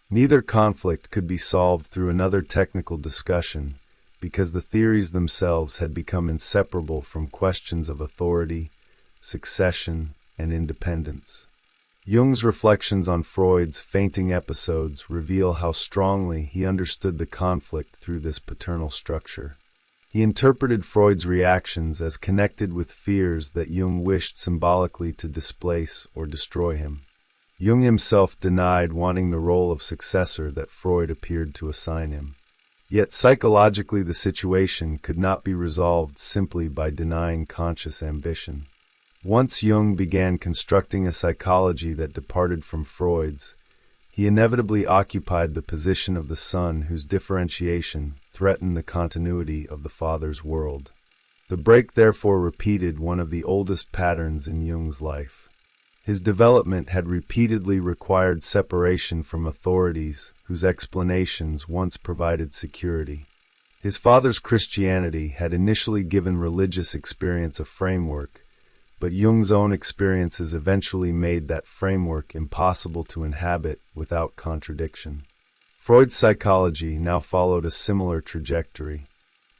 Neither conflict could be solved through another technical discussion because the theories themselves had become inseparable from questions of authority, succession, and independence. Jung's reflections on Freud's fainting episodes reveal how strongly he understood the conflict through this paternal structure. He interpreted Freud's reactions as connected with fears that Jung wished symbolically to displace or destroy him. Jung himself denied wanting the role of successor that Freud appeared to assign him. Yet psychologically the situation could not be resolved simply by denying conscious ambition. Once Jung began constructing a psychology that departed from Freud's, he inevitably occupied the position of the son whose differentiation threatened the continuity of the father's world. The break therefore repeated one of the oldest patterns in Jung's life. His development had repeatedly required separation from authorities whose explanations once provided security. His father's Christianity had initially given religious experience a framework, but Jung's own experiences eventually made that framework impossible to inhabit without contradiction. Freud's psychology now followed a similar trajectory.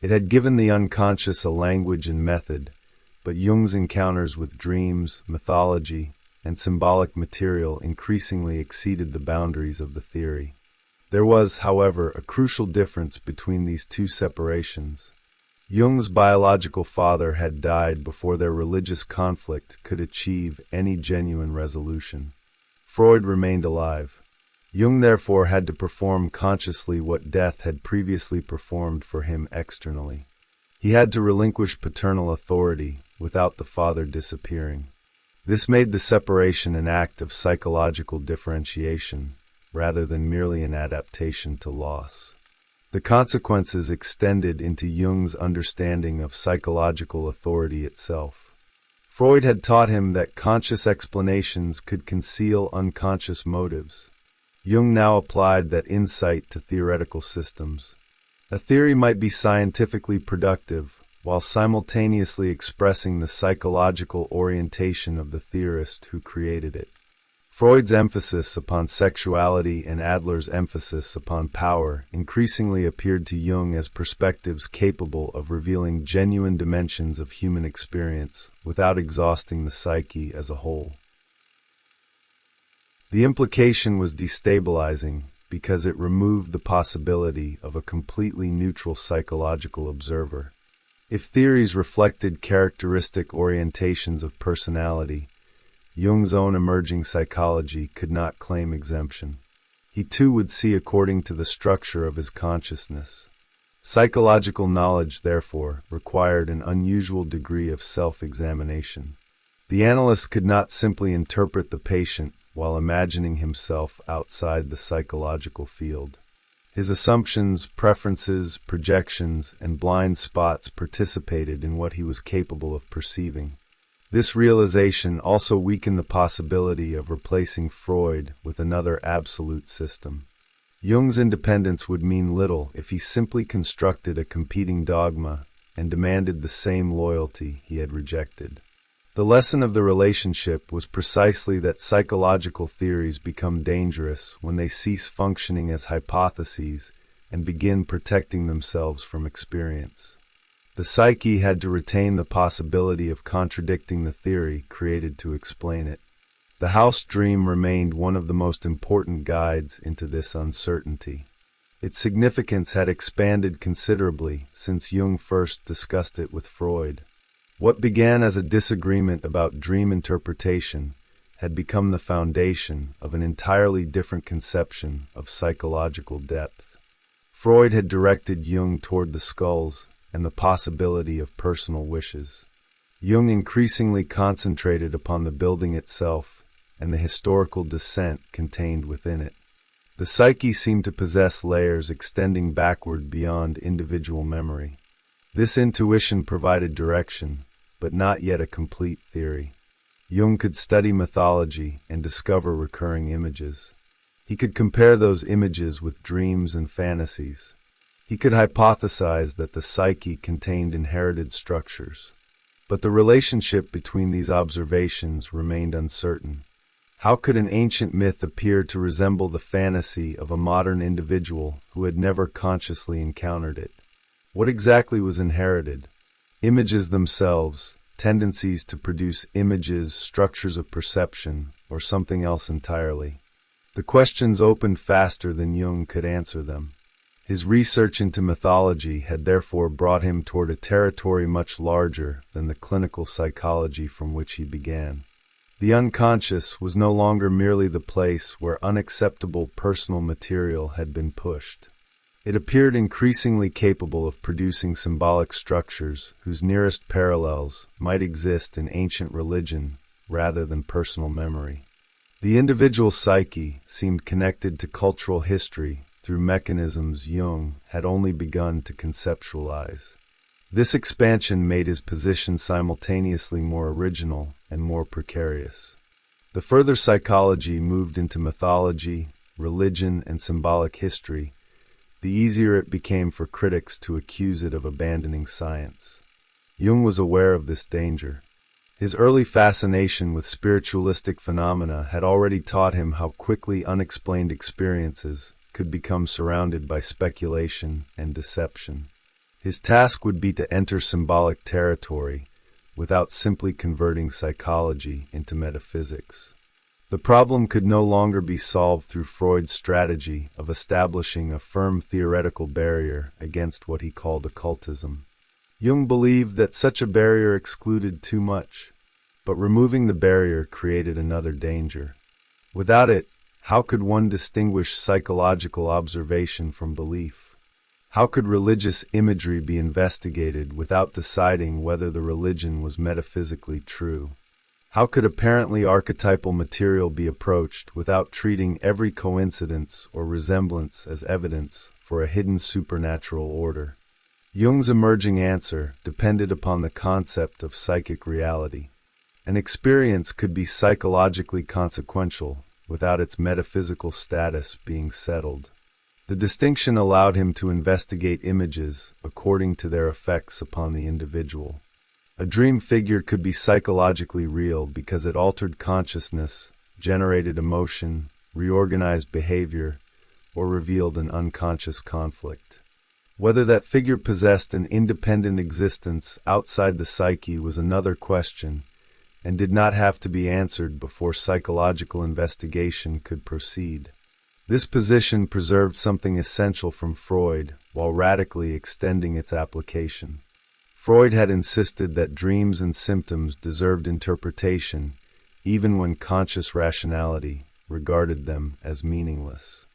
It had given the unconscious a language and method, but Jung's encounters with dreams, mythology, and symbolic material increasingly exceeded the boundaries of the theory. There was, however, a crucial difference between these two separations. Jung's biological father had died before their religious conflict could achieve any genuine resolution. Freud remained alive. Jung therefore had to perform consciously what death had previously performed for him externally. He had to relinquish paternal authority without the father disappearing. This made the separation an act of psychological differentiation, rather than merely an adaptation to loss. The consequences extended into Jung's understanding of psychological authority itself. Freud had taught him that conscious explanations could conceal unconscious motives. Jung now applied that insight to theoretical systems. A theory might be scientifically productive, while simultaneously expressing the psychological orientation of the theorist who created it. Freud's emphasis upon sexuality and Adler's emphasis upon power increasingly appeared to Jung as perspectives capable of revealing genuine dimensions of human experience without exhausting the psyche as a whole. The implication was destabilizing because it removed the possibility of a completely neutral psychological observer. If theories reflected characteristic orientations of personality, Jung's own emerging psychology could not claim exemption. He too would see according to the structure of his consciousness. Psychological knowledge, therefore, required an unusual degree of self-examination. The analyst could not simply interpret the patient while imagining himself outside the psychological field. His assumptions, preferences, projections, and blind spots participated in what he was capable of perceiving. This realization also weakened the possibility of replacing Freud with another absolute system. Jung's independence would mean little if he simply constructed a competing dogma and demanded the same loyalty he had rejected. The lesson of the relationship was precisely that psychological theories become dangerous when they cease functioning as hypotheses and begin protecting themselves from experience. The psyche had to retain the possibility of contradicting the theory created to explain it. The house dream remained one of the most important guides into this uncertainty. Its significance had expanded considerably since Jung first discussed it with Freud. What began as a disagreement about dream interpretation had become the foundation of an entirely different conception of psychological depth. Freud had directed Jung toward the skulls and the possibility of personal wishes. Jung increasingly concentrated upon the building itself and the historical descent contained within it. The psyche seemed to possess layers extending backward beyond individual memory. This intuition provided direction, but not yet a complete theory. Jung could study mythology and discover recurring images. He could compare those images with dreams and fantasies. He could hypothesize that the psyche contained inherited structures. But the relationship between these observations remained uncertain. How could an ancient myth appear to resemble the fantasy of a modern individual who had never consciously encountered it? What exactly was inherited? Images themselves, tendencies to produce images, structures of perception, or something else entirely? The questions opened faster than Jung could answer them. His research into mythology had therefore brought him toward a territory much larger than the clinical psychology from which he began. The unconscious was no longer merely the place where unacceptable personal material had been pushed. It appeared increasingly capable of producing symbolic structures whose nearest parallels might exist in ancient religion rather than personal memory. The individual psyche seemed connected to cultural history through mechanisms Jung had only begun to conceptualize. This expansion made his position simultaneously more original and more precarious. The further psychology moved into mythology, religion, and symbolic history, the easier it became for critics to accuse it of abandoning science. Jung was aware of this danger. His early fascination with spiritualistic phenomena had already taught him how quickly unexplained experiences could become surrounded by speculation and deception. His task would be to enter symbolic territory without simply converting psychology into metaphysics. The problem could no longer be solved through Freud's strategy of establishing a firm theoretical barrier against what he called occultism. Jung believed that such a barrier excluded too much, but removing the barrier created another danger. Without it, how could one distinguish psychological observation from belief? How could religious imagery be investigated without deciding whether the religion was metaphysically true? How could apparently archetypal material be approached without treating every coincidence or resemblance as evidence for a hidden supernatural order? Jung's emerging answer depended upon the concept of psychic reality. An experience could be psychologically consequential without its metaphysical status being settled. The distinction allowed him to investigate images according to their effects upon the individual. A dream figure could be psychologically real because it altered consciousness, generated emotion, reorganized behavior, or revealed an unconscious conflict. Whether that figure possessed an independent existence outside the psyche was another question, and did not have to be answered before psychological investigation could proceed. This position preserved something essential from Freud while radically extending its application. Freud had insisted that dreams and symptoms deserved interpretation, even when conscious rationality regarded them as meaningless.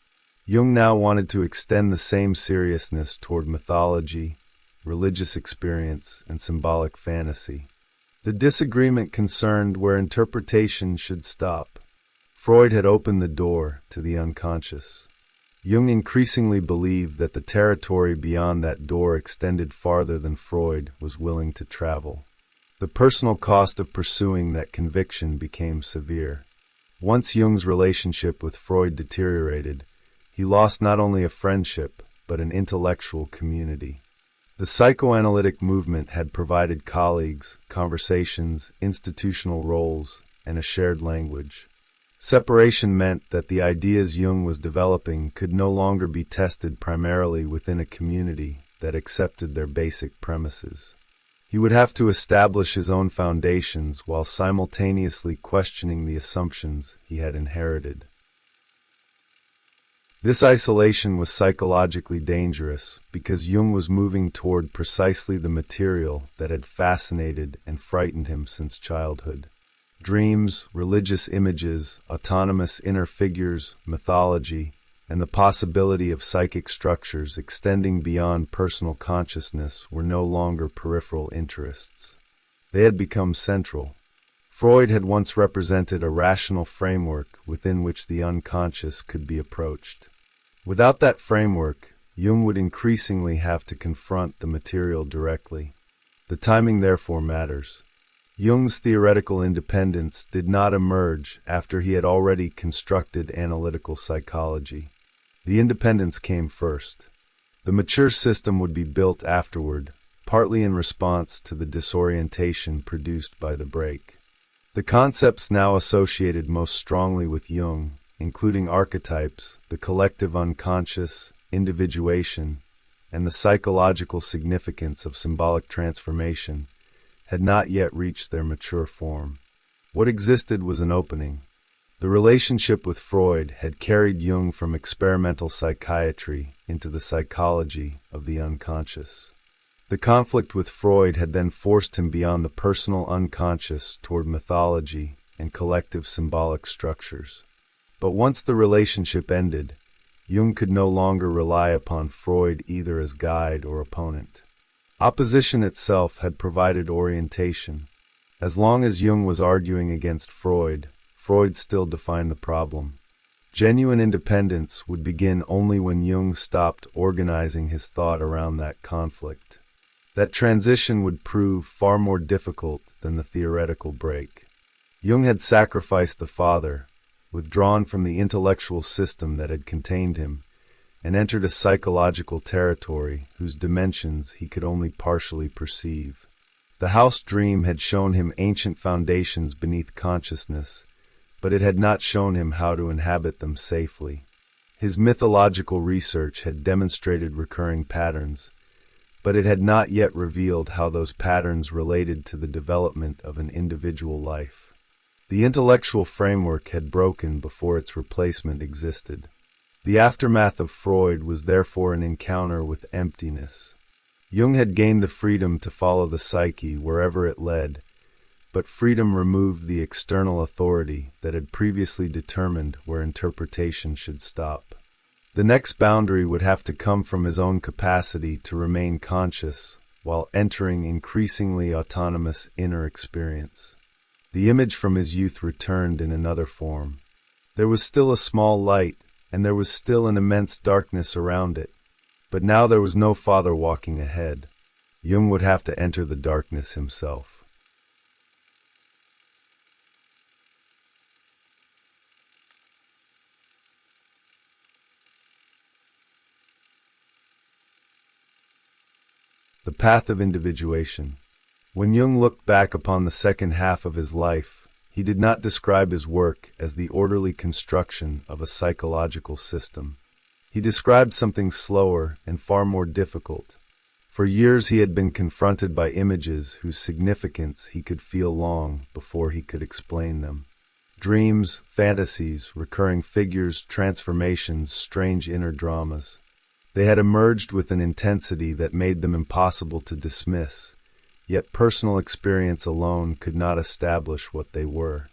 Jung now wanted to extend the same seriousness toward mythology, religious experience, and symbolic fantasy. The disagreement concerned where interpretation should stop. Freud had opened the door to the unconscious. Jung increasingly believed that the territory beyond that door extended farther than Freud was willing to travel. The personal cost of pursuing that conviction became severe. Once Jung's relationship with Freud deteriorated, he lost not only a friendship, but an intellectual community. The psychoanalytic movement had provided colleagues, conversations, institutional roles, and a shared language. Separation meant that the ideas Jung was developing could no longer be tested primarily within a community that accepted their basic premises. He would have to establish his own foundations while simultaneously questioning the assumptions he had inherited. This isolation was psychologically dangerous because Jung was moving toward precisely the material that had fascinated and frightened him since childhood. Dreams, religious images, autonomous inner figures, mythology, and the possibility of psychic structures extending beyond personal consciousness were no longer peripheral interests. They had become central. Freud had once represented a rational framework within which the unconscious could be approached. Without that framework, Jung would increasingly have to confront the material directly. The timing therefore matters. Jung's theoretical independence did not emerge after he had already constructed analytical psychology. The independence came first. The mature system would be built afterward, partly in response to the disorientation produced by the break. The concepts now associated most strongly with Jung, including archetypes, the collective unconscious, individuation, and the psychological significance of symbolic transformation, had not yet reached their mature form. What existed was an opening. The relationship with Freud had carried Jung from experimental psychiatry into the psychology of the unconscious. The conflict with Freud had then forced him beyond the personal unconscious toward mythology and collective symbolic structures. But once the relationship ended, Jung could no longer rely upon Freud either as guide or opponent. Opposition itself had provided orientation. As long as Jung was arguing against Freud, Freud still defined the problem. Genuine independence would begin only when Jung stopped organizing his thought around that conflict. That transition would prove far more difficult than the theoretical break. Jung had sacrificed the father, withdrawn from the intellectual system that had contained him, and entered a psychological territory whose dimensions he could only partially perceive. The house dream had shown him ancient foundations beneath consciousness, but it had not shown him how to inhabit them safely. His mythological research had demonstrated recurring patterns, but it had not yet revealed how those patterns related to the development of an individual life. The intellectual framework had broken before its replacement existed. The aftermath of Freud was therefore an encounter with emptiness. Jung had gained the freedom to follow the psyche wherever it led, but freedom removed the external authority that had previously determined where interpretation should stop. The next boundary would have to come from his own capacity to remain conscious while entering increasingly autonomous inner experience. The image from his youth returned in another form. There was still a small light, and there was still an immense darkness around it. But now there was no father walking ahead. Jung would have to enter the darkness himself. The Path of Individuation. When Jung looked back upon the second half of his life, he did not describe his work as the orderly construction of a psychological system. He described something slower and far more difficult. For years he had been confronted by images whose significance he could feel long before he could explain them. Dreams, fantasies, recurring figures, transformations, strange inner dramas. They had emerged with an intensity that made them impossible to dismiss, yet personal experience alone could not establish what they were.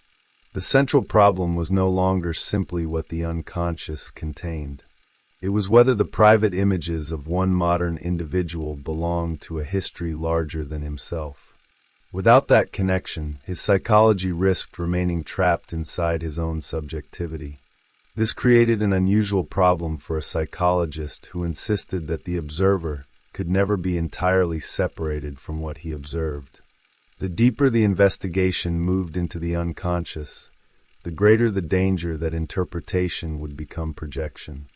The central problem was no longer simply what the unconscious contained. It was whether the private images of one modern individual belonged to a history larger than himself. Without that connection, his psychology risked remaining trapped inside his own subjectivity. This created an unusual problem for a psychologist who insisted that the observer could never be entirely separated from what he observed. The deeper the investigation moved into the unconscious, the greater the danger that interpretation would become projection.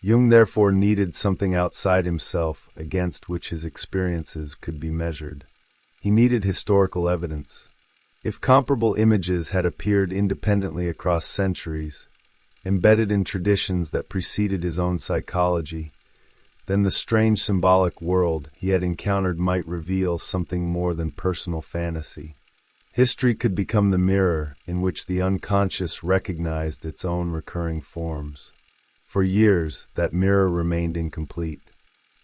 Jung therefore needed something outside himself against which his experiences could be measured. He needed historical evidence. If comparable images had appeared independently across centuries, embedded in traditions that preceded his own psychology, then the strange symbolic world he had encountered might reveal something more than personal fantasy. History could become the mirror in which the unconscious recognized its own recurring forms. For years, that mirror remained incomplete.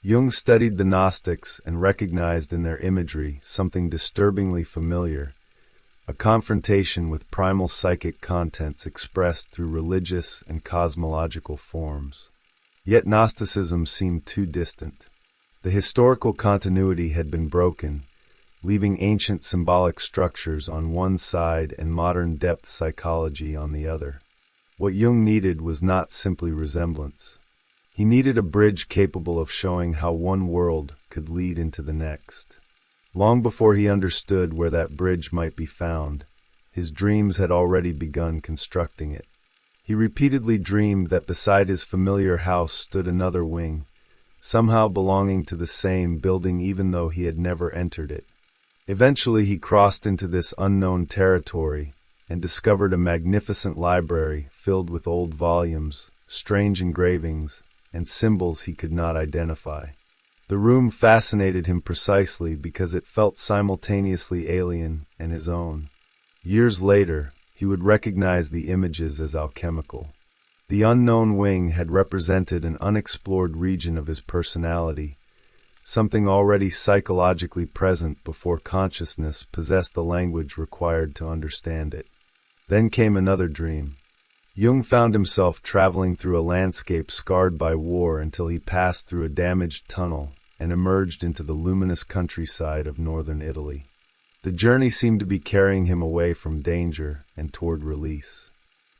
Jung studied the Gnostics and recognized in their imagery something disturbingly familiar, a confrontation with primal psychic contents expressed through religious and cosmological forms. Yet Gnosticism seemed too distant. The historical continuity had been broken, leaving ancient symbolic structures on one side and modern depth psychology on the other. What Jung needed was not simply resemblance. He needed a bridge capable of showing how one world could lead into the next. Long before he understood where that bridge might be found, his dreams had already begun constructing it. He repeatedly dreamed that beside his familiar house stood another wing, somehow belonging to the same building even though he had never entered it. Eventually he crossed into this unknown territory and discovered a magnificent library filled with old volumes, strange engravings, and symbols he could not identify. The room fascinated him precisely because it felt simultaneously alien and his own. Years later, he would recognize the images as alchemical. The unknown wing had represented an unexplored region of his personality, something already psychologically present before consciousness possessed the language required to understand it. Then came another dream. Jung found himself traveling through a landscape scarred by war until he passed through a damaged tunnel and emerged into the luminous countryside of northern Italy. The journey seemed to be carrying him away from danger and toward release.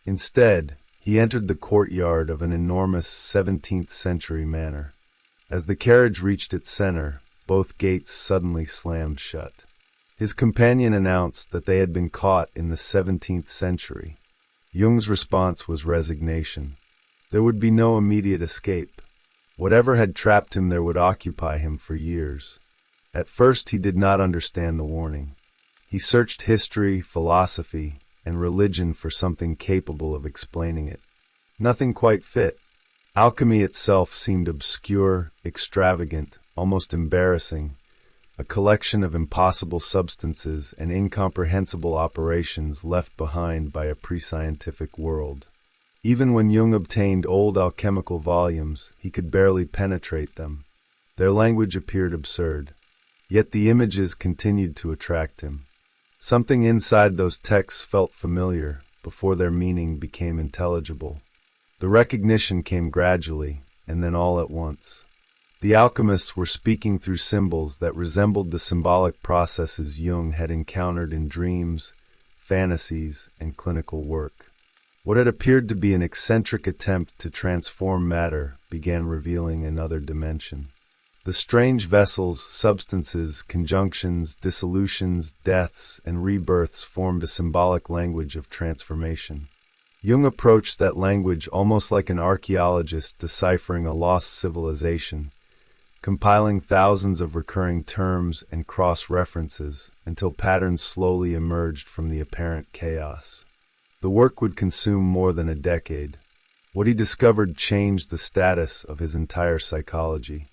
Instead, he entered the courtyard of an enormous 17th-century manor. As the carriage reached its center, both gates suddenly slammed shut. His companion announced that they had been caught in the 17th century. Jung's response was resignation. There would be no immediate escape. Whatever had trapped him there would occupy him for years. At first he did not understand the warning. He searched history, philosophy, and religion for something capable of explaining it. Nothing quite fit. Alchemy itself seemed obscure, extravagant, almost embarrassing, a collection of impossible substances and incomprehensible operations left behind by a pre-scientific world. Even when Jung obtained old alchemical volumes, he could barely penetrate them. Their language appeared absurd. Yet the images continued to attract him. Something inside those texts felt familiar before their meaning became intelligible. The recognition came gradually, and then all at once. The alchemists were speaking through symbols that resembled the symbolic processes Jung had encountered in dreams, fantasies, and clinical work. What had appeared to be an eccentric attempt to transform matter began revealing another dimension. The strange vessels, substances, conjunctions, dissolutions, deaths, and rebirths formed a symbolic language of transformation. Jung approached that language almost like an archaeologist deciphering a lost civilization, compiling thousands of recurring terms and cross-references until patterns slowly emerged from the apparent chaos. The work would consume more than a decade. What he discovered changed the status of his entire psychology.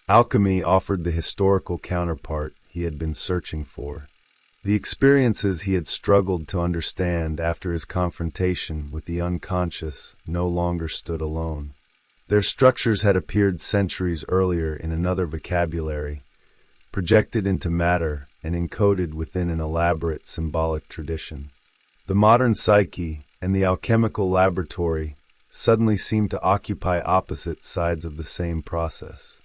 Alchemy offered the historical counterpart he had been searching for. The experiences he had struggled to understand after his confrontation with the unconscious no longer stood alone. Their structures had appeared centuries earlier in another vocabulary, projected into matter and encoded within an elaborate symbolic tradition. The modern psyche and the alchemical laboratory suddenly seemed to occupy opposite sides of the same process.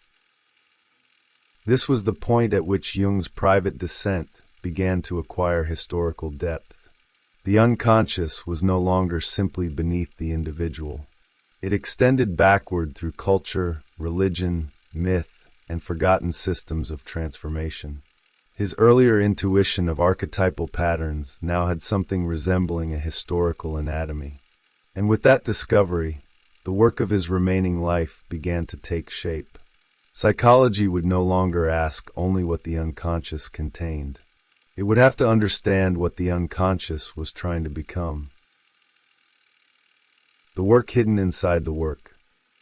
This was the point at which Jung's private descent began to acquire historical depth. The unconscious was no longer simply beneath the individual. It extended backward through culture, religion, myth, and forgotten systems of transformation. His earlier intuition of archetypal patterns now had something resembling a historical anatomy. And with that discovery, the work of his remaining life began to take shape. Psychology would no longer ask only what the unconscious contained. It would have to understand what the unconscious was trying to become. The work hidden inside the work.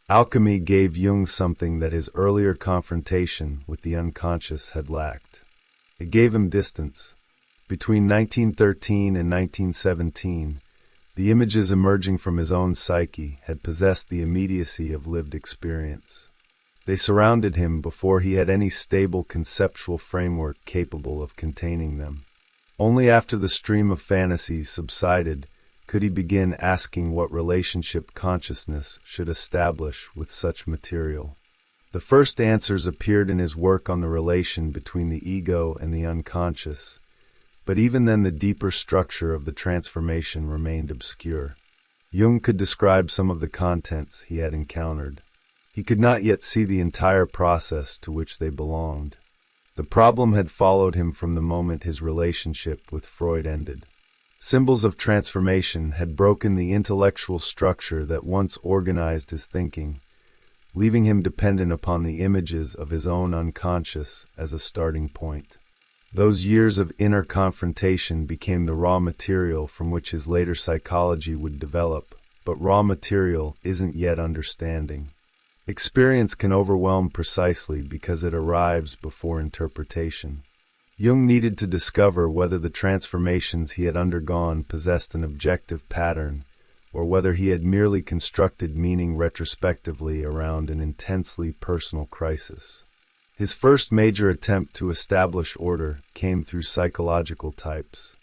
Alchemy gave Jung something that his earlier confrontation with the unconscious had lacked. It gave him distance. Between 1913 and 1917, the images emerging from his own psyche had possessed the immediacy of lived experience. They surrounded him before he had any stable conceptual framework capable of containing them. Only after the stream of fantasies subsided could he begin asking what relationship consciousness should establish with such material. The first answers appeared in his work on the relation between the ego and the unconscious, but even then the deeper structure of the transformation remained obscure. Jung could describe some of the contents he had encountered. He could not yet see the entire process to which they belonged. The problem had followed him from the moment his relationship with Freud ended. Symbols of transformation had broken the intellectual structure that once organized his thinking, leaving him dependent upon the images of his own unconscious as a starting point. Those years of inner confrontation became the raw material from which his later psychology would develop, but raw material isn't yet understanding. Experience can overwhelm precisely because it arrives before interpretation. Jung needed to discover whether the transformations he had undergone possessed an objective pattern, or whether he had merely constructed meaning retrospectively around an intensely personal crisis. His first major attempt to establish order came through psychological types.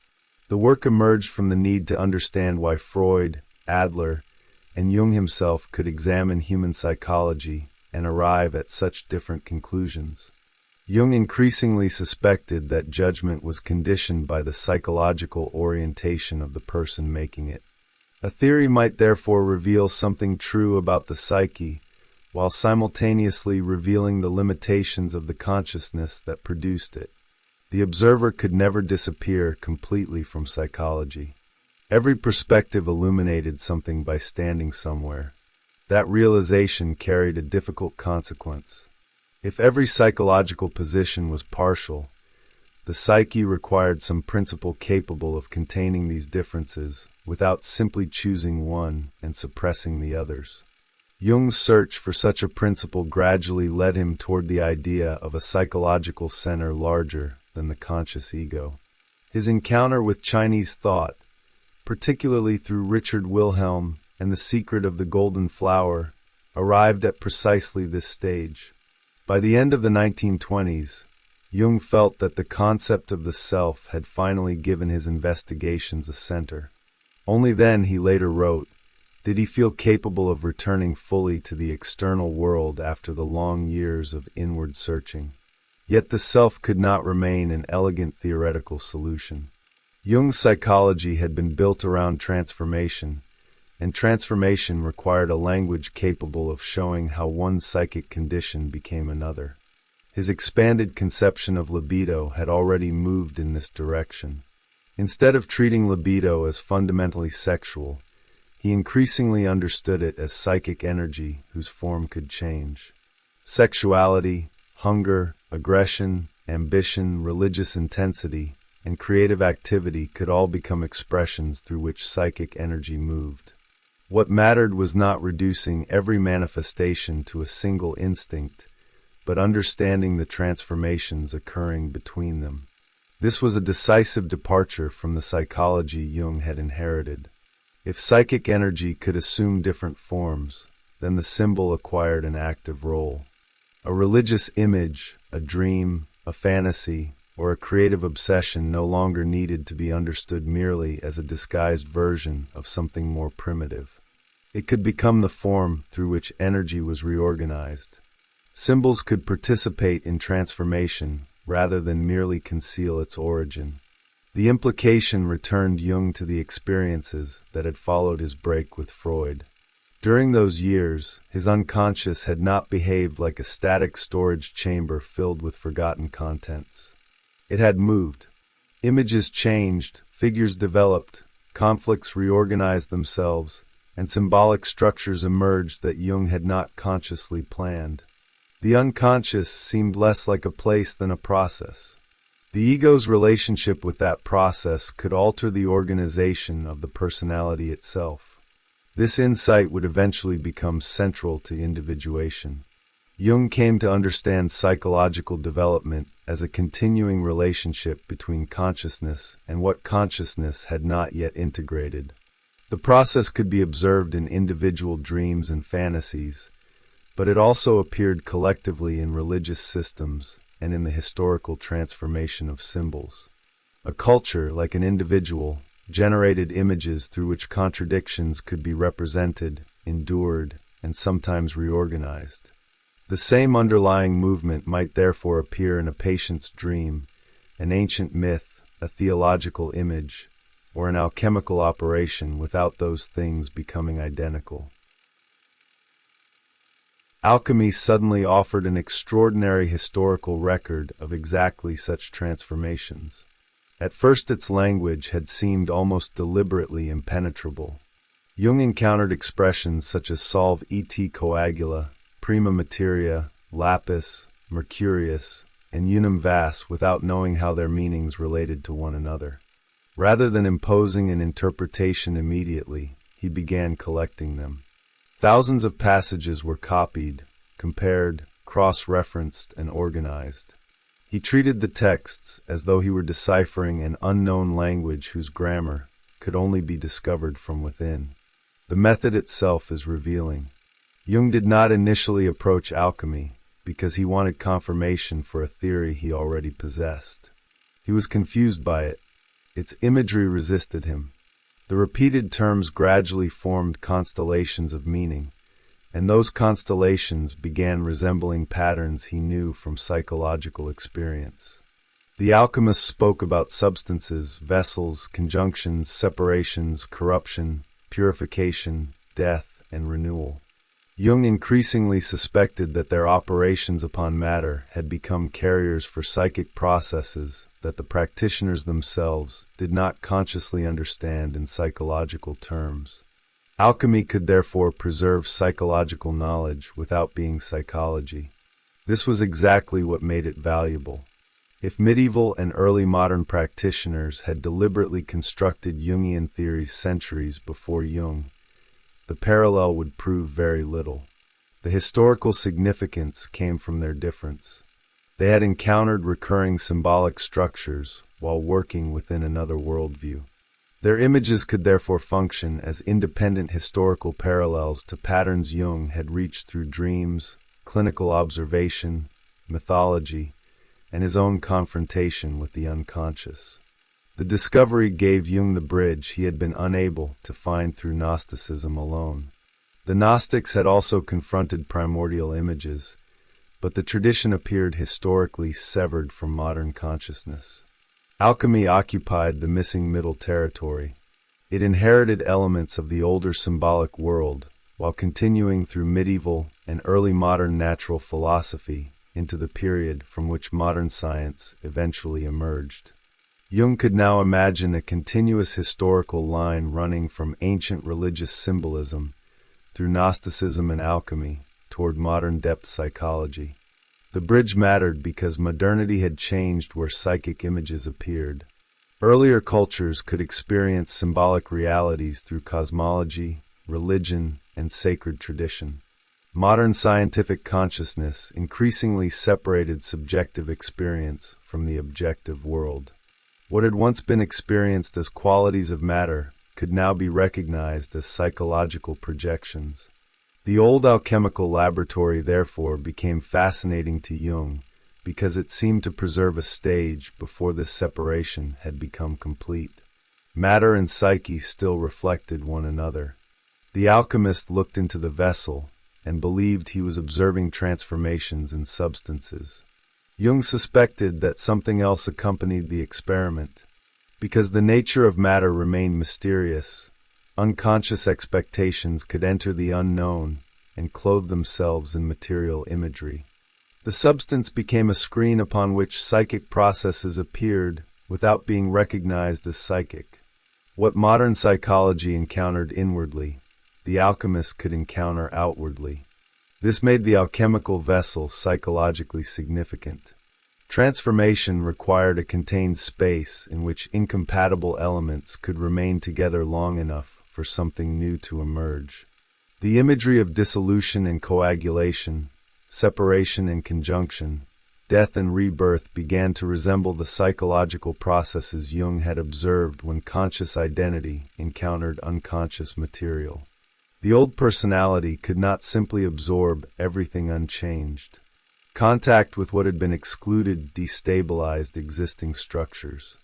The work emerged from the need to understand why Freud, Adler, and Jung himself could examine human psychology and arrive at such different conclusions. Jung increasingly suspected that judgment was conditioned by the psychological orientation of the person making it. A theory might therefore reveal something true about the psyche, while simultaneously revealing the limitations of the consciousness that produced it. The observer could never disappear completely from psychology. Every perspective illuminated something by standing somewhere. That realization carried a difficult consequence. If every psychological position was partial, the psyche required some principle capable of containing these differences without simply choosing one and suppressing the others. Jung's search for such a principle gradually led him toward the idea of a psychological center larger than the conscious ego. His encounter with Chinese thought, particularly through Richard Wilhelm and The Secret of the Golden Flower, arrived at precisely this stage. By the end of the 1920s, Jung felt that the concept of the self had finally given his investigations a center. Only then, he later wrote, did he feel capable of returning fully to the external world after the long years of inward searching. Yet the self could not remain an elegant theoretical solution. Jung's psychology had been built around transformation, and transformation required a language capable of showing how one psychic condition became another. His expanded conception of libido had already moved in this direction. Instead of treating libido as fundamentally sexual, he increasingly understood it as psychic energy whose form could change. Sexuality, hunger, aggression, ambition, religious intensity, and creative activity could all become expressions through which psychic energy moved. What mattered was not reducing every manifestation to a single instinct, but understanding the transformations occurring between them. This was a decisive departure from the psychology Jung had inherited. If psychic energy could assume different forms, then the symbol acquired an active role. A religious image, a dream, a fantasy, or a creative obsession no longer needed to be understood merely as a disguised version of something more primitive. It could become the form through which energy was reorganized. Symbols could participate in transformation rather than merely conceal its origin. The implication returned Jung to the experiences that had followed his break with Freud. During those years, his unconscious had not behaved like a static storage chamber filled with forgotten contents. It had moved. Images changed, figures developed, conflicts reorganized themselves, and symbolic structures emerged that Jung had not consciously planned. The unconscious seemed less like a place than a process. The ego's relationship with that process could alter the organization of the personality itself. This insight would eventually become central to individuation. Jung came to understand psychological development as a continuing relationship between consciousness and what consciousness had not yet integrated. The process could be observed in individual dreams and fantasies, but it also appeared collectively in religious systems and in the historical transformation of symbols. A culture, like an individual, generated images through which contradictions could be represented, endured, and sometimes reorganized. The same underlying movement might therefore appear in a patient's dream, an ancient myth, a theological image, or an alchemical operation without those things becoming identical. Alchemy suddenly offered an extraordinary historical record of exactly such transformations. At first its language had seemed almost deliberately impenetrable. Jung encountered expressions such as solve et coagula, prima materia, lapis, mercurius, and unum vas without knowing how their meanings related to one another. Rather than imposing an interpretation immediately, he began collecting them. Thousands of passages were copied, compared, cross-referenced, and organized. He treated the texts as though he were deciphering an unknown language whose grammar could only be discovered from within. The method itself is revealing. Jung did not initially approach alchemy because he wanted confirmation for a theory he already possessed. He was confused by it. Its imagery resisted him. The repeated terms gradually formed constellations of meaning, and those constellations began resembling patterns he knew from psychological experience. The alchemists spoke about substances, vessels, conjunctions, separations, corruption, purification, death, and renewal. Jung increasingly suspected that their operations upon matter had become carriers for psychic processes that the practitioners themselves did not consciously understand in psychological terms. Alchemy could therefore preserve psychological knowledge without being psychology. This was exactly what made it valuable. If medieval and early modern practitioners had deliberately constructed Jungian theories centuries before Jung, the parallel would prove very little. The historical significance came from their difference. They had encountered recurring symbolic structures while working within another worldview. Their images could therefore function as independent historical parallels to patterns Jung had reached through dreams, clinical observation, mythology, and his own confrontation with the unconscious. The discovery gave Jung the bridge he had been unable to find through Gnosticism alone. The Gnostics had also confronted primordial images, but the tradition appeared historically severed from modern consciousness. Alchemy occupied the missing middle territory. It inherited elements of the older symbolic world, while continuing through medieval and early modern natural philosophy into the period from which modern science eventually emerged. Jung could now imagine a continuous historical line running from ancient religious symbolism through Gnosticism and alchemy toward modern depth psychology. The bridge mattered because modernity had changed where psychic images appeared. Earlier cultures could experience symbolic realities through cosmology, religion, and sacred tradition. Modern scientific consciousness increasingly separated subjective experience from the objective world. What had once been experienced as qualities of matter could now be recognized as psychological projections. The old alchemical laboratory, therefore, became fascinating to Jung because it seemed to preserve a stage before this separation had become complete. Matter and psyche still reflected one another. The alchemist looked into the vessel and believed he was observing transformations in substances. Jung suspected that something else accompanied the experiment. Because the nature of matter remained mysterious, unconscious expectations could enter the unknown and clothe themselves in material imagery. The substance became a screen upon which psychic processes appeared without being recognized as psychic. What modern psychology encountered inwardly, the alchemist could encounter outwardly. This made the alchemical vessel psychologically significant. Transformation required a contained space in which incompatible elements could remain together long enough for something new to emerge. The imagery of dissolution and coagulation, separation and conjunction, death and rebirth began to resemble the psychological processes Jung had observed when conscious identity encountered unconscious material. The old personality could not simply absorb everything unchanged. Contact with what had been excluded destabilized existing structures.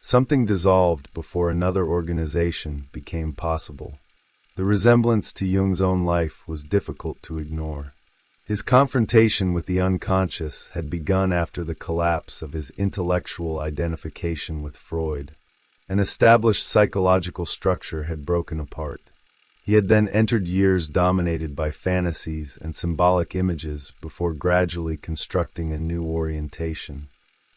Something dissolved before another organization became possible. The resemblance to Jung's own life was difficult to ignore. His confrontation with the unconscious had begun after the collapse of his intellectual identification with Freud. An established psychological structure had broken apart. He had then entered years dominated by fantasies and symbolic images before gradually constructing a new orientation.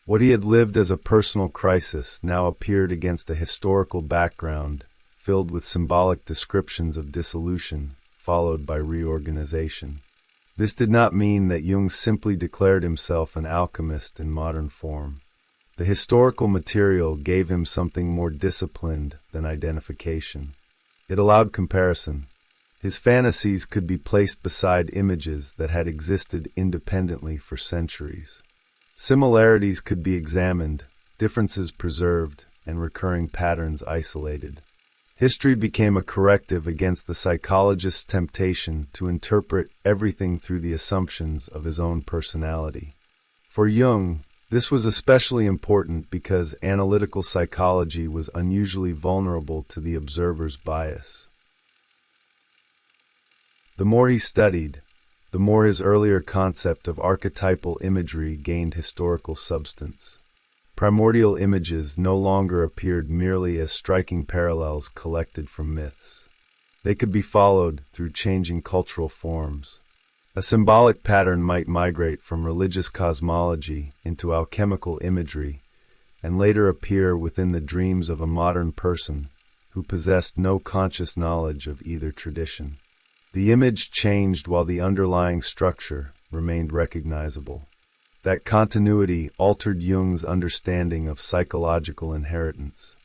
What he had lived as a personal crisis now appeared against a historical background filled with symbolic descriptions of dissolution, followed by reorganization. This did not mean that Jung simply declared himself an alchemist in modern form. The historical material gave him something more disciplined than identification. It allowed comparison. His fantasies could be placed beside images that had existed independently for centuries. Similarities could be examined, differences preserved, and recurring patterns isolated. History became a corrective against the psychologist's temptation to interpret everything through the assumptions of his own personality. For Jung, this was especially important because analytical psychology was unusually vulnerable to the observer's bias. The more he studied, the more his earlier concept of archetypal imagery gained historical substance. Primordial images no longer appeared merely as striking parallels collected from myths. They could be followed through changing cultural forms. A symbolic pattern might migrate from religious cosmology into alchemical imagery and later appear within the dreams of a modern person who possessed no conscious knowledge of either tradition. The image changed while the underlying structure remained recognizable. That continuity altered Jung's understanding of psychological inheritance.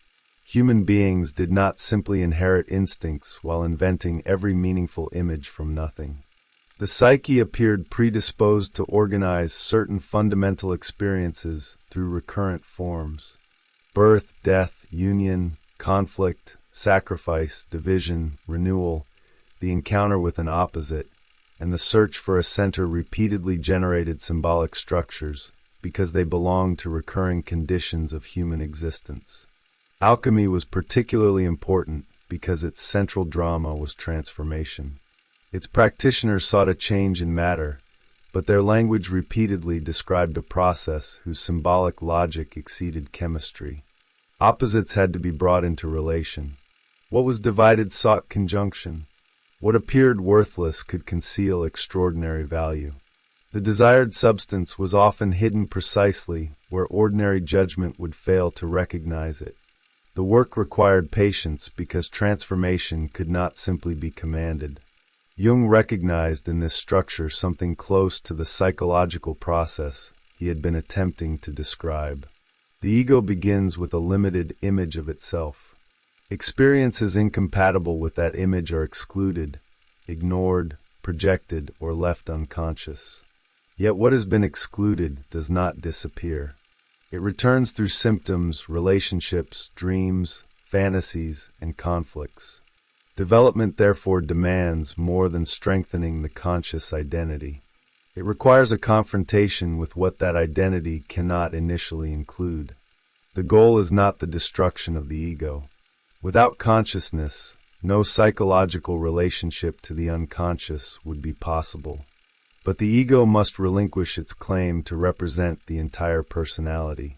Human beings did not simply inherit instincts while inventing every meaningful image from nothing. The psyche appeared predisposed to organize certain fundamental experiences through recurrent forms. Birth, death, union, conflict, sacrifice, division, renewal, the encounter with an opposite, and the search for a center repeatedly generated symbolic structures because they belonged to recurring conditions of human existence. Alchemy was particularly important because its central drama was transformation. Its practitioners sought a change in matter, but their language repeatedly described a process whose symbolic logic exceeded chemistry. Opposites had to be brought into relation. What was divided sought conjunction. What appeared worthless could conceal extraordinary value. The desired substance was often hidden precisely where ordinary judgment would fail to recognize it. The work required patience because transformation could not simply be commanded. Jung recognized in this structure something close to the psychological process he had been attempting to describe. The ego begins with a limited image of itself. Experiences incompatible with that image are excluded, ignored, projected, or left unconscious. Yet what has been excluded does not disappear. It returns through symptoms, relationships, dreams, fantasies, and conflicts. Development therefore demands more than strengthening the conscious identity. It requires a confrontation with what that identity cannot initially include. The goal is not the destruction of the ego. Without consciousness, no psychological relationship to the unconscious would be possible. But the ego must relinquish its claim to represent the entire personality.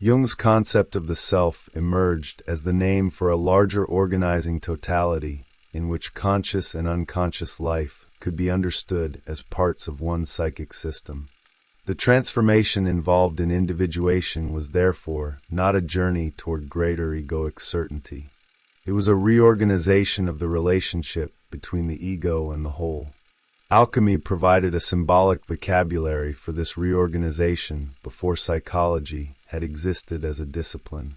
Jung's concept of the self emerged as the name for a larger organizing totality in which conscious and unconscious life could be understood as parts of one psychic system. The transformation involved in individuation was therefore not a journey toward greater egoic certainty. It was a reorganization of the relationship between the ego and the whole. Alchemy provided a symbolic vocabulary for this reorganization before psychology had existed as a discipline.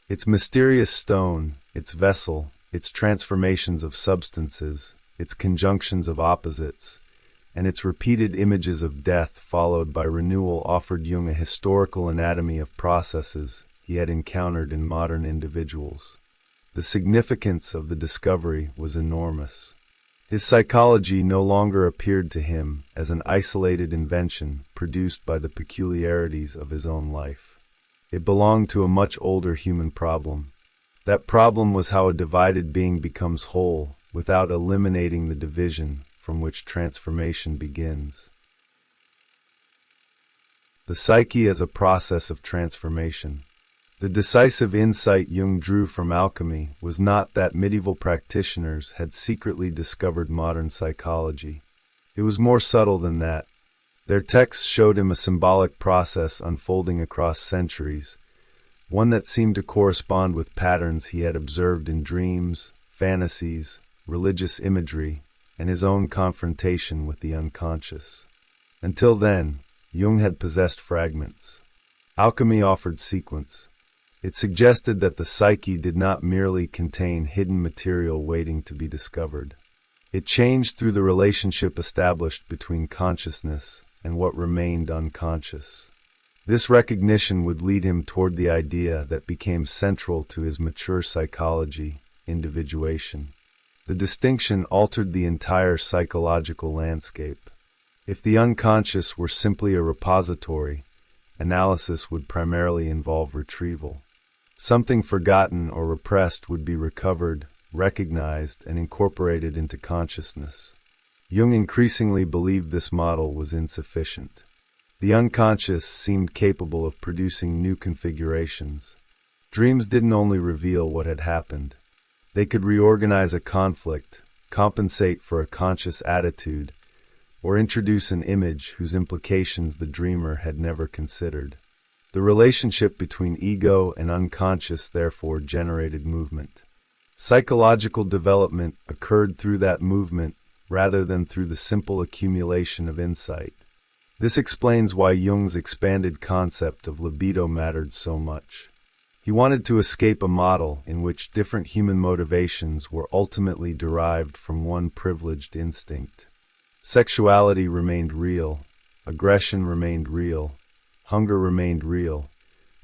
Its mysterious stone, its vessel, its transformations of substances, its conjunctions of opposites, and its repeated images of death followed by renewal offered Jung a historical anatomy of processes he had encountered in modern individuals. The significance of the discovery was enormous. His psychology no longer appeared to him as an isolated invention produced by the peculiarities of his own life. It belonged to a much older human problem. That problem was how a divided being becomes whole without eliminating the division from which transformation begins. The psyche as a process of transformation. The decisive insight Jung drew from alchemy was not that medieval practitioners had secretly discovered modern psychology. It was more subtle than that. Their texts showed him a symbolic process unfolding across centuries, one that seemed to correspond with patterns he had observed in dreams, fantasies, religious imagery, and his own confrontation with the unconscious. Until then, Jung had possessed fragments. Alchemy offered sequence. It suggested that the psyche did not merely contain hidden material waiting to be discovered. It changed through the relationship established between consciousness and what remained unconscious. This recognition would lead him toward the idea that became central to his mature psychology, individuation. The distinction altered the entire psychological landscape. If the unconscious were simply a repository, analysis would primarily involve retrieval. Something forgotten or repressed would be recovered, recognized, and incorporated into consciousness. Jung increasingly believed this model was insufficient. The unconscious seemed capable of producing new configurations. Dreams didn't only reveal what had happened. They could reorganize a conflict, compensate for a conscious attitude, or introduce an image whose implications the dreamer had never considered. The relationship between ego and unconscious therefore generated movement. Psychological development occurred through that movement rather than through the simple accumulation of insight. This explains why Jung's expanded concept of libido mattered so much. He wanted to escape a model in which different human motivations were ultimately derived from one privileged instinct. Sexuality remained real, aggression remained real, hunger remained real,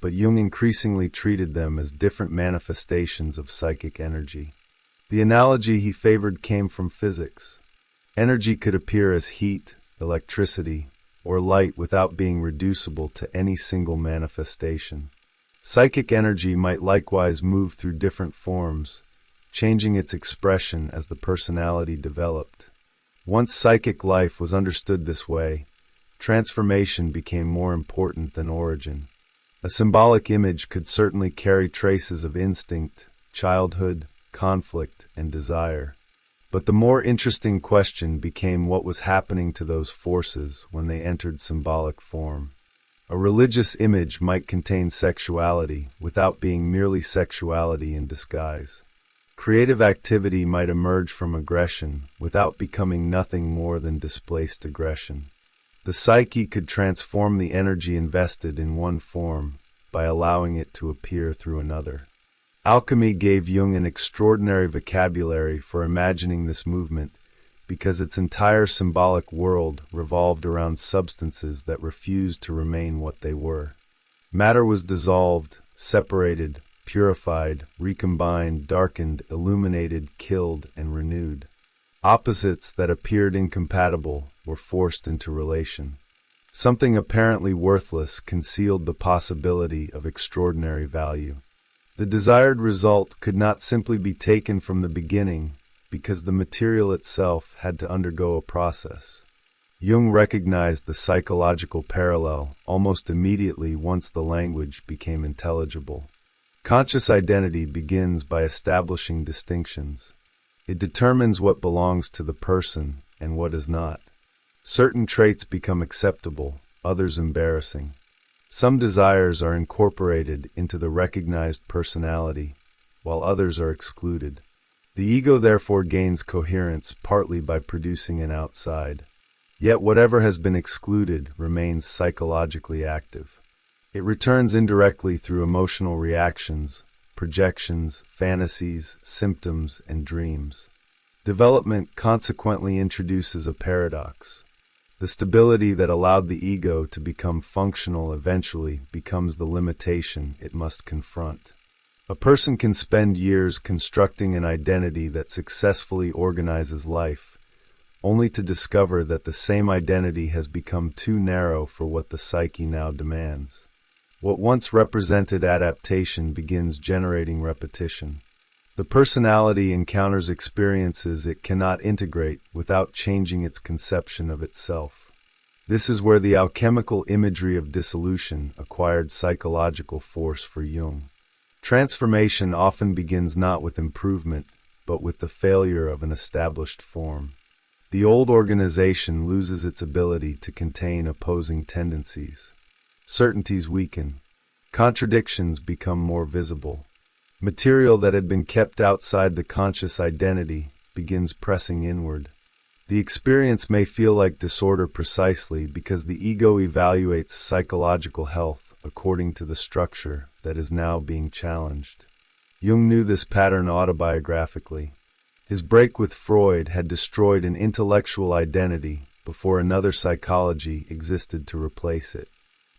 but Jung increasingly treated them as different manifestations of psychic energy. The analogy he favored came from physics. Energy could appear as heat, electricity, or light without being reducible to any single manifestation. Psychic energy might likewise move through different forms, changing its expression as the personality developed. Once psychic life was understood this way, transformation became more important than origin. A symbolic image could certainly carry traces of instinct, childhood, conflict, and desire. But the more interesting question became what was happening to those forces when they entered symbolic form. A religious image might contain sexuality without being merely sexuality in disguise. Creative activity might emerge from aggression without becoming nothing more than displaced aggression. The psyche could transform the energy invested in one form by allowing it to appear through another. Alchemy gave Jung an extraordinary vocabulary for imagining this movement because its entire symbolic world revolved around substances that refused to remain what they were. Matter was dissolved, separated, purified, recombined, darkened, illuminated, killed, and renewed. Opposites that appeared incompatible were forced into relation. Something apparently worthless concealed the possibility of extraordinary value. The desired result could not simply be taken from the beginning because the material itself had to undergo a process. Jung recognized the psychological parallel almost immediately once the language became intelligible. Conscious identity begins by establishing distinctions. It determines what belongs to the person and what is not. Certain traits become acceptable, others embarrassing. Some desires are incorporated into the recognized personality, while others are excluded. The ego therefore gains coherence partly by producing an outside. Yet whatever has been excluded remains psychologically active. It returns indirectly through emotional reactions, projections, fantasies, symptoms, and dreams. Development consequently introduces a paradox. The stability that allowed the ego to become functional eventually becomes the limitation it must confront. A person can spend years constructing an identity that successfully organizes life, only to discover that the same identity has become too narrow for what the psyche now demands. What once represented adaptation begins generating repetition. The personality encounters experiences it cannot integrate without changing its conception of itself. This is where the alchemical imagery of dissolution acquired psychological force for Jung. Transformation often begins not with improvement, but with the failure of an established form. The old organization loses its ability to contain opposing tendencies. Certainties weaken. Contradictions become more visible. Material that had been kept outside the conscious identity begins pressing inward. The experience may feel like disorder precisely because the ego evaluates psychological health according to the structure that is now being challenged. Jung knew this pattern autobiographically. His break with Freud had destroyed an intellectual identity before another psychology existed to replace it.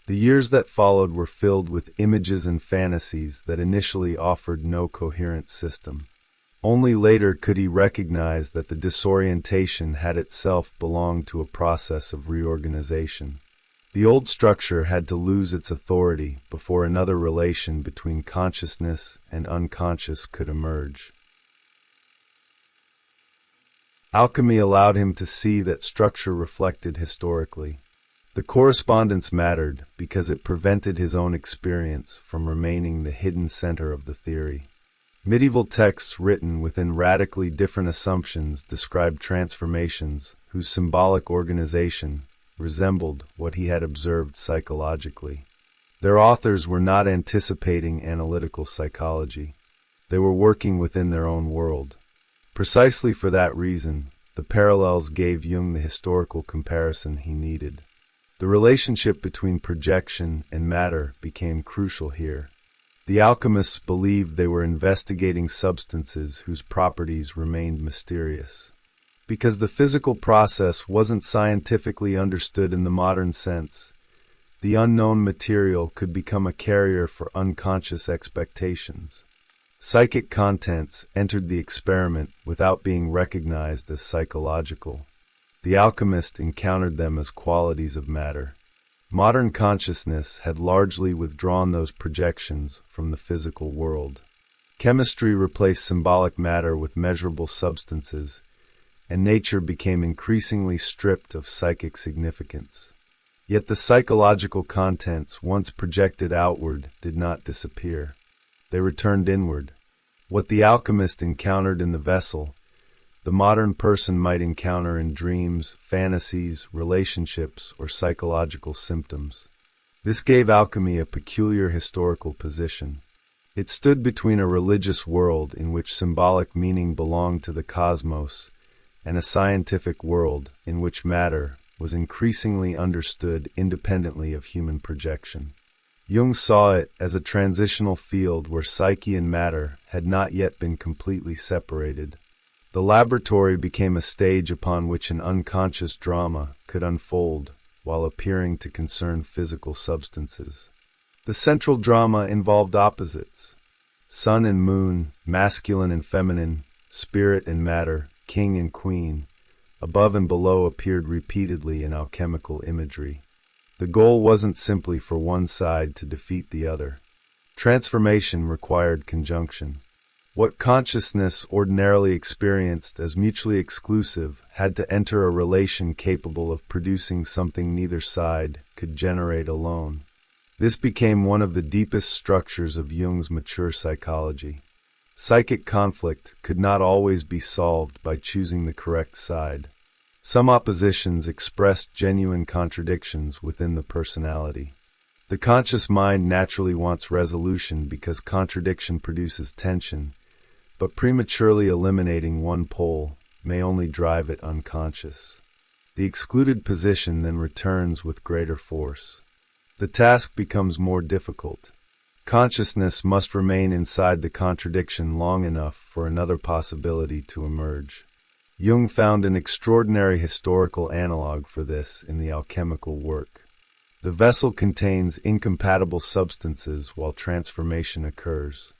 The years that followed were filled with images and fantasies that initially offered no coherent system. Only later could he recognize that the disorientation had itself belonged to a process of reorganization. The old structure had to lose its authority before another relation between consciousness and unconscious could emerge. Alchemy allowed him to see that structure reflected historically. The correspondence mattered because it prevented his own experience from remaining the hidden center of the theory. Medieval texts written within radically different assumptions described transformations whose symbolic organization resembled what he had observed psychologically. Their authors were not anticipating analytical psychology. They were working within their own world. Precisely for that reason, the parallels gave Jung the historical comparison he needed. The relationship between projection and matter became crucial here. The alchemists believed they were investigating substances whose properties remained mysterious. Because the physical process wasn't scientifically understood in the modern sense, the unknown material could become a carrier for unconscious expectations. Psychic contents entered the experiment without being recognized as psychological. The alchemist encountered them as qualities of matter. Modern consciousness had largely withdrawn those projections from the physical world. Chemistry replaced symbolic matter with measurable substances, and nature became increasingly stripped of psychic significance. Yet the psychological contents once projected outward did not disappear. They returned inward. What the alchemist encountered in the vessel, the modern person might encounter in dreams, fantasies, relationships, or psychological symptoms. This gave alchemy a peculiar historical position. It stood between a religious world in which symbolic meaning belonged to the cosmos and a scientific world in which matter was increasingly understood independently of human projection. Jung saw it as a transitional field where psyche and matter had not yet been completely separated. The laboratory became a stage upon which an unconscious drama could unfold while appearing to concern physical substances. The central drama involved opposites: sun and moon, masculine and feminine, spirit and matter, king and queen. Above and below appeared repeatedly in alchemical imagery. The goal wasn't simply for one side to defeat the other. Transformation required conjunction. What consciousness ordinarily experienced as mutually exclusive had to enter a relation capable of producing something neither side could generate alone. This became one of the deepest structures of Jung's mature psychology. Psychic conflict could not always be solved by choosing the correct side. Some oppositions expressed genuine contradictions within the personality. The conscious mind naturally wants resolution because contradiction produces tension, but prematurely eliminating one pole may only drive it unconscious. The excluded position then returns with greater force. The task becomes more difficult. Consciousness must remain inside the contradiction long enough for another possibility to emerge. Jung found an extraordinary historical analog for this in the alchemical work. The vessel contains incompatible substances while transformation occurs.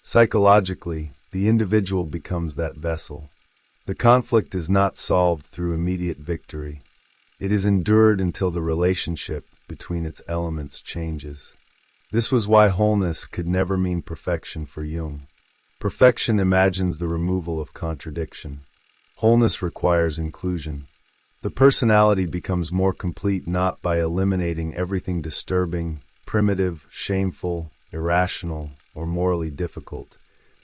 Psychologically, the individual becomes that vessel. The conflict is not solved through immediate victory. It is endured until the relationship between its elements changes. This was why wholeness could never mean perfection for Jung. Perfection imagines the removal of contradiction. Wholeness requires inclusion. The personality becomes more complete not by eliminating everything disturbing, primitive, shameful, irrational, or morally difficult,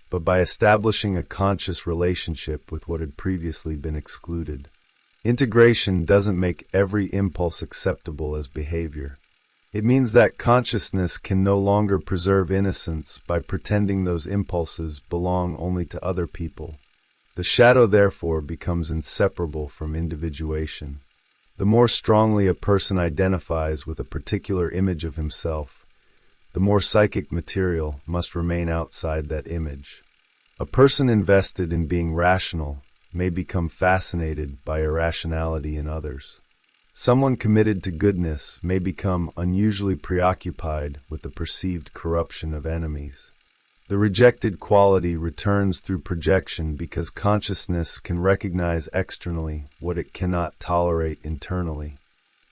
but by establishing a conscious relationship with what had previously been excluded. Integration doesn't make every impulse acceptable as behavior. It means that consciousness can no longer preserve innocence by pretending those impulses belong only to other people. The shadow, therefore, becomes inseparable from individuation. The more strongly a person identifies with a particular image of himself, the more psychic material must remain outside that image. A person invested in being rational may become fascinated by irrationality in others. Someone committed to goodness may become unusually preoccupied with the perceived corruption of enemies. The rejected quality returns through projection because consciousness can recognize externally what it cannot tolerate internally.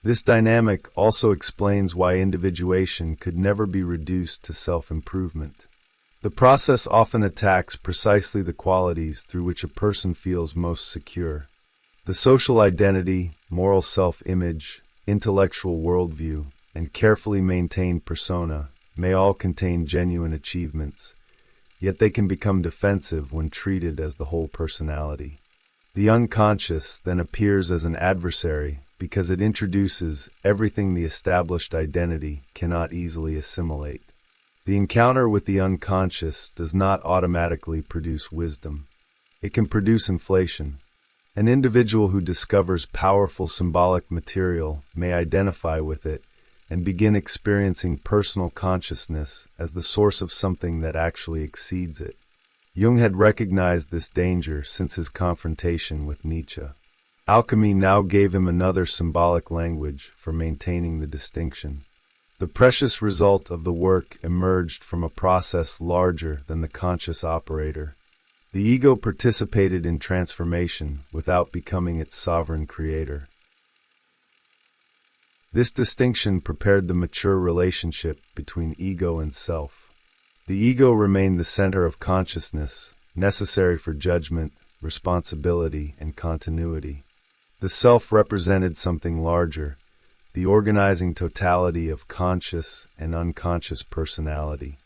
This dynamic also explains why individuation could never be reduced to self-improvement. The process often attacks precisely the qualities through which a person feels most secure. The social identity, moral self-image, intellectual worldview, and carefully maintained persona may all contain genuine achievements, yet they can become defensive when treated as the whole personality. The unconscious then appears as an adversary because it introduces everything the established identity cannot easily assimilate. The encounter with the unconscious does not automatically produce wisdom. It can produce inflation. An individual who discovers powerful symbolic material may identify with it and begin experiencing personal consciousness as the source of something that actually exceeds it. Jung had recognized this danger since his confrontation with Nietzsche. Alchemy now gave him another symbolic language for maintaining the distinction. The precious result of the work emerged from a process larger than the conscious operator. The ego participated in transformation without becoming its sovereign creator. This distinction prepared the mature relationship between ego and self. The ego remained the center of consciousness, necessary for judgment, responsibility, and continuity. The self represented something larger, the organizing totality of conscious and unconscious personality.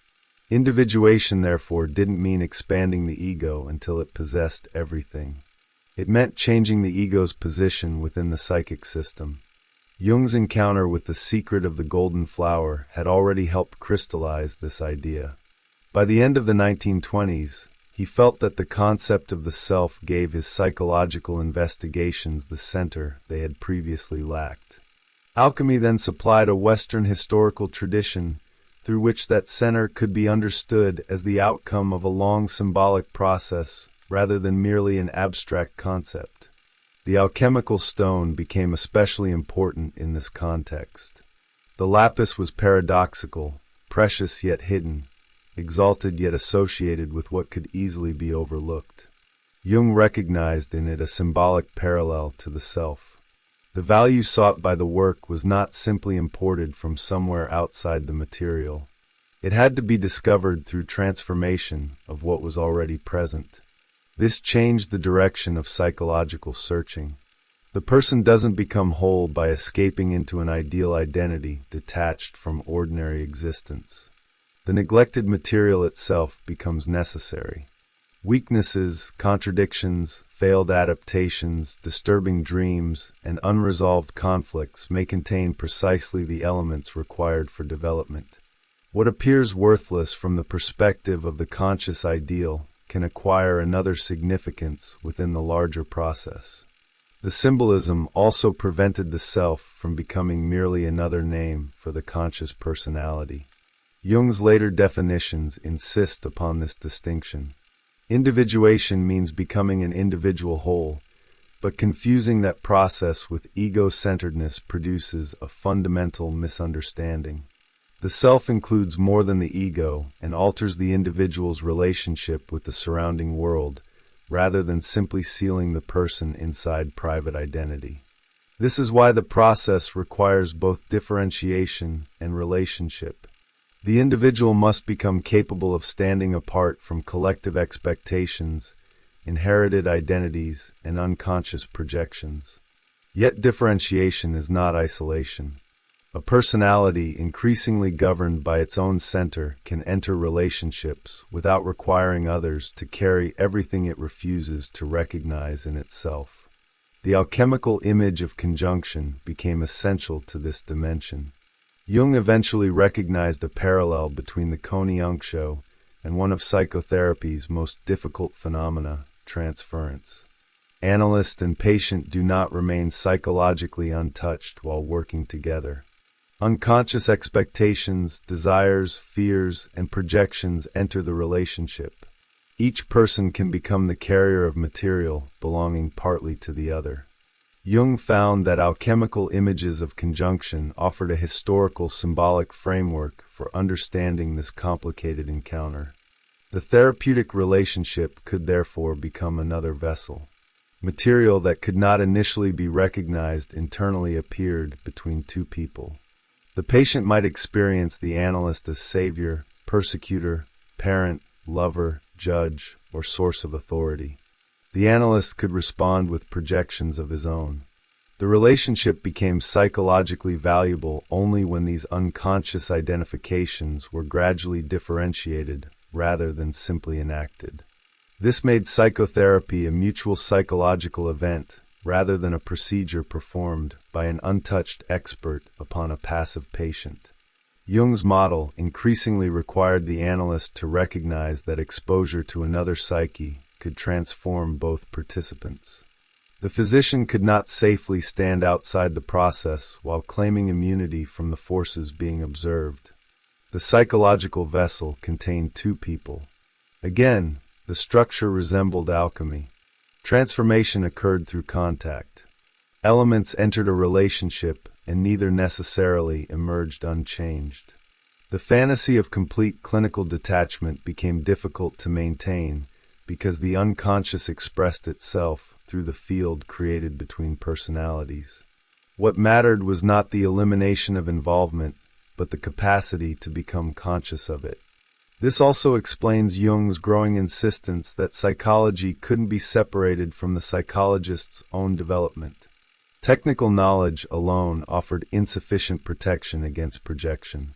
Individuation, therefore, didn't mean expanding the ego until it possessed everything. It meant changing the ego's position within the psychic system. Jung's encounter with the secret of the golden flower had already helped crystallize this idea. By the end of the 1920s, he felt that the concept of the self gave his psychological investigations the center they had previously lacked. Alchemy then supplied a Western historical tradition through which that center could be understood as the outcome of a long symbolic process rather than merely an abstract concept. The alchemical stone became especially important in this context. The lapis was paradoxical, precious yet hidden, exalted yet associated with what could easily be overlooked. Jung recognized in it a symbolic parallel to the self. The value sought by the work was not simply imported from somewhere outside the material. It had to be discovered through transformation of what was already present. This changed the direction of psychological searching. The person doesn't become whole by escaping into an ideal identity detached from ordinary existence. The neglected material itself becomes necessary. Weaknesses, contradictions, failed adaptations, disturbing dreams, and unresolved conflicts may contain precisely the elements required for development. What appears worthless from the perspective of the conscious ideal can acquire another significance within the larger process. The symbolism also prevented the self from becoming merely another name for the conscious personality. Jung's later definitions insist upon this distinction. Individuation means becoming an individual whole, but confusing that process with ego-centeredness produces a fundamental misunderstanding. The self includes more than the ego and alters the individual's relationship with the surrounding world, rather than simply sealing the person inside private identity. This is why the process requires both differentiation and relationship. The individual must become capable of standing apart from collective expectations, inherited identities, and unconscious projections. Yet differentiation is not isolation. A personality increasingly governed by its own center can enter relationships without requiring others to carry everything it refuses to recognize in itself. The alchemical image of conjunction became essential to this dimension. Jung eventually recognized a parallel between the Konyangsho and one of psychotherapy's most difficult phenomena, transference. Analyst and patient do not remain psychologically untouched while working together. Unconscious expectations, desires, fears, and projections enter the relationship. Each person can become the carrier of material belonging partly to the other. Jung found that alchemical images of conjunction offered a historical symbolic framework for understanding this complicated encounter. The therapeutic relationship could therefore become another vessel. Material that could not initially be recognized internally appeared between two people. The patient might experience the analyst as savior, persecutor, parent, lover, judge, or source of authority. The analyst could respond with projections of his own. The relationship became psychologically valuable only when these unconscious identifications were gradually differentiated rather than simply enacted. This made psychotherapy a mutual psychological event rather than a procedure performed by an untouched expert upon a passive patient. Jung's model increasingly required the analyst to recognize that exposure to another psyche could transform both participants. The physician could not safely stand outside the process while claiming immunity from the forces being observed. The psychological vessel contained two people. Again, the structure resembled alchemy. Transformation occurred through contact. Elements entered a relationship and neither necessarily emerged unchanged. The fantasy of complete clinical detachment became difficult to maintain because the unconscious expressed itself through the field created between personalities. What mattered was not the elimination of involvement, but the capacity to become conscious of it. This also explains Jung's growing insistence that psychology couldn't be separated from the psychologist's own development. Technical knowledge alone offered insufficient protection against projection.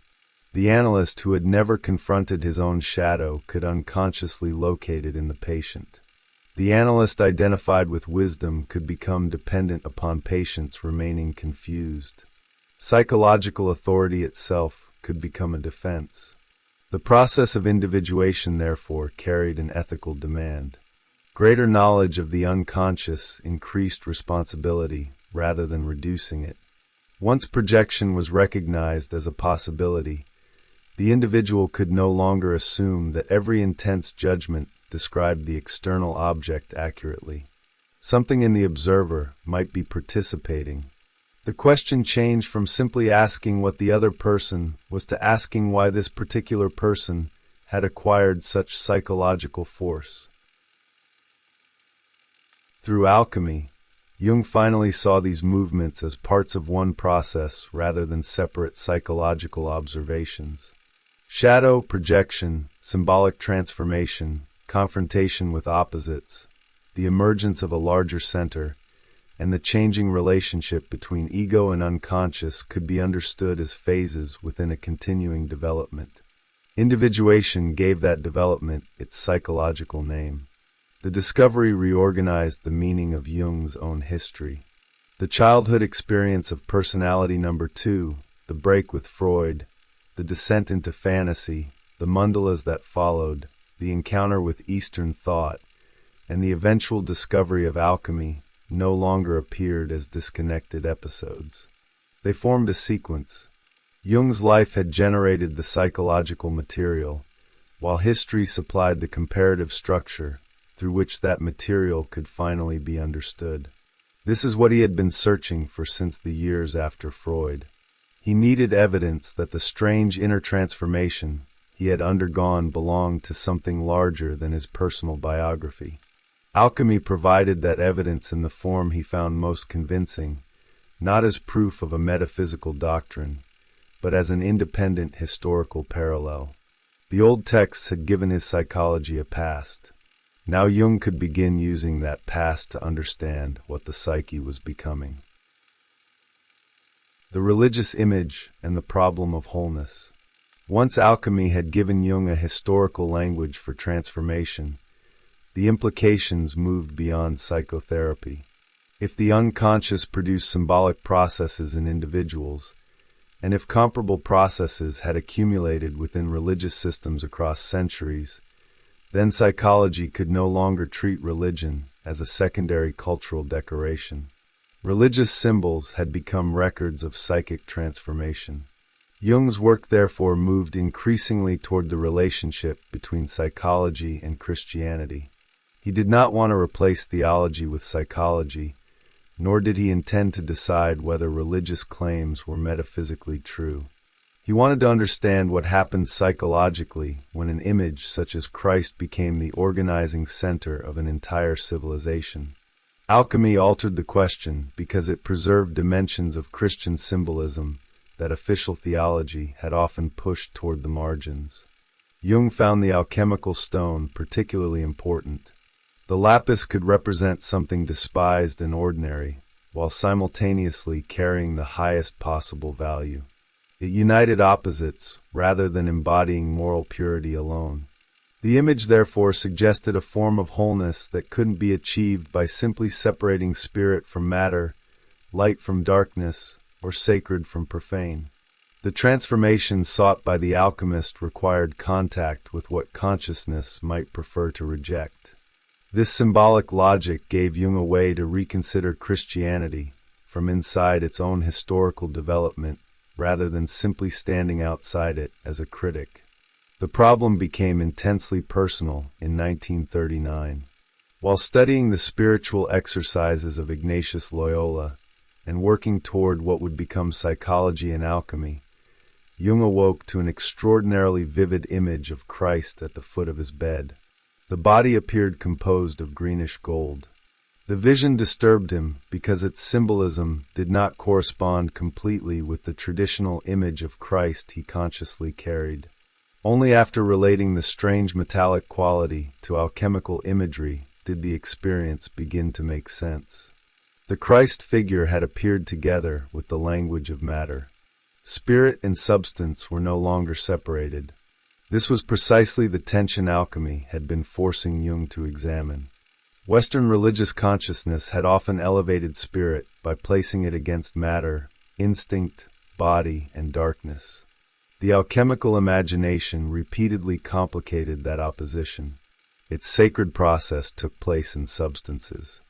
The analyst who had never confronted his own shadow could unconsciously locate it in the patient. The analyst identified with wisdom could become dependent upon patients remaining confused. Psychological authority itself could become a defense. The process of individuation, therefore, carried an ethical demand. Greater knowledge of the unconscious increased responsibility rather than reducing it. Once projection was recognized as a possibility, the individual could no longer assume that every intense judgment described the external object accurately. Something in the observer might be participating. The question changed from simply asking what the other person was to asking why this particular person had acquired such psychological force. Through alchemy, Jung finally saw these movements as parts of one process rather than separate psychological observations. Shadow, projection, symbolic transformation, confrontation with opposites, the emergence of a larger center, and the changing relationship between ego and unconscious could be understood as phases within a continuing development. Individuation gave that development its psychological name. The discovery reorganized the meaning of Jung's own history. The childhood experience of personality number 2, the break with Freud, the descent into fantasy, the mandalas that followed, the encounter with Eastern thought, and the eventual discovery of alchemy no longer appeared as disconnected episodes. They formed a sequence. Jung's life had generated the psychological material, while history supplied the comparative structure through which that material could finally be understood. This is what he had been searching for since the years after Freud. He needed evidence that the strange inner transformation he had undergone belonged to something larger than his personal biography. Alchemy provided that evidence in the form he found most convincing, not as proof of a metaphysical doctrine, but as an independent historical parallel. The old texts had given his psychology a past. Now Jung could begin using that past to understand what the psyche was becoming. The religious image and the problem of wholeness. Once alchemy had given Jung a historical language for transformation, the implications moved beyond psychotherapy. If the unconscious produced symbolic processes in individuals, and if comparable processes had accumulated within religious systems across centuries, then psychology could no longer treat religion as a secondary cultural decoration. Religious symbols had become records of psychic transformation. Jung's work therefore moved increasingly toward the relationship between psychology and Christianity. He did not want to replace theology with psychology, nor did he intend to decide whether religious claims were metaphysically true. He wanted to understand what happened psychologically when an image such as Christ became the organizing center of an entire civilization. Alchemy altered the question because it preserved dimensions of Christian symbolism that official theology had often pushed toward the margins. Jung found the alchemical stone particularly important. The lapis could represent something despised and ordinary, while simultaneously carrying the highest possible value. It united opposites rather than embodying moral purity alone. The image therefore suggested a form of wholeness that couldn't be achieved by simply separating spirit from matter, light from darkness, or sacred from profane. The transformation sought by the alchemist required contact with what consciousness might prefer to reject. This symbolic logic gave Jung a way to reconsider Christianity from inside its own historical development rather than simply standing outside it as a critic. The problem became intensely personal in 1939. While studying the spiritual exercises of Ignatius Loyola and working toward what would become psychology and alchemy, Jung awoke to an extraordinarily vivid image of Christ at the foot of his bed. The body appeared composed of greenish gold. The vision disturbed him because its symbolism did not correspond completely with the traditional image of Christ he consciously carried. Only after relating the strange metallic quality to alchemical imagery did the experience begin to make sense. The Christ figure had appeared together with the language of matter. Spirit and substance were no longer separated. This was precisely the tension alchemy had been forcing Jung to examine. Western religious consciousness had often elevated spirit by placing it against matter, instinct, body, and darkness. The alchemical imagination repeatedly complicated that opposition. Its sacred process took place in substances.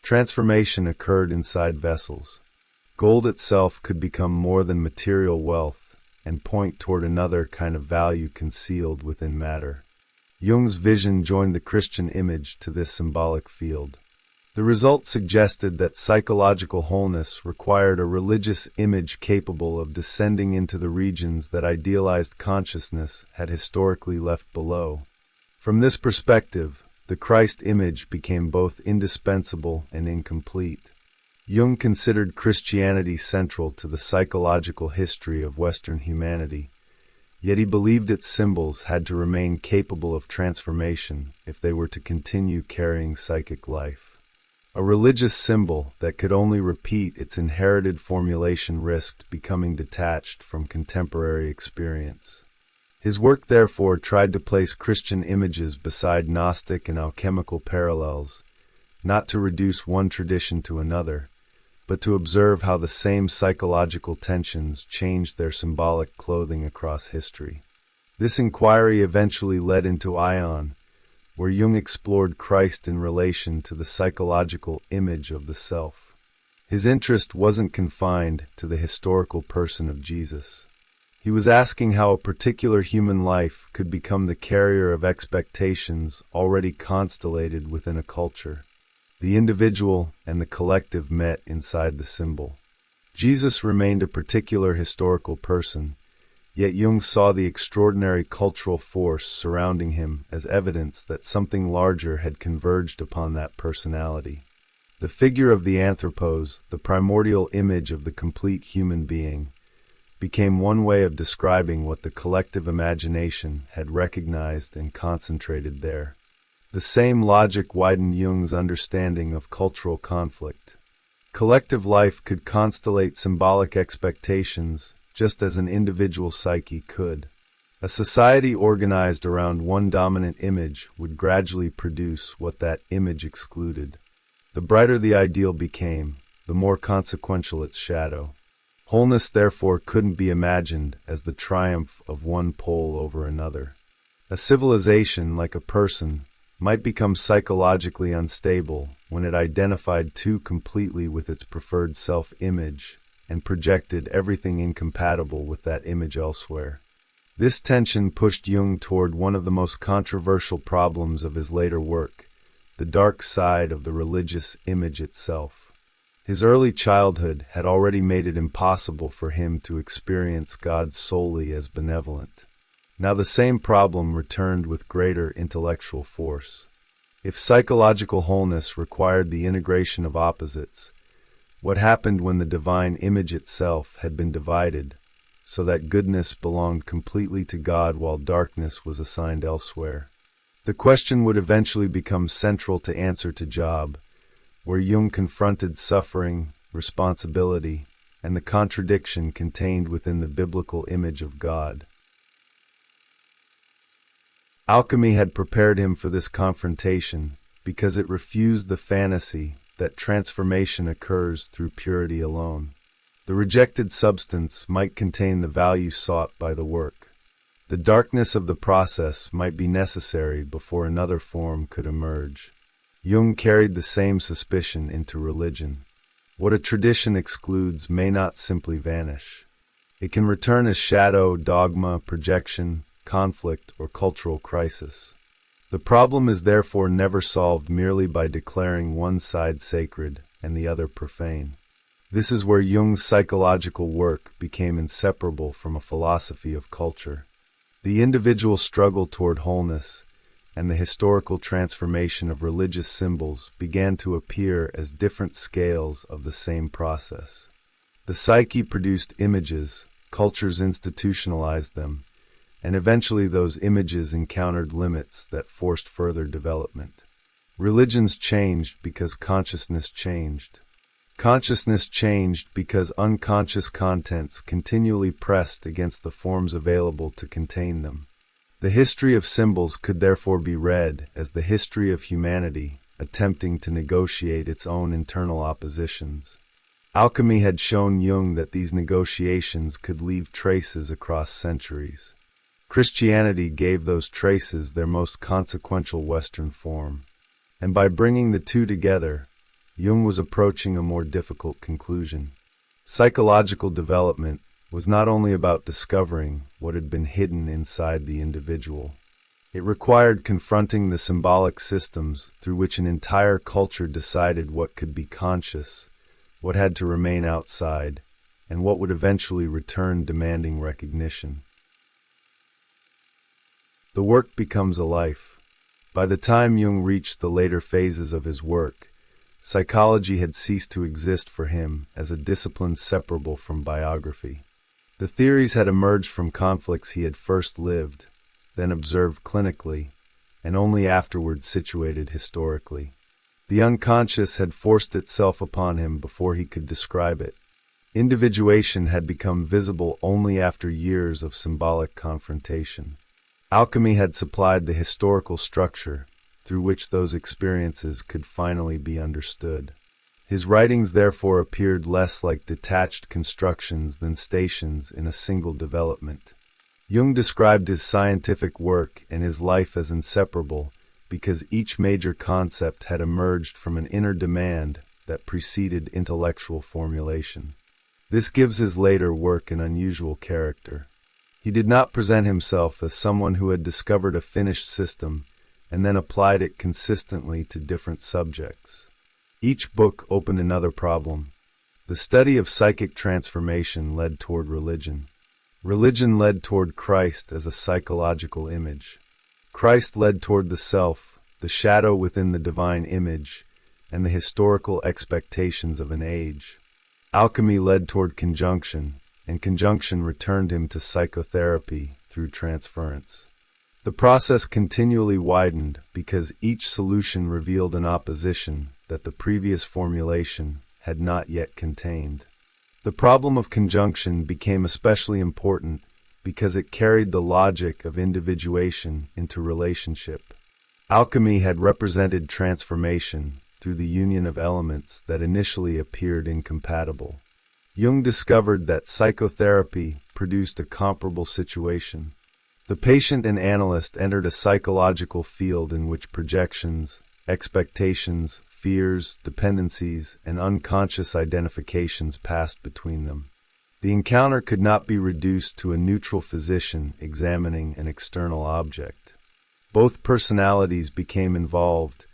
Transformation occurred inside vessels. Gold itself could become more than material wealth and point toward another kind of value concealed within matter. Jung's vision joined the Christian image to this symbolic field. The result suggested that psychological wholeness required a religious image capable of descending into the regions that idealized consciousness had historically left below. From this perspective, the Christ image became both indispensable and incomplete. Jung considered Christianity central to the psychological history of Western humanity, yet he believed its symbols had to remain capable of transformation if they were to continue carrying psychic life. A religious symbol that could only repeat its inherited formulation risked becoming detached from contemporary experience. His work therefore tried to place Christian images beside Gnostic and alchemical parallels, not to reduce one tradition to another, but to observe how the same psychological tensions changed their symbolic clothing across history. This inquiry eventually led into Ion, where Jung explored Christ in relation to the psychological image of the self. His interest wasn't confined to the historical person of Jesus. He was asking how a particular human life could become the carrier of expectations already constellated within a culture. The individual and the collective met inside the symbol. Jesus remained a particular historical person, yet Jung saw the extraordinary cultural force surrounding him as evidence that something larger had converged upon that personality. The figure of the anthropos, the primordial image of the complete human being, became one way of describing what the collective imagination had recognized and concentrated there. The same logic widened Jung's understanding of cultural conflict. Collective life could constellate symbolic expectations just as an individual psyche could. A society organized around one dominant image would gradually produce what that image excluded. The brighter the ideal became, the more consequential its shadow. Wholeness therefore couldn't be imagined as the triumph of one pole over another. A civilization, like a person, might become psychologically unstable when it identified too completely with its preferred self-image and projected everything incompatible with that image elsewhere. This tension pushed Jung toward one of the most controversial problems of his later work, the dark side of the religious image itself. His early childhood had already made it impossible for him to experience God solely as benevolent. Now the same problem returned with greater intellectual force. If psychological wholeness required the integration of opposites, what happened when the divine image itself had been divided, so that goodness belonged completely to God while darkness was assigned elsewhere? The question would eventually become central to Answer to Job, where Jung confronted suffering, responsibility, and the contradiction contained within the biblical image of God. Alchemy had prepared him for this confrontation because it refused the fantasy that transformation occurs through purity alone. The rejected substance might contain the value sought by the work. The darkness of the process might be necessary before another form could emerge. Jung carried the same suspicion into religion. What a tradition excludes may not simply vanish. It can return as shadow, dogma, projection, conflict, or cultural crisis. The problem is therefore never solved merely by declaring one side sacred and the other profane. This is where Jung's psychological work became inseparable from a philosophy of culture. The individual struggle toward wholeness and the historical transformation of religious symbols began to appear as different scales of the same process. The psyche produced images, cultures institutionalized them, and eventually those images encountered limits that forced further development. Religions changed because consciousness changed. Consciousness changed because unconscious contents continually pressed against the forms available to contain them. The history of symbols could therefore be read as the history of humanity attempting to negotiate its own internal oppositions. Alchemy had shown Jung that these negotiations could leave traces across centuries. Christianity gave those traces their most consequential Western form, and by bringing the two together, Jung was approaching a more difficult conclusion. Psychological development was not only about discovering what had been hidden inside the individual. It required confronting the symbolic systems through which an entire culture decided what could be conscious, what had to remain outside, and what would eventually return demanding recognition. The work becomes a life. By the time Jung reached the later phases of his work, psychology had ceased to exist for him as a discipline separable from biography. The theories had emerged from conflicts he had first lived, then observed clinically, and only afterwards situated historically. The unconscious had forced itself upon him before he could describe it. Individuation had become visible only after years of symbolic confrontation. Alchemy had supplied the historical structure through which those experiences could finally be understood. His writings therefore appeared less like detached constructions than stations in a single development. Jung described his scientific work and his life as inseparable because each major concept had emerged from an inner demand that preceded intellectual formulation. This gives his later work an unusual character. He did not present himself as someone who had discovered a finished system and then applied it consistently to different subjects. Each book opened another problem. The study of psychic transformation led toward religion. Religion led toward Christ as a psychological image. Christ led toward the self, the shadow within the divine image, and the historical expectations of an age. Alchemy led toward conjunction, and conjunction returned him to psychotherapy through transference. The process continually widened because each solution revealed an opposition that the previous formulation had not yet contained. The problem of conjunction became especially important because it carried the logic of individuation into relationship. Alchemy had represented transformation through the union of elements that initially appeared incompatible. Jung discovered that psychotherapy produced a comparable situation. The patient and analyst entered a psychological field in which projections, expectations, fears, dependencies, and unconscious identifications passed between them. The encounter could not be reduced to a neutral physician examining an external object. Both personalities became involved,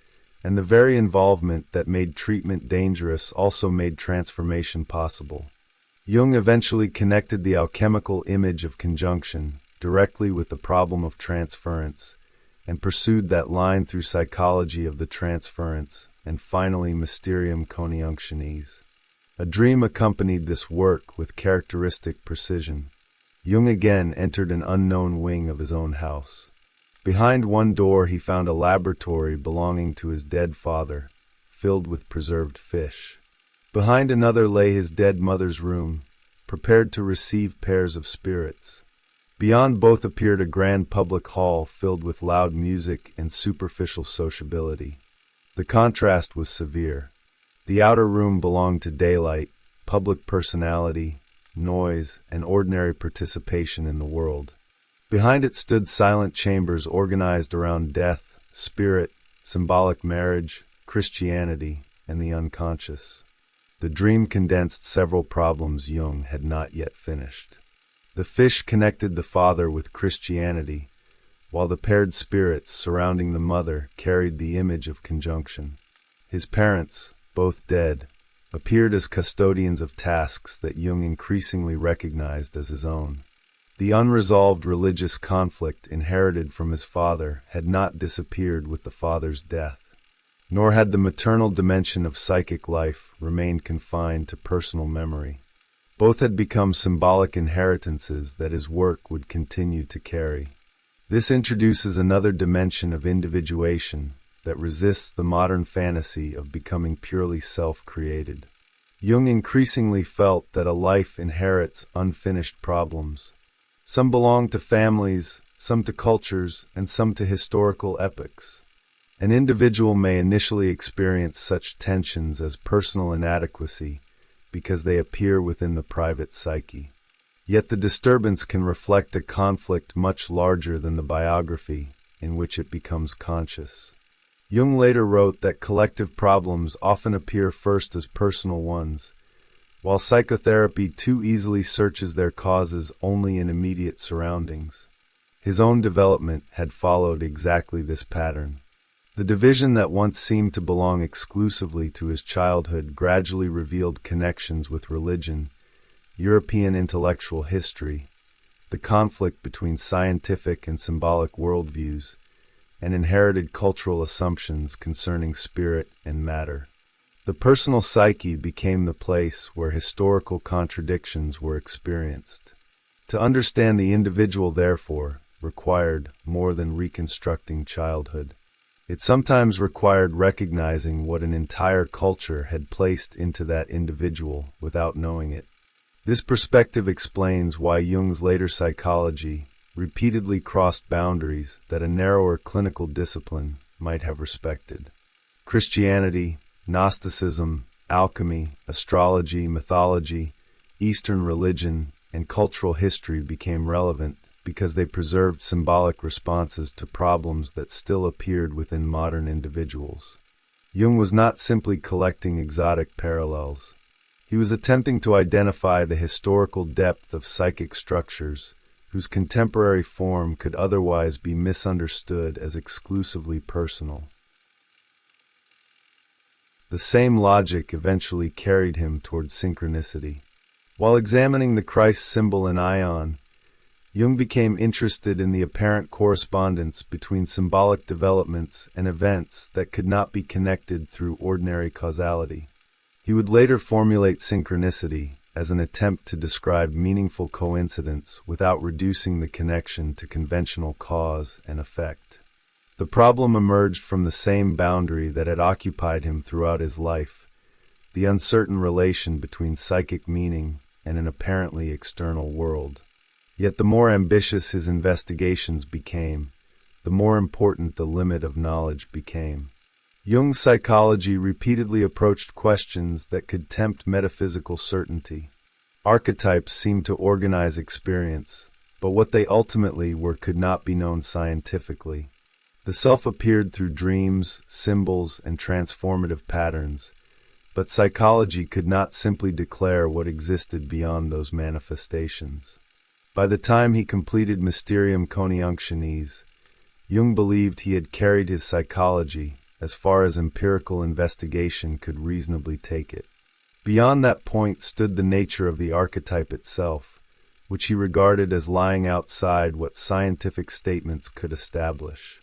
and the very involvement that made treatment dangerous also made transformation possible. Jung eventually connected the alchemical image of conjunction directly with the problem of transference, and pursued that line through psychology of the transference, and finally Mysterium Coniunctionis. A dream accompanied this work with characteristic precision. Jung again entered an unknown wing of his own house. Behind one door he found a laboratory belonging to his dead father, filled with preserved fish. Behind another lay his dead mother's room, prepared to receive pairs of spirits. Beyond both appeared a grand public hall filled with loud music and superficial sociability. The contrast was severe. The outer room belonged to daylight, public personality, noise, and ordinary participation in the world. Behind it stood silent chambers organized around death, spirit, symbolic marriage, Christianity, and the unconscious. The dream condensed several problems Jung had not yet finished. The fish connected the father with Christianity, while the paired spirits surrounding the mother carried the image of conjunction. His parents, both dead, appeared as custodians of tasks that Jung increasingly recognized as his own. The unresolved religious conflict inherited from his father had not disappeared with the father's death, nor had the maternal dimension of psychic life remained confined to personal memory. Both had become symbolic inheritances that his work would continue to carry. This introduces another dimension of individuation that resists the modern fantasy of becoming purely self-created. Jung increasingly felt that a life inherits unfinished problems. Some belong to families, some to cultures, and some to historical epochs. An individual may initially experience such tensions as personal inadequacy because they appear within the private psyche. Yet the disturbance can reflect a conflict much larger than the biography in which it becomes conscious. Jung later wrote that collective problems often appear first as personal ones, while psychotherapy too easily searches their causes only in immediate surroundings. His own development had followed exactly this pattern. The division that once seemed to belong exclusively to his childhood gradually revealed connections with religion, European intellectual history, the conflict between scientific and symbolic worldviews, and inherited cultural assumptions concerning spirit and matter. The personal psyche became the place where historical contradictions were experienced. To understand the individual, therefore, required more than reconstructing childhood. It sometimes required recognizing what an entire culture had placed into that individual without knowing it. This perspective explains why Jung's later psychology repeatedly crossed boundaries that a narrower clinical discipline might have respected. Christianity, Gnosticism, alchemy, astrology, mythology, Eastern religion, and cultural history became relevant because they preserved symbolic responses to problems that still appeared within modern individuals. Jung was not simply collecting exotic parallels. He was attempting to identify the historical depth of psychic structures whose contemporary form could otherwise be misunderstood as exclusively personal. The same logic eventually carried him toward synchronicity. While examining the Christ symbol in Ion, Jung became interested in the apparent correspondence between symbolic developments and events that could not be connected through ordinary causality. He would later formulate synchronicity as an attempt to describe meaningful coincidence without reducing the connection to conventional cause and effect. The problem emerged from the same boundary that had occupied him throughout his life, the uncertain relation between psychic meaning and an apparently external world. Yet the more ambitious his investigations became, the more important the limit of knowledge became. Jung's psychology repeatedly approached questions that could tempt metaphysical certainty. Archetypes seemed to organize experience, but what they ultimately were could not be known scientifically. The self appeared through dreams, symbols, and transformative patterns, but psychology could not simply declare what existed beyond those manifestations. By the time he completed Mysterium Coniunctionis, Jung believed he had carried his psychology as far as empirical investigation could reasonably take it. Beyond that point stood the nature of the archetype itself, which he regarded as lying outside what scientific statements could establish.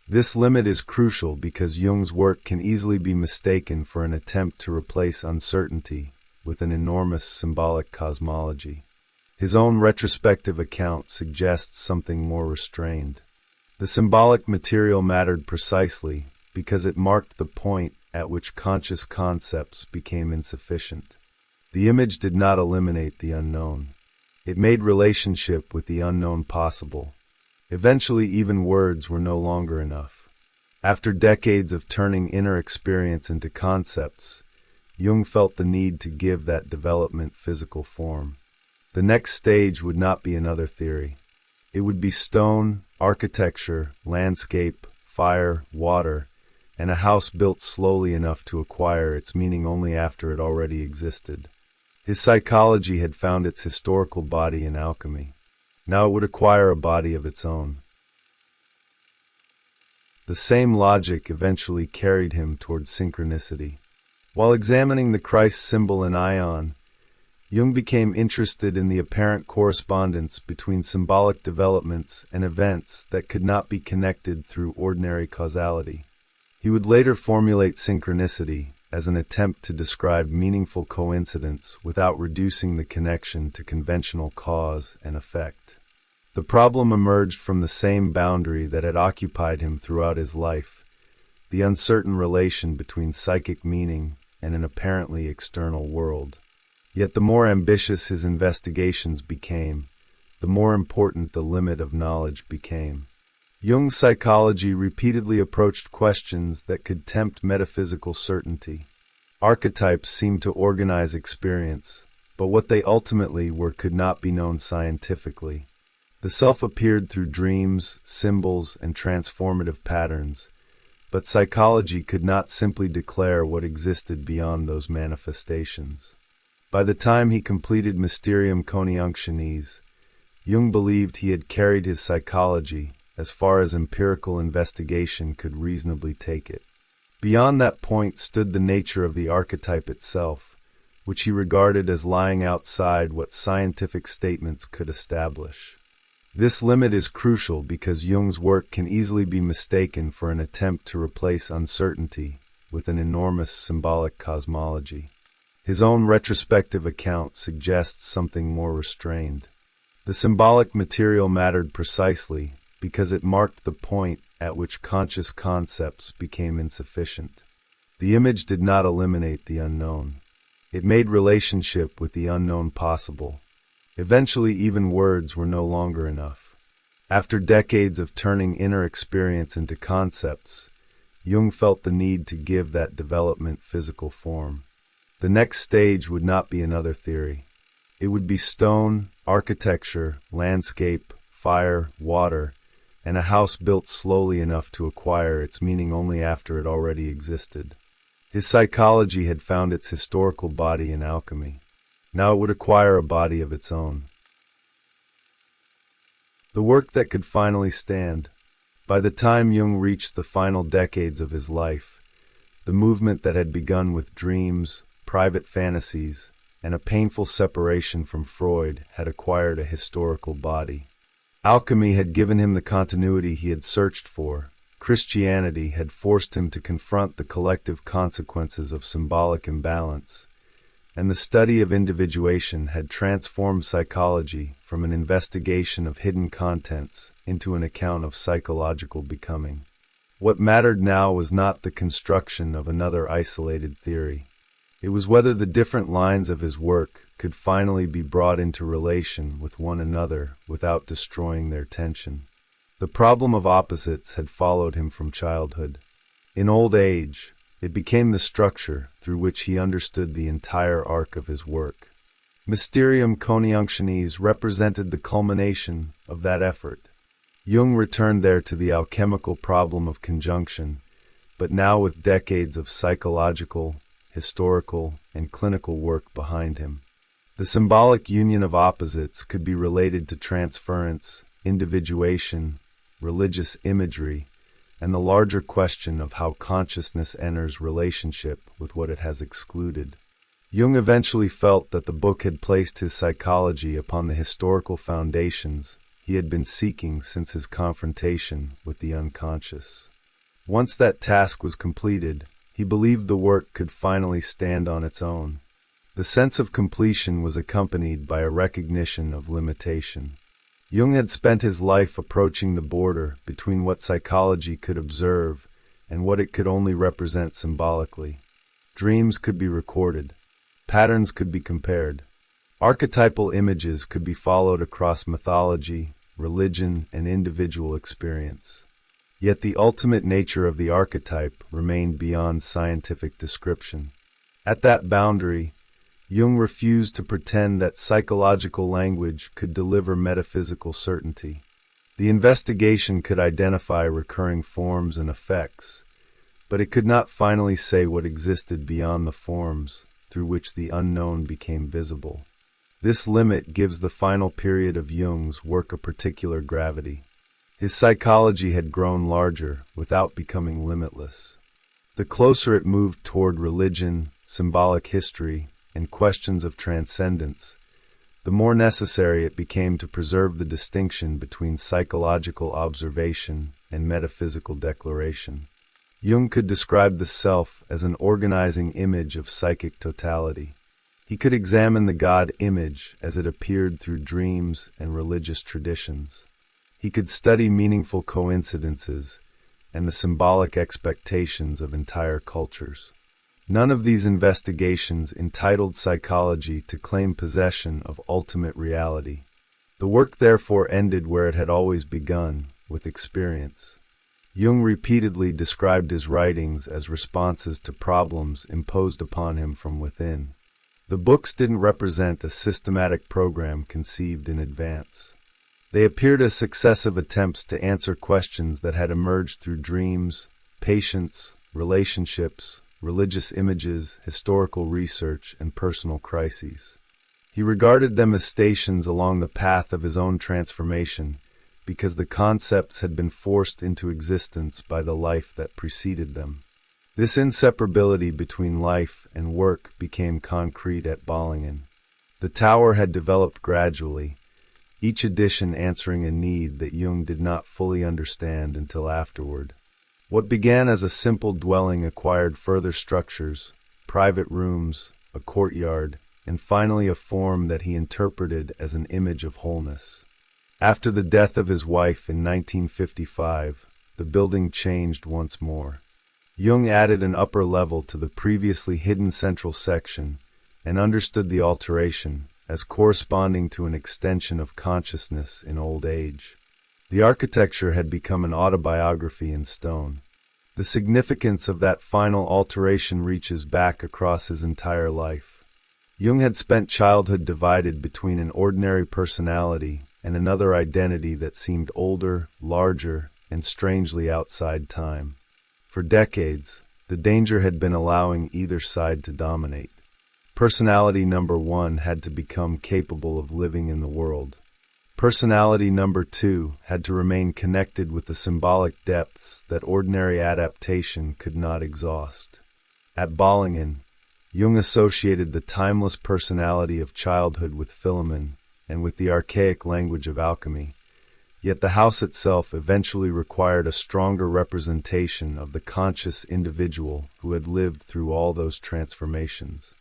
This limit is crucial because Jung's work can easily be mistaken for an attempt to replace uncertainty with an enormous symbolic cosmology. His own retrospective account suggests something more restrained. The symbolic material mattered precisely because it marked the point at which conscious concepts became insufficient. The image did not eliminate the unknown. It made relationship with the unknown possible. Eventually, even words were no longer enough. After decades of turning inner experience into concepts, Jung felt the need to give that development physical form. The next stage would not be another theory. It would be stone, architecture, landscape, fire, water, and a house built slowly enough to acquire its meaning only after it already existed. His psychology had found its historical body in alchemy. Now it would acquire a body of its own. The same logic eventually carried him toward synchronicity. While examining the Christ symbol in ion, Jung became interested in the apparent correspondence between symbolic developments and events that could not be connected through ordinary causality. He would later formulate synchronicity as an attempt to describe meaningful coincidence without reducing the connection to conventional cause and effect. The problem emerged from the same boundary that had occupied him throughout his life, the uncertain relation between psychic meaning and an apparently external world. Yet the more ambitious his investigations became, the more important the limit of knowledge became. Jung's psychology repeatedly approached questions that could tempt metaphysical certainty. Archetypes seemed to organize experience, but what they ultimately were could not be known scientifically. The self appeared through dreams, symbols, and transformative patterns, but psychology could not simply declare what existed beyond those manifestations. By the time he completed Mysterium Coniunctionis, Jung believed he had carried his psychology as far as empirical investigation could reasonably take it. Beyond that point stood the nature of the archetype itself, which he regarded as lying outside what scientific statements could establish. This limit is crucial because Jung's work can easily be mistaken for an attempt to replace uncertainty with an enormous symbolic cosmology. His own retrospective account suggests something more restrained. The symbolic material mattered precisely because it marked the point at which conscious concepts became insufficient. The image did not eliminate the unknown. It made relationship with the unknown possible. Eventually, even words were no longer enough. After decades of turning inner experience into concepts, Jung felt the need to give that development physical form. The next stage would not be another theory. It would be stone, architecture, landscape, fire, water, and a house built slowly enough to acquire its meaning only after it already existed. His psychology had found its historical body in alchemy. Now it would acquire a body of its own. The work that could finally stand. By the time Jung reached the final decades of his life, the movement that had begun with dreams, private fantasies, and a painful separation from Freud had acquired a historical body. Alchemy had given him the continuity he had searched for. Christianity had forced him to confront the collective consequences of symbolic imbalance, and the study of individuation had transformed psychology from an investigation of hidden contents into an account of psychological becoming. What mattered now was not the construction of another isolated theory. It was whether the different lines of his work could finally be brought into relation with one another without destroying their tension. The problem of opposites had followed him from childhood. In old age, it became the structure through which he understood the entire arc of his work. Mysterium Coniunctionis represented the culmination of that effort. Jung returned there to the alchemical problem of conjunction, but now with decades of psychological, historical, and clinical work behind him. The symbolic union of opposites could be related to transference, individuation, religious imagery, and the larger question of how consciousness enters relationship with what it has excluded. Jung eventually felt that the book had placed his psychology upon the historical foundations he had been seeking since his confrontation with the unconscious. Once that task was completed, he believed the work could finally stand on its own. The sense of completion was accompanied by a recognition of limitation. Jung had spent his life approaching the border between what psychology could observe and what it could only represent symbolically. Dreams could be recorded. Patterns could be compared. Archetypal images could be followed across mythology, religion, and individual experience. Yet the ultimate nature of the archetype remained beyond scientific description. At that boundary, Jung refused to pretend that psychological language could deliver metaphysical certainty. The investigation could identify recurring forms and effects, but it could not finally say what existed beyond the forms through which the unknown became visible. This limit gives the final period of Jung's work a particular gravity. His psychology had grown larger without becoming limitless. The closer it moved toward religion, symbolic history, and questions of transcendence, the more necessary it became to preserve the distinction between psychological observation and metaphysical declaration. Jung could describe the self as an organizing image of psychic totality. He could examine the God image as it appeared through dreams and religious traditions. He could study meaningful coincidences and the symbolic expectations of entire cultures. None of these investigations entitled psychology to claim possession of ultimate reality. The work therefore ended where it had always begun, with experience. Jung repeatedly described his writings as responses to problems imposed upon him from within. The books didn't represent a systematic program conceived in advance. They appeared as successive attempts to answer questions that had emerged through dreams, patience, relationships, religious images, historical research, and personal crises. He regarded them as stations along the path of his own transformation, because the concepts had been forced into existence by the life that preceded them. This inseparability between life and work became concrete at Bollingen. The tower had developed gradually, each edition answering a need that Jung did not fully understand until afterward. What began as a simple dwelling acquired further structures, private rooms, a courtyard, and finally a form that he interpreted as an image of wholeness. After the death of his wife in 1955, the building changed once more. Jung added an upper level to the previously hidden central section and understood the alteration as corresponding to an extension of consciousness in old age. The architecture had become an autobiography in stone. The significance of that final alteration reaches back across his entire life. Jung had spent childhood divided between an ordinary personality and another identity that seemed older, larger, and strangely outside time. For decades, the danger had been allowing either side to dominate. Personality number one had to become capable of living in the world. Personality number two had to remain connected with the symbolic depths that ordinary adaptation could not exhaust. At Bollingen, Jung associated the timeless personality of childhood with Philemon and with the archaic language of alchemy. Yet the house itself eventually required a stronger representation of the conscious individual who had lived through all those transformations.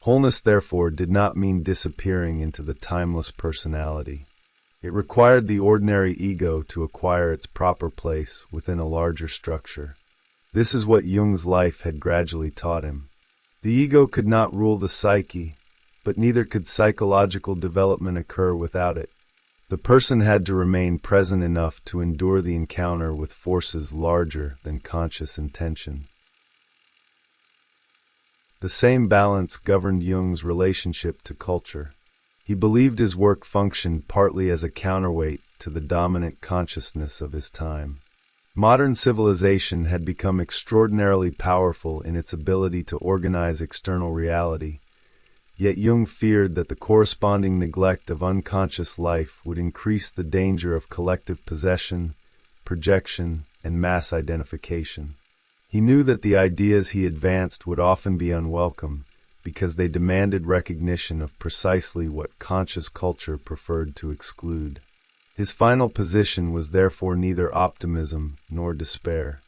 Wholeness, therefore, did not mean disappearing into the timeless personality. It required the ordinary ego to acquire its proper place within a larger structure. This is what Jung's life had gradually taught him. The ego could not rule the psyche, but neither could psychological development occur without it. The person had to remain present enough to endure the encounter with forces larger than conscious intention. The same balance governed Jung's relationship to culture. He believed his work functioned partly as a counterweight to the dominant consciousness of his time. Modern civilization had become extraordinarily powerful in its ability to organize external reality, yet Jung feared that the corresponding neglect of unconscious life would increase the danger of collective possession, projection, and mass identification. He knew that the ideas he advanced would often be unwelcome because they demanded recognition of precisely what conscious culture preferred to exclude. His final position was therefore neither optimism nor despair.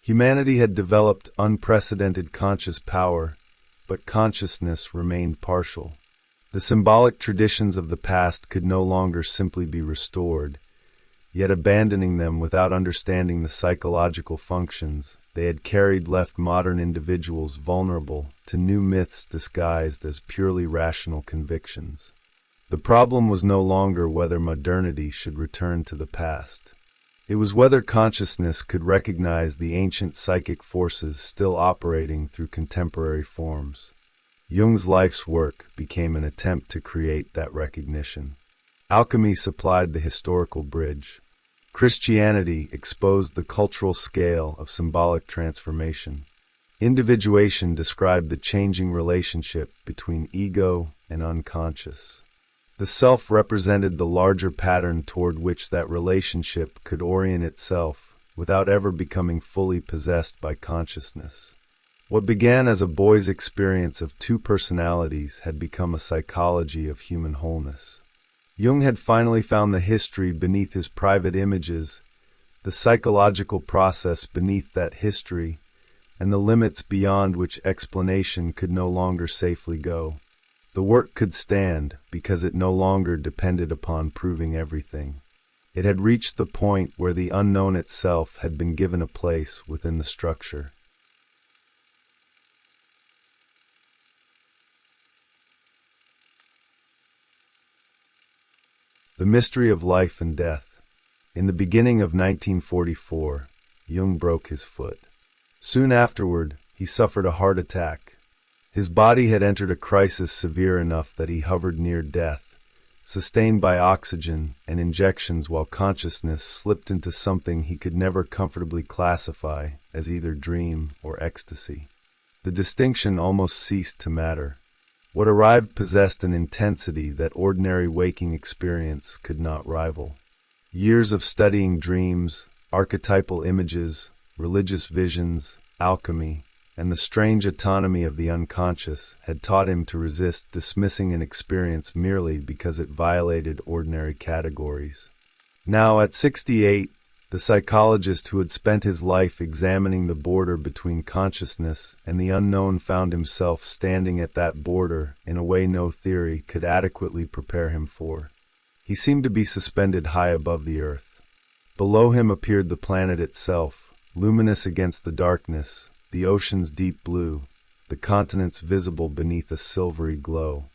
Humanity had developed unprecedented conscious power, but consciousness remained partial. The symbolic traditions of the past could no longer simply be restored, yet abandoning them without understanding the psychological functions they had carried left modern individuals vulnerable to new myths disguised as purely rational convictions. The problem was no longer whether modernity should return to the past. It was whether consciousness could recognize the ancient psychic forces still operating through contemporary forms. Jung's life's work became an attempt to create that recognition. Alchemy supplied the historical bridge. Christianity exposed the cultural scale of symbolic transformation. Individuation described the changing relationship between ego and unconscious. The self represented the larger pattern toward which that relationship could orient itself without ever becoming fully possessed by consciousness. What began as a boy's experience of two personalities had become a psychology of human wholeness. Jung had finally found the history beneath his private images, the psychological process beneath that history, and the limits beyond which explanation could no longer safely go. The work could stand because it no longer depended upon proving everything. It had reached the point where the unknown itself had been given a place within the structure. The mystery of life and death. In the beginning of 1944, Jung broke his foot. Soon afterward, he suffered a heart attack. His body had entered a crisis severe enough that he hovered near death, sustained by oxygen and injections while consciousness slipped into something he could never comfortably classify as either dream or ecstasy. The distinction almost ceased to matter. What arrived possessed an intensity that ordinary waking experience could not rival. Years of studying dreams, archetypal images, religious visions, alchemy, and the strange autonomy of the unconscious had taught him to resist dismissing an experience merely because it violated ordinary categories. Now, at 68, the psychologist who had spent his life examining the border between consciousness and the unknown found himself standing at that border in a way no theory could adequately prepare him for. He seemed to be suspended high above the earth. Below him appeared the planet itself, luminous against the darkness, the ocean's deep blue, the continents visible beneath a silvery glow.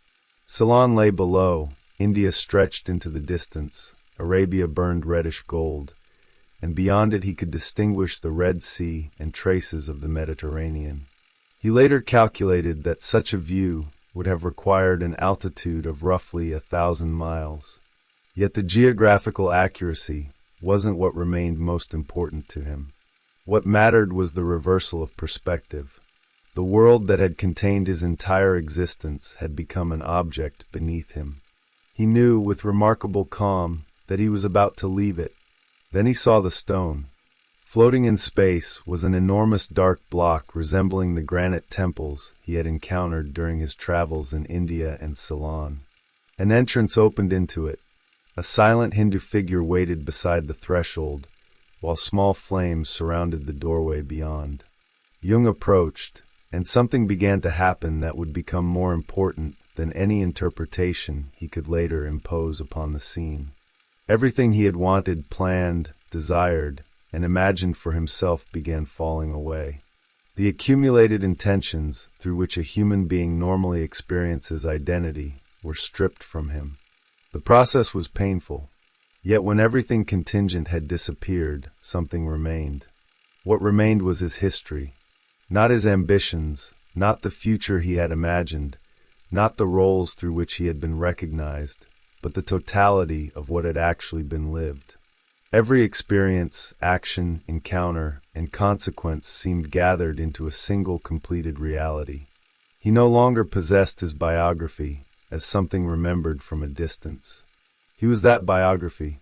Ceylon lay below, India stretched into the distance, Arabia burned reddish gold, and beyond it he could distinguish the Red Sea and traces of the Mediterranean. He later calculated that such a view would have required an altitude of roughly 1,000 miles. Yet the geographical accuracy wasn't what remained most important to him. What mattered was the reversal of perspective. The world that had contained his entire existence had become an object beneath him. He knew with remarkable calm that he was about to leave it. Then he saw the stone. Floating in space was an enormous dark block resembling the granite temples he had encountered during his travels in India and Ceylon. An entrance opened into it. A silent Hindu figure waited beside the threshold, while small flames surrounded the doorway beyond. Jung approached, and something began to happen that would become more important than any interpretation he could later impose upon the scene. Everything he had wanted, planned, desired, and imagined for himself began falling away. The accumulated intentions through which a human being normally experiences identity were stripped from him. The process was painful, yet when everything contingent had disappeared, something remained. What remained was his history, not his ambitions, not the future he had imagined, not the roles through which he had been recognized, but the totality of what had actually been lived. Every experience, action, encounter, and consequence seemed gathered into a single completed reality. He no longer possessed his biography as something remembered from a distance. He was that biography.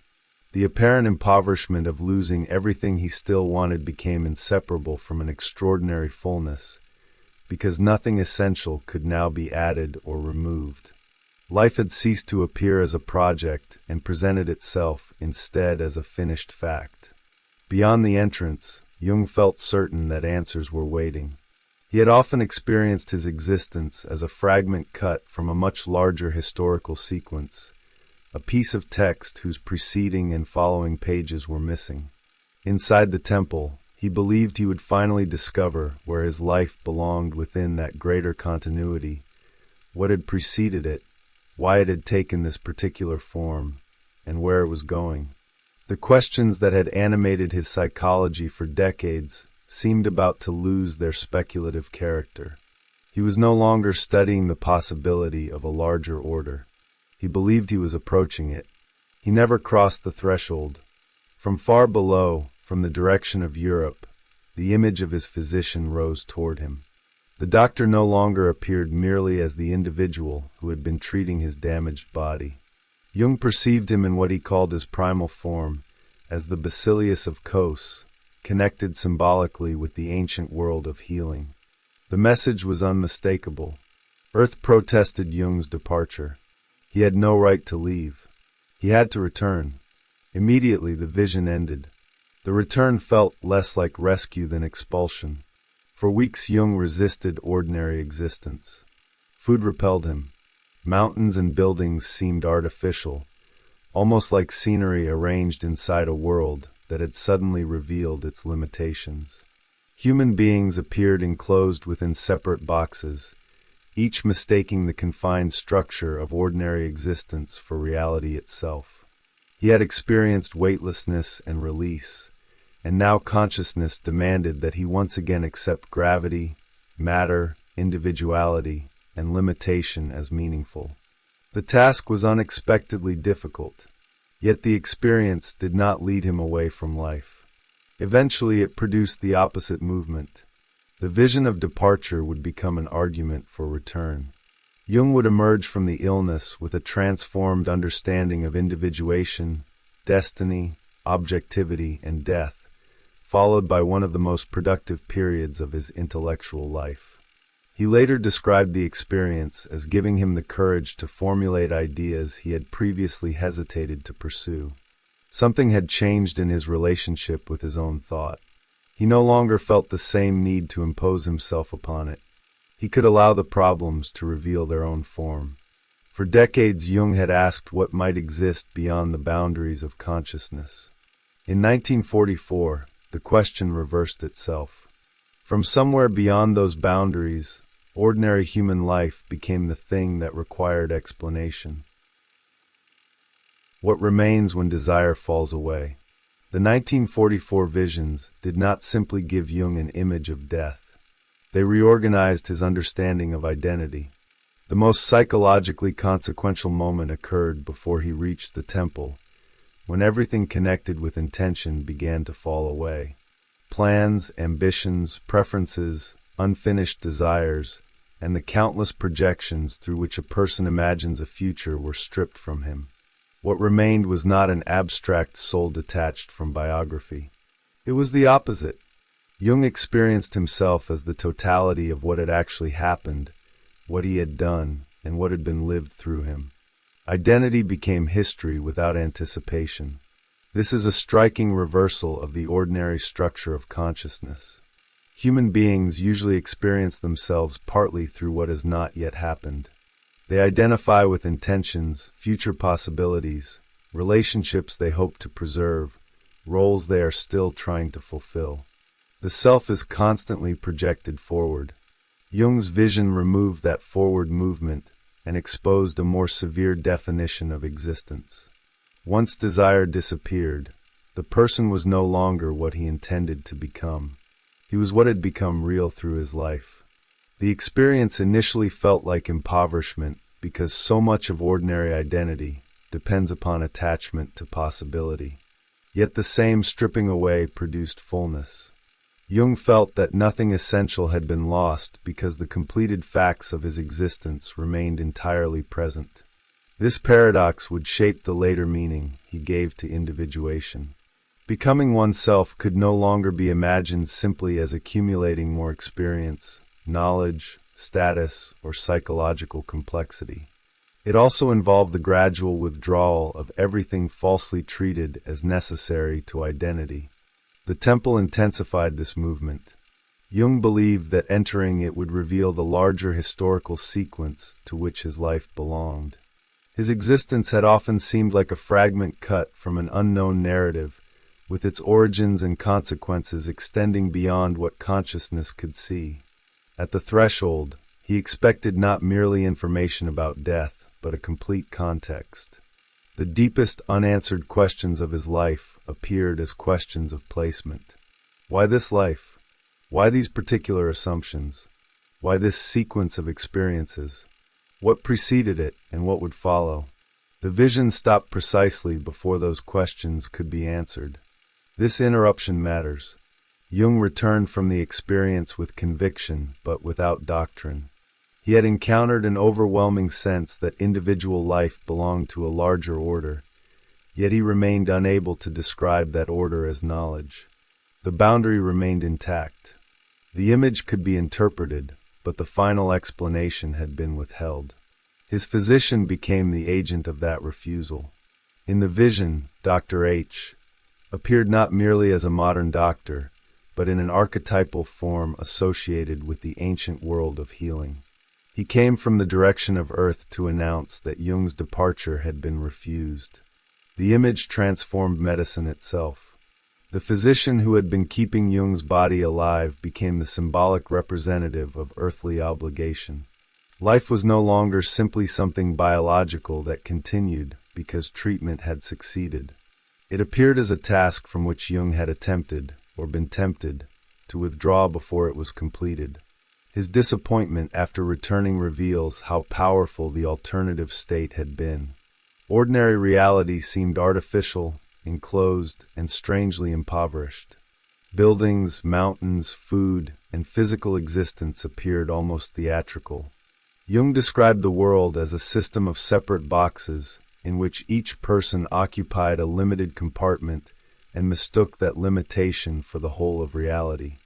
The apparent impoverishment of losing everything he still wanted became inseparable from an extraordinary fullness, because nothing essential could now be added or removed. Life had ceased to appear as a project and presented itself instead as a finished fact. Beyond the entrance, Jung felt certain that answers were waiting. He had often experienced his existence as a fragment cut from a much larger historical sequence, a piece of text whose preceding and following pages were missing. Inside the temple, he believed he would finally discover where his life belonged within that greater continuity, what had preceded it, why it had taken this particular form, and where it was going. The questions that had animated his psychology for decades seemed about to lose their speculative character. He was no longer studying the possibility of a larger order. He believed he was approaching it. He never crossed the threshold. From far below, from the direction of Europe, the image of his physician rose toward him. The doctor no longer appeared merely as the individual who had been treating his damaged body. Jung perceived him in what he called his primal form, as the Basilius of Kos, connected symbolically with the ancient world of healing. The message was unmistakable. Earth protested Jung's departure. He had no right to leave. He had to return. Immediately the vision ended. The return felt less like rescue than expulsion. For weeks Jung resisted ordinary existence. Food repelled him. Mountains and buildings seemed artificial, almost like scenery arranged inside a world that had suddenly revealed its limitations. Human beings appeared enclosed within separate boxes, each mistaking the confined structure of ordinary existence for reality itself. He had experienced weightlessness and release, and now consciousness demanded that he once again accept gravity, matter, individuality, and limitation as meaningful. The task was unexpectedly difficult, yet the experience did not lead him away from life. Eventually it produced the opposite movement. The vision of departure would become an argument for return. Jung would emerge from the illness with a transformed understanding of individuation, destiny, objectivity, and death, followed by one of the most productive periods of his intellectual life. He later described the experience as giving him the courage to formulate ideas he had previously hesitated to pursue. Something had changed in his relationship with his own thought. He no longer felt the same need to impose himself upon it. He could allow the problems to reveal their own form. For decades, Jung had asked what might exist beyond the boundaries of consciousness. In 1944, the question reversed itself. From somewhere beyond those boundaries, ordinary human life became the thing that required explanation. What remains when desire falls away? The 1944 visions did not simply give Jung an image of death. They reorganized his understanding of identity. The most psychologically consequential moment occurred before he reached the temple, when everything connected with intention began to fall away. Plans, ambitions, preferences, unfinished desires, and the countless projections through which a person imagines a future were stripped from him. What remained was not an abstract soul detached from biography. It was the opposite. Jung experienced himself as the totality of what had actually happened, what he had done, and what had been lived through him. Identity became history without anticipation. This is a striking reversal of the ordinary structure of consciousness. Human beings usually experience themselves partly through what has not yet happened. They identify with intentions, future possibilities, relationships they hope to preserve, roles they are still trying to fulfill. The self is constantly projected forward. Jung's vision removed that forward movement and exposed a more severe definition of existence. Once desire disappeared, the person was no longer what he intended to become. He was what had become real through his life. The experience initially felt like impoverishment because so much of ordinary identity depends upon attachment to possibility. Yet the same stripping away produced fullness. Jung felt that nothing essential had been lost because the completed facts of his existence remained entirely present. This paradox would shape the later meaning he gave to individuation. Becoming oneself could no longer be imagined simply as accumulating more experience, knowledge, status, or psychological complexity. It also involved the gradual withdrawal of everything falsely treated as necessary to identity. The temple intensified this movement. Jung believed that entering it would reveal the larger historical sequence to which his life belonged. His existence had often seemed like a fragment cut from an unknown narrative, with its origins and consequences extending beyond what consciousness could see. At the threshold, he expected not merely information about death, but a complete context. The deepest unanswered questions of his life appeared as questions of placement. Why this life? Why these particular assumptions? Why this sequence of experiences? What preceded it and what would follow? The vision stopped precisely before those questions could be answered. This interruption matters. Jung returned from the experience with conviction, but without doctrine. He had encountered an overwhelming sense that individual life belonged to a larger order, yet he remained unable to describe that order as knowledge. The boundary remained intact. The image could be interpreted, but the final explanation had been withheld. His physician became the agent of that refusal. In the vision, Dr. H appeared not merely as a modern doctor, but in an archetypal form associated with the ancient world of healing. He came from the direction of Earth to announce that Jung's departure had been refused. The image transformed medicine itself. The physician who had been keeping Jung's body alive became the symbolic representative of earthly obligation. Life was no longer simply something biological that continued because treatment had succeeded. It appeared as a task from which Jung had attempted, or been tempted, to withdraw before it was completed. His disappointment after returning reveals how powerful the alternative state had been. Ordinary reality seemed artificial, enclosed, and strangely impoverished. Buildings, mountains, food, and physical existence appeared almost theatrical. Jung described the world as a system of separate boxes in which each person occupied a limited compartment and mistook that limitation for the whole of reality.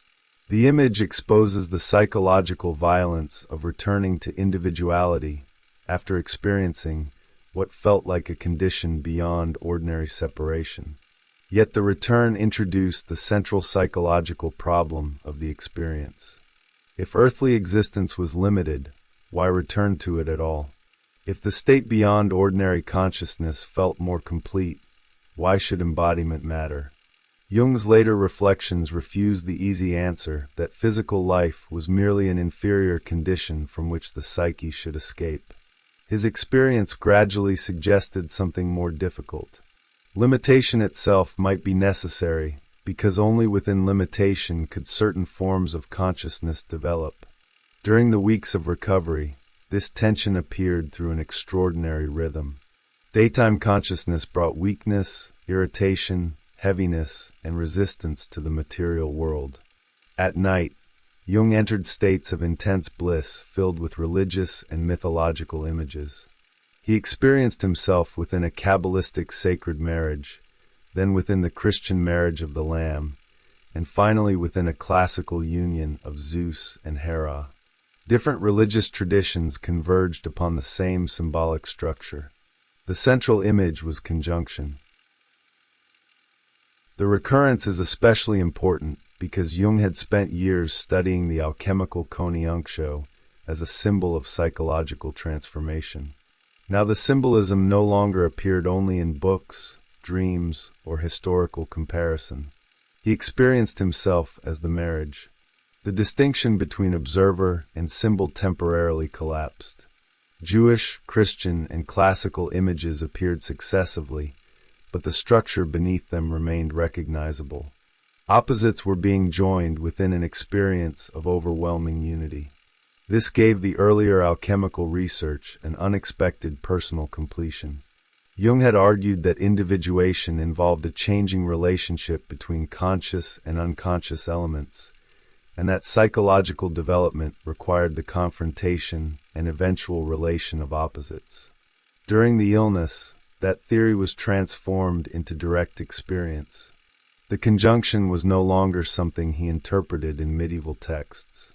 The image exposes the psychological violence of returning to individuality after experiencing what felt like a condition beyond ordinary separation. Yet the return introduced the central psychological problem of the experience. If earthly existence was limited, why return to it at all? If the state beyond ordinary consciousness felt more complete, why should embodiment matter? Jung's later reflections refused the easy answer that physical life was merely an inferior condition from which the psyche should escape. His experience gradually suggested something more difficult. Limitation itself might be necessary, because only within limitation could certain forms of consciousness develop. During the weeks of recovery, this tension appeared through an extraordinary rhythm. Daytime consciousness brought weakness, irritation, heaviness, and resistance to the material world. At night, Jung entered states of intense bliss filled with religious and mythological images. He experienced himself within a Kabbalistic sacred marriage, then within the Christian marriage of the Lamb, and finally within a classical union of Zeus and Hera. Different religious traditions converged upon the same symbolic structure. The central image was conjunction. The recurrence is especially important because Jung had spent years studying the alchemical Konyakusho as a symbol of psychological transformation. Now the symbolism no longer appeared only in books, dreams, or historical comparison. He experienced himself as the marriage. The distinction between observer and symbol temporarily collapsed. Jewish, Christian, and classical images appeared successively, but the structure beneath them remained recognizable. Opposites were being joined within an experience of overwhelming unity. This gave the earlier alchemical research an unexpected personal completion. Jung had argued that individuation involved a changing relationship between conscious and unconscious elements, and that psychological development required the confrontation and eventual relation of opposites. During the illness, that theory was transformed into direct experience. The conjunction was no longer something he interpreted in medieval texts.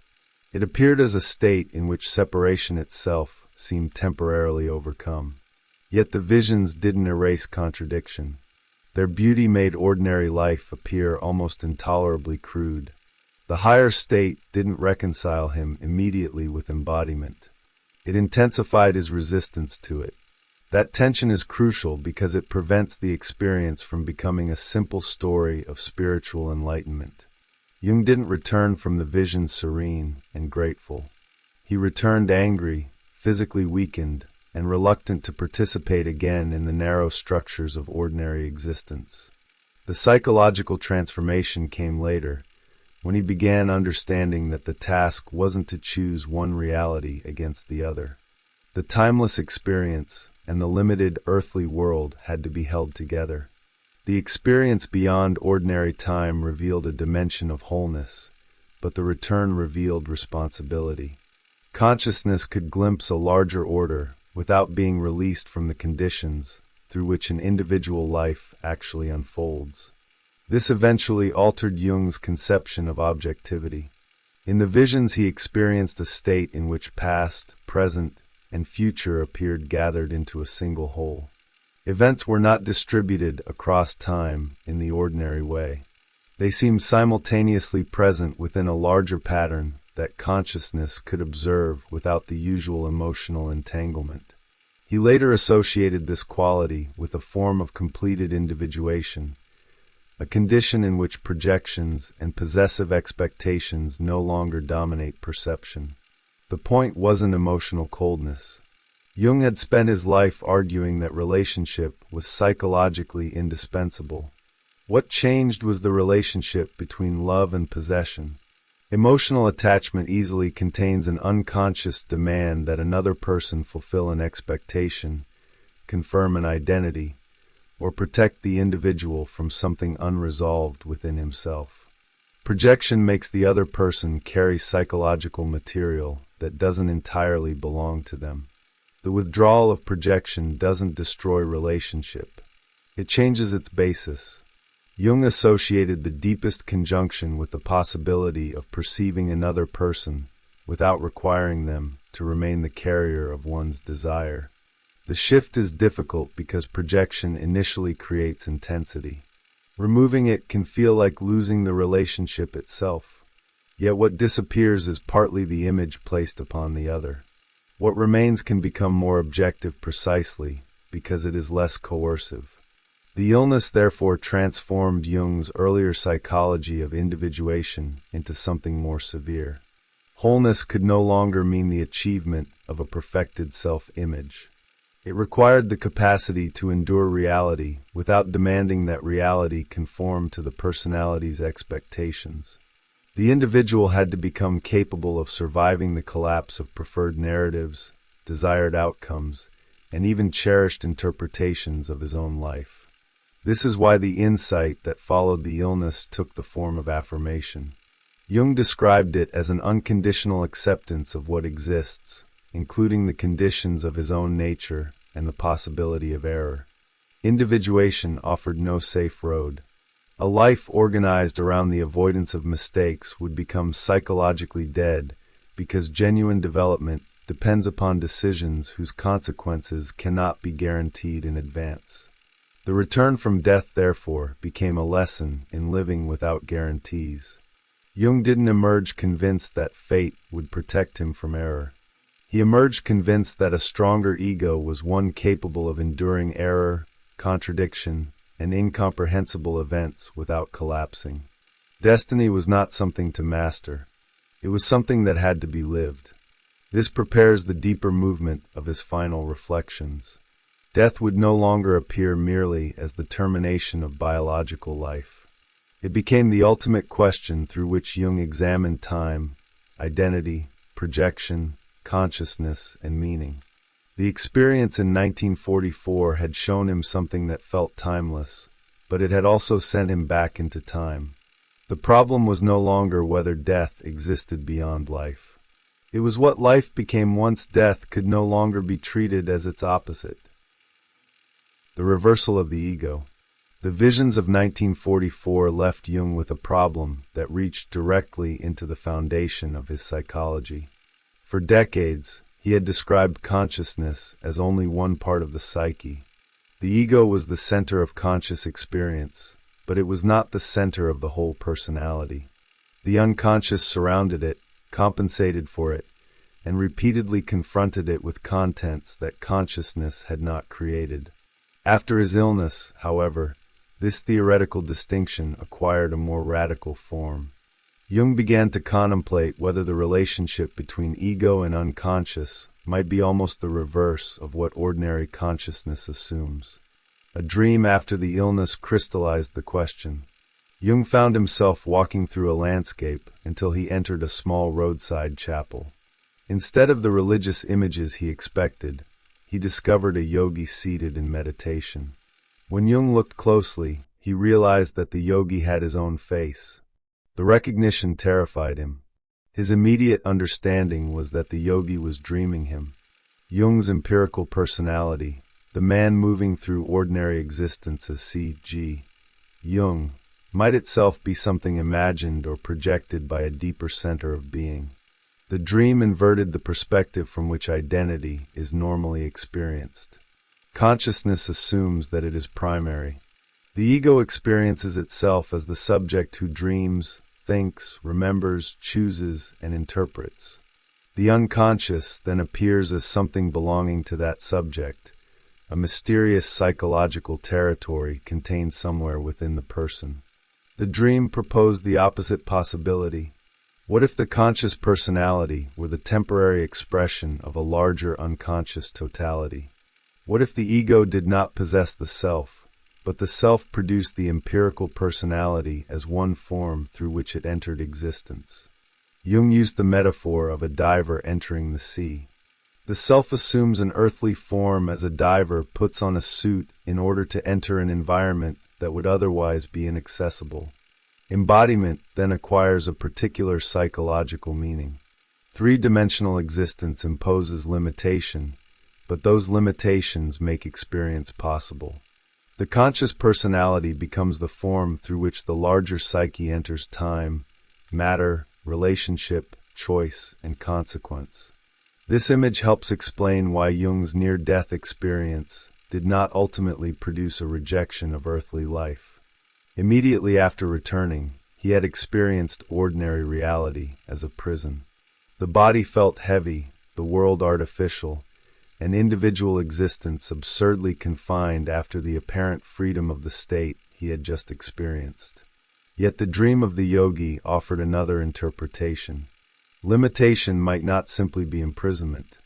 It appeared as a state in which separation itself seemed temporarily overcome. Yet the visions didn't erase contradiction. Their beauty made ordinary life appear almost intolerably crude. The higher state didn't reconcile him immediately with embodiment. It intensified his resistance to it. That tension is crucial because it prevents the experience from becoming a simple story of spiritual enlightenment. Jung didn't return from the vision serene and grateful. He returned angry, physically weakened, and reluctant to participate again in the narrow structures of ordinary existence. The psychological transformation came later, when he began understanding that the task wasn't to choose one reality against the other. The timeless experience and the limited earthly world had to be held together. The experience beyond ordinary time revealed a dimension of wholeness, but the return revealed responsibility. Consciousness could glimpse a larger order without being released from the conditions through which an individual life actually unfolds. This eventually altered Jung's conception of objectivity. In the visions he experienced a state in which past, present, and future appeared gathered into a single whole. Events were not distributed across time in the ordinary way. They seemed simultaneously present within a larger pattern that consciousness could observe without the usual emotional entanglement. He later associated this quality with a form of completed individuation, a condition in which projections and possessive expectations no longer dominate perception. The point wasn't emotional coldness. Jung had spent his life arguing that relationship was psychologically indispensable. What changed was the relationship between love and possession. Emotional attachment easily contains an unconscious demand that another person fulfill an expectation, confirm an identity, or protect the individual from something unresolved within himself. Projection makes the other person carry psychological material that doesn't entirely belong to them. The withdrawal of projection doesn't destroy relationship. It changes its basis. Jung associated the deepest conjunction with the possibility of perceiving another person without requiring them to remain the carrier of one's desire. The shift is difficult because projection initially creates intensity. Removing it can feel like losing the relationship itself. Yet what disappears is partly the image placed upon the other. What remains can become more objective precisely because it is less coercive. The illness therefore transformed Jung's earlier psychology of individuation into something more severe. Wholeness could no longer mean the achievement of a perfected self-image. It required the capacity to endure reality without demanding that reality conform to the personality's expectations. The individual had to become capable of surviving the collapse of preferred narratives, desired outcomes, and even cherished interpretations of his own life. This is why the insight that followed the illness took the form of affirmation. Jung described it as an unconditional acceptance of what exists, including the conditions of his own nature and the possibility of error. Individuation offered no safe road. A life organized around the avoidance of mistakes would become psychologically dead because genuine development depends upon decisions whose consequences cannot be guaranteed in advance. The return from death, therefore, became a lesson in living without guarantees. Jung didn't emerge convinced that fate would protect him from error. He emerged convinced that a stronger ego was one capable of enduring error, contradiction, and incomprehensible events without collapsing. Destiny was not something to master. It was something that had to be lived. This prepares the deeper movement of his final reflections. Death would no longer appear merely as the termination of biological life. It became the ultimate question through which Jung examined time, identity, projection, consciousness, and meaning. The experience in 1944 had shown him something that felt timeless, but it had also sent him back into time. The problem was no longer whether death existed beyond life. It was what life became once death could no longer be treated as its opposite. The reversal of the ego. The visions of 1944 left Jung with a problem that reached directly into the foundation of his psychology. For decades, he had described consciousness as only one part of the psyche. The ego was the center of conscious experience, but it was not the center of the whole personality. The unconscious surrounded it, compensated for it, and repeatedly confronted it with contents that consciousness had not created. After his illness, however, this theoretical distinction acquired a more radical form. Jung began to contemplate whether the relationship between ego and unconscious might be almost the reverse of what ordinary consciousness assumes. A dream after the illness crystallized the question. Jung found himself walking through a landscape until he entered a small roadside chapel. Instead of the religious images he expected, he discovered a yogi seated in meditation. When Jung looked closely, he realized that the yogi had his own face. The recognition terrified him. His immediate understanding was that the yogi was dreaming him. Jung's empirical personality, the man moving through ordinary existence as C.G. Jung, might itself be something imagined or projected by a deeper center of being. The dream inverted the perspective from which identity is normally experienced. Consciousness assumes that it is primary. The ego experiences itself as the subject who dreams, thinks, remembers, chooses, and interprets. The unconscious then appears as something belonging to that subject, a mysterious psychological territory contained somewhere within the person. The dream proposed the opposite possibility. What if the conscious personality were the temporary expression of a larger unconscious totality? What if the ego did not possess the self, but the self produced the empirical personality as one form through which it entered existence? Jung used the metaphor of a diver entering the sea. The self assumes an earthly form as a diver puts on a suit in order to enter an environment that would otherwise be inaccessible. Embodiment then acquires a particular psychological meaning. Three-dimensional existence imposes limitation, but those limitations make experience possible. The conscious personality becomes the form through which the larger psyche enters time, matter, relationship, choice, and consequence. This image helps explain why Jung's near-death experience did not ultimately produce a rejection of earthly life. Immediately after returning, he had experienced ordinary reality as a prison. The body felt heavy, the world artificial, and individual existence absurdly confined after the apparent freedom of the state he had just experienced. Yet the dream of the yogi offered another interpretation. Limitation might not simply be imprisonment.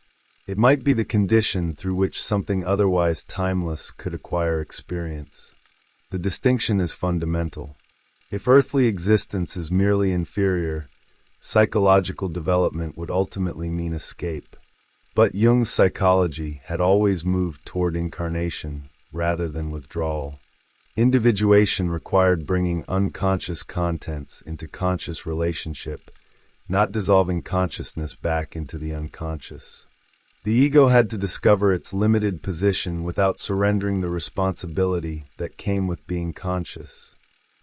It might be the condition through which something otherwise timeless could acquire experience. The distinction is fundamental. If earthly existence is merely inferior, psychological development would ultimately mean escape. But Jung's psychology had always moved toward incarnation rather than withdrawal. Individuation required bringing unconscious contents into conscious relationship, not dissolving consciousness back into the unconscious. The ego had to discover its limited position without surrendering the responsibility that came with being conscious.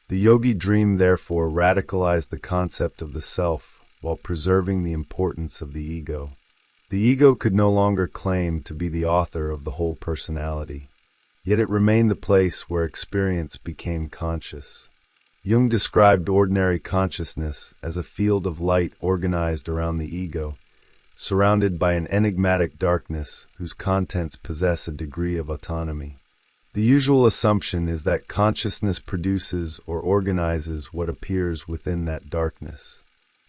The yogi dream therefore radicalized the concept of the self while preserving the importance of the ego. The ego could no longer claim to be the author of the whole personality, yet it remained the place where experience became conscious. Jung described ordinary consciousness as a field of light organized around the ego, surrounded by an enigmatic darkness whose contents possess a degree of autonomy. The usual assumption is that consciousness produces or organizes what appears within that darkness.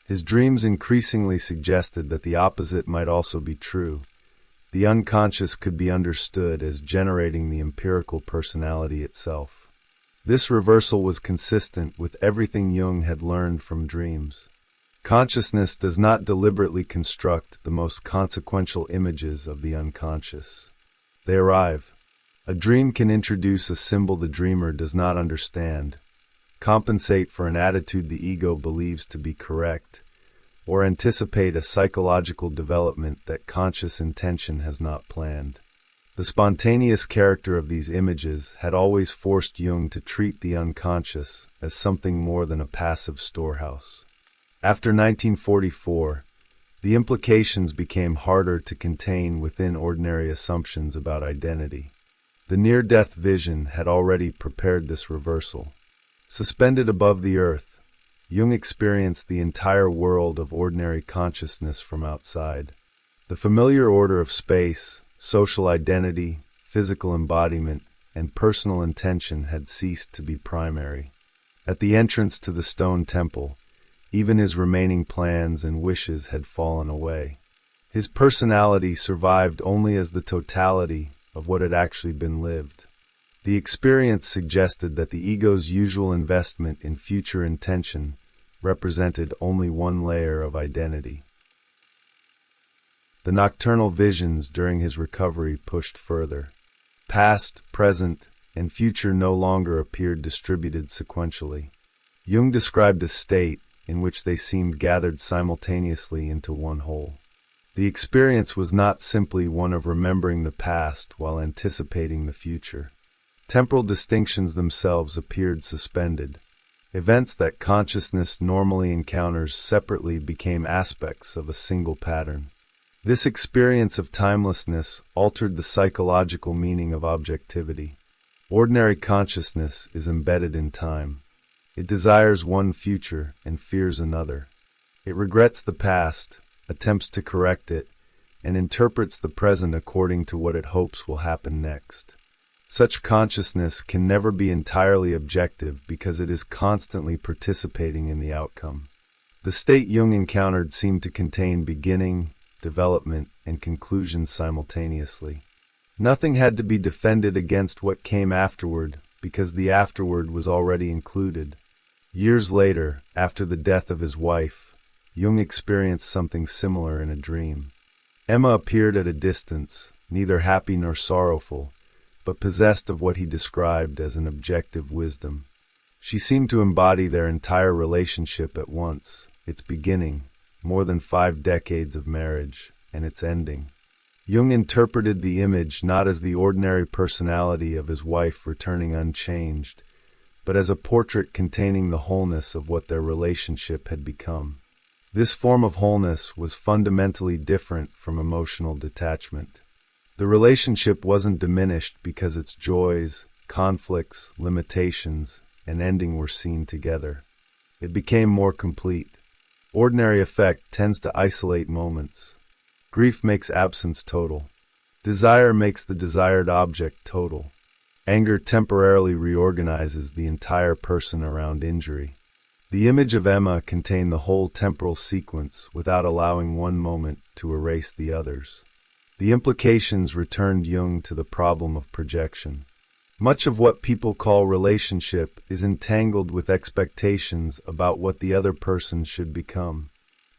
His dreams increasingly suggested that the opposite might also be true. The unconscious could be understood as generating the empirical personality itself. This reversal was consistent with everything Jung had learned from dreams. Consciousness does not deliberately construct the most consequential images of the unconscious. They arrive. A dream can introduce a symbol the dreamer does not understand, compensate for an attitude the ego believes to be correct, or anticipate a psychological development that conscious intention has not planned. The spontaneous character of these images had always forced Jung to treat the unconscious as something more than a passive storehouse. After 1944, the implications became harder to contain within ordinary assumptions about identity. The near-death vision had already prepared this reversal. Suspended above the earth, Jung experienced the entire world of ordinary consciousness from outside. The familiar order of space, social identity, physical embodiment, and personal intention had ceased to be primary. At the entrance to the stone temple, even his remaining plans and wishes had fallen away. His personality survived only as the totality of what had actually been lived. The experience suggested that the ego's usual investment in future intention represented only one layer of identity. The nocturnal visions during his recovery pushed further. Past, present, and future no longer appeared distributed sequentially. Jung described a state in which they seemed gathered simultaneously into one whole. The experience was not simply one of remembering the past while anticipating the future. Temporal distinctions themselves appeared suspended. Events that consciousness normally encounters separately became aspects of a single pattern. This experience of timelessness altered the psychological meaning of objectivity. Ordinary consciousness is embedded in time. It desires one future and fears another. It regrets the past, attempts to correct it, and interprets the present according to what it hopes will happen next. Such consciousness can never be entirely objective because it is constantly participating in the outcome. The state Jung encountered seemed to contain beginning, development, and conclusion simultaneously. Nothing had to be defended against what came afterward because the afterward was already included. Years later, after the death of his wife, Jung experienced something similar in a dream. Emma appeared at a distance, neither happy nor sorrowful, but possessed of what he described as an objective wisdom. She seemed to embody their entire relationship at once, its beginning, more than 5 decades of marriage, and its ending. Jung interpreted the image not as the ordinary personality of his wife returning unchanged, but as a portrait containing the wholeness of what their relationship had become. This form of wholeness was fundamentally different from emotional detachment. The relationship wasn't diminished because its joys, conflicts, limitations, and ending were seen together. It became more complete. Ordinary affect tends to isolate moments. Grief makes absence total. Desire makes the desired object total. Anger temporarily reorganizes the entire person around injury. The image of Emma contained the whole temporal sequence without allowing one moment to erase the others. The implications returned Jung to the problem of projection. Much of what people call relationship is entangled with expectations about what the other person should become.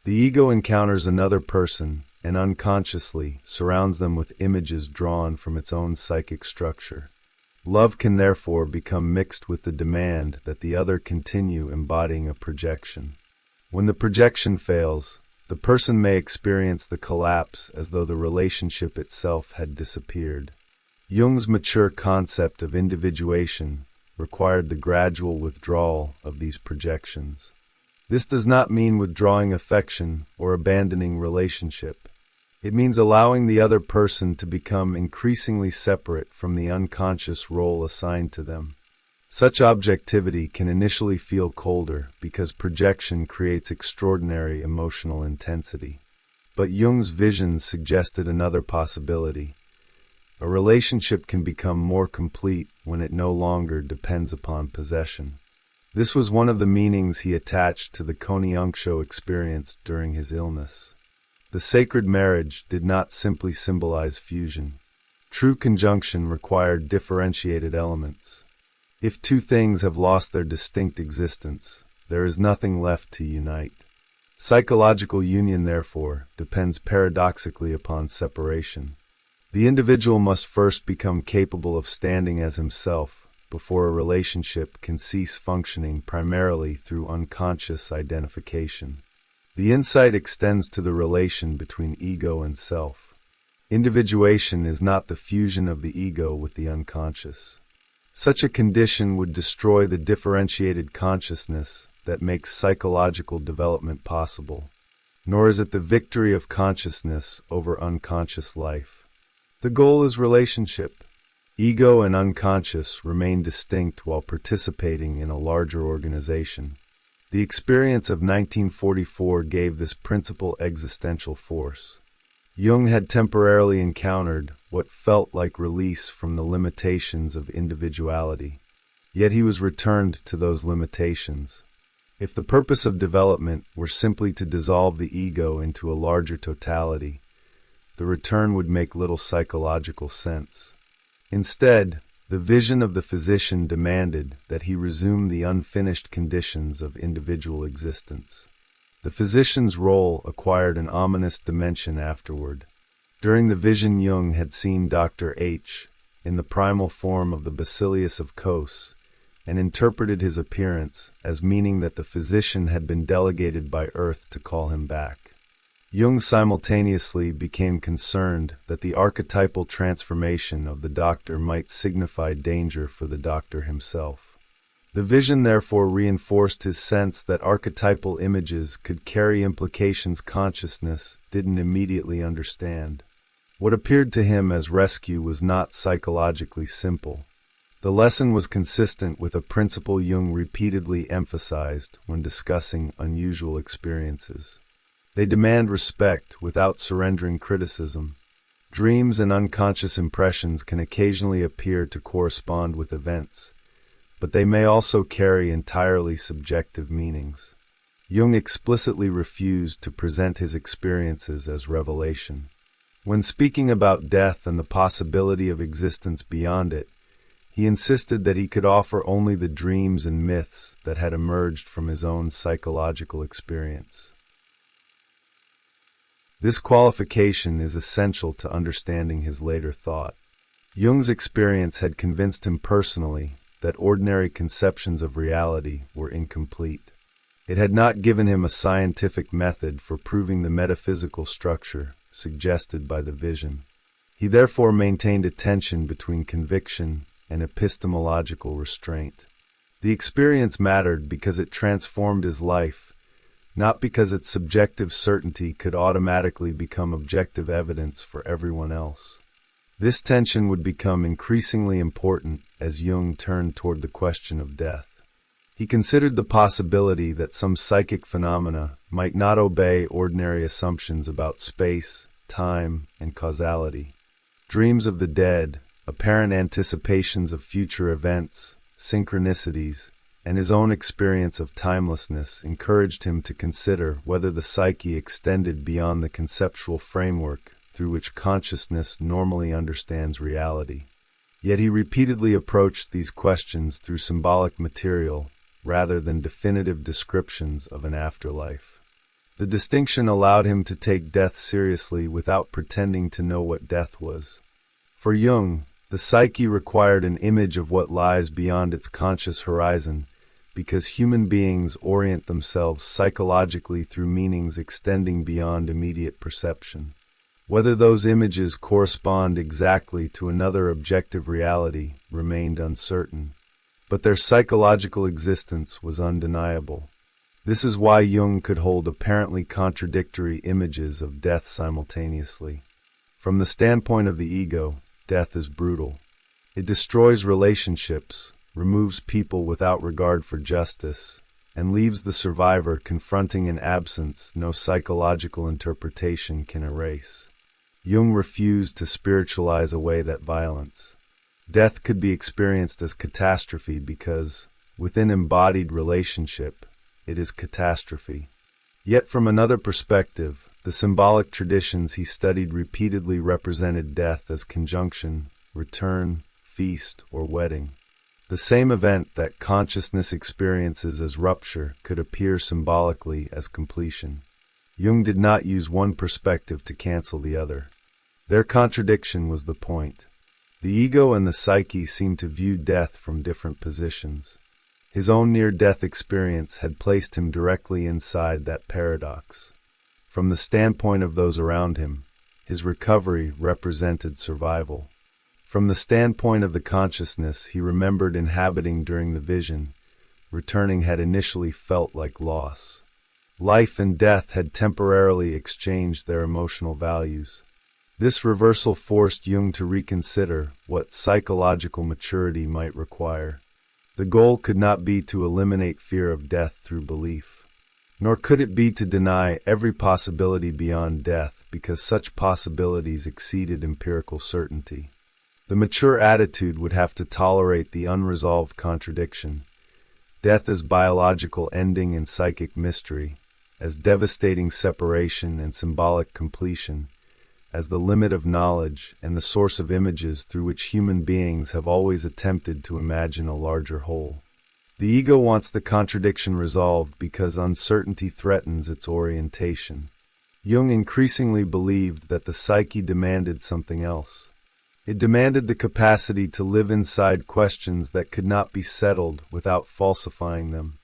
The ego encounters another person and unconsciously surrounds them with images drawn from its own psychic structure. Love can therefore become mixed with the demand that the other continue embodying a projection. When the projection fails, the person may experience the collapse as though the relationship itself had disappeared. Jung's mature concept of individuation required the gradual withdrawal of these projections. This does not mean withdrawing affection or abandoning relationship. It means allowing the other person to become increasingly separate from the unconscious role assigned to them. Such objectivity can initially feel colder because projection creates extraordinary emotional intensity. But Jung's visions suggested another possibility. A relationship can become more complete when it no longer depends upon possession. This was one of the meanings he attached to the Koniunkshō experience during his illness. The sacred marriage did not simply symbolize fusion. True conjunction required differentiated elements. If two things have lost their distinct existence, there is nothing left to unite. Psychological union, therefore, depends paradoxically upon separation. The individual must first become capable of standing as himself before a relationship can cease functioning primarily through unconscious identification. The insight extends to the relation between ego and self. Individuation is not the fusion of the ego with the unconscious. Such a condition would destroy the differentiated consciousness that makes psychological development possible, nor is it the victory of consciousness over unconscious life. The goal is relationship. Ego and unconscious remain distinct while participating in a larger organization. The experience of 1944 gave this principle existential force. Jung had temporarily encountered what felt like release from the limitations of individuality, yet he was returned to those limitations. If the purpose of development were simply to dissolve the ego into a larger totality, the return would make little psychological sense. Instead, the vision of the physician demanded that he resume the unfinished conditions of individual existence. The physician's role acquired an ominous dimension afterward. During the vision, Jung had seen Dr. H. in the primal form of the Bacillus of Kos, and interpreted his appearance as meaning that the physician had been delegated by Earth to call him back. Jung simultaneously became concerned that the archetypal transformation of the doctor might signify danger for the doctor himself. The vision therefore reinforced his sense that archetypal images could carry implications consciousness didn't immediately understand. What appeared to him as rescue was not psychologically simple. The lesson was consistent with a principle Jung repeatedly emphasized when discussing unusual experiences. They demand respect without surrendering criticism. Dreams and unconscious impressions can occasionally appear to correspond with events, but they may also carry entirely subjective meanings. Jung explicitly refused to present his experiences as revelation. When speaking about death and the possibility of existence beyond it, he insisted that he could offer only the dreams and myths that had emerged from his own psychological experience. This qualification is essential to understanding his later thought. Jung's experience had convinced him personally that ordinary conceptions of reality were incomplete. It had not given him a scientific method for proving the metaphysical structure suggested by the vision. He therefore maintained a tension between conviction and epistemological restraint. The experience mattered because it transformed his life, not because its subjective certainty could automatically become objective evidence for everyone else. This tension would become increasingly important as Jung turned toward the question of death. He considered the possibility that some psychic phenomena might not obey ordinary assumptions about space, time, and causality. Dreams of the dead, apparent anticipations of future events, synchronicities, and his own experience of timelessness encouraged him to consider whether the psyche extended beyond the conceptual framework through which consciousness normally understands reality. Yet he repeatedly approached these questions through symbolic material rather than definitive descriptions of an afterlife. The distinction allowed him to take death seriously without pretending to know what death was. For Jung, the psyche required an image of what lies beyond its conscious horizon, because human beings orient themselves psychologically through meanings extending beyond immediate perception. Whether those images correspond exactly to another objective reality remained uncertain, but their psychological existence was undeniable. This is why Jung could hold apparently contradictory images of death simultaneously. From the standpoint of the ego, death is brutal. It destroys relationships, removes people without regard for justice, and leaves the survivor confronting an absence no psychological interpretation can erase. Jung refused to spiritualize away that violence. Death could be experienced as catastrophe because, within embodied relationship, it is catastrophe. Yet from another perspective, the symbolic traditions he studied repeatedly represented death as conjunction, return, feast, or wedding. The same event that consciousness experiences as rupture could appear symbolically as completion. Jung did not use one perspective to cancel the other. Their contradiction was the point. The ego and the psyche seemed to view death from different positions. His own near-death experience had placed him directly inside that paradox. From the standpoint of those around him, his recovery represented survival. From the standpoint of the consciousness he remembered inhabiting during the vision, returning had initially felt like loss. Life and death had temporarily exchanged their emotional values. This reversal forced Jung to reconsider what psychological maturity might require. The goal could not be to eliminate fear of death through belief, nor could it be to deny every possibility beyond death because such possibilities exceeded empirical certainty. The mature attitude would have to tolerate the unresolved contradiction, death as biological ending and psychic mystery, as devastating separation and symbolic completion, as the limit of knowledge and the source of images through which human beings have always attempted to imagine a larger whole. The ego wants the contradiction resolved because uncertainty threatens its orientation. Jung increasingly believed that the psyche demanded something else. It demanded the capacity to live inside questions that could not be settled without falsifying them.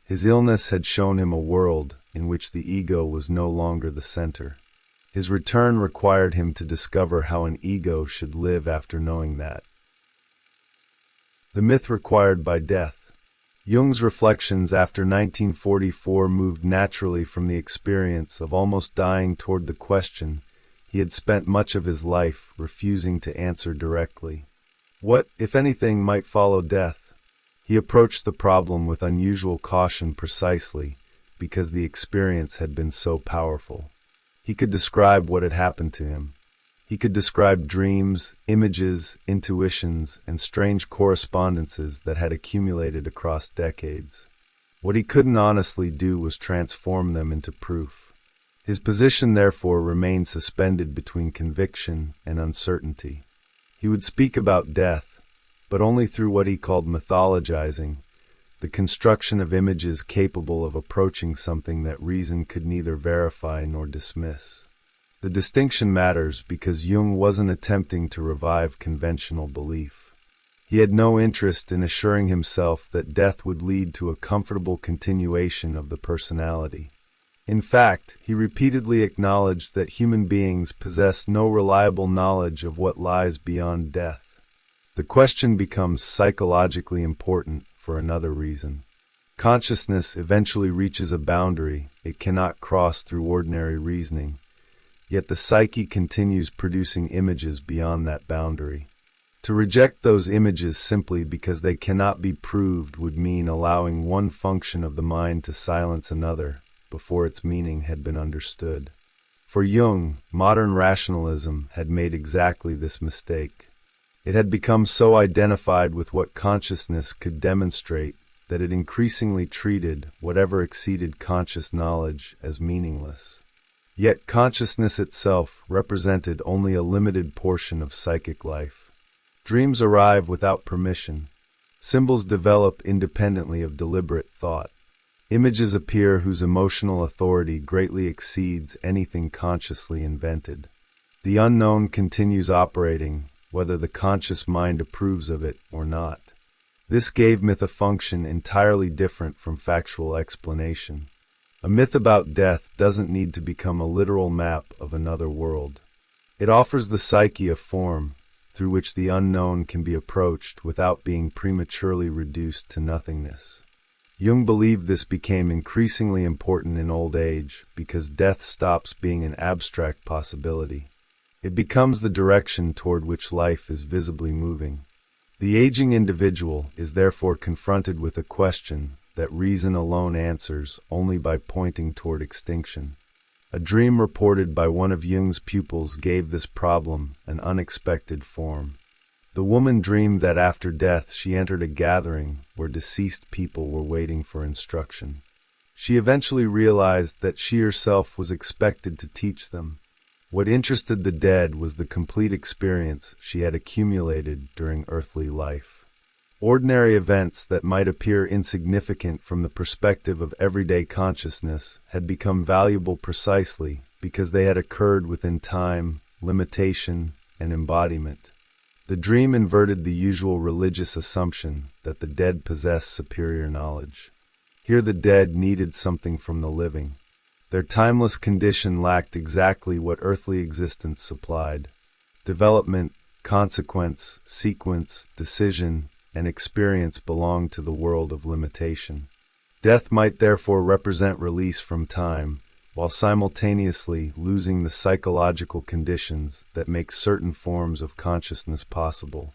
His illness had shown him a world in which the ego was no longer the center. His return required him to discover how an ego should live after knowing that. The myth required by death. Jung's reflections after 1944 moved naturally from the experience of almost dying toward the question he had spent much of his life refusing to answer directly. What, if anything, might follow death? He approached the problem with unusual caution precisely because the experience had been so powerful. He could describe what had happened to him. He could describe dreams, images, intuitions, and strange correspondences that had accumulated across decades. What he couldn't honestly do was transform them into proof. His position, therefore, remained suspended between conviction and uncertainty. He would speak about death, but only through what he called mythologizing, the construction of images capable of approaching something that reason could neither verify nor dismiss. The distinction matters because Jung wasn't attempting to revive conventional belief. He had no interest in assuring himself that death would lead to a comfortable continuation of the personality. In fact, he repeatedly acknowledged that human beings possess no reliable knowledge of what lies beyond death. The question becomes psychologically important for another reason. Consciousness eventually reaches a boundary it cannot cross through ordinary reasoning, yet the psyche continues producing images beyond that boundary. To reject those images simply because they cannot be proved would mean allowing one function of the mind to silence another before its meaning had been understood. For Jung, modern rationalism had made exactly this mistake. It had become so identified with what consciousness could demonstrate that it increasingly treated whatever exceeded conscious knowledge as meaningless. Yet consciousness itself represented only a limited portion of psychic life. Dreams arrive without permission. Symbols develop independently of deliberate thought. Images appear whose emotional authority greatly exceeds anything consciously invented. The unknown continues operating, whether the conscious mind approves of it or not. This gave myth a function entirely different from factual explanation. A myth about death doesn't need to become a literal map of another world. It offers the psyche a form through which the unknown can be approached without being prematurely reduced to nothingness. Jung believed this became increasingly important in old age because death stops being an abstract possibility. It becomes the direction toward which life is visibly moving. The aging individual is therefore confronted with a question that reason alone answers only by pointing toward extinction. A dream reported by one of Jung's pupils gave this problem an unexpected form. The woman dreamed that after death she entered a gathering where deceased people were waiting for instruction. She eventually realized that she herself was expected to teach them. What interested the dead was the complete experience she had accumulated during earthly life. Ordinary events that might appear insignificant from the perspective of everyday consciousness had become valuable precisely because they had occurred within time, limitation, and embodiment. The dream inverted the usual religious assumption that the dead possess superior knowledge. Here the dead needed something from the living. Their timeless condition lacked exactly what earthly existence supplied. Development, consequence, sequence, decision, and experience belonged to the world of limitation. Death might therefore represent release from time, while simultaneously losing the psychological conditions that make certain forms of consciousness possible.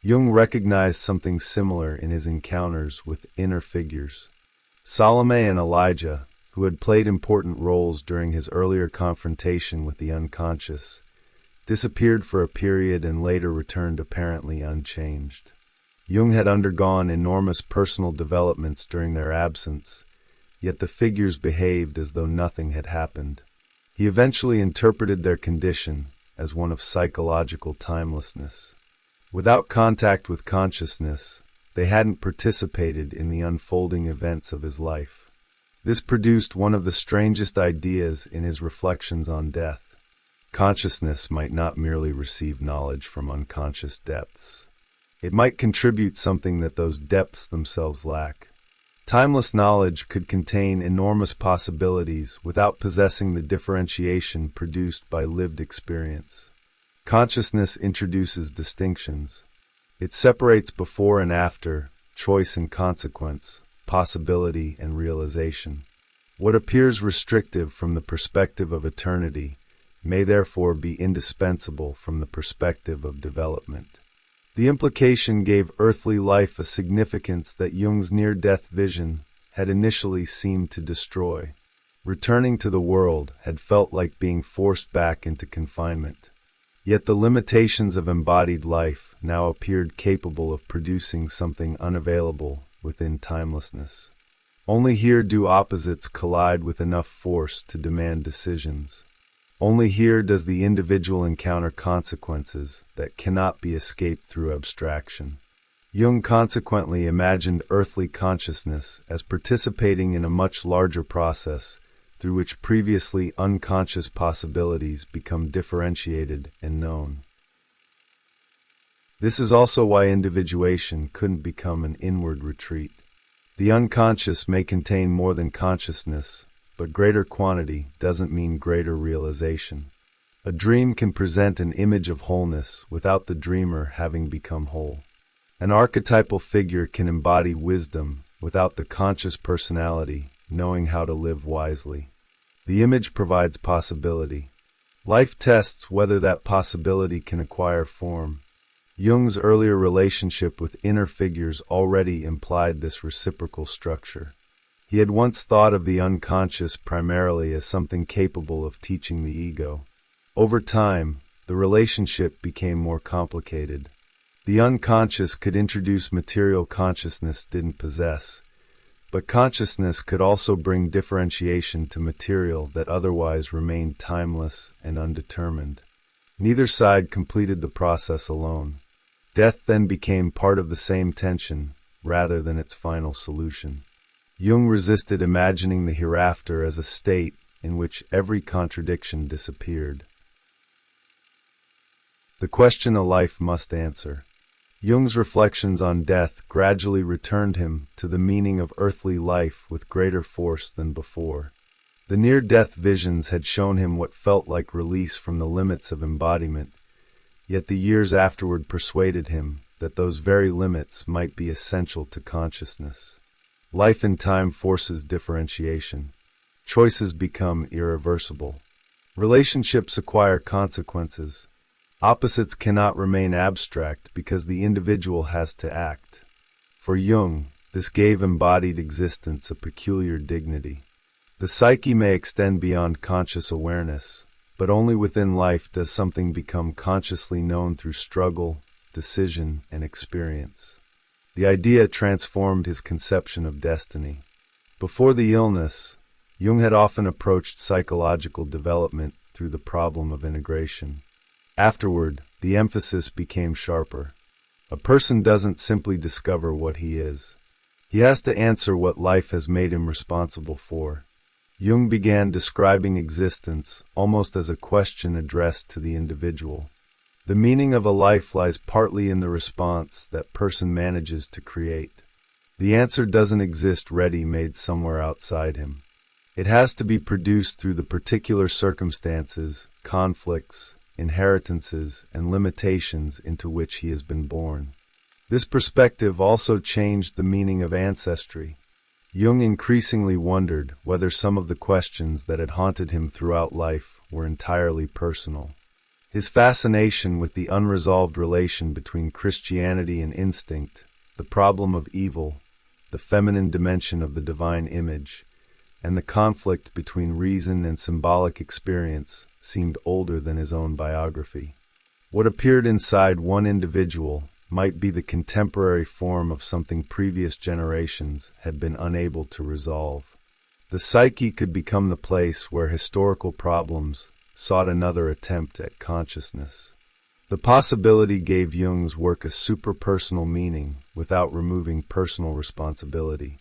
Jung recognized something similar in his encounters with inner figures. Salome and Elijah, who had played important roles during his earlier confrontation with the unconscious, disappeared for a period and later returned apparently unchanged. Jung had undergone enormous personal developments during their absence, yet the figures behaved as though nothing had happened. He eventually interpreted their condition as one of psychological timelessness. Without contact with consciousness, they hadn't participated in the unfolding events of his life. This produced one of the strangest ideas in his reflections on death. Consciousness might not merely receive knowledge from unconscious depths. It might contribute something that those depths themselves lack. Timeless knowledge could contain enormous possibilities without possessing the differentiation produced by lived experience. Consciousness introduces distinctions. It separates before and after, choice and consequence, possibility and realization. What appears restrictive from the perspective of eternity may therefore be indispensable from the perspective of development. The implication gave earthly life a significance that Jung's near-death vision had initially seemed to destroy. Returning to the world had felt like being forced back into confinement. Yet the limitations of embodied life now appeared capable of producing something unavailable within timelessness. Only here do opposites collide with enough force to demand decisions. Only here does the individual encounter consequences that cannot be escaped through abstraction. Jung consequently imagined earthly consciousness as participating in a much larger process through which previously unconscious possibilities become differentiated and known. This is also why individuation couldn't become an inward retreat. The unconscious may contain more than consciousness, but greater quantity doesn't mean greater realization. A dream can present an image of wholeness without the dreamer having become whole. An archetypal figure can embody wisdom without the conscious personality knowing how to live wisely. The image provides possibility. Life tests whether that possibility can acquire form. Jung's earlier relationship with inner figures already implied this reciprocal structure. He had once thought of the unconscious primarily as something capable of teaching the ego. Over time, the relationship became more complicated. The unconscious could introduce material consciousness didn't possess, but consciousness could also bring differentiation to material that otherwise remained timeless and undetermined. Neither side completed the process alone. Death then became part of the same tension, rather than its final solution. Jung resisted imagining the hereafter as a state in which every contradiction disappeared. The question a life must answer. Jung's reflections on death gradually returned him to the meaning of earthly life with greater force than before. The near-death visions had shown him what felt like release from the limits of embodiment, yet the years afterward persuaded him that those very limits might be essential to consciousness. Life in time forces differentiation. Choices become irreversible. Relationships acquire consequences. Opposites cannot remain abstract because the individual has to act. For Jung, this gave embodied existence a peculiar dignity. The psyche may extend beyond conscious awareness, but only within life does something become consciously known through struggle, decision, and experience. The idea transformed his conception of destiny. Before the illness, Jung had often approached psychological development through the problem of integration. Afterward, the emphasis became sharper. A person doesn't simply discover what he is. He has to answer what life has made him responsible for. Jung began describing existence almost as a question addressed to the individual. The meaning of a life lies partly in the response that person manages to create. The answer doesn't exist ready-made somewhere outside him. It has to be produced through the particular circumstances, conflicts, inheritances, and limitations into which he has been born. This perspective also changed the meaning of ancestry. Jung increasingly wondered whether some of the questions that had haunted him throughout life were entirely personal. His fascination with the unresolved relation between Christianity and instinct, the problem of evil, the feminine dimension of the divine image, and the conflict between reason and symbolic experience seemed older than his own biography. What appeared inside one individual might be the contemporary form of something previous generations had been unable to resolve. The psyche could become the place where historical problems, sought another attempt at consciousness. The possibility gave Jung's work a superpersonal meaning without removing personal responsibility.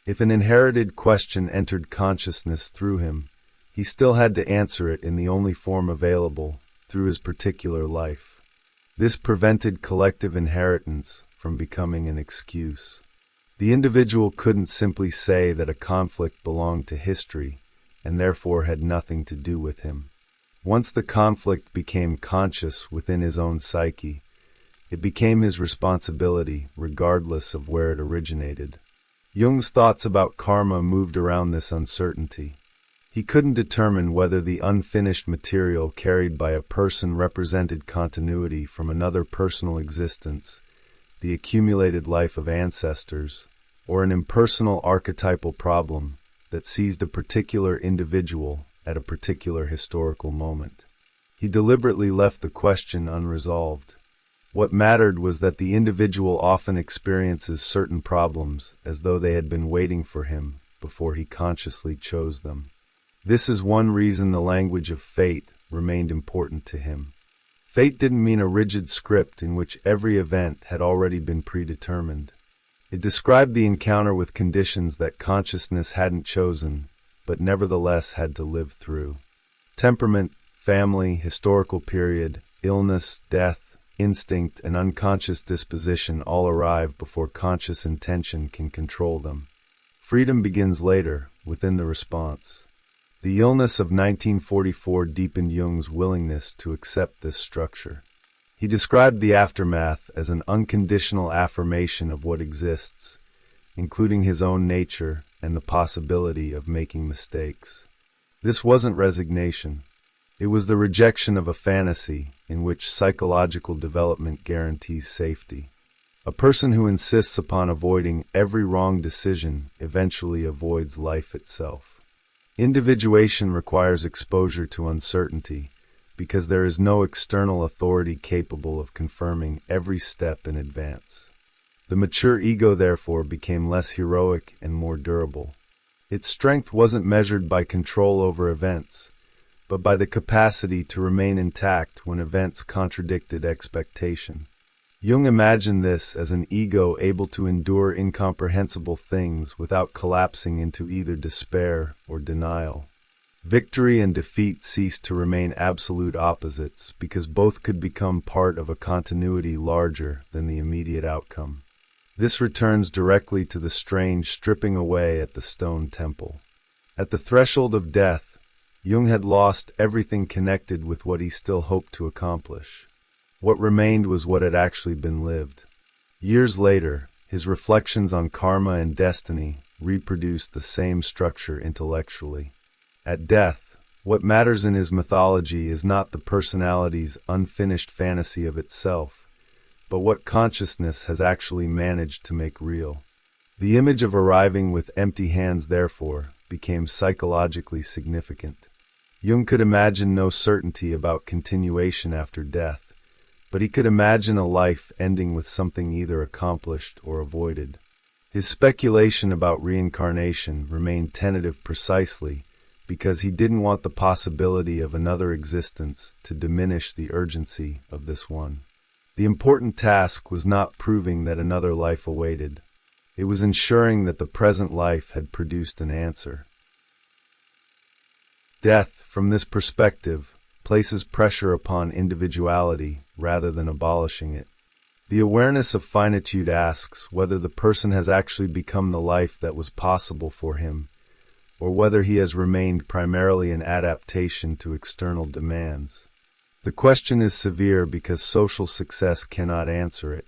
If an inherited question entered consciousness through him, he still had to answer it in the only form available, through his particular life. This prevented collective inheritance from becoming an excuse. The individual couldn't simply say that a conflict belonged to history and therefore had nothing to do with him. Once the conflict became conscious within his own psyche, it became his responsibility regardless of where it originated. Jung's thoughts about karma moved around this uncertainty. He couldn't determine whether the unfinished material carried by a person represented continuity from another personal existence, the accumulated life of ancestors, or an impersonal archetypal problem that seized a particular individual at a particular historical moment. He deliberately left the question unresolved. What mattered was that the individual often experiences certain problems as though they had been waiting for him before he consciously chose them. This is one reason the language of fate remained important to him. Fate didn't mean a rigid script in which every event had already been predetermined. It described the encounter with conditions that consciousness hadn't chosen, but nevertheless had to live through. Temperament, family, historical period, illness, death, instinct, and unconscious disposition all arrive before conscious intention can control them. Freedom begins later, within the response. The illness of 1944 deepened Jung's willingness to accept this structure. He described the aftermath as an unconditional affirmation of what exists, including his own nature and the possibility of making mistakes. This wasn't resignation. It was the rejection of a fantasy in which psychological development guarantees safety. A person who insists upon avoiding every wrong decision eventually avoids life itself. Individuation requires exposure to uncertainty because there is no external authority capable of confirming every step in advance. The mature ego, therefore, became less heroic and more durable. Its strength wasn't measured by control over events, but by the capacity to remain intact when events contradicted expectation. Jung imagined this as an ego able to endure incomprehensible things without collapsing into either despair or denial. Victory and defeat ceased to remain absolute opposites because both could become part of a continuity larger than the immediate outcome. This returns directly to the strange stripping away at the stone temple. At the threshold of death, Jung had lost everything connected with what he still hoped to accomplish. What remained was what had actually been lived. Years later, his reflections on karma and destiny reproduced the same structure intellectually. At death, what matters in his mythology is not the personality's unfinished fantasy of itself, but what consciousness has actually managed to make real. The image of arriving with empty hands, therefore, became psychologically significant. Jung could imagine no certainty about continuation after death, but he could imagine a life ending with something either accomplished or avoided. His speculation about reincarnation remained tentative precisely because he didn't want the possibility of another existence to diminish the urgency of this one. The important task was not proving that another life awaited. It was ensuring that the present life had produced an answer. Death, from this perspective, places pressure upon individuality rather than abolishing it. The awareness of finitude asks whether the person has actually become the life that was possible for him, or whether he has remained primarily an adaptation to external demands. The question is severe because social success cannot answer it.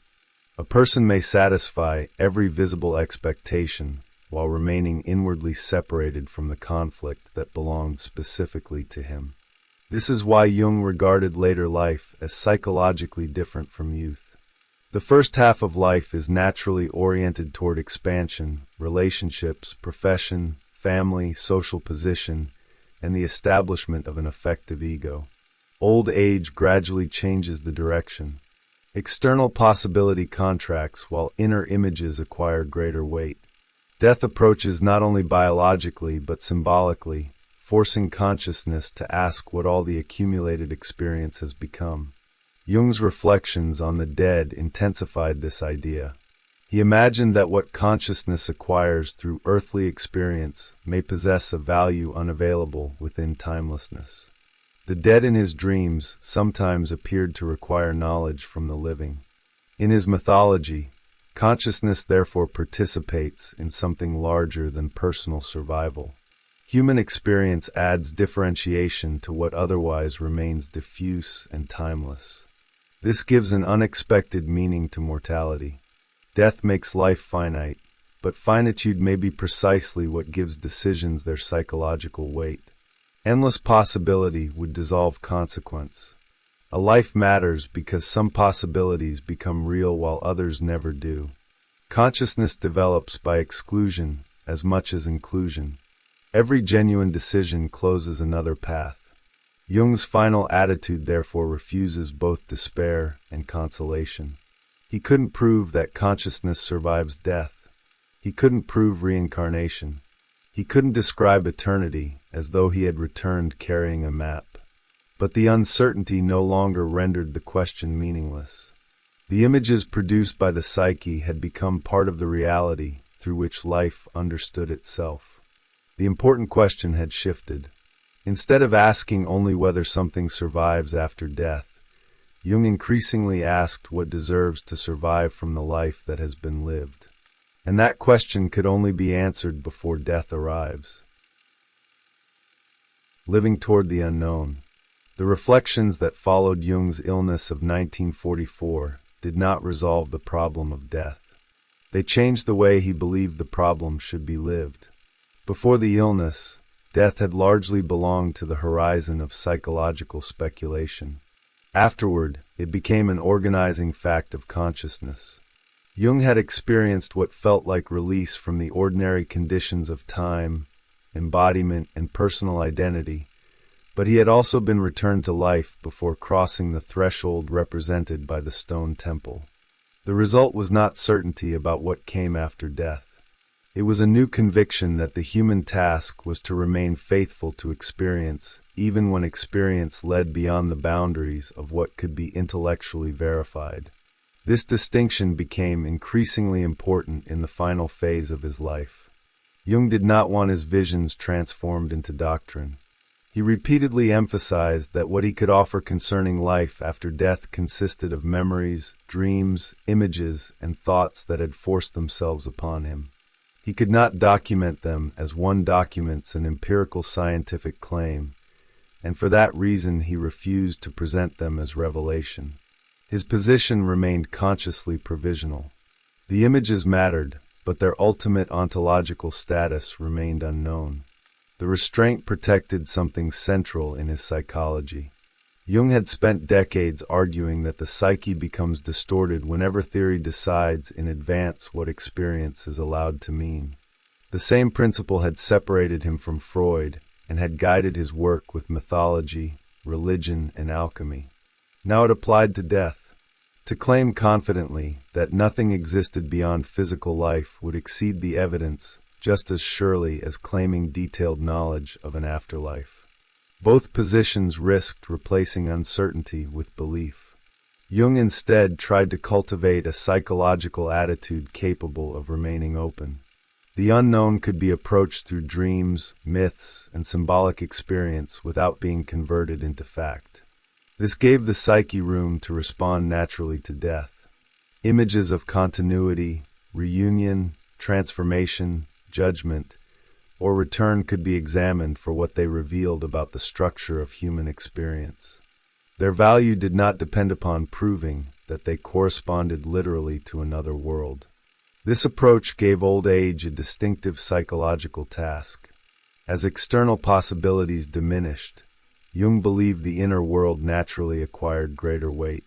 A person may satisfy every visible expectation while remaining inwardly separated from the conflict that belonged specifically to him. This is why Jung regarded later life as psychologically different from youth. The first half of life is naturally oriented toward expansion, relationships, profession, family, social position, and the establishment of an effective ego. Old age gradually changes the direction. External possibility contracts while inner images acquire greater weight. Death approaches not only biologically but symbolically, forcing consciousness to ask what all the accumulated experience has become. Jung's reflections on the dead intensified this idea. He imagined that what consciousness acquires through earthly experience may possess a value unavailable within timelessness. The dead in his dreams sometimes appeared to require knowledge from the living. In his mythology, consciousness therefore participates in something larger than personal survival. Human experience adds differentiation to what otherwise remains diffuse and timeless. This gives an unexpected meaning to mortality. Death makes life finite, but finitude may be precisely what gives decisions their psychological weight. Endless possibility would dissolve consequence. A life matters because some possibilities become real while others never do. Consciousness develops by exclusion as much as inclusion. Every genuine decision closes another path. Jung's final attitude therefore refuses both despair and consolation. He couldn't prove that consciousness survives death. He couldn't prove reincarnation. He couldn't describe eternity as though he had returned carrying a map. But the uncertainty no longer rendered the question meaningless. The images produced by the psyche had become part of the reality through which life understood itself. The important question had shifted. Instead of asking only whether something survives after death, Jung increasingly asked what deserves to survive from the life that has been lived. And that question could only be answered before death arrives. Living toward the unknown. The reflections that followed Jung's illness of 1944 did not resolve the problem of death. They changed the way he believed the problem should be lived. Before the illness, death had largely belonged to the horizon of psychological speculation. Afterward, it became an organizing fact of consciousness. Jung had experienced what felt like release from the ordinary conditions of time, embodiment, and personal identity, but he had also been returned to life before crossing the threshold represented by the stone temple. The result was not certainty about what came after death. It was a new conviction that the human task was to remain faithful to experience, even when experience led beyond the boundaries of what could be intellectually verified. This distinction became increasingly important in the final phase of his life. Jung did not want his visions transformed into doctrine. He repeatedly emphasized that what he could offer concerning life after death consisted of memories, dreams, images, and thoughts that had forced themselves upon him. He could not document them as one documents an empirical scientific claim, and for that reason he refused to present them as revelation. His position remained consciously provisional. The images mattered, but their ultimate ontological status remained unknown. The restraint protected something central in his psychology. Jung had spent decades arguing that the psyche becomes distorted whenever theory decides in advance what experience is allowed to mean. The same principle had separated him from Freud and had guided his work with mythology, religion, and alchemy. Now it applied to death. To claim confidently that nothing existed beyond physical life would exceed the evidence just as surely as claiming detailed knowledge of an afterlife. Both positions risked replacing uncertainty with belief. Jung instead tried to cultivate a psychological attitude capable of remaining open. The unknown could be approached through dreams, myths, and symbolic experience without being converted into fact. This gave the psyche room to respond naturally to death. Images of continuity, reunion, transformation, judgment, or return could be examined for what they revealed about the structure of human experience. Their value did not depend upon proving that they corresponded literally to another world. This approach gave old age a distinctive psychological task. As external possibilities diminished, Jung believed the inner world naturally acquired greater weight.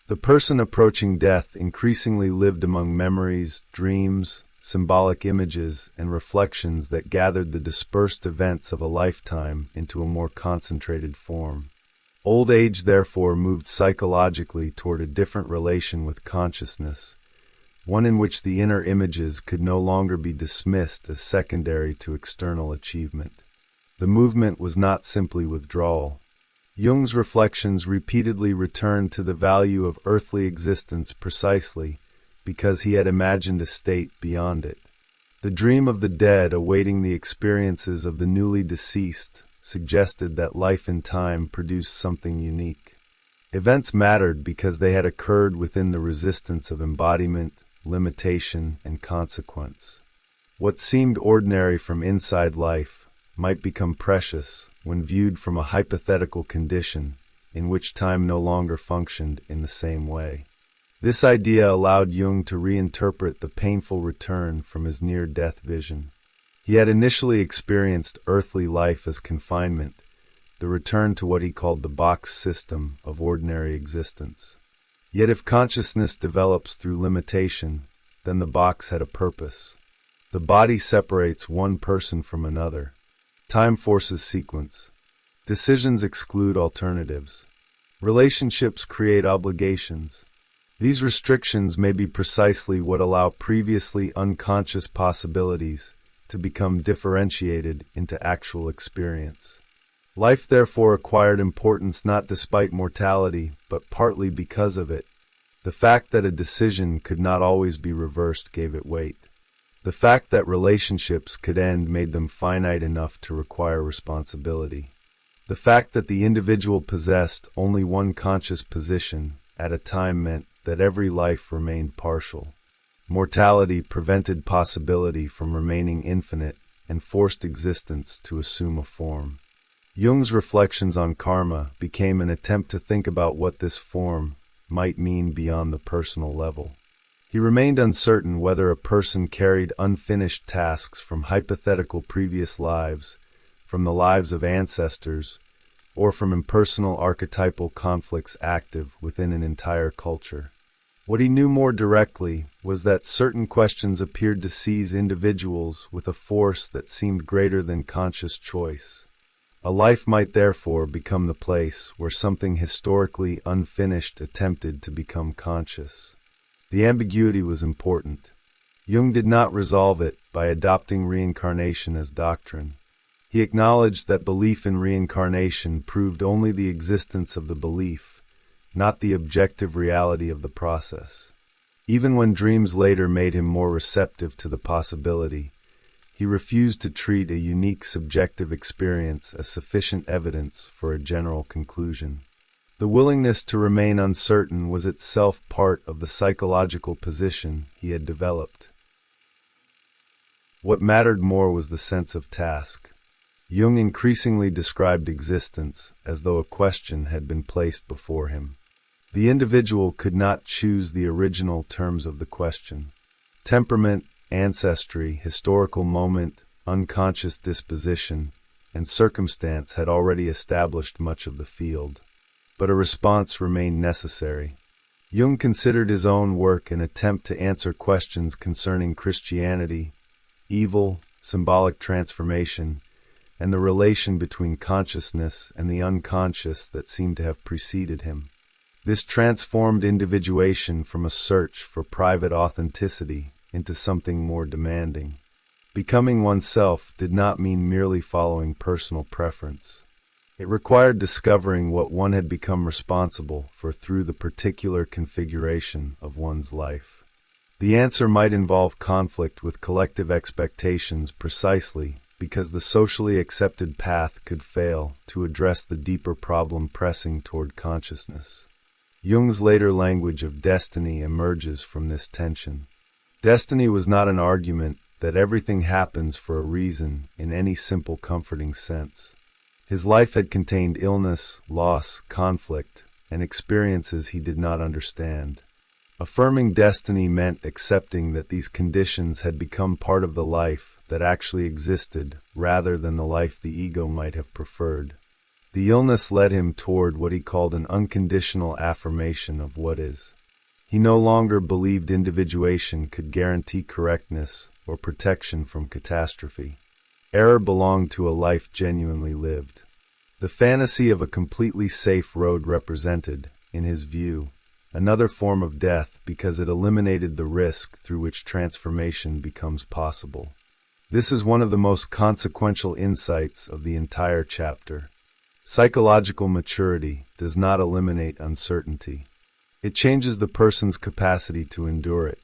The person approaching death increasingly lived among memories, dreams, symbolic images, and reflections that gathered the dispersed events of a lifetime into a more concentrated form. Old age therefore moved psychologically toward a different relation with consciousness, one in which the inner images could no longer be dismissed as secondary to external achievement. The movement was not simply withdrawal. Jung's reflections repeatedly returned to the value of earthly existence precisely because he had imagined a state beyond it. The dream of the dead awaiting the experiences of the newly deceased suggested that life and time produced something unique. Events mattered because they had occurred within the resistance of embodiment, limitation, and consequence. What seemed ordinary from inside life might become precious when viewed from a hypothetical condition in which time no longer functioned in the same way. This idea allowed Jung to reinterpret the painful return from his near-death vision. He had initially experienced earthly life as confinement, the return to what he called the box system of ordinary existence. Yet if consciousness develops through limitation, then the box had a purpose. The body separates one person from another. Time forces sequence. Decisions exclude alternatives. Relationships create obligations. These restrictions may be precisely what allow previously unconscious possibilities to become differentiated into actual experience. Life therefore acquired importance not despite mortality, but partly because of it. The fact that a decision could not always be reversed gave it weight. The fact that relationships could end made them finite enough to require responsibility. The fact that the individual possessed only one conscious position at a time meant that every life remained partial. Mortality prevented possibility from remaining infinite and forced existence to assume a form. Jung's reflections on karma became an attempt to think about what this form might mean beyond the personal level. He remained uncertain whether a person carried unfinished tasks from hypothetical previous lives, from the lives of ancestors, or from impersonal archetypal conflicts active within an entire culture. What he knew more directly was that certain questions appeared to seize individuals with a force that seemed greater than conscious choice. A life might therefore become the place where something historically unfinished attempted to become conscious. The ambiguity was important. Jung did not resolve it by adopting reincarnation as doctrine. He acknowledged that belief in reincarnation proved only the existence of the belief, not the objective reality of the process. Even when dreams later made him more receptive to the possibility, he refused to treat a unique subjective experience as sufficient evidence for a general conclusion. The willingness to remain uncertain was itself part of the psychological position he had developed. What mattered more was the sense of task. Jung increasingly described existence as though a question had been placed before him. The individual could not choose the original terms of the question. Temperament, ancestry, historical moment, unconscious disposition, and circumstance had already established much of the field. But a response remained necessary. Jung considered his own work an attempt to answer questions concerning Christianity, evil, symbolic transformation, and the relation between consciousness and the unconscious that seemed to have preceded him. This transformed individuation from a search for private authenticity into something more demanding. Becoming oneself did not mean merely following personal preference. It required discovering what one had become responsible for through the particular configuration of one's life. The answer might involve conflict with collective expectations precisely because the socially accepted path could fail to address the deeper problem pressing toward consciousness. Jung's later language of destiny emerges from this tension. Destiny was not an argument that everything happens for a reason in any simple comforting sense. His life had contained illness, loss, conflict, and experiences he did not understand. Affirming destiny meant accepting that these conditions had become part of the life that actually existed rather than the life the ego might have preferred. The illness led him toward what he called an unconditional affirmation of what is. He no longer believed individuation could guarantee correctness or protection from catastrophe. Error belonged to a life genuinely lived. The fantasy of a completely safe road represented, in his view, another form of death because it eliminated the risk through which transformation becomes possible. This is one of the most consequential insights of the entire chapter. Psychological maturity does not eliminate uncertainty. It changes the person's capacity to endure it.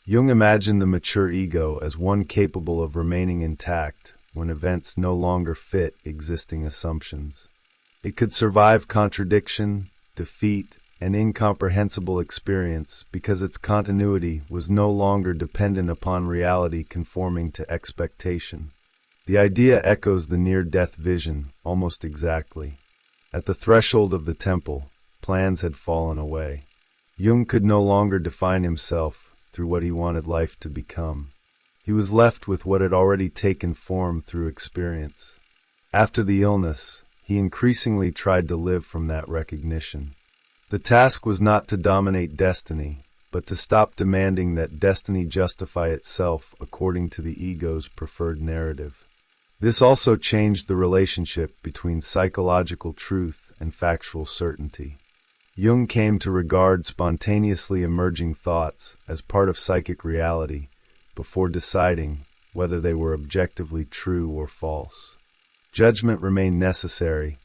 Jung imagined the mature ego as one capable of remaining intact when events no longer fit existing assumptions. It could survive contradiction, defeat, and incomprehensible experience because its continuity was no longer dependent upon reality conforming to expectation. The idea echoes the near-death vision almost exactly. At the threshold of the temple, plans had fallen away. Jung could no longer define himself through what he wanted life to become. He was left with what had already taken form through experience. After the illness, he increasingly tried to live from that recognition. The task was not to dominate destiny, but to stop demanding that destiny justify itself according to the ego's preferred narrative. This also changed the relationship between psychological truth and factual certainty. Jung came to regard spontaneously emerging thoughts as part of psychic reality before deciding whether they were objectively true or false. Judgment remained necessary,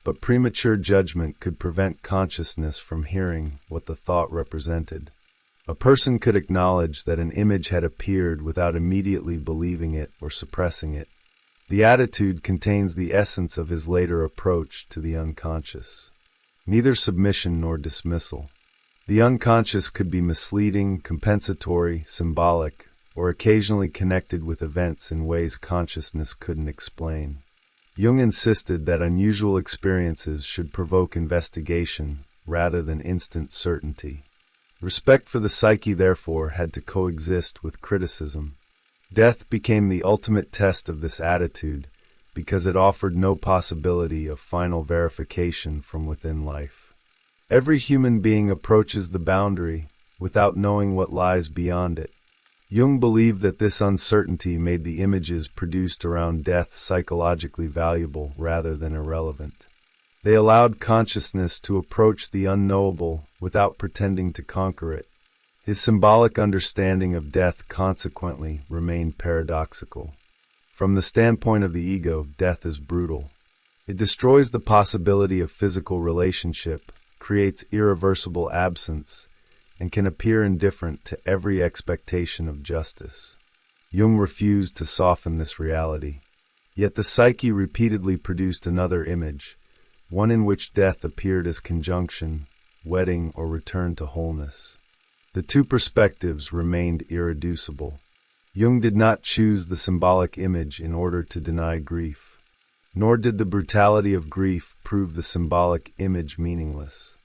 but premature judgment could prevent consciousness from hearing what the thought represented. A person could acknowledge that an image had appeared without immediately believing it or suppressing it. The attitude contains the essence of his later approach to the unconscious. Neither submission nor dismissal. The unconscious could be misleading, compensatory, symbolic, or occasionally connected with events in ways consciousness couldn't explain. Jung insisted that unusual experiences should provoke investigation rather than instant certainty. Respect for the psyche, therefore, had to coexist with criticism. Death became the ultimate test of this attitude because it offered no possibility of final verification from within life. Every human being approaches the boundary without knowing what lies beyond it. Jung believed that this uncertainty made the images produced around death psychologically valuable rather than irrelevant. They allowed consciousness to approach the unknowable without pretending to conquer it. His symbolic understanding of death consequently remained paradoxical. From the standpoint of the ego, death is brutal. It destroys the possibility of physical relationship, creates irreversible absence, and can appear indifferent to every expectation of justice. Jung refused to soften this reality. Yet the psyche repeatedly produced another image, one in which death appeared as conjunction, wedding, or return to wholeness. The two perspectives remained irreducible. Jung did not choose the symbolic image in order to deny grief, nor did the brutality of grief prove the symbolic image meaningless.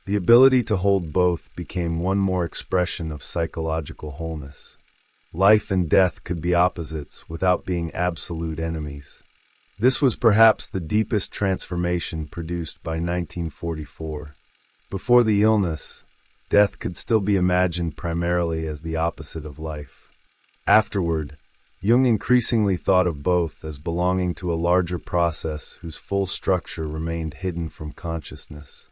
The ability to hold both became one more expression of psychological wholeness. Life and death could be opposites without being absolute enemies. This was perhaps the deepest transformation produced by 1944. Before the illness, death could still be imagined primarily as the opposite of life. Afterward, Jung increasingly thought of both as belonging to a larger process whose full structure remained hidden from consciousness.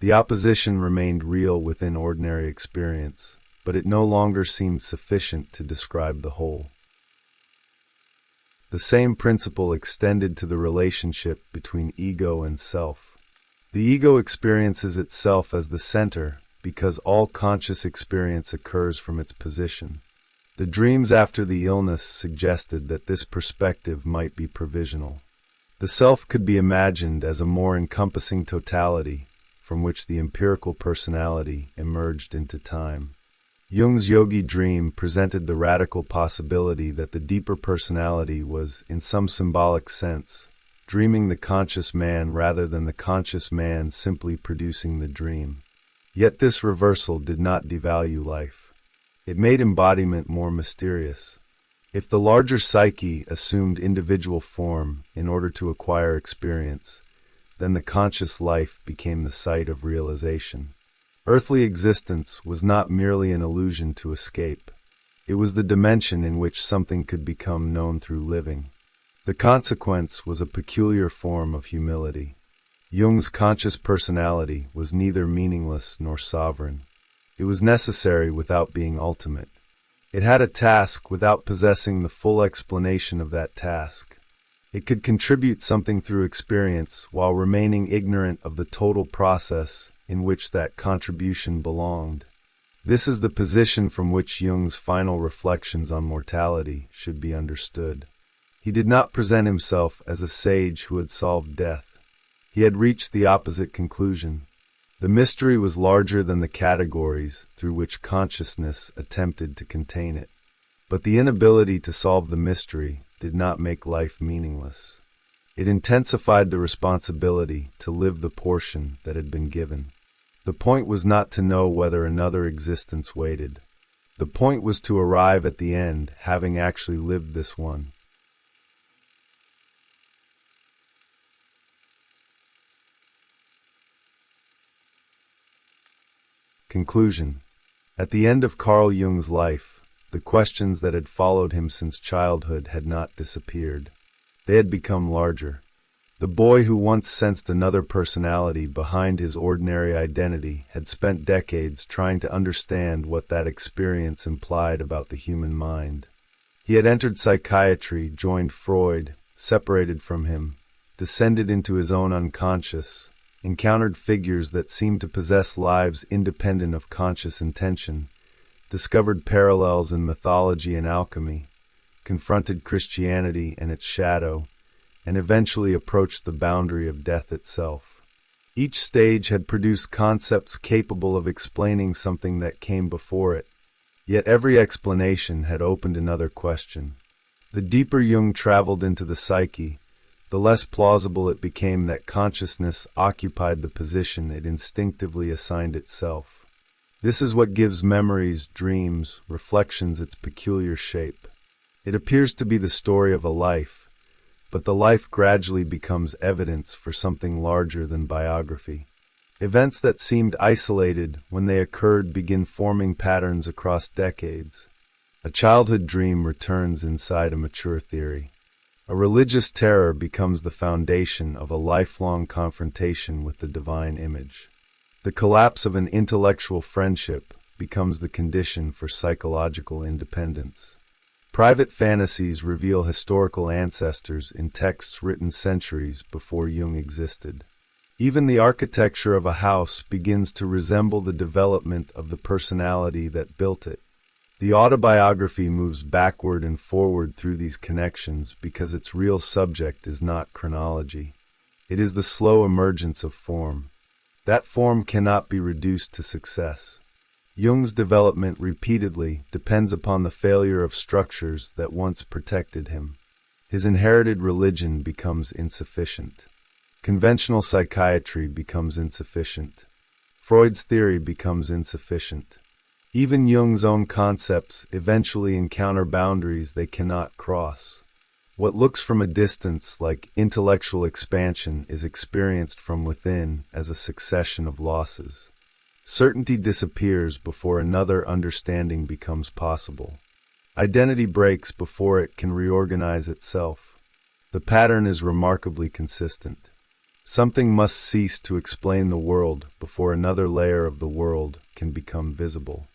The opposition remained real within ordinary experience, but it no longer seemed sufficient to describe the whole. The same principle extended to the relationship between ego and self. The ego experiences itself as the center because all conscious experience occurs from its position. The dreams after the illness suggested that this perspective might be provisional. The self could be imagined as a more encompassing totality from which the empirical personality emerged into time. Jung's yogi dream presented the radical possibility that the deeper personality was, in some symbolic sense, dreaming the conscious man rather than the conscious man simply producing the dream. Yet this reversal did not devalue life. It made embodiment more mysterious. If the larger psyche assumed individual form in order to acquire experience, then the conscious life became the site of realization. Earthly existence was not merely an illusion to escape. It was the dimension in which something could become known through living. The consequence was a peculiar form of humility. Jung's conscious personality was neither meaningless nor sovereign. It was necessary without being ultimate. It had a task without possessing the full explanation of that task. It could contribute something through experience while remaining ignorant of the total process in which that contribution belonged. This is the position from which Jung's final reflections on mortality should be understood. He did not present himself as a sage who had solved death. He had reached the opposite conclusion. The mystery was larger than the categories through which consciousness attempted to contain it. But the inability to solve the mystery did not make life meaningless. It intensified the responsibility to live the portion that had been given. The point was not to know whether another existence waited. The point was to arrive at the end, having actually lived this one. Conclusion. At the end of Carl Jung's life, the questions that had followed him since childhood had not disappeared. They had become larger. The boy who once sensed another personality behind his ordinary identity had spent decades trying to understand what that experience implied about the human mind. He had entered psychiatry, joined Freud, separated from him, descended into his own unconscious, encountered figures that seemed to possess lives independent of conscious intention, discovered parallels in mythology and alchemy, confronted Christianity and its shadow, and eventually approached the boundary of death itself. Each stage had produced concepts capable of explaining something that came before it, yet every explanation had opened another question. The deeper Jung traveled into the psyche, the less plausible it became that consciousness occupied the position it instinctively assigned itself. This is what gives memories, dreams, reflections its peculiar shape. It appears to be the story of a life, but the life gradually becomes evidence for something larger than biography. Events that seemed isolated when they occurred begin forming patterns across decades. A childhood dream returns inside a mature theory. A religious terror becomes the foundation of a lifelong confrontation with the divine image. The collapse of an intellectual friendship becomes the condition for psychological independence. Private fantasies reveal historical ancestors in texts written centuries before Jung existed. Even the architecture of a house begins to resemble the development of the personality that built it. The autobiography moves backward and forward through these connections because its real subject is not chronology. It is the slow emergence of form. That form cannot be reduced to success. Jung's development repeatedly depends upon the failure of structures that once protected him. His inherited religion becomes insufficient. Conventional psychiatry becomes insufficient. Freud's theory becomes insufficient. Even Jung's own concepts eventually encounter boundaries they cannot cross. What looks from a distance like intellectual expansion is experienced from within as a succession of losses. Certainty disappears before another understanding becomes possible. Identity breaks before it can reorganize itself. The pattern is remarkably consistent. Something must cease to explain the world before another layer of the world can become visible.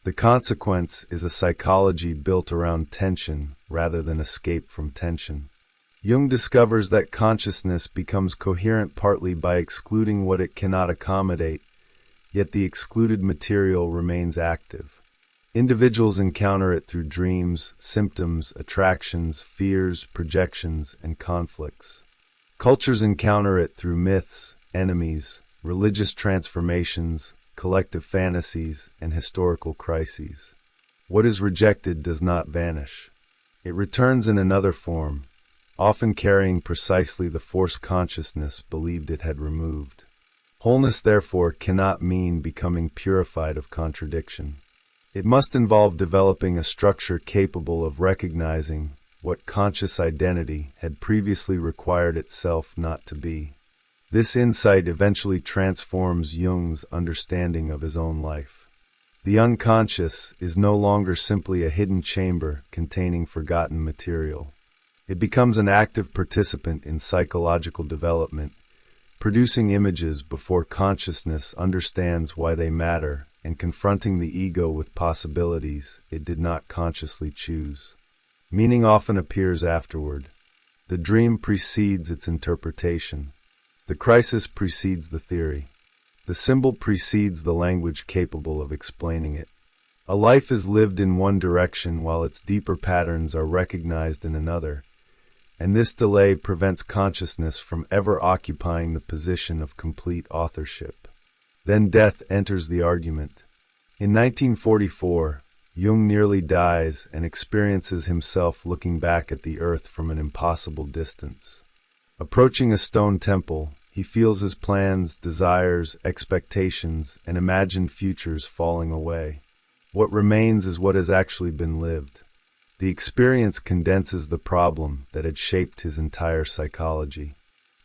The consequence is a psychology built around tension rather than escape from tension. Jung discovers that consciousness becomes coherent partly by excluding what it cannot accommodate, yet the excluded material remains active. Individuals encounter it through dreams, symptoms, attractions, fears, projections, and conflicts. Cultures encounter it through myths, enemies, religious transformations, collective fantasies, and historical crises. What is rejected does not vanish. It returns in another form, often carrying precisely the force consciousness believed it had removed. Wholeness, therefore, cannot mean becoming purified of contradiction. It must involve developing a structure capable of recognizing what conscious identity had previously required itself not to be. This insight eventually transforms Jung's understanding of his own life. The unconscious is no longer simply a hidden chamber containing forgotten material. It becomes an active participant in psychological development, producing images before consciousness understands why they matter and confronting the ego with possibilities it did not consciously choose. Meaning often appears afterward. The dream precedes its interpretation. The crisis precedes the theory. The symbol precedes the language capable of explaining it. A life is lived in one direction while its deeper patterns are recognized in another, and this delay prevents consciousness from ever occupying the position of complete authorship. Then death enters the argument. In 1944, Jung nearly dies and experiences himself looking back at the earth from an impossible distance. Approaching a stone temple, he feels his plans, desires, expectations, and imagined futures falling away. What remains is what has actually been lived. The experience condenses the problem that had shaped his entire psychology.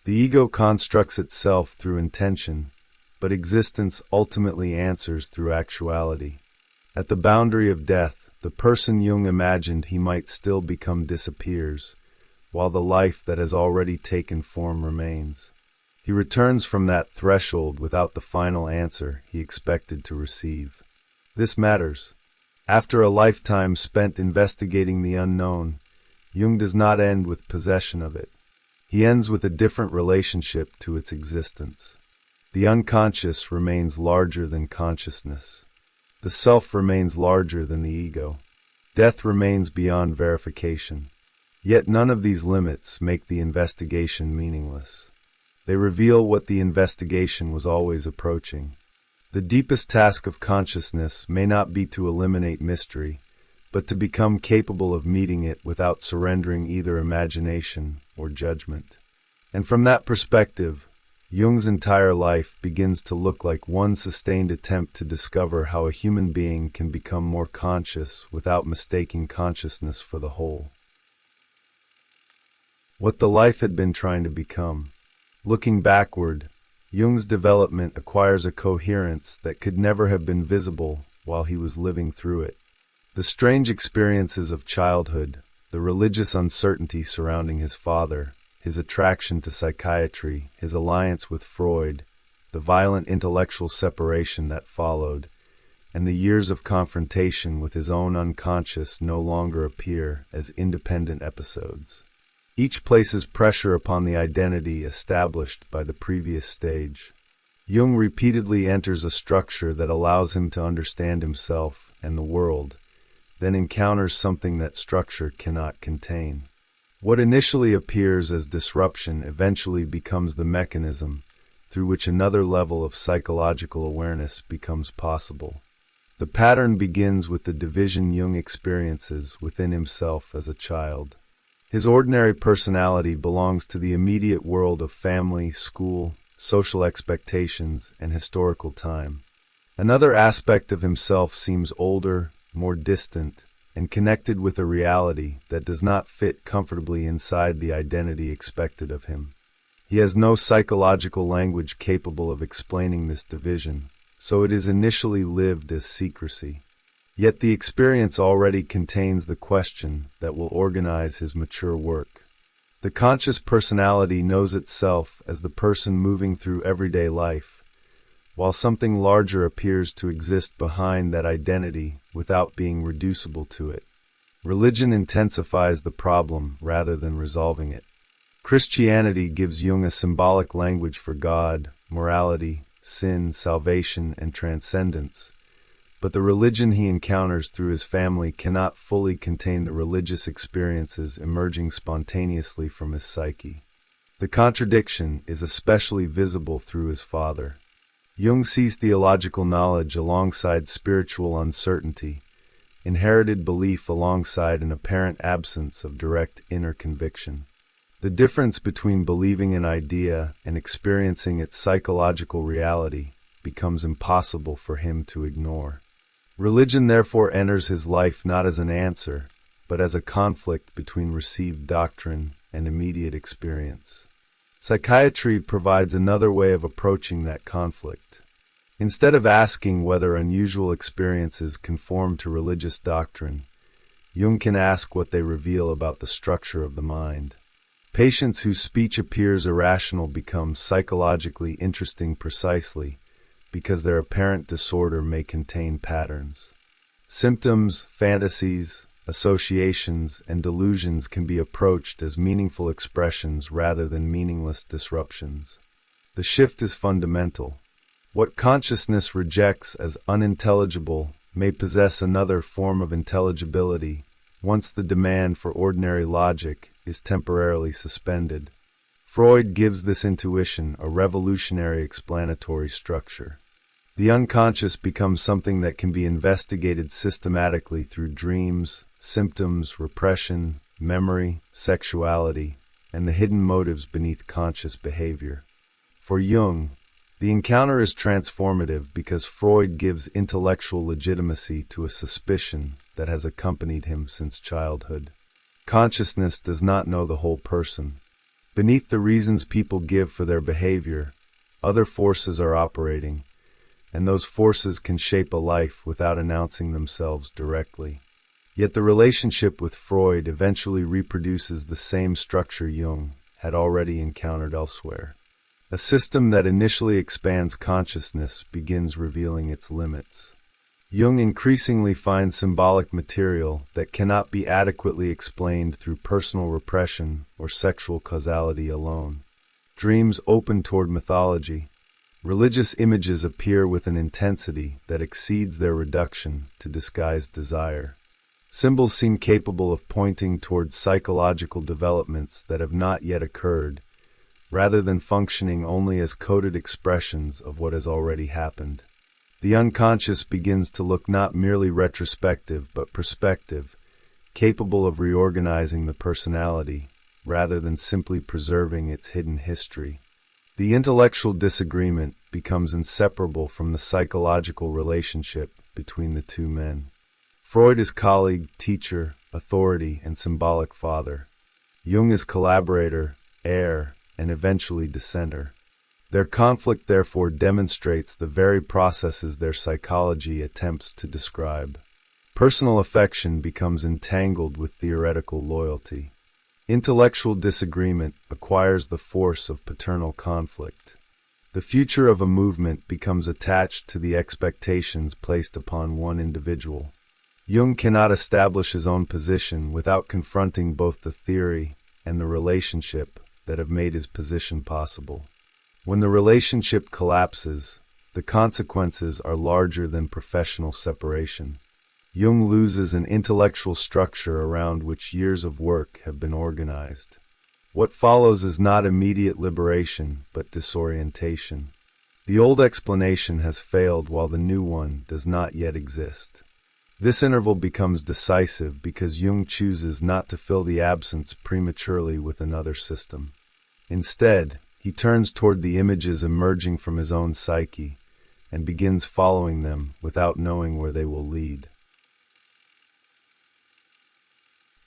The ego constructs itself through intention, but existence ultimately answers through actuality. At the boundary of death, the person Jung imagined he might still become disappears, while the life that has already taken form remains. He returns from that threshold without the final answer he expected to receive. This matters. After a lifetime spent investigating the unknown, Jung does not end with possession of it. He ends with a different relationship to its existence. The unconscious remains larger than consciousness. The self remains larger than the ego. Death remains beyond verification. Yet none of these limits make the investigation meaningless. They reveal what the investigation was always approaching. The deepest task of consciousness may not be to eliminate mystery, but to become capable of meeting it without surrendering either imagination or judgment. And from that perspective, Jung's entire life begins to look like one sustained attempt to discover how a human being can become more conscious without mistaking consciousness for the whole. What the life had been trying to become. Looking backward, Jung's development acquires a coherence that could never have been visible while he was living through it. The strange experiences of childhood, the religious uncertainty surrounding his father, his attraction to psychiatry, his alliance with Freud, the violent intellectual separation that followed, and the years of confrontation with his own unconscious no longer appear as independent episodes. Each places pressure upon the identity established by the previous stage. Jung repeatedly enters a structure that allows him to understand himself and the world, then encounters something that structure cannot contain. What initially appears as disruption eventually becomes the mechanism through which another level of psychological awareness becomes possible. The pattern begins with the division Jung experiences within himself as a child. His ordinary personality belongs to the immediate world of family, school, social expectations, and historical time. Another aspect of himself seems older, more distant, and connected with a reality that does not fit comfortably inside the identity expected of him. He has no psychological language capable of explaining this division, so it is initially lived as secrecy. Yet the experience already contains the question that will organize his mature work. The conscious personality knows itself as the person moving through everyday life, while something larger appears to exist behind that identity without being reducible to it. Religion intensifies the problem rather than resolving it. Christianity gives Jung a symbolic language for God, morality, sin, salvation, and transcendence, but the religion he encounters through his family cannot fully contain the religious experiences emerging spontaneously from his psyche. The contradiction is especially visible through his father. Jung sees theological knowledge alongside spiritual uncertainty, inherited belief alongside an apparent absence of direct inner conviction. The difference between believing an idea and experiencing its psychological reality becomes impossible for him to ignore. Religion therefore enters his life not as an answer, but as a conflict between received doctrine and immediate experience. Psychiatry provides another way of approaching that conflict. Instead of asking whether unusual experiences conform to religious doctrine, Jung can ask what they reveal about the structure of the mind. Patients whose speech appears irrational become psychologically interesting precisely because their apparent disorder may contain patterns. Symptoms, fantasies, associations, and delusions can be approached as meaningful expressions rather than meaningless disruptions. The shift is fundamental. What consciousness rejects as unintelligible may possess another form of intelligibility once the demand for ordinary logic is temporarily suspended. Freud gives this intuition a revolutionary explanatory structure. The unconscious becomes something that can be investigated systematically through dreams, symptoms, repression, memory, sexuality, and the hidden motives beneath conscious behavior. For Jung, the encounter is transformative because Freud gives intellectual legitimacy to a suspicion that has accompanied him since childhood. Consciousness does not know the whole person. Beneath the reasons people give for their behavior, other forces are operating, and those forces can shape a life without announcing themselves directly. Yet the relationship with Freud eventually reproduces the same structure Jung had already encountered elsewhere. A system that initially expands consciousness begins revealing its limits. Jung increasingly finds symbolic material that cannot be adequately explained through personal repression or sexual causality alone. Dreams open toward mythology. Religious images appear with an intensity that exceeds their reduction to disguised desire. Symbols seem capable of pointing towards psychological developments that have not yet occurred, rather than functioning only as coded expressions of what has already happened. The unconscious begins to look not merely retrospective but prospective, capable of reorganizing the personality, rather than simply preserving its hidden history. The intellectual disagreement becomes inseparable from the psychological relationship between the two men. Freud is colleague, teacher, authority, and symbolic father. Jung is collaborator, heir, and eventually dissenter. Their conflict therefore demonstrates the very processes their psychology attempts to describe. Personal affection becomes entangled with theoretical loyalty. Intellectual disagreement acquires the force of paternal conflict. The future of a movement becomes attached to the expectations placed upon one individual. Jung cannot establish his own position without confronting both the theory and the relationship that have made his position possible. When the relationship collapses, the consequences are larger than professional separation. Jung loses an intellectual structure around which years of work have been organized. What follows is not immediate liberation, but disorientation. The old explanation has failed while the new one does not yet exist. This interval becomes decisive because Jung chooses not to fill the absence prematurely with another system. Instead, he turns toward the images emerging from his own psyche and begins following them without knowing where they will lead.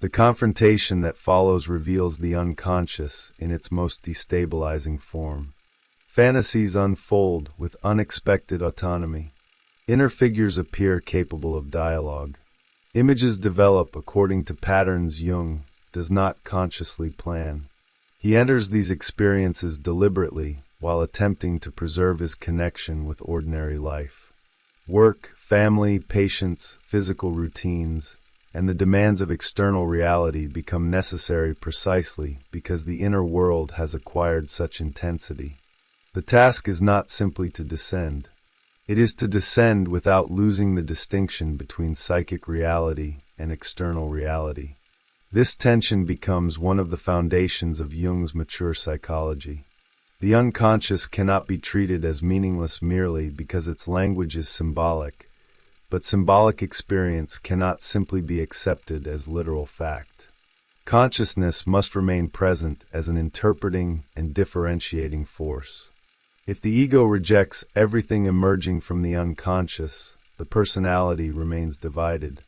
The confrontation that follows reveals the unconscious in its most destabilizing form. Fantasies unfold with unexpected autonomy. Inner figures appear capable of dialogue. Images develop according to patterns Jung does not consciously plan. He enters these experiences deliberately while attempting to preserve his connection with ordinary life. Work, family, patience, physical routines, and the demands of external reality become necessary precisely because the inner world has acquired such intensity. The task is not simply to descend. It is to descend without losing the distinction between psychic reality and external reality. This tension becomes one of the foundations of Jung's mature psychology. The unconscious cannot be treated as meaningless merely because its language is symbolic, but symbolic experience cannot simply be accepted as literal fact. Consciousness must remain present as an interpreting and differentiating force. If the ego rejects everything emerging from the unconscious, the personality remains divided.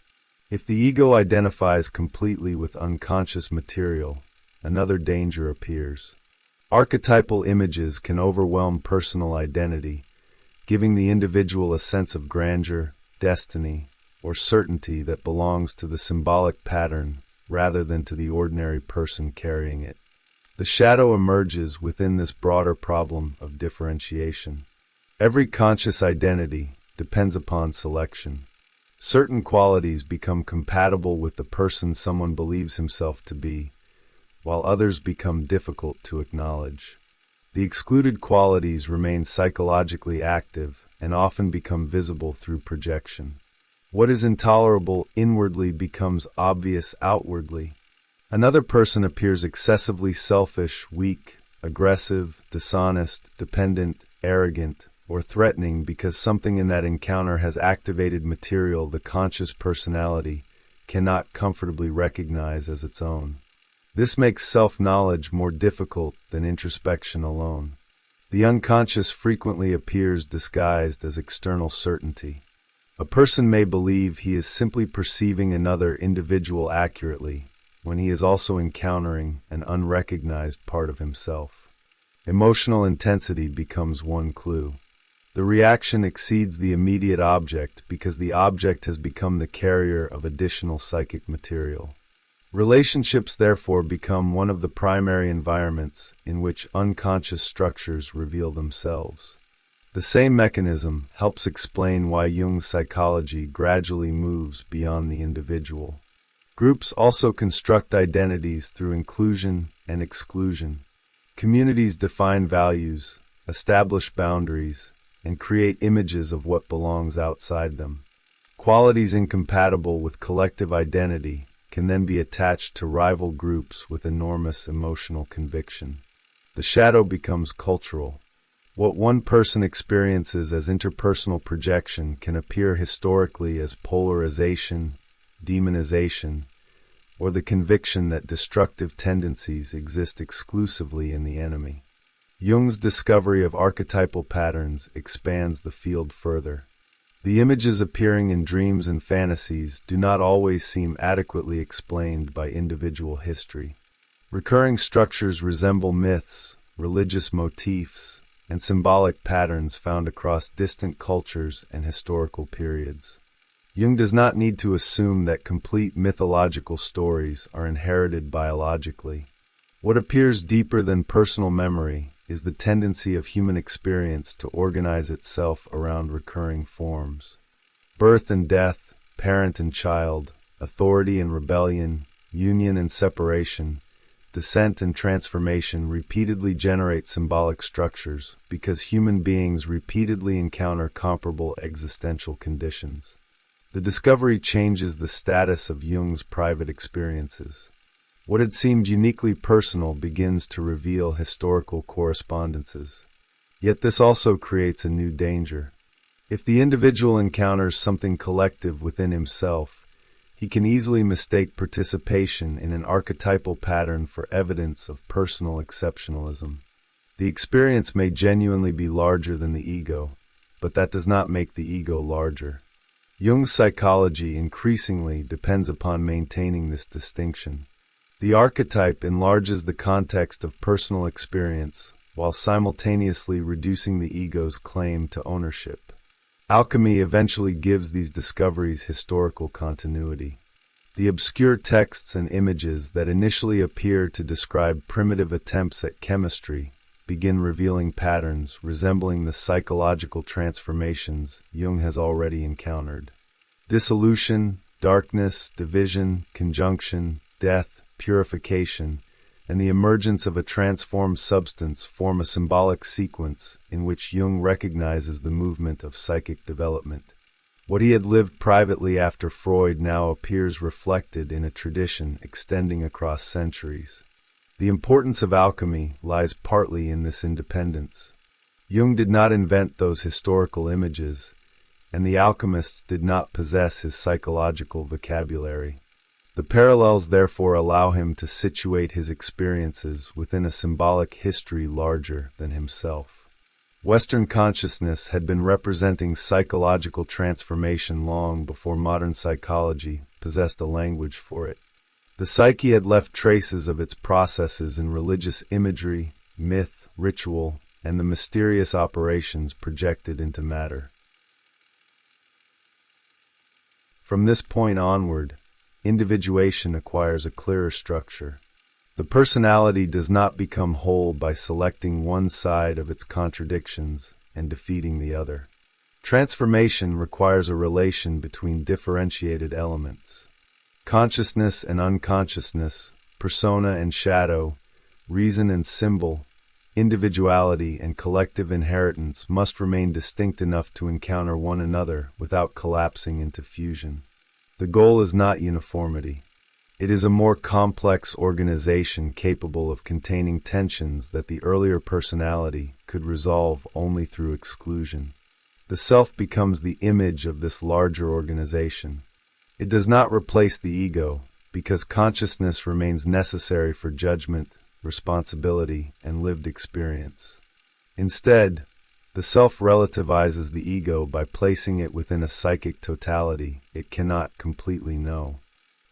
If the ego identifies completely with unconscious material, another danger appears. Archetypal images can overwhelm personal identity, giving the individual a sense of grandeur, destiny, or certainty that belongs to the symbolic pattern rather than to the ordinary person carrying it. The shadow emerges within this broader problem of differentiation. Every conscious identity depends upon selection. Certain qualities become compatible with the person someone believes himself to be, while others become difficult to acknowledge. The excluded qualities remain psychologically active and often become visible through projection. What is intolerable inwardly becomes obvious outwardly. Another person appears excessively selfish, weak, aggressive, dishonest, dependent, arrogant, or threatening because something in that encounter has activated material the conscious personality cannot comfortably recognize as its own. This makes self-knowledge more difficult than introspection alone. The unconscious frequently appears disguised as external certainty. A person may believe he is simply perceiving another individual accurately, when he is also encountering an unrecognized part of himself. Emotional intensity becomes one clue. The reaction exceeds the immediate object because the object has become the carrier of additional psychic material. Relationships therefore become one of the primary environments in which unconscious structures reveal themselves. The same mechanism helps explain why Jung's psychology gradually moves beyond the individual. Groups also construct identities through inclusion and exclusion. Communities define values, establish boundaries, and create images of what belongs outside them. Qualities incompatible with collective identity can then be attached to rival groups with enormous emotional conviction. The shadow becomes cultural. What one person experiences as interpersonal projection can appear historically as polarization, demonization, or the conviction that destructive tendencies exist exclusively in the enemy. Jung's discovery of archetypal patterns expands the field further. The images appearing in dreams and fantasies do not always seem adequately explained by individual history. Recurring structures resemble myths, religious motifs, and symbolic patterns found across distant cultures and historical periods. Jung does not need to assume that complete mythological stories are inherited biologically. What appears deeper than personal memory is the tendency of human experience to organize itself around recurring forms. Birth and death, parent and child, authority and rebellion, union and separation, descent and transformation repeatedly generate symbolic structures because human beings repeatedly encounter comparable existential conditions. The discovery changes the status of Jung's private experiences. What had seemed uniquely personal begins to reveal historical correspondences. Yet this also creates a new danger. If the individual encounters something collective within himself, he can easily mistake participation in an archetypal pattern for evidence of personal exceptionalism. The experience may genuinely be larger than the ego, but that does not make the ego larger. Jung's psychology increasingly depends upon maintaining this distinction. The archetype enlarges the context of personal experience while simultaneously reducing the ego's claim to ownership. Alchemy eventually gives these discoveries historical continuity. The obscure texts and images that initially appear to describe primitive attempts at chemistry begin revealing patterns resembling the psychological transformations Jung has already encountered. Dissolution, darkness, division, conjunction, death, purification, and the emergence of a transformed substance form a symbolic sequence in which Jung recognizes the movement of psychic development. What he had lived privately after Freud now appears reflected in a tradition extending across centuries. The importance of alchemy lies partly in this independence. Jung did not invent those historical images, and the alchemists did not possess his psychological vocabulary. The parallels therefore allow him to situate his experiences within a symbolic history larger than himself. Western consciousness had been representing psychological transformation long before modern psychology possessed a language for it. The psyche had left traces of its processes in religious imagery, myth, ritual, and the mysterious operations projected into matter. From this point onward, individuation acquires a clearer structure. The personality does not become whole by selecting one side of its contradictions, and defeating the other. Transformation requires a relation between differentiated elements. Consciousness and unconsciousness, persona and shadow, reason and symbol, individuality and collective inheritance must remain distinct enough to encounter one another without collapsing into fusion. The goal is not uniformity. It is a more complex organization capable of containing tensions that the earlier personality could resolve only through exclusion. The self becomes the image of this larger organization. It does not replace the ego, because consciousness remains necessary for judgment, responsibility, and lived experience. Instead, the self relativizes the ego by placing it within a psychic totality it cannot completely know.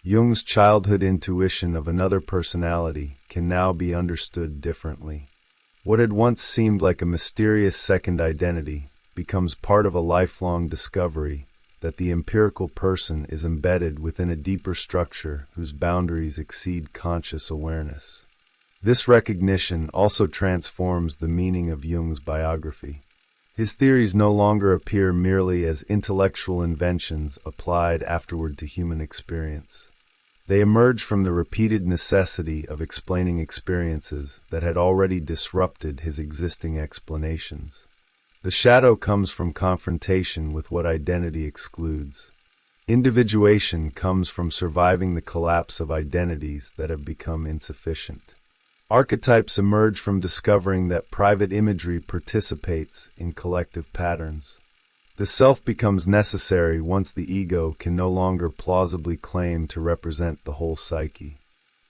Jung's childhood intuition of another personality can now be understood differently. What had once seemed like a mysterious second identity becomes part of a lifelong discovery that the empirical person is embedded within a deeper structure whose boundaries exceed conscious awareness. This recognition also transforms the meaning of Jung's biography. His theories no longer appear merely as intellectual inventions applied afterward to human experience. They emerge from the repeated necessity of explaining experiences that had already disrupted his existing explanations. The shadow comes from confrontation with what identity excludes. Individuation comes from surviving the collapse of identities that have become insufficient. Archetypes emerge from discovering that private imagery participates in collective patterns. The self becomes necessary once the ego can no longer plausibly claim to represent the whole psyche.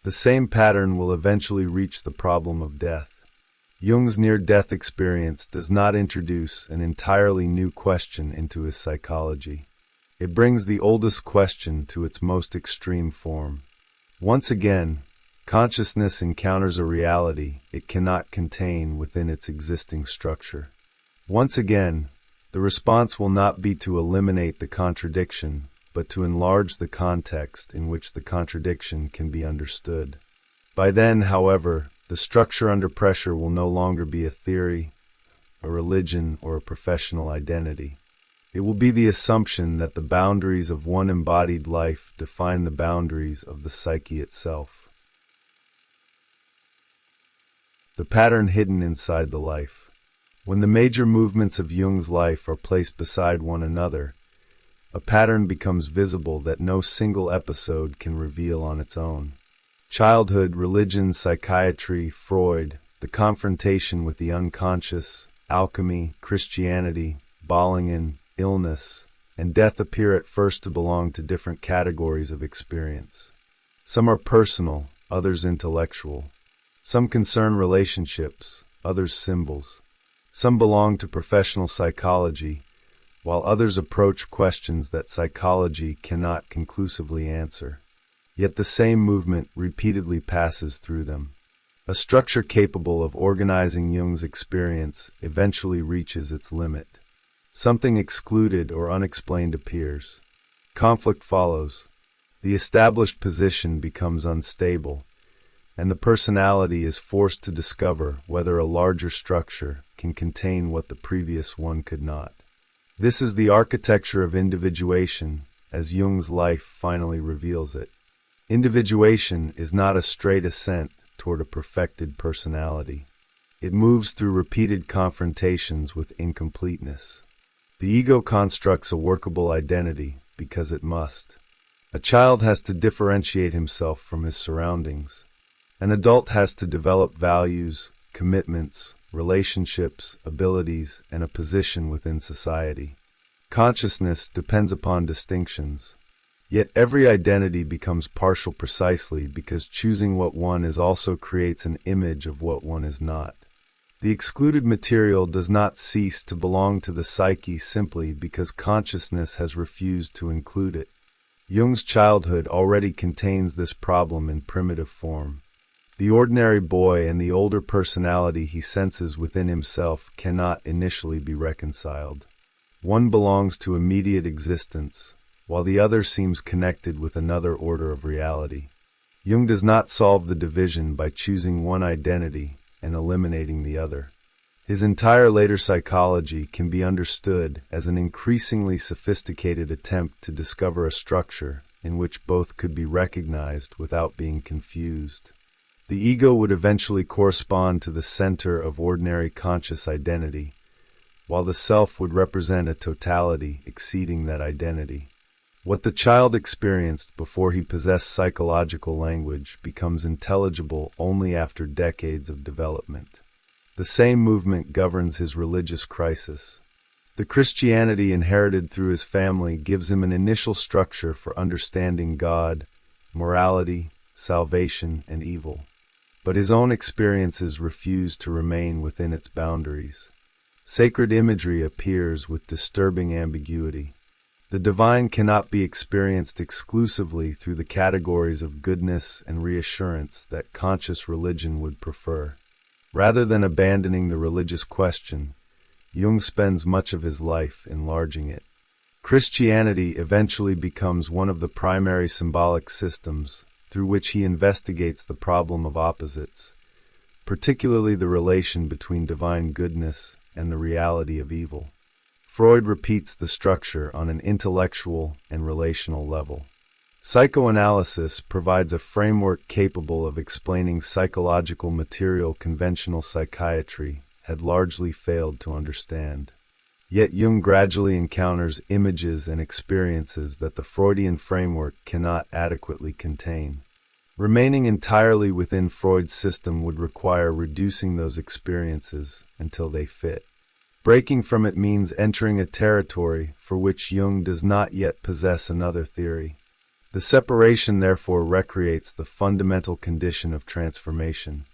The same pattern will eventually reach the problem of death. Jung's near-death experience does not introduce an entirely new question into his psychology. It brings the oldest question to its most extreme form. Once again, consciousness encounters a reality it cannot contain within its existing structure. Once again, the response will not be to eliminate the contradiction, but to enlarge the context in which the contradiction can be understood. By then, however, the structure under pressure will no longer be a theory, a religion, or a professional identity. It will be the assumption that the boundaries of one embodied life define the boundaries of the psyche itself. The pattern hidden inside the life. When the major movements of Jung's life are placed beside one another, a pattern becomes visible that no single episode can reveal on its own. Childhood, religion, psychiatry, Freud, the confrontation with the unconscious, alchemy, Christianity, Bollingen, illness, and death appear at first to belong to different categories of experience. Some are personal, others intellectual. Some concern relationships, others symbols. Some belong to professional psychology, while others approach questions that psychology cannot conclusively answer. Yet the same movement repeatedly passes through them. A structure capable of organizing Jung's experience eventually reaches its limit. Something excluded or unexplained appears. Conflict follows. The established position becomes unstable, and the personality is forced to discover whether a larger structure can contain what the previous one could not. This is the architecture of individuation, as Jung's life finally reveals it. Individuation is not a straight ascent toward a perfected personality. It moves through repeated confrontations with incompleteness. The ego constructs a workable identity because it must. A child has to differentiate himself from his surroundings. An adult has to develop values, commitments, relationships, abilities, and a position within society. Consciousness depends upon distinctions. Yet every identity becomes partial precisely because choosing what one is also creates an image of what one is not. The excluded material does not cease to belong to the psyche simply because consciousness has refused to include it. Jung's childhood already contains this problem in primitive form. The ordinary boy and the older personality he senses within himself cannot initially be reconciled. One belongs to immediate existence, while the other seems connected with another order of reality. Jung does not solve the division by choosing one identity and eliminating the other. His entire later psychology can be understood as an increasingly sophisticated attempt to discover a structure in which both could be recognized without being confused. The ego would eventually correspond to the center of ordinary conscious identity, while the self would represent a totality exceeding that identity. What the child experienced before he possessed psychological language becomes intelligible only after decades of development. The same movement governs his religious crisis. The Christianity inherited through his family gives him an initial structure for understanding God, morality, salvation, and evil. But his own experiences refuse to remain within its boundaries. Sacred imagery appears with disturbing ambiguity. The divine cannot be experienced exclusively through the categories of goodness and reassurance that conscious religion would prefer. Rather than abandoning the religious question, Jung spends much of his life enlarging it. Christianity eventually becomes one of the primary symbolic systems through which he investigates the problem of opposites, particularly the relation between divine goodness and the reality of evil. Freud repeats the structure on an intellectual and relational level. Psychoanalysis provides a framework capable of explaining psychological material conventional psychiatry had largely failed to understand. Yet Jung gradually encounters images and experiences that the Freudian framework cannot adequately contain. Remaining entirely within Freud's system would require reducing those experiences until they fit. Breaking from it means entering a territory for which Jung does not yet possess another theory. The separation therefore recreates the fundamental condition of transformation.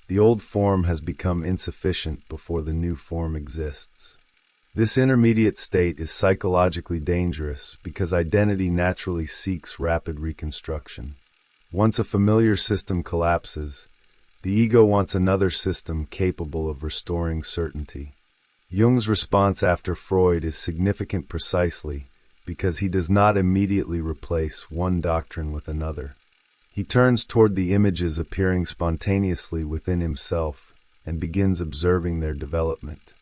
The old form has become insufficient before the new form exists. This intermediate state is psychologically dangerous because identity naturally seeks rapid reconstruction. Once a familiar system collapses, the ego wants another system capable of restoring certainty. Jung's response after Freud is significant precisely because he does not immediately replace one doctrine with another. He turns toward the images appearing spontaneously within himself and begins observing their development.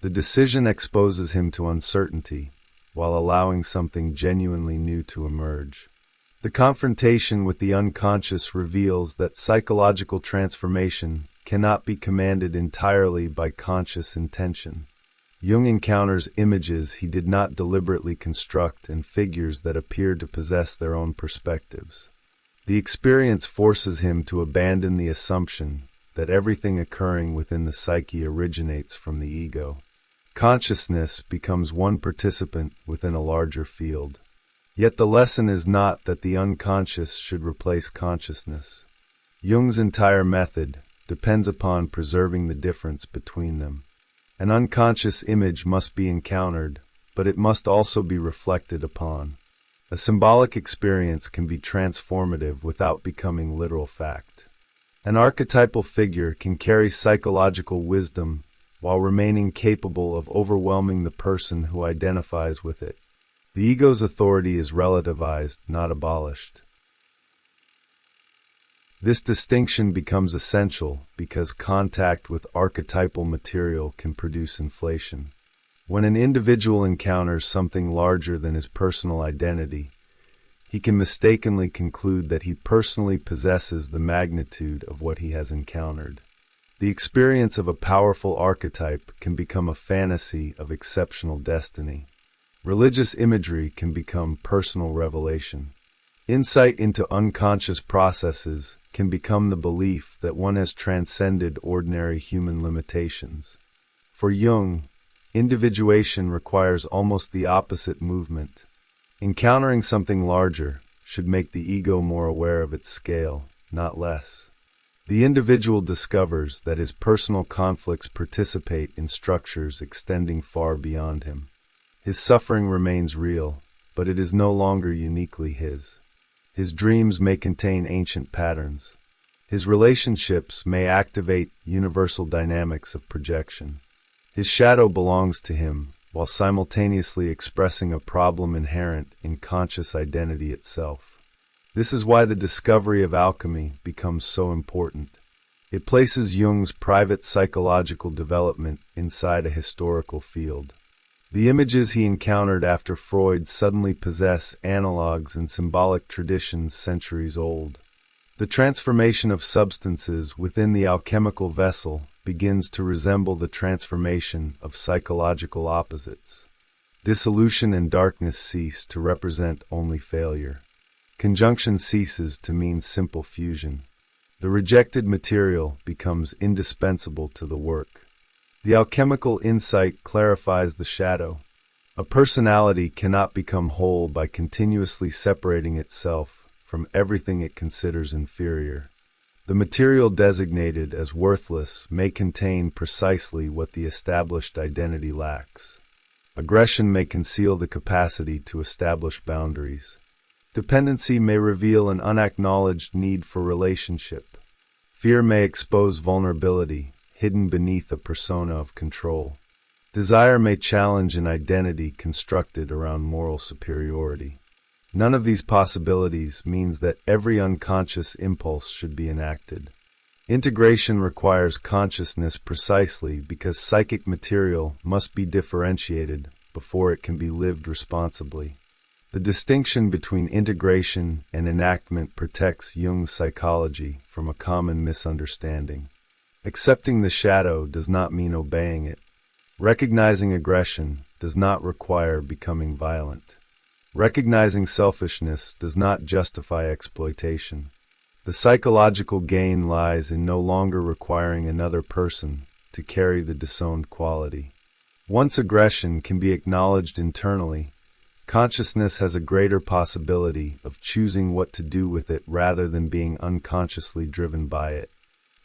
The decision exposes him to uncertainty while allowing something genuinely new to emerge. The confrontation with the unconscious reveals that psychological transformation cannot be commanded entirely by conscious intention. Jung encounters images he did not deliberately construct and figures that appear to possess their own perspectives. The experience forces him to abandon the assumption that everything occurring within the psyche originates from the ego. Consciousness becomes one participant within a larger field. Yet the lesson is not that the unconscious should replace consciousness. Jung's entire method depends upon preserving the difference between them. An unconscious image must be encountered, but it must also be reflected upon. A symbolic experience can be transformative without becoming literal fact. An archetypal figure can carry psychological wisdom while remaining capable of overwhelming the person who identifies with it. The ego's authority is relativized, not abolished. This distinction becomes essential because contact with archetypal material can produce inflation. When an individual encounters something larger than his personal identity, he can mistakenly conclude that he personally possesses the magnitude of what he has encountered. The experience of a powerful archetype can become a fantasy of exceptional destiny. Religious imagery can become personal revelation. Insight into unconscious processes can become the belief that one has transcended ordinary human limitations. For Jung, individuation requires almost the opposite movement. Encountering something larger should make the ego more aware of its scale, not less. The individual discovers that his personal conflicts participate in structures extending far beyond him. His suffering remains real, but it is no longer uniquely his. His dreams may contain ancient patterns. His relationships may activate universal dynamics of projection. His shadow belongs to him, while simultaneously expressing a problem inherent in conscious identity itself. This is why the discovery of alchemy becomes so important. It places Jung's private psychological development inside a historical field. The images he encountered after Freud suddenly possess analogues in symbolic traditions centuries old. The transformation of substances within the alchemical vessel begins to resemble the transformation of psychological opposites. Dissolution and darkness cease to represent only failure. Conjunction ceases to mean simple fusion. The rejected material becomes indispensable to the work. The alchemical insight clarifies the shadow. A personality cannot become whole by continuously separating itself from everything it considers inferior. The material designated as worthless may contain precisely what the established identity lacks. Aggression may conceal the capacity to establish boundaries. Dependency may reveal an unacknowledged need for relationship. Fear may expose vulnerability, hidden beneath a persona of control. Desire may challenge an identity constructed around moral superiority. None of these possibilities means that every unconscious impulse should be enacted. Integration requires consciousness precisely because psychic material must be differentiated before it can be lived responsibly. The distinction between integration and enactment protects Jung's psychology from a common misunderstanding. Accepting the shadow does not mean obeying it. Recognizing aggression does not require becoming violent. Recognizing selfishness does not justify exploitation. The psychological gain lies in no longer requiring another person to carry the disowned quality. Once aggression can be acknowledged internally, consciousness has a greater possibility of choosing what to do with it rather than being unconsciously driven by it.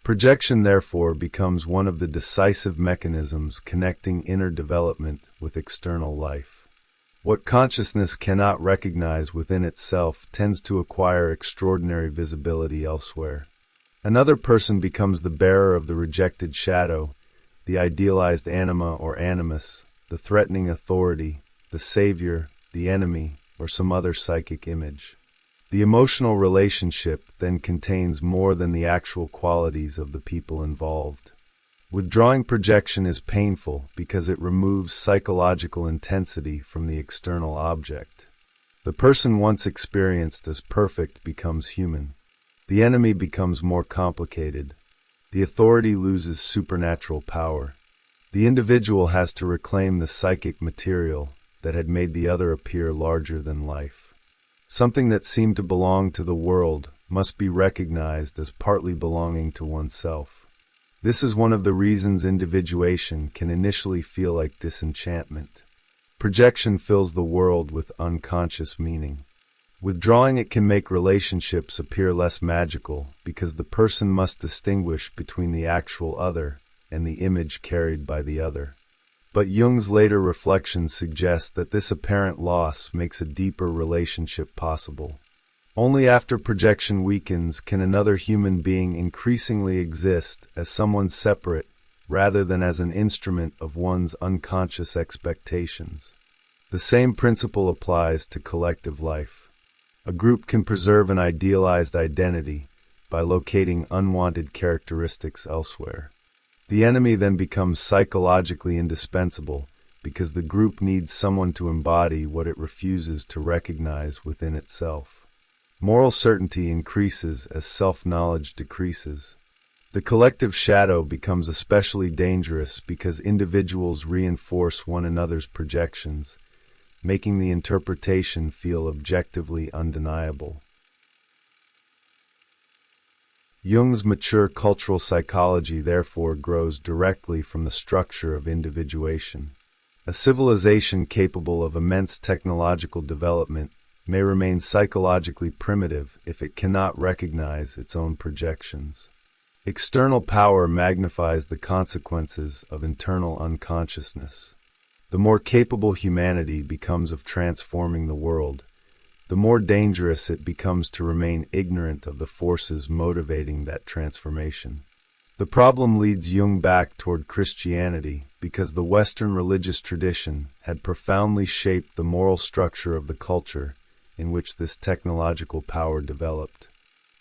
Projection, therefore, becomes one of the decisive mechanisms connecting inner development with external life. What consciousness cannot recognize within itself tends to acquire extraordinary visibility elsewhere. Another person becomes the bearer of the rejected shadow, the idealized anima or animus, the threatening authority, the savior, the enemy, or some other psychic image. The emotional relationship then contains more than the actual qualities of the people involved. Withdrawing projection is painful because it removes psychological intensity from the external object. The person once experienced as perfect becomes human. The enemy becomes more complicated. The authority loses supernatural power. The individual has to reclaim the psychic material that had made the other appear larger than life. Something that seemed to belong to the world must be recognized as partly belonging to oneself. This is one of the reasons individuation can initially feel like disenchantment. Projection fills the world with unconscious meaning. Withdrawing it can make relationships appear less magical because the person must distinguish between the actual other and the image carried by the other. But Jung's later reflections suggest that this apparent loss makes a deeper relationship possible. Only after projection weakens can another human being increasingly exist as someone separate rather than as an instrument of one's unconscious expectations. The same principle applies to collective life. A group can preserve an idealized identity by locating unwanted characteristics elsewhere. The enemy then becomes psychologically indispensable because the group needs someone to embody what it refuses to recognize within itself. Moral certainty increases as self-knowledge decreases. The collective shadow becomes especially dangerous because individuals reinforce one another's projections, making the interpretation feel objectively undeniable. Jung's mature cultural psychology therefore grows directly from the structure of individuation. A civilization capable of immense technological development may remain psychologically primitive if it cannot recognize its own projections. External power magnifies the consequences of internal unconsciousness. The more capable humanity becomes of transforming the world, the more dangerous it becomes to remain ignorant of the forces motivating that transformation. The problem leads Jung back toward Christianity because the Western religious tradition had profoundly shaped the moral structure of the culture in which this technological power developed.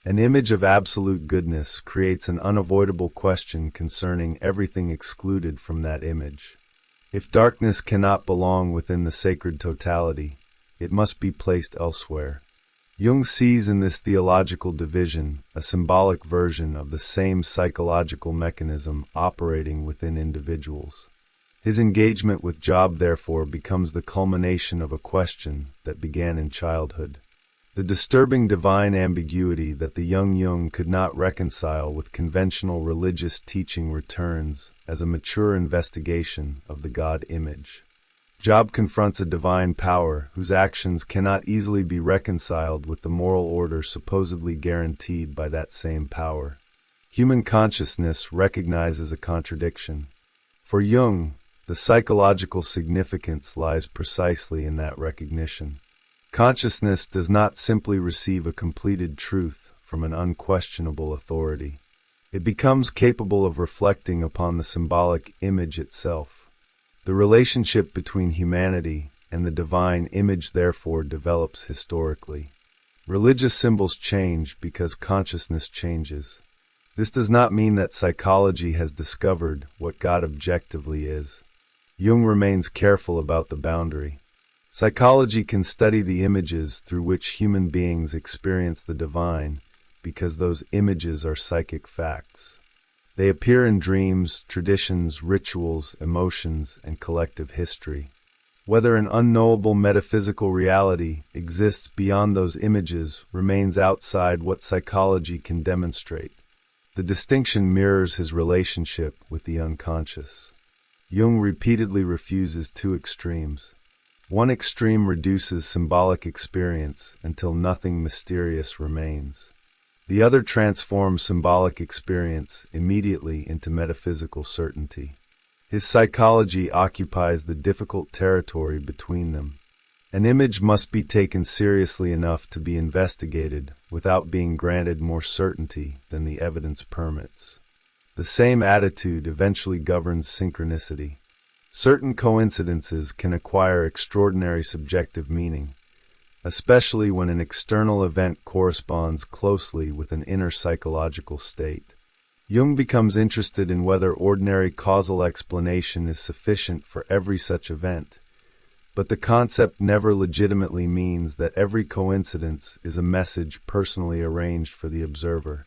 An image of absolute goodness creates an unavoidable question concerning everything excluded from that image. If darkness cannot belong within the sacred totality, it must be placed elsewhere. Jung sees in this theological division a symbolic version of the same psychological mechanism operating within individuals. His engagement with Job, therefore, becomes the culmination of a question that began in childhood. The disturbing divine ambiguity that the young Jung could not reconcile with conventional religious teaching returns as a mature investigation of the God image. Job confronts a divine power whose actions cannot easily be reconciled with the moral order supposedly guaranteed by that same power. Human consciousness recognizes a contradiction. For Jung, the psychological significance lies precisely in that recognition. Consciousness does not simply receive a completed truth from an unquestionable authority. It becomes capable of reflecting upon the symbolic image itself. The relationship between humanity and the divine image therefore develops historically. Religious symbols change because consciousness changes. This does not mean that psychology has discovered what God objectively is. Jung remains careful about the boundary. Psychology can study the images through which human beings experience the divine because those images are psychic facts. They appear in dreams, traditions, rituals, emotions, and collective history. Whether an unknowable metaphysical reality exists beyond those images remains outside what psychology can demonstrate. The distinction mirrors his relationship with the unconscious. Jung repeatedly refuses two extremes. One extreme reduces symbolic experience until nothing mysterious remains. The other transforms symbolic experience immediately into metaphysical certainty. His psychology occupies the difficult territory between them. An image must be taken seriously enough to be investigated without being granted more certainty than the evidence permits. The same attitude eventually governs synchronicity. Certain coincidences can acquire extraordinary subjective meaning, especially when an external event corresponds closely with an inner psychological state. Jung becomes interested in whether ordinary causal explanation is sufficient for every such event, but the concept never legitimately means that every coincidence is a message personally arranged for the observer.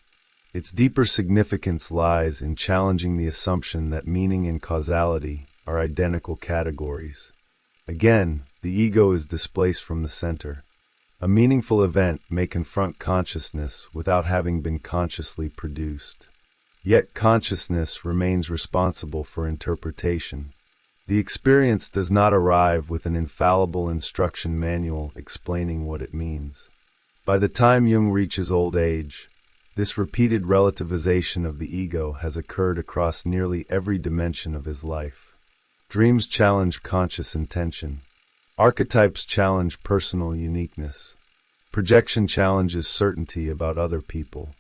Its deeper significance lies in challenging the assumption that meaning and causality are identical categories. Again, the ego is displaced from the center. A meaningful event may confront consciousness without having been consciously produced. Yet consciousness remains responsible for interpretation. The experience does not arrive with an infallible instruction manual explaining what it means. By the time Jung reaches old age, this repeated relativization of the ego has occurred across nearly every dimension of his life. Dreams challenge conscious intention. Archetypes challenge personal uniqueness. Projection challenges certainty about other people.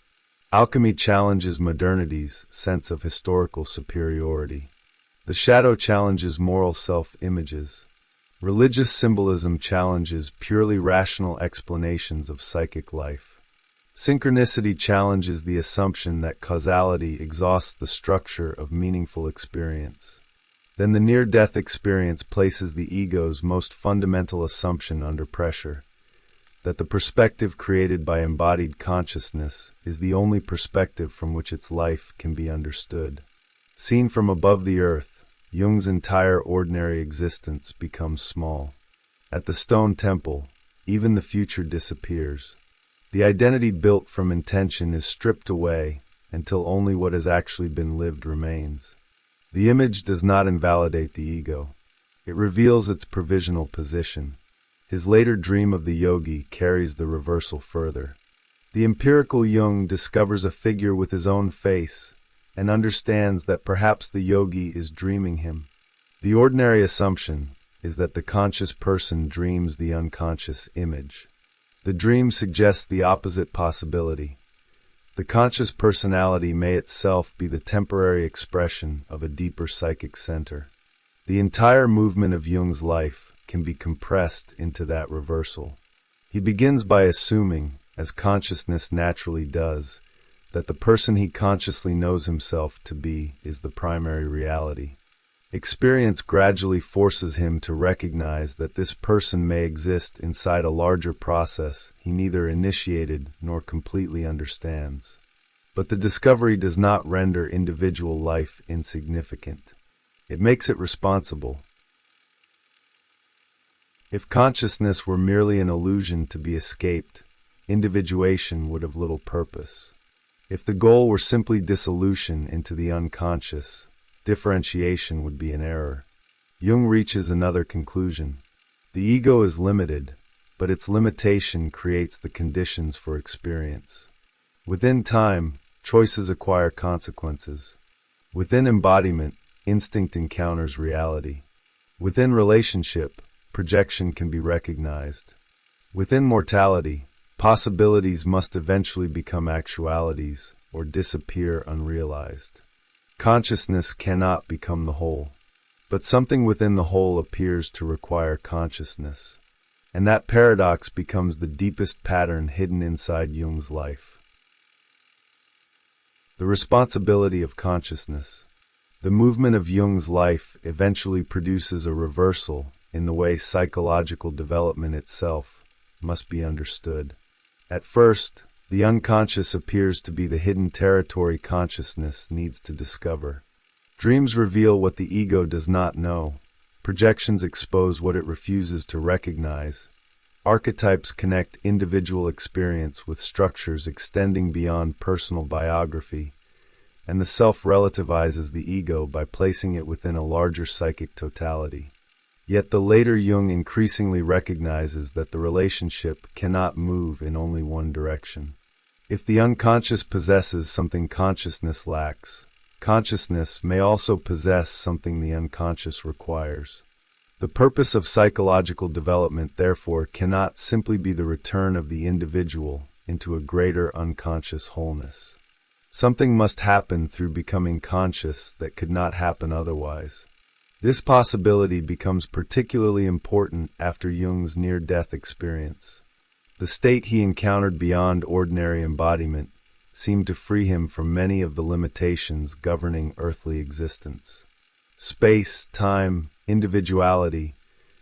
Alchemy challenges modernity's sense of historical superiority. The shadow challenges moral self-images. Religious symbolism challenges purely rational explanations of psychic life. Synchronicity challenges the assumption that causality exhausts the structure of meaningful experience. Then the near-death experience places the ego's most fundamental assumption under pressure, that the perspective created by embodied consciousness is the only perspective from which its life can be understood. Seen from above the earth, Jung's entire ordinary existence becomes small. At the stone temple, even the future disappears. The identity built from intention is stripped away until only what has actually been lived remains. The image does not invalidate the ego. It reveals its provisional position. His later dream of the yogi carries the reversal further. The empirical Jung discovers a figure with his own face and understands that perhaps the yogi is dreaming him. The ordinary assumption is that the conscious person dreams the unconscious image. The dream suggests the opposite possibility. The conscious personality may itself be the temporary expression of a deeper psychic center. The entire movement of Jung's life can be compressed into that reversal. He begins by assuming, as consciousness naturally does, that the person he consciously knows himself to be is the primary reality. Experience gradually forces him to recognize that this person may exist inside a larger process he neither initiated nor completely understands. But the discovery does not render individual life insignificant. It makes it responsible. If consciousness were merely an illusion to be escaped, individuation would have little purpose. If the goal were simply dissolution into the unconscious, differentiation would be an error. Jung reaches another conclusion. The ego is limited, but its limitation creates the conditions for experience. Within time, choices acquire consequences. Within embodiment, instinct encounters reality. Within relationship, projection can be recognized. Within mortality, possibilities must eventually become actualities or disappear unrealized. Consciousness cannot become the whole, but something within the whole appears to require consciousness, and that paradox becomes the deepest pattern hidden inside Jung's life. The responsibility of consciousness. The movement of Jung's life eventually produces a reversal in the way psychological development itself must be understood. At first, the unconscious appears to be the hidden territory consciousness needs to discover. Dreams reveal what the ego does not know. Projections expose what it refuses to recognize. Archetypes connect individual experience with structures extending beyond personal biography, and the self relativizes the ego by placing it within a larger psychic totality. Yet the later Jung increasingly recognizes that the relationship cannot move in only one direction. If the unconscious possesses something consciousness lacks, consciousness may also possess something the unconscious requires. The purpose of psychological development, therefore, cannot simply be the return of the individual into a greater unconscious wholeness. Something must happen through becoming conscious that could not happen otherwise. This possibility becomes particularly important after Jung's near-death experience. The state he encountered beyond ordinary embodiment seemed to free him from many of the limitations governing earthly existence. Space, time, individuality,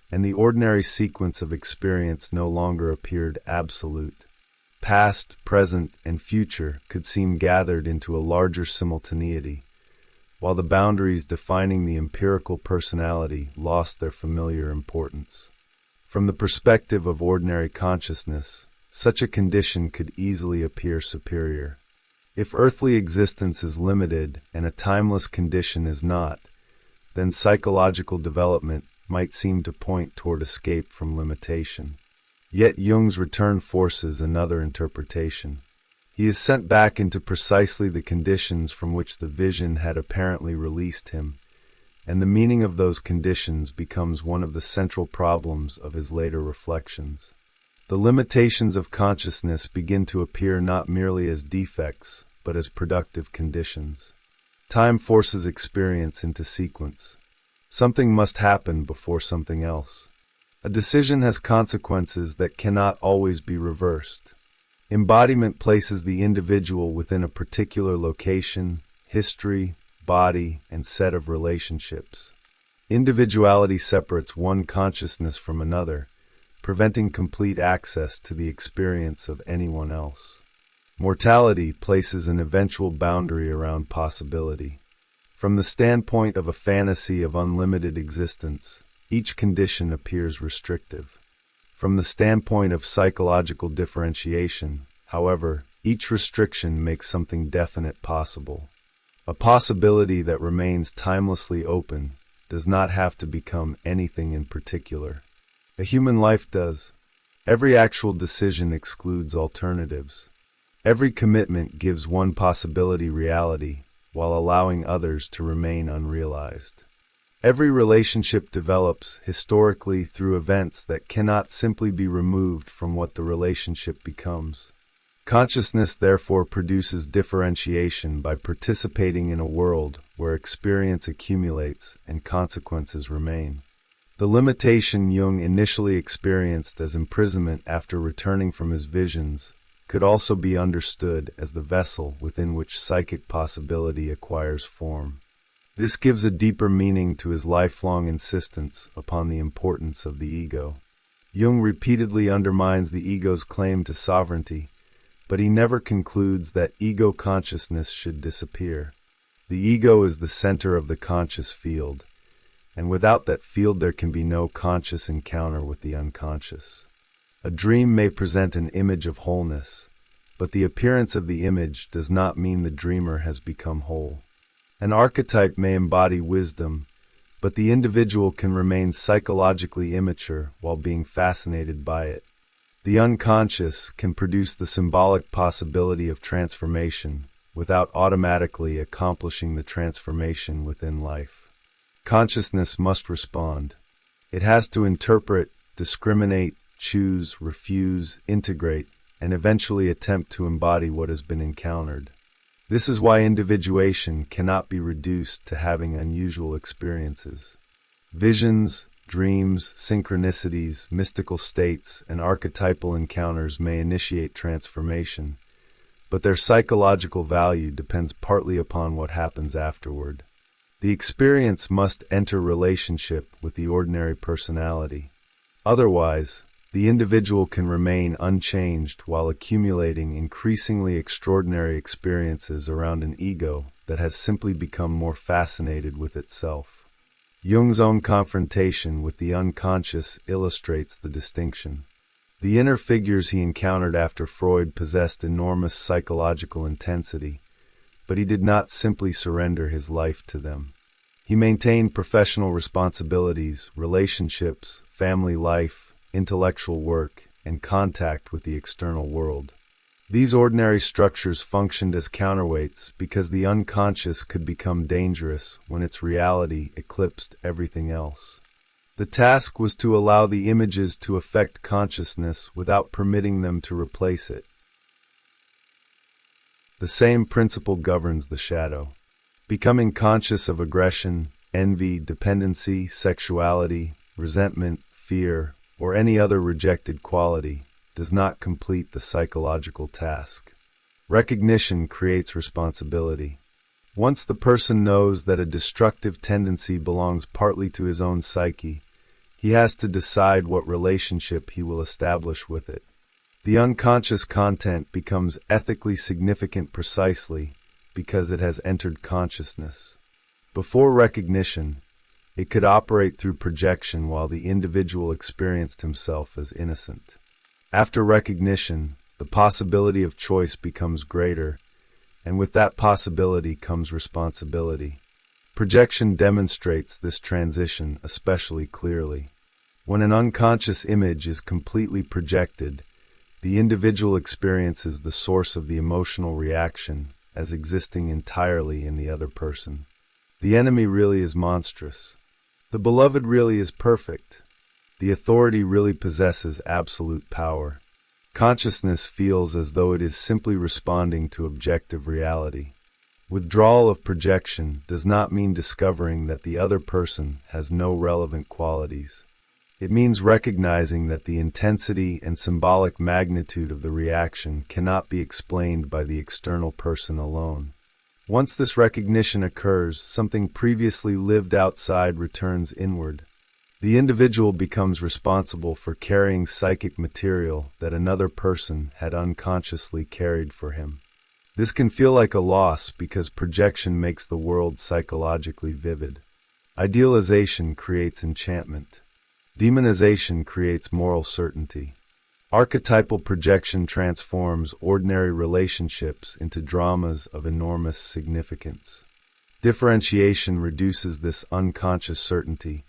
and the ordinary sequence of experience no longer appeared absolute. Past, present, and future could seem gathered into a larger simultaneity, while the boundaries defining the empirical personality lost their familiar importance. From the perspective of ordinary consciousness, such a condition could easily appear superior. If earthly existence is limited and a timeless condition is not, then psychological development might seem to point toward escape from limitation. Yet Jung's return forces another interpretation. He is sent back into precisely the conditions from which the vision had apparently released him, and the meaning of those conditions becomes one of the central problems of his later reflections. The limitations of consciousness begin to appear not merely as defects, but as productive conditions. Time forces experience into sequence. Something must happen before something else. A decision has consequences that cannot always be reversed. Embodiment places the individual within a particular location, history, body, and set of relationships. Individuality separates one consciousness from another, preventing complete access to the experience of anyone else. Mortality places an eventual boundary around possibility. From the standpoint of a fantasy of unlimited existence, each condition appears restrictive. From the standpoint of psychological differentiation, however, each restriction makes something definite possible. A possibility that remains timelessly open does not have to become anything in particular. A human life does. Every actual decision excludes alternatives. Every commitment gives one possibility reality, while allowing others to remain unrealized. Every relationship develops historically through events that cannot simply be removed from what the relationship becomes. Consciousness therefore produces differentiation by participating in a world where experience accumulates and consequences remain. The limitation Jung initially experienced as imprisonment after returning from his visions could also be understood as the vessel within which psychic possibility acquires form. This gives a deeper meaning to his lifelong insistence upon the importance of the ego. Jung repeatedly undermines the ego's claim to sovereignty, but he never concludes that ego consciousness should disappear. The ego is the center of the conscious field, and without that field there can be no conscious encounter with the unconscious. A dream may present an image of wholeness, but the appearance of the image does not mean the dreamer has become whole. An archetype may embody wisdom, but the individual can remain psychologically immature while being fascinated by it. The unconscious can produce the symbolic possibility of transformation without automatically accomplishing the transformation within life. Consciousness must respond. It has to interpret, discriminate, choose, refuse, integrate, and eventually attempt to embody what has been encountered. This is why individuation cannot be reduced to having unusual experiences. Visions, dreams, synchronicities, mystical states, and archetypal encounters may initiate transformation, but their psychological value depends partly upon what happens afterward. The experience must enter relationship with the ordinary personality. Otherwise, the individual can remain unchanged while accumulating increasingly extraordinary experiences around an ego that has simply become more fascinated with itself. Jung's own confrontation with the unconscious illustrates the distinction. The inner figures he encountered after Freud possessed enormous psychological intensity, but he did not simply surrender his life to them. He maintained professional responsibilities, relationships, family life, intellectual work, and contact with the external world. These ordinary structures functioned as counterweights because the unconscious could become dangerous when its reality eclipsed everything else. The task was to allow the images to affect consciousness without permitting them to replace it. The same principle governs the shadow. Becoming conscious of aggression, envy, dependency, sexuality, resentment, fear, or any other rejected quality does not complete the psychological task. Recognition creates responsibility. Once the person knows that a destructive tendency belongs partly to his own psyche, he has to decide what relationship he will establish with it. The unconscious content becomes ethically significant precisely because it has entered consciousness. Before recognition, it could operate through projection while the individual experienced himself as innocent. After recognition, the possibility of choice becomes greater, and with that possibility comes responsibility. Projection demonstrates this transition especially clearly. When an unconscious image is completely projected, the individual experiences the source of the emotional reaction as existing entirely in the other person. The enemy really is monstrous. The beloved really is perfect. The authority really possesses absolute power. Consciousness feels as though it is simply responding to objective reality. Withdrawal of projection does not mean discovering that the other person has no relevant qualities. It means recognizing that the intensity and symbolic magnitude of the reaction cannot be explained by the external person alone. Once this recognition occurs, something previously lived outside returns inward. The individual becomes responsible for carrying psychic material that another person had unconsciously carried for him. This can feel like a loss because projection makes the world psychologically vivid. Idealization creates enchantment. Demonization creates moral certainty. Archetypal projection transforms ordinary relationships into dramas of enormous significance. Differentiation reduces this unconscious certainty,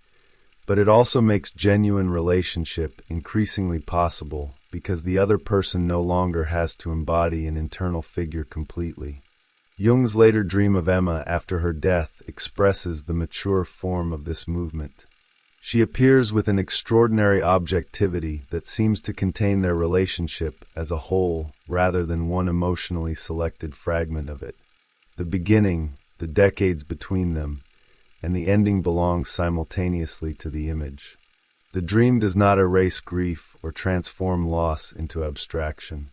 but it also makes genuine relationship increasingly possible because the other person no longer has to embody an internal figure completely. Jung's later dream of Emma after her death expresses the mature form of this movement. She appears with an extraordinary objectivity that seems to contain their relationship as a whole rather than one emotionally selected fragment of it. The beginning, the decades between them, and the ending belong simultaneously to the image. The dream does not erase grief or transform loss into abstraction.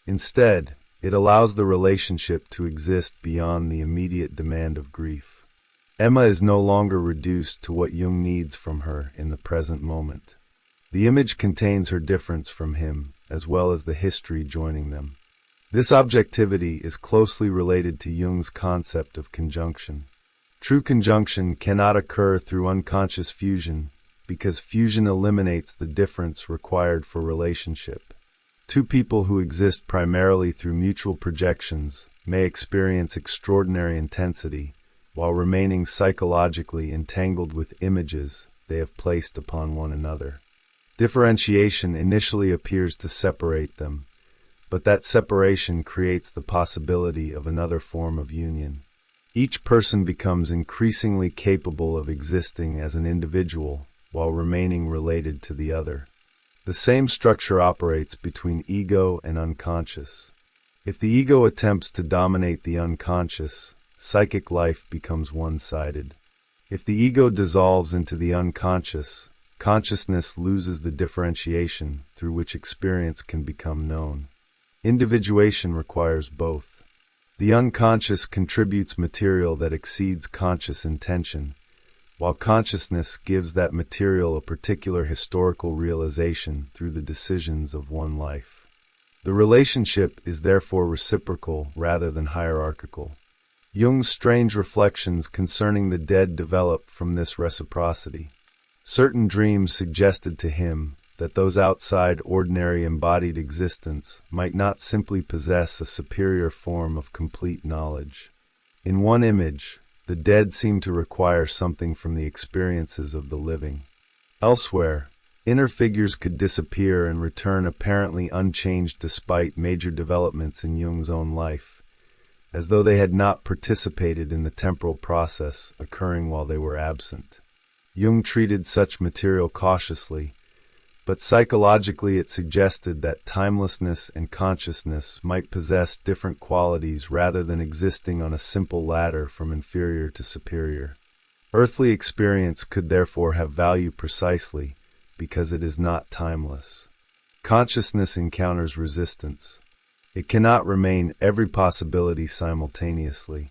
Instead, it allows the relationship to exist beyond the immediate demand of grief. Emma is no longer reduced to what Jung needs from her in the present moment. The image contains her difference from him, as well as the history joining them. This objectivity is closely related to Jung's concept of conjunction. True conjunction cannot occur through unconscious fusion, because fusion eliminates the difference required for relationship. Two people who exist primarily through mutual projections may experience extraordinary intensity, while remaining psychologically entangled with images they have placed upon one another. Differentiation initially appears to separate them, but that separation creates the possibility of another form of union. Each person becomes increasingly capable of existing as an individual while remaining related to the other. The same structure operates between ego and unconscious. If the ego attempts to dominate the unconscious, psychic life becomes one-sided. If the ego dissolves into the unconscious, consciousness loses the differentiation through which experience can become known. Individuation requires both. The unconscious contributes material that exceeds conscious intention, while consciousness gives that material a particular historical realization through the decisions of one life. The relationship is therefore reciprocal rather than hierarchical. Jung's strange reflections concerning the dead develop from this reciprocity. Certain dreams suggested to him that those outside ordinary embodied existence might not simply possess a superior form of complete knowledge. In one image, the dead seem to require something from the experiences of the living. Elsewhere, inner figures could disappear and return apparently unchanged despite major developments in Jung's own life, as though they had not participated in the temporal process occurring while they were absent. Jung treated such material cautiously, but psychologically it suggested that timelessness and consciousness might possess different qualities rather than existing on a simple ladder from inferior to superior. Earthly experience could therefore have value precisely because it is not timeless. Consciousness encounters resistance. It cannot remain every possibility simultaneously.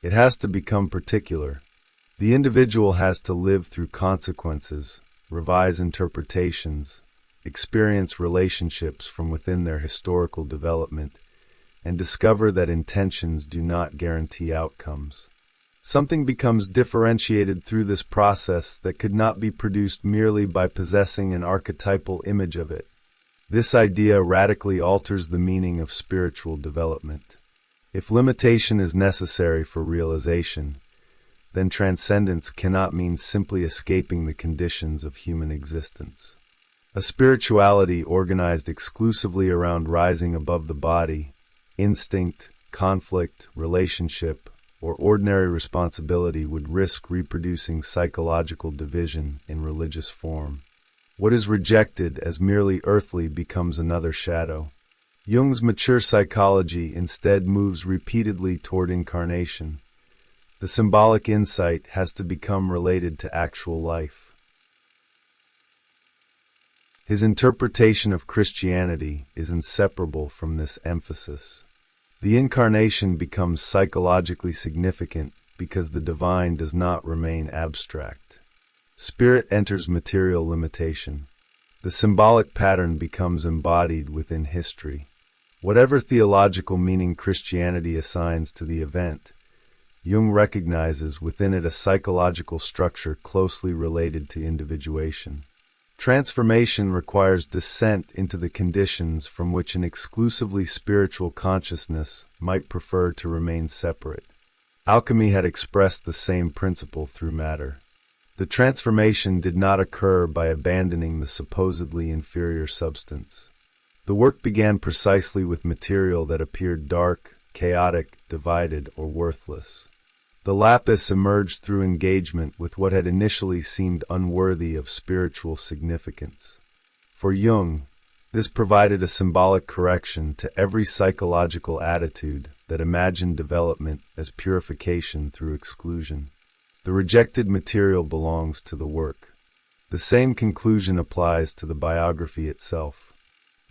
It has to become particular. The individual has to live through consequences, revise interpretations, experience relationships from within their historical development, and discover that intentions do not guarantee outcomes. Something becomes differentiated through this process that could not be produced merely by possessing an archetypal image of it. This idea radically alters the meaning of spiritual development. If limitation is necessary for realization, then transcendence cannot mean simply escaping the conditions of human existence. A spirituality organized exclusively around rising above the body, instinct, conflict, relationship, or ordinary responsibility would risk reproducing psychological division in religious form. What is rejected as merely earthly becomes another shadow. Jung's mature psychology instead moves repeatedly toward incarnation. The symbolic insight has to become related to actual life. His interpretation of Christianity is inseparable from this emphasis. The incarnation becomes psychologically significant because the divine does not remain abstract. Spirit enters material limitation. The symbolic pattern becomes embodied within history. Whatever theological meaning Christianity assigns to the event, Jung recognizes within it a psychological structure closely related to individuation. Transformation requires descent into the conditions from which an exclusively spiritual consciousness might prefer to remain separate. Alchemy had expressed the same principle through matter. The transformation did not occur by abandoning the supposedly inferior substance. The work began precisely with material that appeared dark, chaotic, divided, or worthless. The lapis emerged through engagement with what had initially seemed unworthy of spiritual significance. For Jung, this provided a symbolic correction to every psychological attitude that imagined development as purification through exclusion. The rejected material belongs to the work. The same conclusion applies to the biography itself.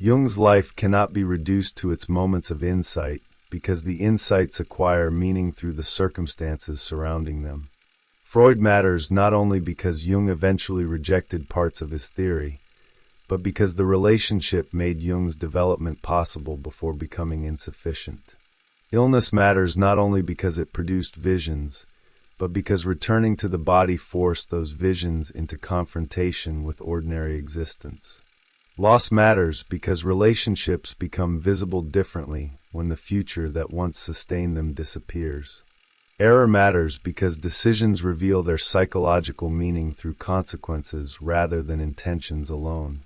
Jung's life cannot be reduced to its moments of insight, because the insights acquire meaning through the circumstances surrounding them. Freud matters not only because Jung eventually rejected parts of his theory, but because the relationship made Jung's development possible before becoming insufficient. Illness matters not only because it produced visions, but because returning to the body forced those visions into confrontation with ordinary existence. Loss matters because relationships become visible differently when the future that once sustained them disappears. Error matters because decisions reveal their psychological meaning through consequences rather than intentions alone.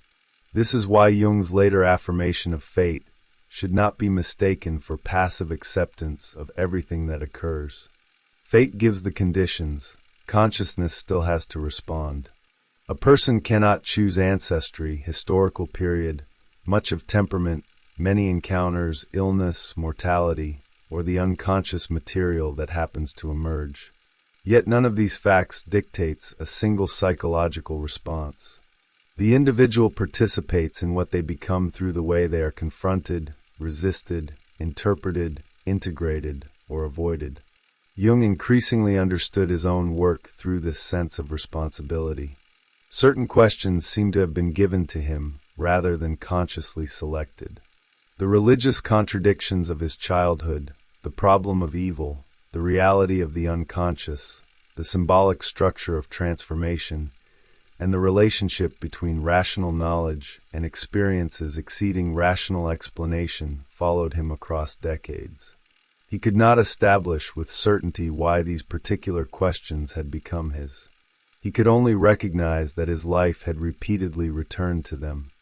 This is why Jung's later affirmation of fate should not be mistaken for passive acceptance of everything that occurs. Fate gives the conditions, consciousness still has to respond. A person cannot choose ancestry, historical period, much of temperament, many encounters, illness, mortality, or the unconscious material that happens to emerge. Yet none of these facts dictates a single psychological response. The individual participates in what they become through the way they are confronted, resisted, interpreted, integrated, or avoided. Jung increasingly understood his own work through this sense of responsibility. Certain questions seem to have been given to him rather than consciously selected. The religious contradictions of his childhood, the problem of evil, the reality of the unconscious, the symbolic structure of transformation, and the relationship between rational knowledge and experiences exceeding rational explanation followed him across decades. He could not establish with certainty why these particular questions had become his. He could only recognize that his life had repeatedly returned to them.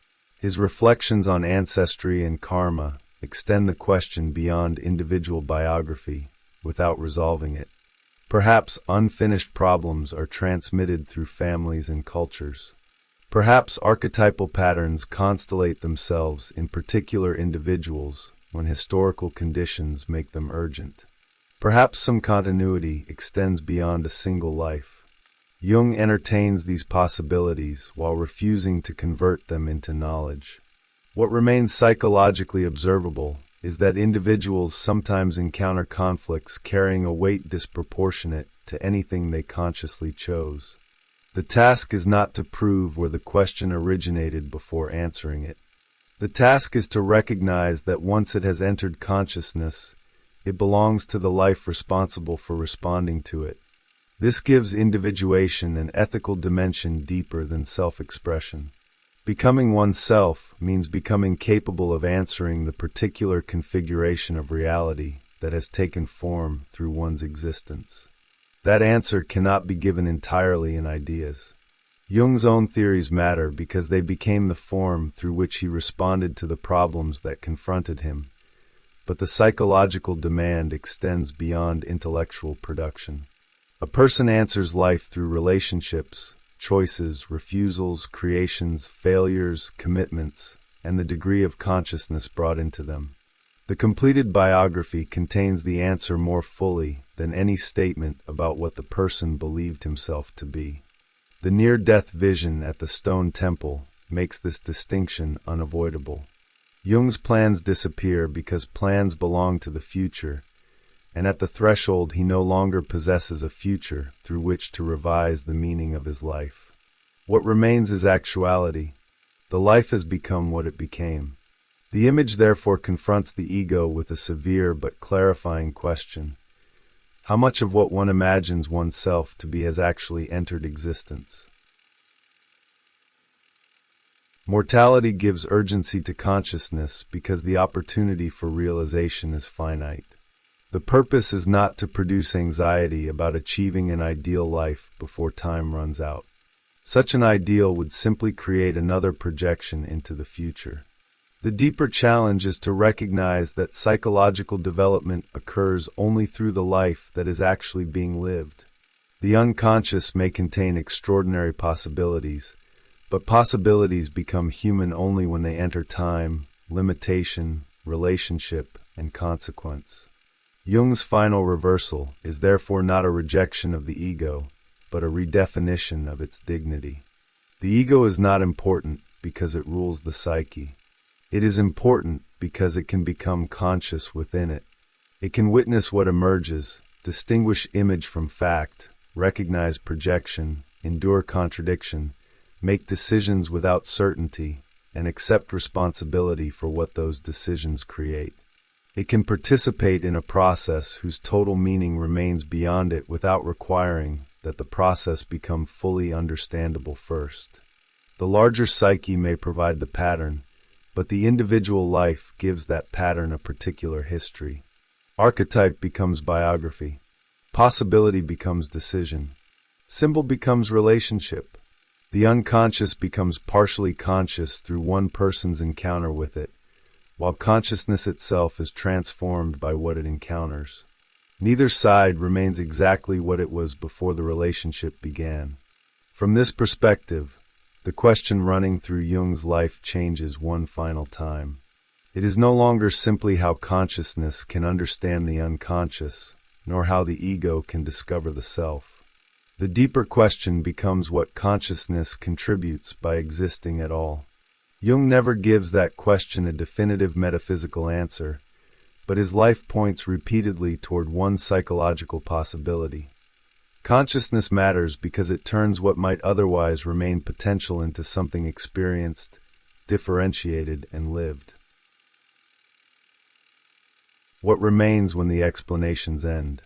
His reflections on ancestry and karma extend the question beyond individual biography without resolving it. Perhaps unfinished problems are transmitted through families and cultures. Perhaps archetypal patterns constellate themselves in particular individuals when historical conditions make them urgent. Perhaps some continuity extends beyond a single life. Jung entertains these possibilities while refusing to convert them into knowledge. What remains psychologically observable is that individuals sometimes encounter conflicts carrying a weight disproportionate to anything they consciously chose. The task is not to prove where the question originated before answering it. The task is to recognize that once it has entered consciousness, it belongs to the life responsible for responding to it. This gives individuation an ethical dimension deeper than self-expression. Becoming oneself means becoming capable of answering the particular configuration of reality that has taken form through one's existence. That answer cannot be given entirely in ideas. Jung's own theories matter because they became the form through which he responded to the problems that confronted him. But the psychological demand extends beyond intellectual production. A person answers life through relationships, choices, refusals, creations, failures, commitments, and the degree of consciousness brought into them. The completed biography contains the answer more fully than any statement about what the person believed himself to be. The near-death vision at the stone temple makes this distinction unavoidable. Jung's plans disappear because plans belong to the future, and at the threshold he no longer possesses a future through which to revise the meaning of his life. What remains is actuality. The life has become what it became. The image therefore confronts the ego with a severe but clarifying question. How much of what one imagines oneself to be has actually entered existence? Mortality gives urgency to consciousness because the opportunity for realization is finite. The purpose is not to produce anxiety about achieving an ideal life before time runs out. Such an ideal would simply create another projection into the future. The deeper challenge is to recognize that psychological development occurs only through the life that is actually being lived. The unconscious may contain extraordinary possibilities, but possibilities become human only when they enter time, limitation, relationship, and consequence. Jung's final reversal is therefore not a rejection of the ego, but a redefinition of its dignity. The ego is not important because it rules the psyche. It is important because it can become conscious within it. It can witness what emerges, distinguish image from fact, recognize projection, endure contradiction, make decisions without certainty, and accept responsibility for what those decisions create. It can participate in a process whose total meaning remains beyond it without requiring that the process become fully understandable first. The larger psyche may provide the pattern, but the individual life gives that pattern a particular history. Archetype becomes biography. Possibility becomes decision. Symbol becomes relationship. The unconscious becomes partially conscious through one person's encounter with it, while consciousness itself is transformed by what it encounters. Neither side remains exactly what it was before the relationship began. From this perspective, the question running through Jung's life changes one final time. It is no longer simply how consciousness can understand the unconscious, nor how the ego can discover the self. The deeper question becomes what consciousness contributes by existing at all. Jung never gives that question a definitive metaphysical answer, but his life points repeatedly toward one psychological possibility. Consciousness matters because it turns what might otherwise remain potential into something experienced, differentiated, and lived. What remains when the explanations end?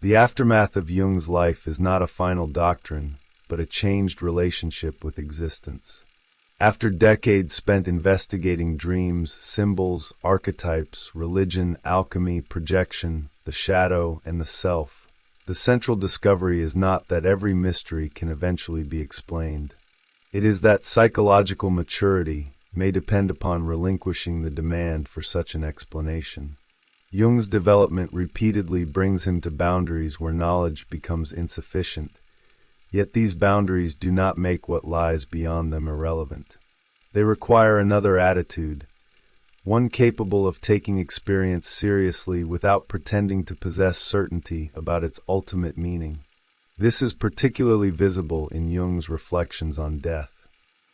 The aftermath of Jung's life is not a final doctrine, but a changed relationship with existence. After decades spent investigating dreams, symbols, archetypes, religion, alchemy, projection, the shadow, and the self, the central discovery is not that every mystery can eventually be explained. It is that psychological maturity may depend upon relinquishing the demand for such an explanation. Jung's development repeatedly brings him to boundaries where knowledge becomes insufficient, yet these boundaries do not make what lies beyond them irrelevant. They require another attitude, one capable of taking experience seriously without pretending to possess certainty about its ultimate meaning. This is particularly visible in Jung's reflections on death.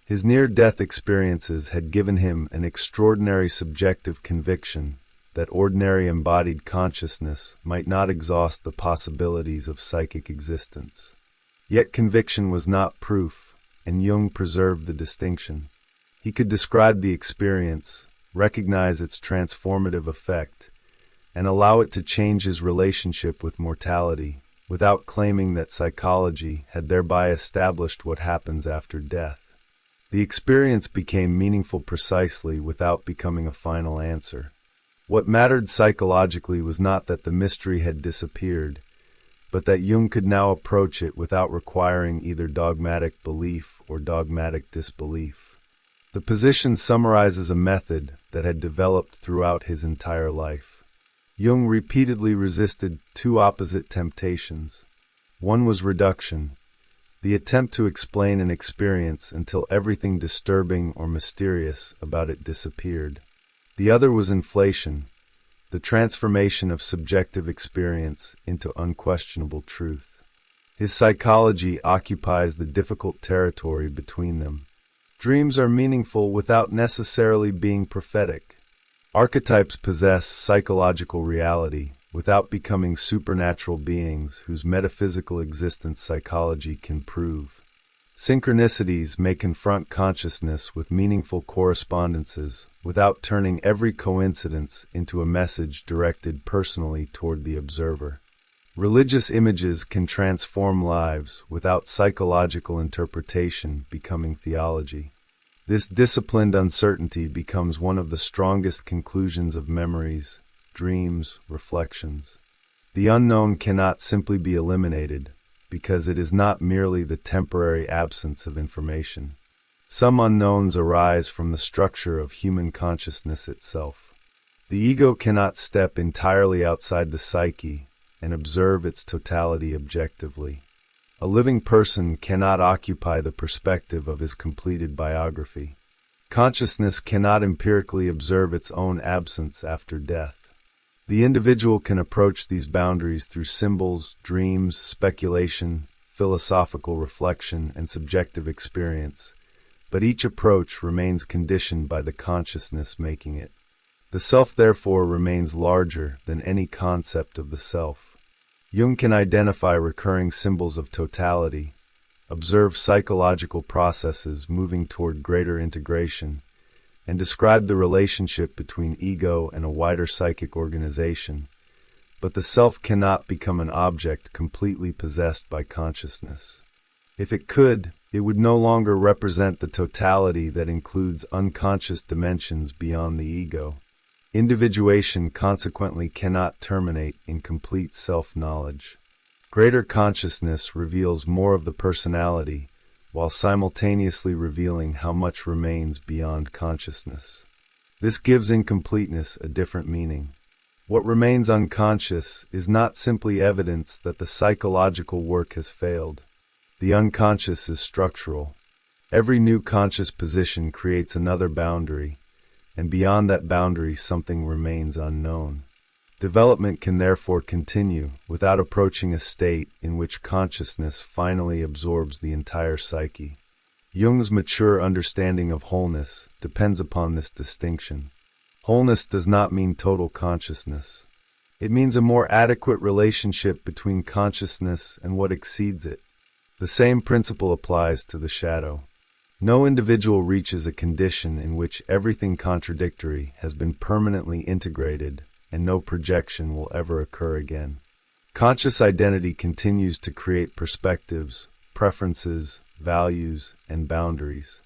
His near-death experiences had given him an extraordinary subjective conviction that ordinary embodied consciousness might not exhaust the possibilities of psychic existence. Yet conviction was not proof, and Jung preserved the distinction. He could describe the experience, recognize its transformative effect, and allow it to change his relationship with mortality, without claiming that psychology had thereby established what happens after death. The experience became meaningful precisely without becoming a final answer. What mattered psychologically was not that the mystery had disappeared, but that Jung could now approach it without requiring either dogmatic belief or dogmatic disbelief. The position summarizes a method that had developed throughout his entire life. Jung repeatedly resisted two opposite temptations. One was reduction, the attempt to explain an experience until everything disturbing or mysterious about it disappeared. The other was inflation, the transformation of subjective experience into unquestionable truth. His psychology occupies the difficult territory between them. Dreams are meaningful without necessarily being prophetic. Archetypes possess psychological reality without becoming supernatural beings whose metaphysical existence psychology can prove. Synchronicities may confront consciousness with meaningful correspondences without turning every coincidence into a message directed personally toward the observer. Religious images can transform lives without psychological interpretation becoming theology. This disciplined uncertainty becomes one of the strongest conclusions of memories, dreams, reflections. The unknown cannot simply be eliminated, because it is not merely the temporary absence of information. Some unknowns arise from the structure of human consciousness itself. The ego cannot step entirely outside the psyche and observe its totality objectively. A living person cannot occupy the perspective of his completed biography. Consciousness cannot empirically observe its own absence after death. The individual can approach these boundaries through symbols, dreams, speculation, philosophical reflection, and subjective experience, but each approach remains conditioned by the consciousness making it. The self therefore remains larger than any concept of the self. Jung can identify recurring symbols of totality, observe psychological processes moving toward greater integration, and describe the relationship between ego and a wider psychic organization. But the self cannot become an object completely possessed by consciousness. If it could, it would no longer represent the totality that includes unconscious dimensions beyond the ego. Individuation consequently cannot terminate in complete self-knowledge. Greater consciousness reveals more of the personality, while simultaneously revealing how much remains beyond consciousness. This gives incompleteness a different meaning. What remains unconscious is not simply evidence that the psychological work has failed. The unconscious is structural. Every new conscious position creates another boundary, and beyond that boundary something remains unknown. Development can therefore continue without approaching a state in which consciousness finally absorbs the entire psyche. Jung's mature understanding of wholeness depends upon this distinction. Wholeness does not mean total consciousness. It means a more adequate relationship between consciousness and what exceeds it. The same principle applies to the shadow. No individual reaches a condition in which everything contradictory has been permanently integrated and no projection will ever occur again. Conscious identity continues to create perspectives, preferences, values, and boundaries.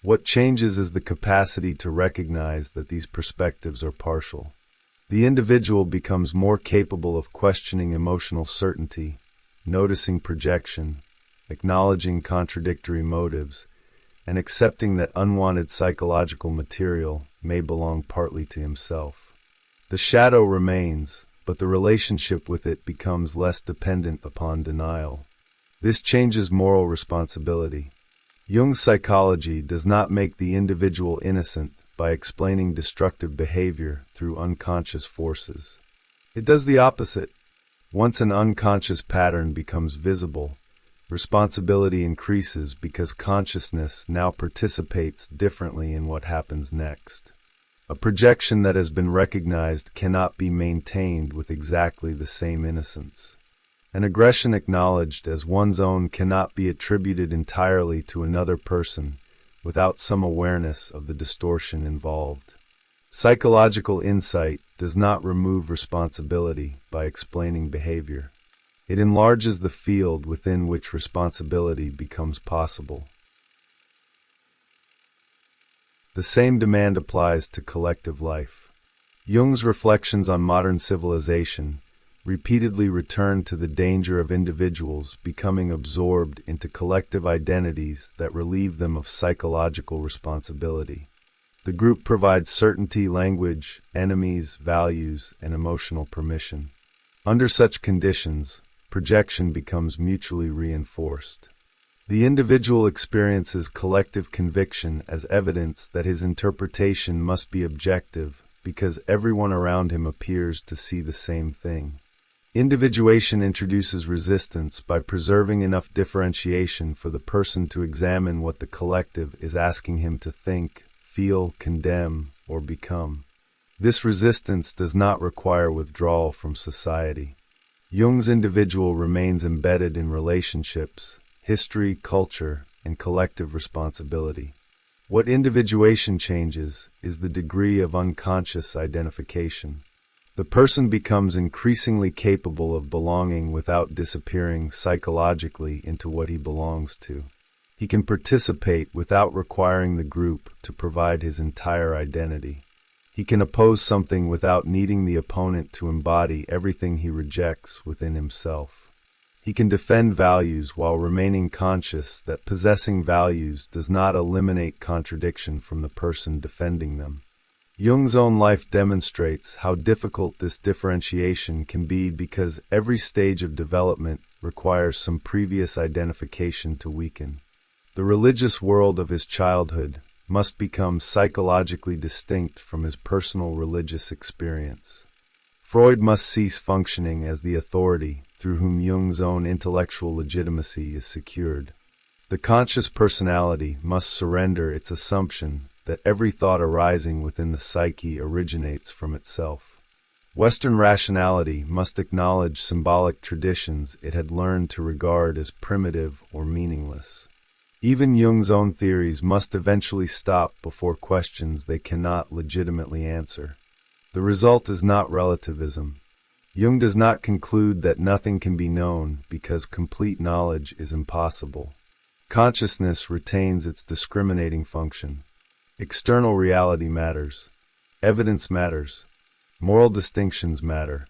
What changes is the capacity to recognize that these perspectives are partial. The individual becomes more capable of questioning emotional certainty, noticing projection, acknowledging contradictory motives, and accepting that unwanted psychological material may belong partly to himself. The shadow remains, but the relationship with it becomes less dependent upon denial. This changes moral responsibility. Jung's psychology does not make the individual innocent by explaining destructive behavior through unconscious forces. It does the opposite. Once an unconscious pattern becomes visible, responsibility increases because consciousness now participates differently in what happens next. A projection that has been recognized cannot be maintained with exactly the same innocence. An aggression acknowledged as one's own cannot be attributed entirely to another person without some awareness of the distortion involved. Psychological insight does not remove responsibility by explaining behavior. It enlarges the field within which responsibility becomes possible. The same demand applies to collective life. Jung's reflections on modern civilization repeatedly return to the danger of individuals becoming absorbed into collective identities that relieve them of psychological responsibility. The group provides certainty, language, enemies, values, and emotional permission. Under such conditions, projection becomes mutually reinforced. The individual experiences collective conviction as evidence that his interpretation must be objective because everyone around him appears to see the same thing. Individuation introduces resistance by preserving enough differentiation for the person to examine what the collective is asking him to think, feel, condemn, or become. This resistance does not require withdrawal from society. Jung's individual remains embedded in relationships, history, culture, and collective responsibility. What individuation changes is the degree of unconscious identification. The person becomes increasingly capable of belonging without disappearing psychologically into what he belongs to. He can participate without requiring the group to provide his entire identity. He can oppose something without needing the opponent to embody everything he rejects within himself. He can defend values while remaining conscious that possessing values does not eliminate contradiction from the person defending them. Jung's own life demonstrates how difficult this differentiation can be because every stage of development requires some previous identification to weaken. The religious world of his childhood must become psychologically distinct from his personal religious experience. Freud must cease functioning as the authority through whom Jung's own intellectual legitimacy is secured. The conscious personality must surrender its assumption that every thought arising within the psyche originates from itself. Western rationality must acknowledge symbolic traditions it had learned to regard as primitive or meaningless. Even Jung's own theories must eventually stop before questions they cannot legitimately answer. The result is not relativism. Jung does not conclude that nothing can be known because complete knowledge is impossible. Consciousness retains its discriminating function. External reality matters. Evidence matters. Moral distinctions matter.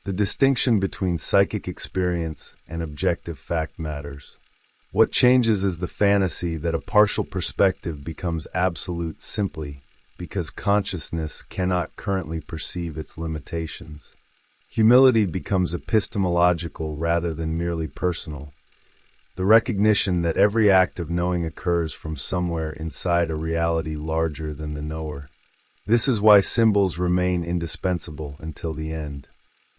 The distinction between psychic experience and objective fact matters. What changes is the fantasy that a partial perspective becomes absolute simply because consciousness cannot currently perceive its limitations. Humility becomes epistemological rather than merely personal. The recognition that every act of knowing occurs from somewhere inside a reality larger than the knower. This is why symbols remain indispensable until the end.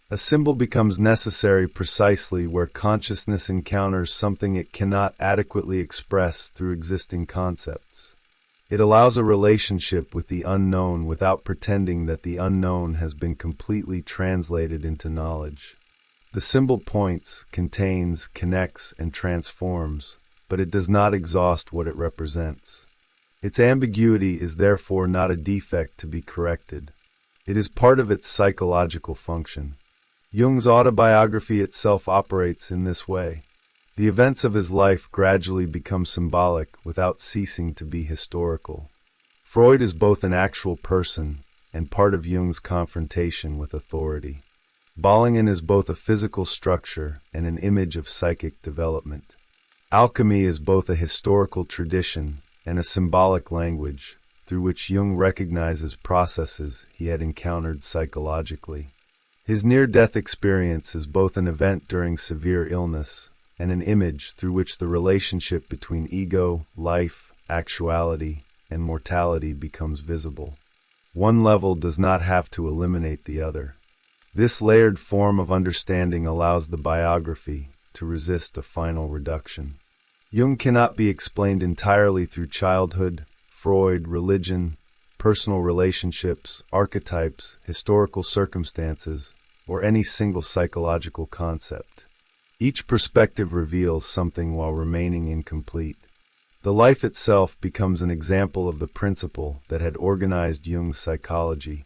A symbol becomes necessary precisely where consciousness encounters something it cannot adequately express through existing concepts. It allows a relationship with the unknown without pretending that the unknown has been completely translated into knowledge. The symbol points, contains, connects, and transforms, but it does not exhaust what it represents. Its ambiguity is therefore not a defect to be corrected. It is part of its psychological function. Jung's autobiography itself operates in this way. The events of his life gradually become symbolic without ceasing to be historical. Freud is both an actual person and part of Jung's confrontation with authority. Bollingen is both a physical structure and an image of psychic development. Alchemy is both a historical tradition and a symbolic language through which Jung recognizes processes he had encountered psychologically. His near-death experience is both an event during severe illness and an image through which the relationship between ego, life, actuality, and mortality becomes visible. One level does not have to eliminate the other. This layered form of understanding allows the biography to resist a final reduction. Jung cannot be explained entirely through childhood, Freud, religion, personal relationships, archetypes, historical circumstances, or any single psychological concept. Each perspective reveals something while remaining incomplete. The life itself becomes an example of the principle that had organized Jung's psychology.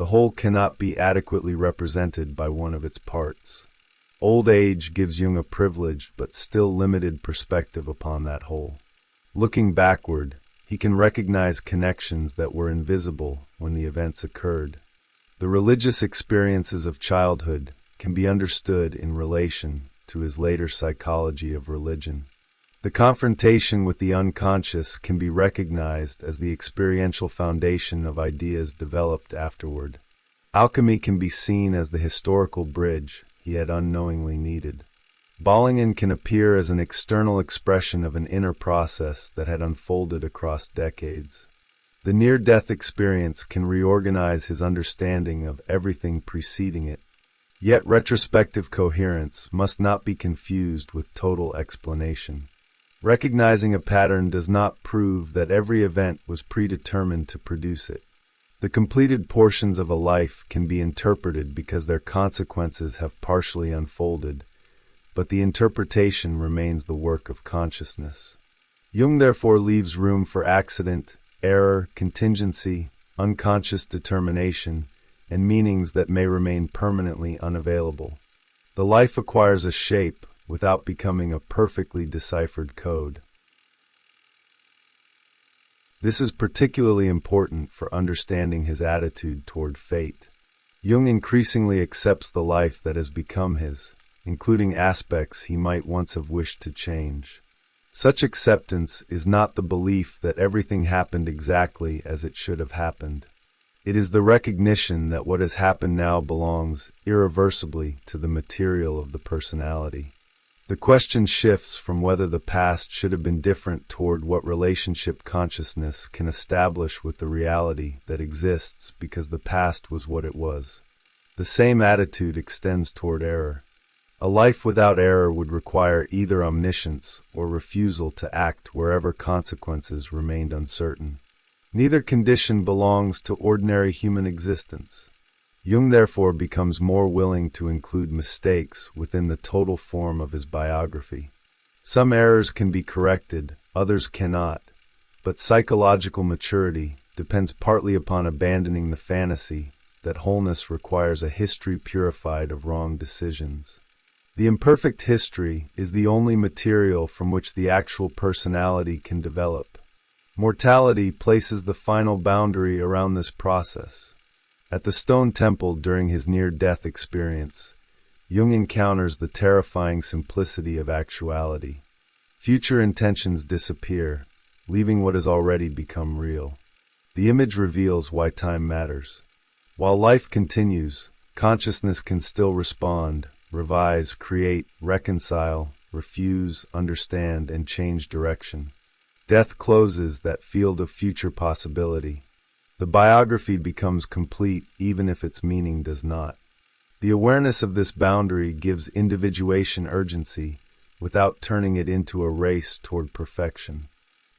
The whole cannot be adequately represented by one of its parts. Old age gives Jung a privileged but still limited perspective upon that whole. Looking backward, he can recognize connections that were invisible when the events occurred. The religious experiences of childhood can be understood in relation to his later psychology of religion. The confrontation with the unconscious can be recognized as the experiential foundation of ideas developed afterward. Alchemy can be seen as the historical bridge he had unknowingly needed. Bollingen can appear as an external expression of an inner process that had unfolded across decades. The near-death experience can reorganize his understanding of everything preceding it. Yet retrospective coherence must not be confused with total explanation. Recognizing a pattern does not prove that every event was predetermined to produce it. The completed portions of a life can be interpreted because their consequences have partially unfolded, but the interpretation remains the work of consciousness. Jung therefore leaves room for accident, error, contingency, unconscious determination, and meanings that may remain permanently unavailable. The life acquires a shape without becoming a perfectly deciphered code. This is particularly important for understanding his attitude toward fate. Jung increasingly accepts the life that has become his, including aspects he might once have wished to change. Such acceptance is not the belief that everything happened exactly as it should have happened. It is the recognition that what has happened now belongs irreversibly to the material of the personality. The question shifts from whether the past should have been different toward what relationship consciousness can establish with the reality that exists because the past was what it was. The same attitude extends toward error. A life without error would require either omniscience or refusal to act wherever consequences remained uncertain. Neither condition belongs to ordinary human existence. Jung therefore becomes more willing to include mistakes within the total form of his biography. Some errors can be corrected, others cannot, but psychological maturity depends partly upon abandoning the fantasy that wholeness requires a history purified of wrong decisions. The imperfect history is the only material from which the actual personality can develop. Mortality places the final boundary around this process. At the stone temple during his near-death experience, Jung encounters the terrifying simplicity of actuality. Future intentions disappear, leaving what has already become real. The image reveals why time matters. While life continues, consciousness can still respond, revise, create, reconcile, refuse, understand, and change direction. Death closes that field of future possibility. The biography becomes complete even if its meaning does not. The awareness of this boundary gives individuation urgency without turning it into a race toward perfection.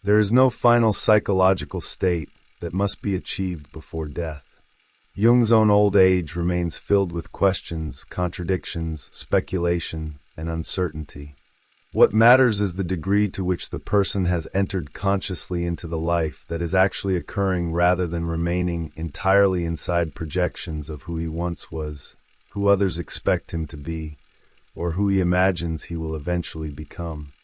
There is no final psychological state that must be achieved before death. Jung's own old age remains filled with questions, contradictions, speculation, and uncertainty. What matters is the degree to which the person has entered consciously into the life that is actually occurring rather than remaining entirely inside projections of who he once was, who others expect him to be, or who he imagines he will eventually become.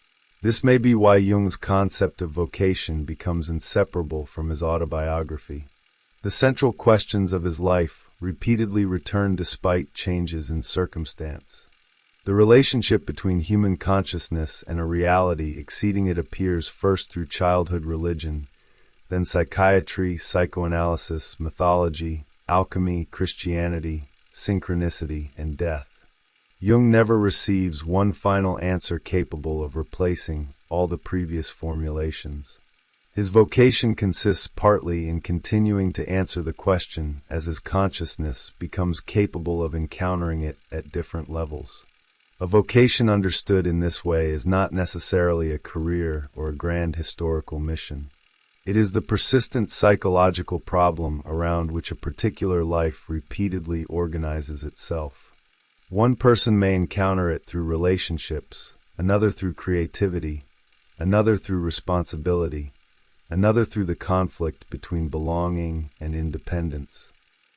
This may be why Jung's concept of vocation becomes inseparable from his autobiography. The central questions of his life repeatedly return despite changes in circumstance. The relationship between human consciousness and a reality exceeding it appears first through childhood religion, then psychiatry, psychoanalysis, mythology, alchemy, Christianity, synchronicity, and death. Jung never receives one final answer capable of replacing all the previous formulations. His vocation consists partly in continuing to answer the question as his consciousness becomes capable of encountering it at different levels. A vocation understood in this way is not necessarily a career or a grand historical mission. It is the persistent psychological problem around which a particular life repeatedly organizes itself. One person may encounter it through relationships, another through creativity, another through responsibility, another through the conflict between belonging and independence.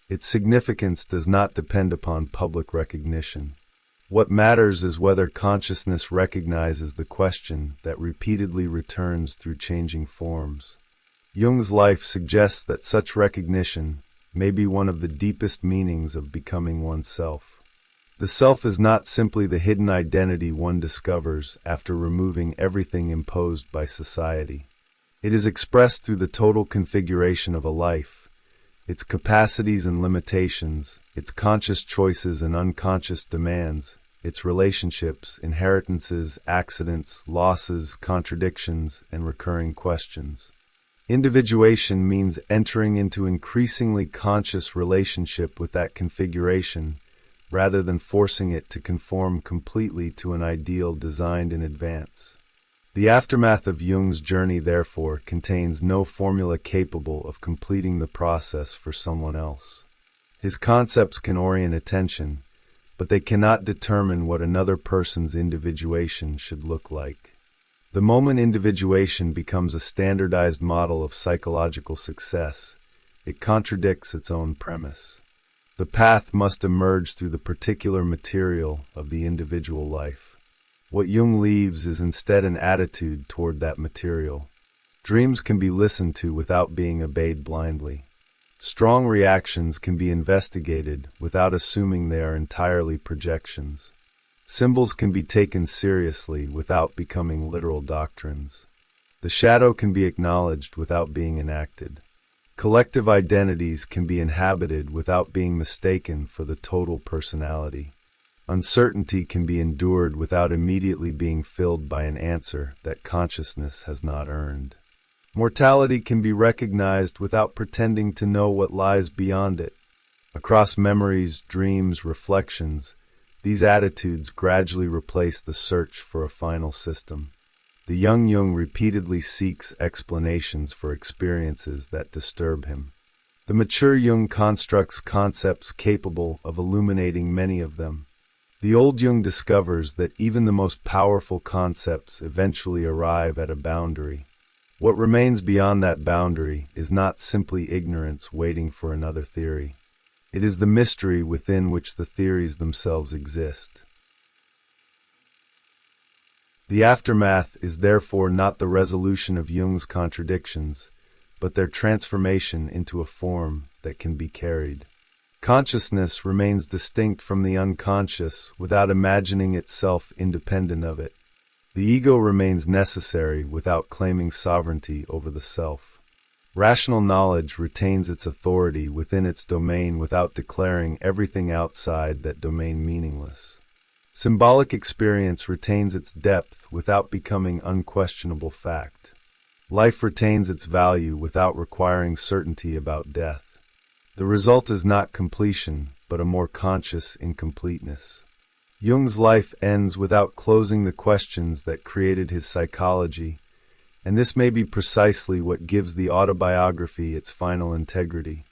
Its significance does not depend upon public recognition. What matters is whether consciousness recognizes the question that repeatedly returns through changing forms. Jung's life suggests that such recognition may be one of the deepest meanings of becoming oneself. The self is not simply the hidden identity one discovers after removing everything imposed by society. It is expressed through the total configuration of a life, its capacities and limitations, its conscious choices and unconscious demands, its relationships, inheritances, accidents, losses, contradictions, and recurring questions. Individuation means entering into increasingly conscious relationship with that configuration, rather than forcing it to conform completely to an ideal designed in advance. The aftermath of Jung's journey, therefore, contains no formula capable of completing the process for someone else. His concepts can orient attention, but they cannot determine what another person's individuation should look like. The moment individuation becomes a standardized model of psychological success, it contradicts its own premise. The path must emerge through the particular material of the individual life. What Jung leaves is instead an attitude toward that material. Dreams can be listened to without being obeyed blindly. Strong reactions can be investigated without assuming they are entirely projections. Symbols can be taken seriously without becoming literal doctrines. The shadow can be acknowledged without being enacted. Collective identities can be inhabited without being mistaken for the total personality. Uncertainty can be endured without immediately being filled by an answer that consciousness has not earned. Mortality can be recognized without pretending to know what lies beyond it. Across memories, dreams, reflections, These attitudes gradually replace the search for a final system. The young Jung repeatedly seeks explanations for experiences that disturb him. The mature Jung constructs concepts capable of illuminating many of them. The old Jung discovers that even the most powerful concepts eventually arrive at a boundary. What remains beyond that boundary is not simply ignorance waiting for another theory. It is the mystery within which the theories themselves exist. The aftermath is therefore not the resolution of Jung's contradictions, but their transformation into a form that can be carried. Consciousness remains distinct from the unconscious without imagining itself independent of it. The ego remains necessary without claiming sovereignty over the self. Rational knowledge retains its authority within its domain without declaring everything outside that domain meaningless. Symbolic experience retains its depth without becoming unquestionable fact. Life retains its value without requiring certainty about death. The result is not completion, but a more conscious incompleteness. Jung's life ends without closing the questions that created his psychology, and this may be precisely what gives the autobiography its final integrity.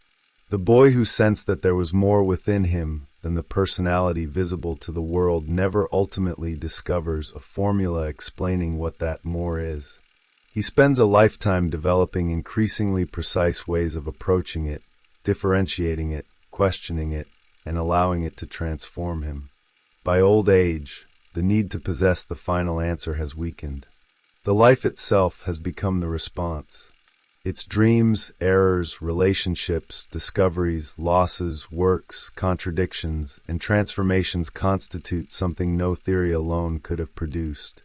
The boy who sensed that there was more within him than the personality visible to the world never ultimately discovers a formula explaining what that more is. He spends a lifetime developing increasingly precise ways of approaching it, differentiating it, questioning it, and allowing it to transform him. By old age, the need to possess the final answer has weakened. The life itself has become the response. Its dreams, errors, relationships, discoveries, losses, works, contradictions, and transformations constitute something no theory alone could have produced.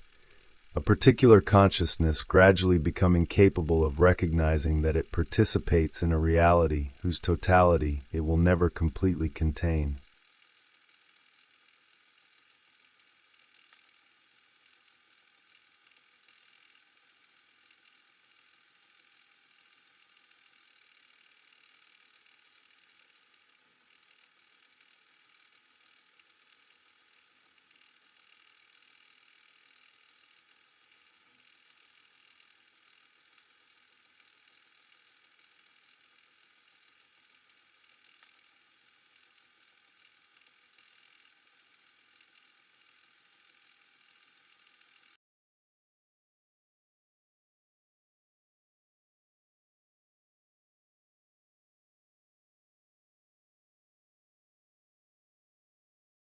A particular consciousness gradually becoming capable of recognizing that it participates in a reality whose totality it will never completely contain.